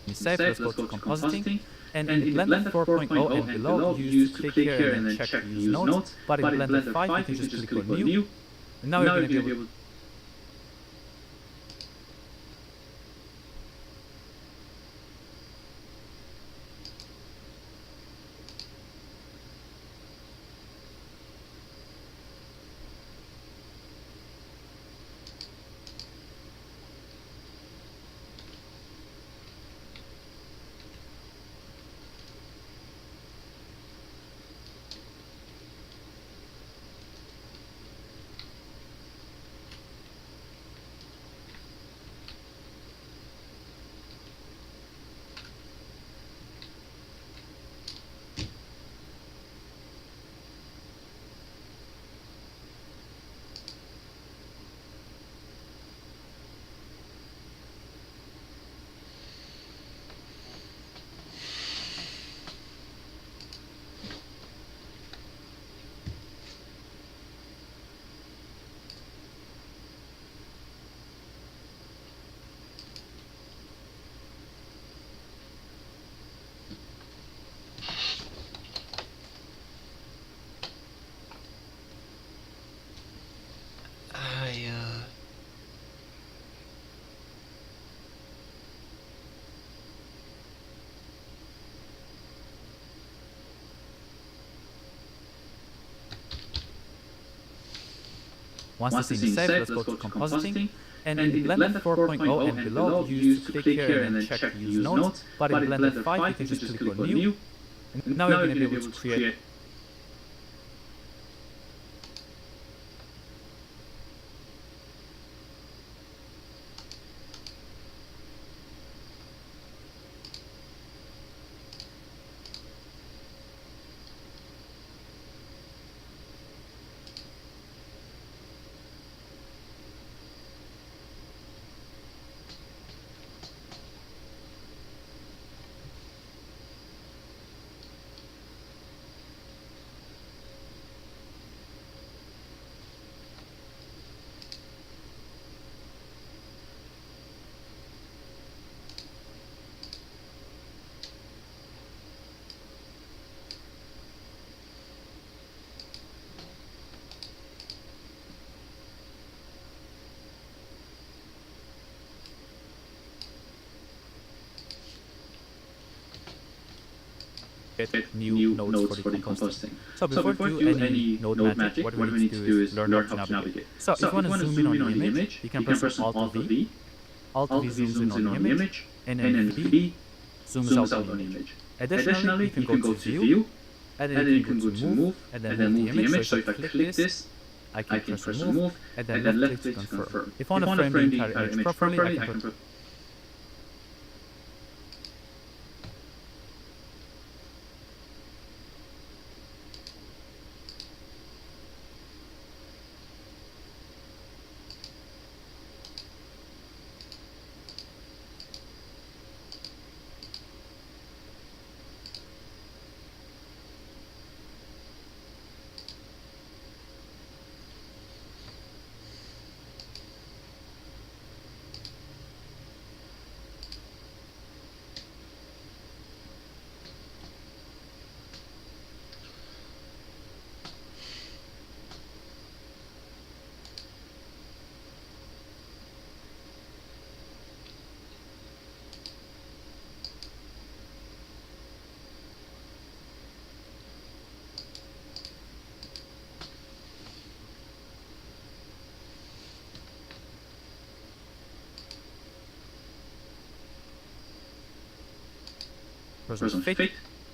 is saved, let's go to compositing, and in Blender 4.0 and below, you used to click here and then check use notes, but in Blender 5 you can just click on new, and now you're going to be able to Once the scene is saved, let's go to compositing, and in Blender 4.0 and below, you used to click here and then check use notes, but in Blender 5 you can just click on new, and now you're going to be able to create new nodes for the compositing. So before we do any node magic, what we need to do is learn how to navigate. So if you want to zoom in on the image, you can press Alt-V. Alt-V zooms in on the image, and then V zooms out on the image. Additionally, you can go to View, and then you can go to Move, and then move the image. So if I click this, I can press Remove, and then left click to confirm. If I want to frame the entire image properly, I can put person fit.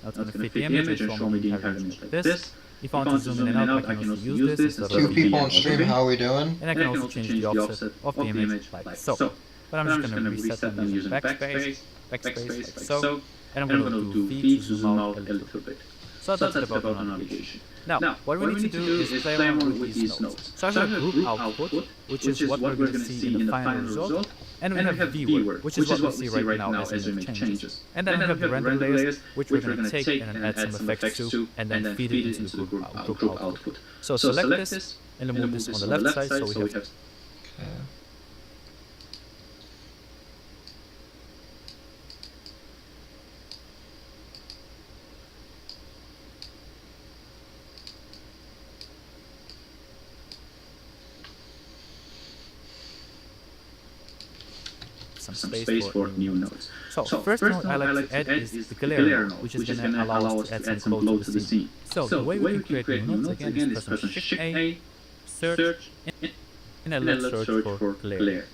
Now it's going to fit the image and show me the entire image like this. If I want to zoom in and out, I can also use this instead Two of people on the stream, how are we doing? and I can also change the offset of the image like so. But I'm just going to reset them using backspace, like so, and I'm going to do V to zoom out a little bit. So that's about the navigation. Now, what we need to do is play around with these nodes. So I have a group output, which is what we're going to see in the final result, and we have viewer, which is what we see right now as image changes. And then we have the render layers, which we're going to take and then add some effects to, and then feed it into the group output. So select this, and then move this on the left side, so we have... Okay. some space for new nodes. So first node I like to add is the glare node, which is going to allow us to add some glow to the scene. So the way we can create new nodes again is press Shift A, search, and then let's search for glare.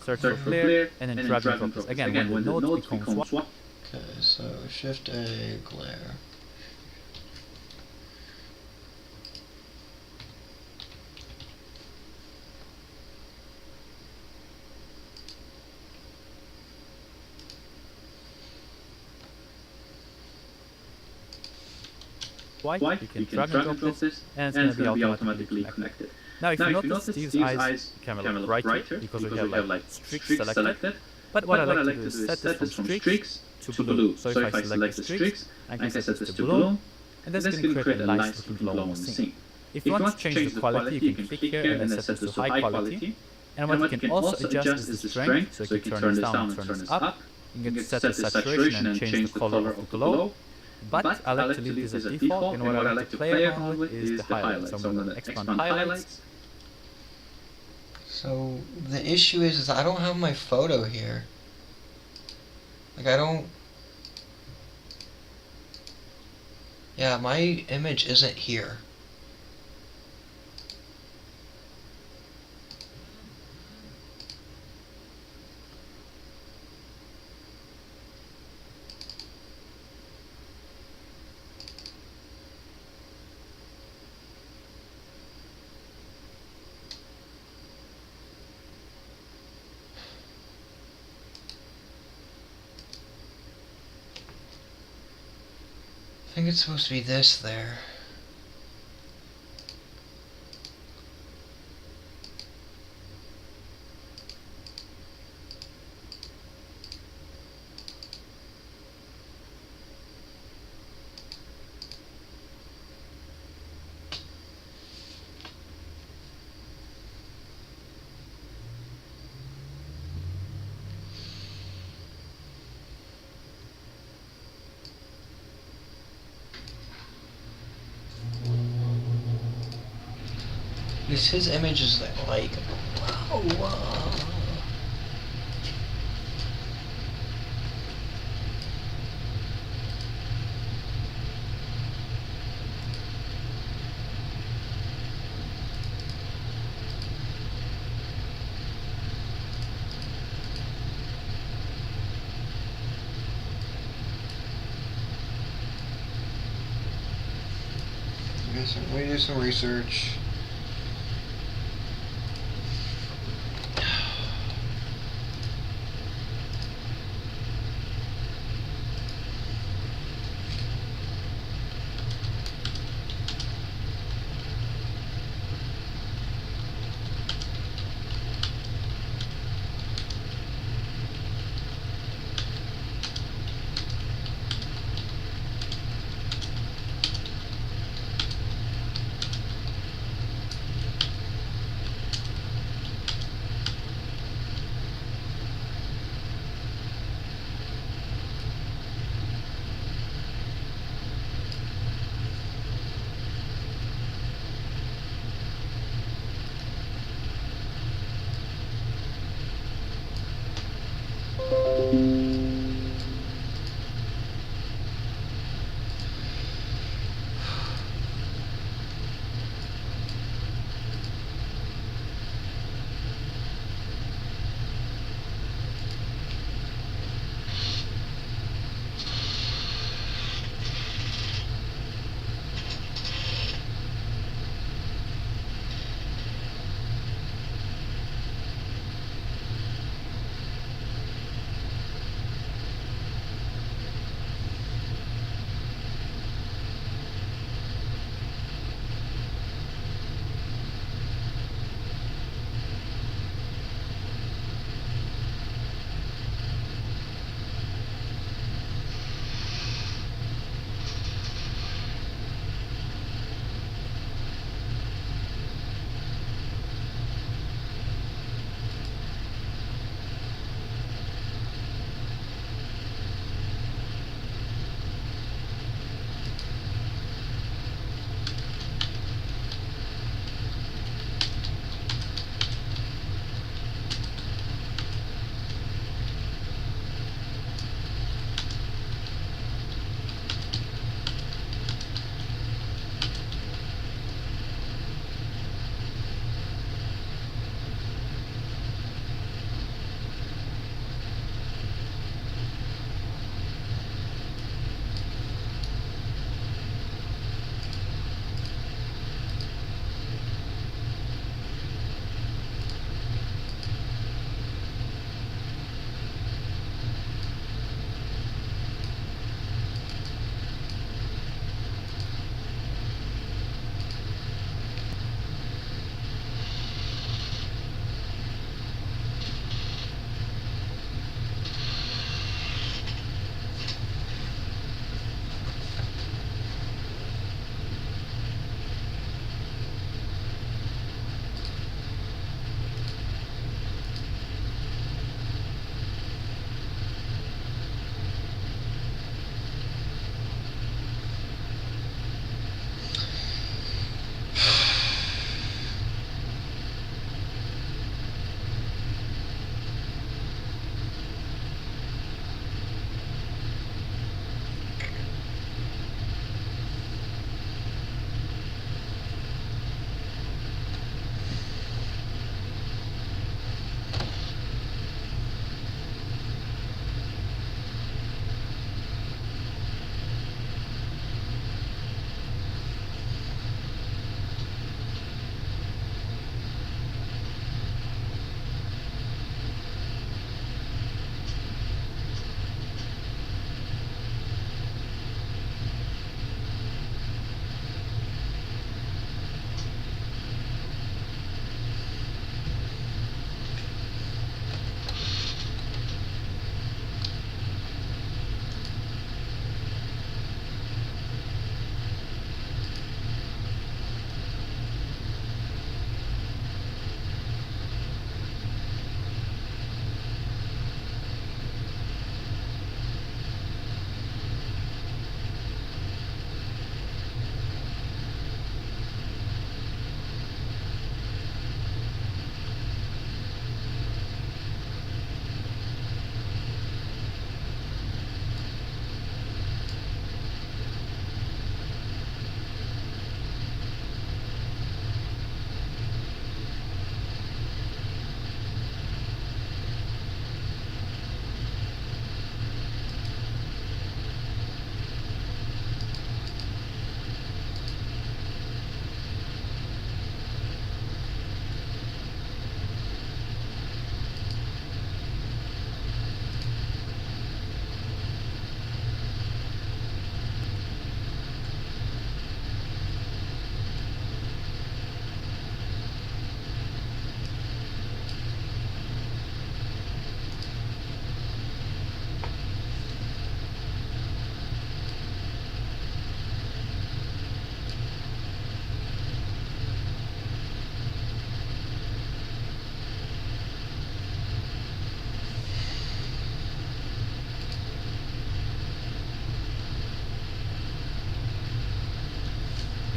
Search for glare, and then drag and drop this. Again, when the node becomes swap. Okay, so Shift A, glare. White, you can drag and drop this, and it's going to be automatically connected. Now if you notice, Steve's eyes become a little brighter, because we have like streaks selected. But what I like to do is set this from streaks to blue. So if I select the streaks, I can set this to blue, and that's going to create a nice looking glow on the scene. If you want to change the quality, you can click here and then set this to high quality. And what you can also adjust is the strength, so you can turn this down, turn this up. You can set the saturation and change the color of the glow. But I like to leave this as default, and what I like to play around with is the highlights. So I'm going to expand highlights. So the issue is I don't have my photo here. Like I don't... Yeah, my image isn't here. I think it's supposed to be this there. Because his image is like, wow. We do some research.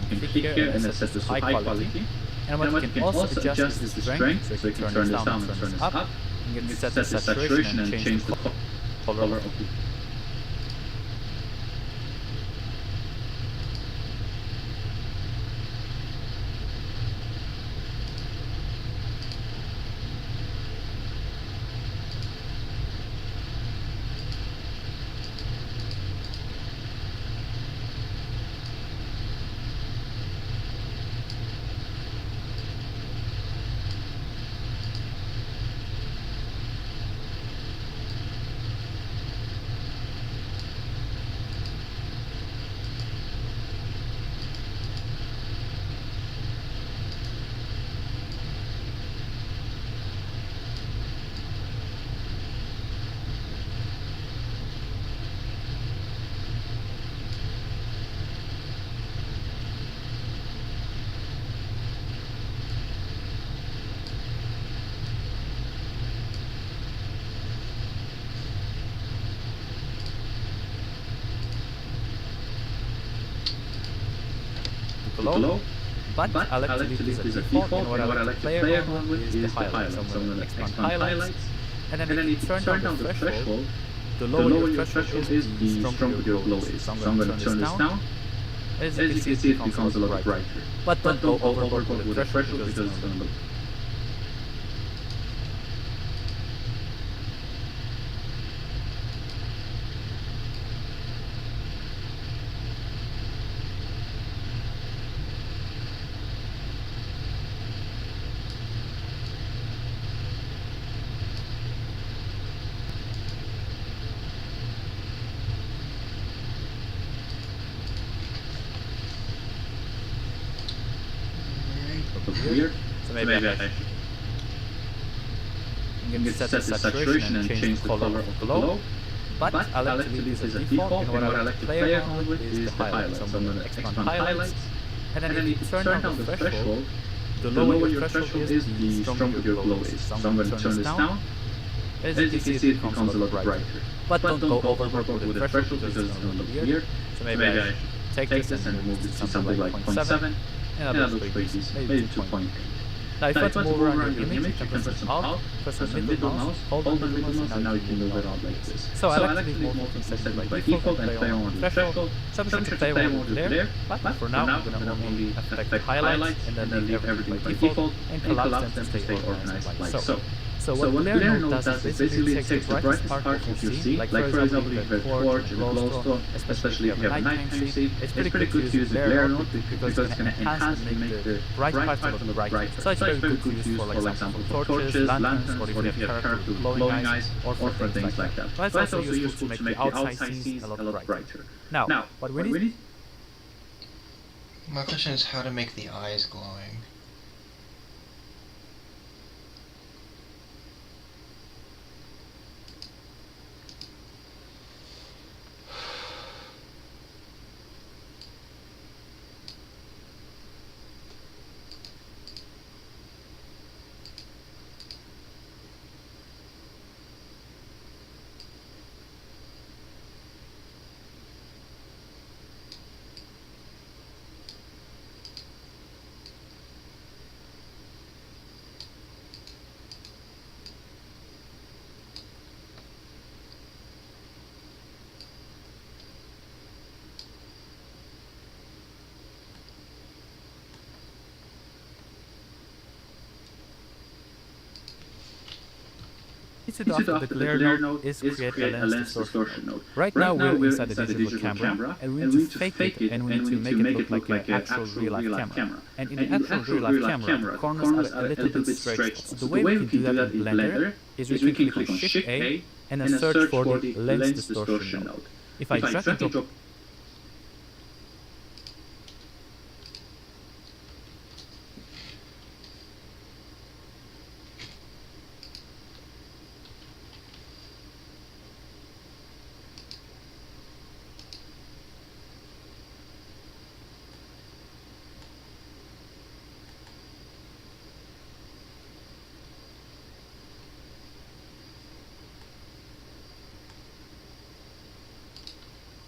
can click here and set this to high quality. And what you can also adjust is the strength, so you can turn this down and turn this up. You can set the saturation and change the color of the below. But I like to leave this as default, and what I like to play around with is the highlights. So I'm going to expand highlights, and then if you turn down the threshold, the lower your threshold is, the stronger your glow is. So I'm going to turn this down. As you can see, it becomes a lot brighter. But don't go overboard with the threshold because it's going to look. Weird. So maybe I can set the saturation and change the color of the glow. But I like to leave this as default, and what I like to play around with is the highlights. So I'm going to expand highlights, and then if you turn down the threshold, the lower your threshold is, the stronger your glow is. So I'm going to turn this down. As you can see, it becomes a lot brighter. But don't go overboard with the threshold because it's going to look weird. So maybe I should take this and move this to something like 0.7. And that looks pretty decent, maybe 2.8. Now if you want to move around your image, you can press Alt, press the middle mouse, hold on the middle mouse, and now you can move it out like this. So I like to leave more things set by default and play on the threshold. Some should play on there, but for now I'm going to only affect the highlights and then leave everything by default and collapse them to stay organized like so. So what Glare Node does is basically it takes the brightest part of your scene, like for example if you have torch and glowstone, especially if you have a nighttime scene, it's pretty good to use the Glare Node because it's going to enhance and make the bright parts look brighter. So it's very good to use for example torches, lanterns, or if you have characters with glowing eyes, or for things like that. But it's also useful to make the outside scenes a lot brighter. Now, what we need... My question is how to make the eyes glowing. Each of the Glare Node is create a lens distortion node. Right now we're inside the digital camera, and we need to fake it, and we need to make it look like an actual real-life camera. And in an actual real-life camera, the corners are a little bit straight. So the way we can do that in Blender is we can click on Shift A and then search for the lens distortion node. If I drag and drop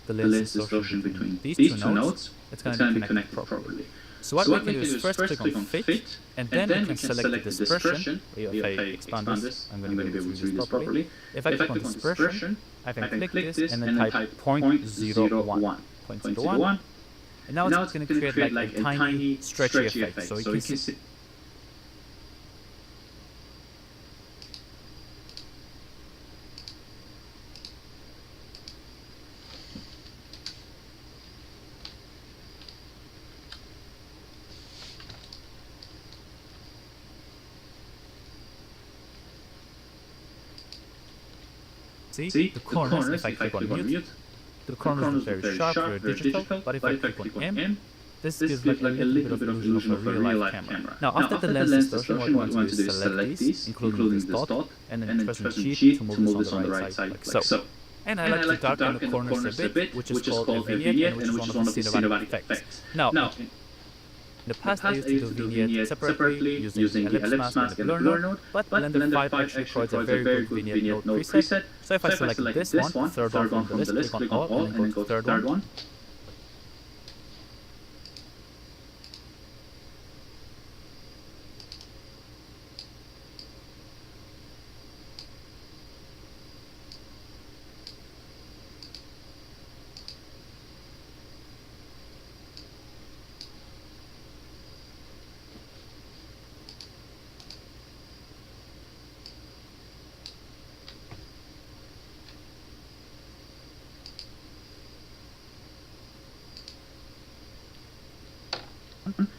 the lens distortion between these two nodes, it's going to be connected properly. So what we can do is first click on fit, and then we can select the dispersion. If I expand this, I'm going to be able to read this properly. If I click on dispersion, I can click this and then type 0.01. 0.01. And now it's going to create like a tiny stretchy effect. So you can see. See, the corners, if I click on mute, the corners are very sharp, very digital, but if I click on M, this gives like a little bit of illusion of a real-life camera. Now, after the lens distortion, what we want to do is select these, including this dot, and then press on G to move this on the right side, like so. And I like to darken the corners a bit, which is called a vignette, and which is one of the cinematic effects. Now, in the past, I used to do vignette separately using the ellipse mask and the blur node, but Blender 5 actually provides a very good vignette node preset. So if I select this one, third one from the list, click on all, and then go to third one.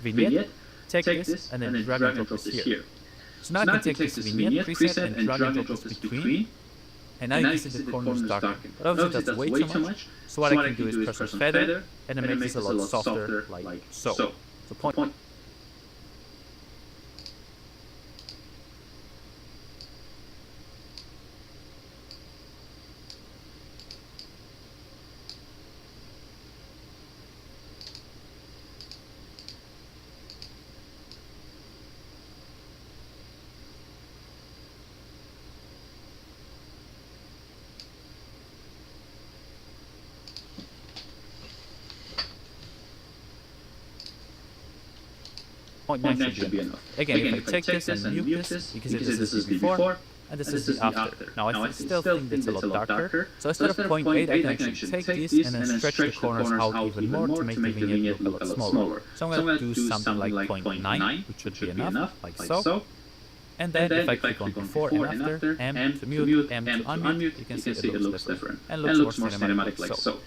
Vignette, take this, and then drag and drop this here. So now I can take this vignette preset and drag and drop this between, and now you can see the corners darken. But obviously that's way too much, so what I can do is press on feather, and then make this a lot softer, like so. So point. Point 9 should be enough. Again, if I take this and mute this, you can see this is the before, and this is the after. Now I still think it's a lot darker, so instead of 0.8, I can actually take this and then stretch the corners out even more to make the vignette look a lot smaller. So I'm going to do something like 0.9, which should be enough, like so. And then if I click on before and after, M to mute, M to unmute, you can see it looks different, and looks more cinematic like so.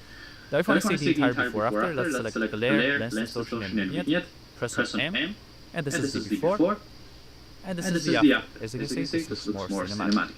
Now if I want to see the entire before after, let's select the layer, lens distortion, and vignette, press on M. And this is the before, and this is the after. As you can see, this looks more cinematic.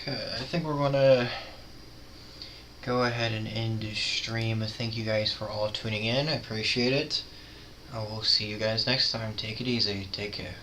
Okay, I think we're gonna go ahead and end the stream. Thank you guys for all tuning in. I appreciate it. I will see you guys next time. Take it easy. Take care.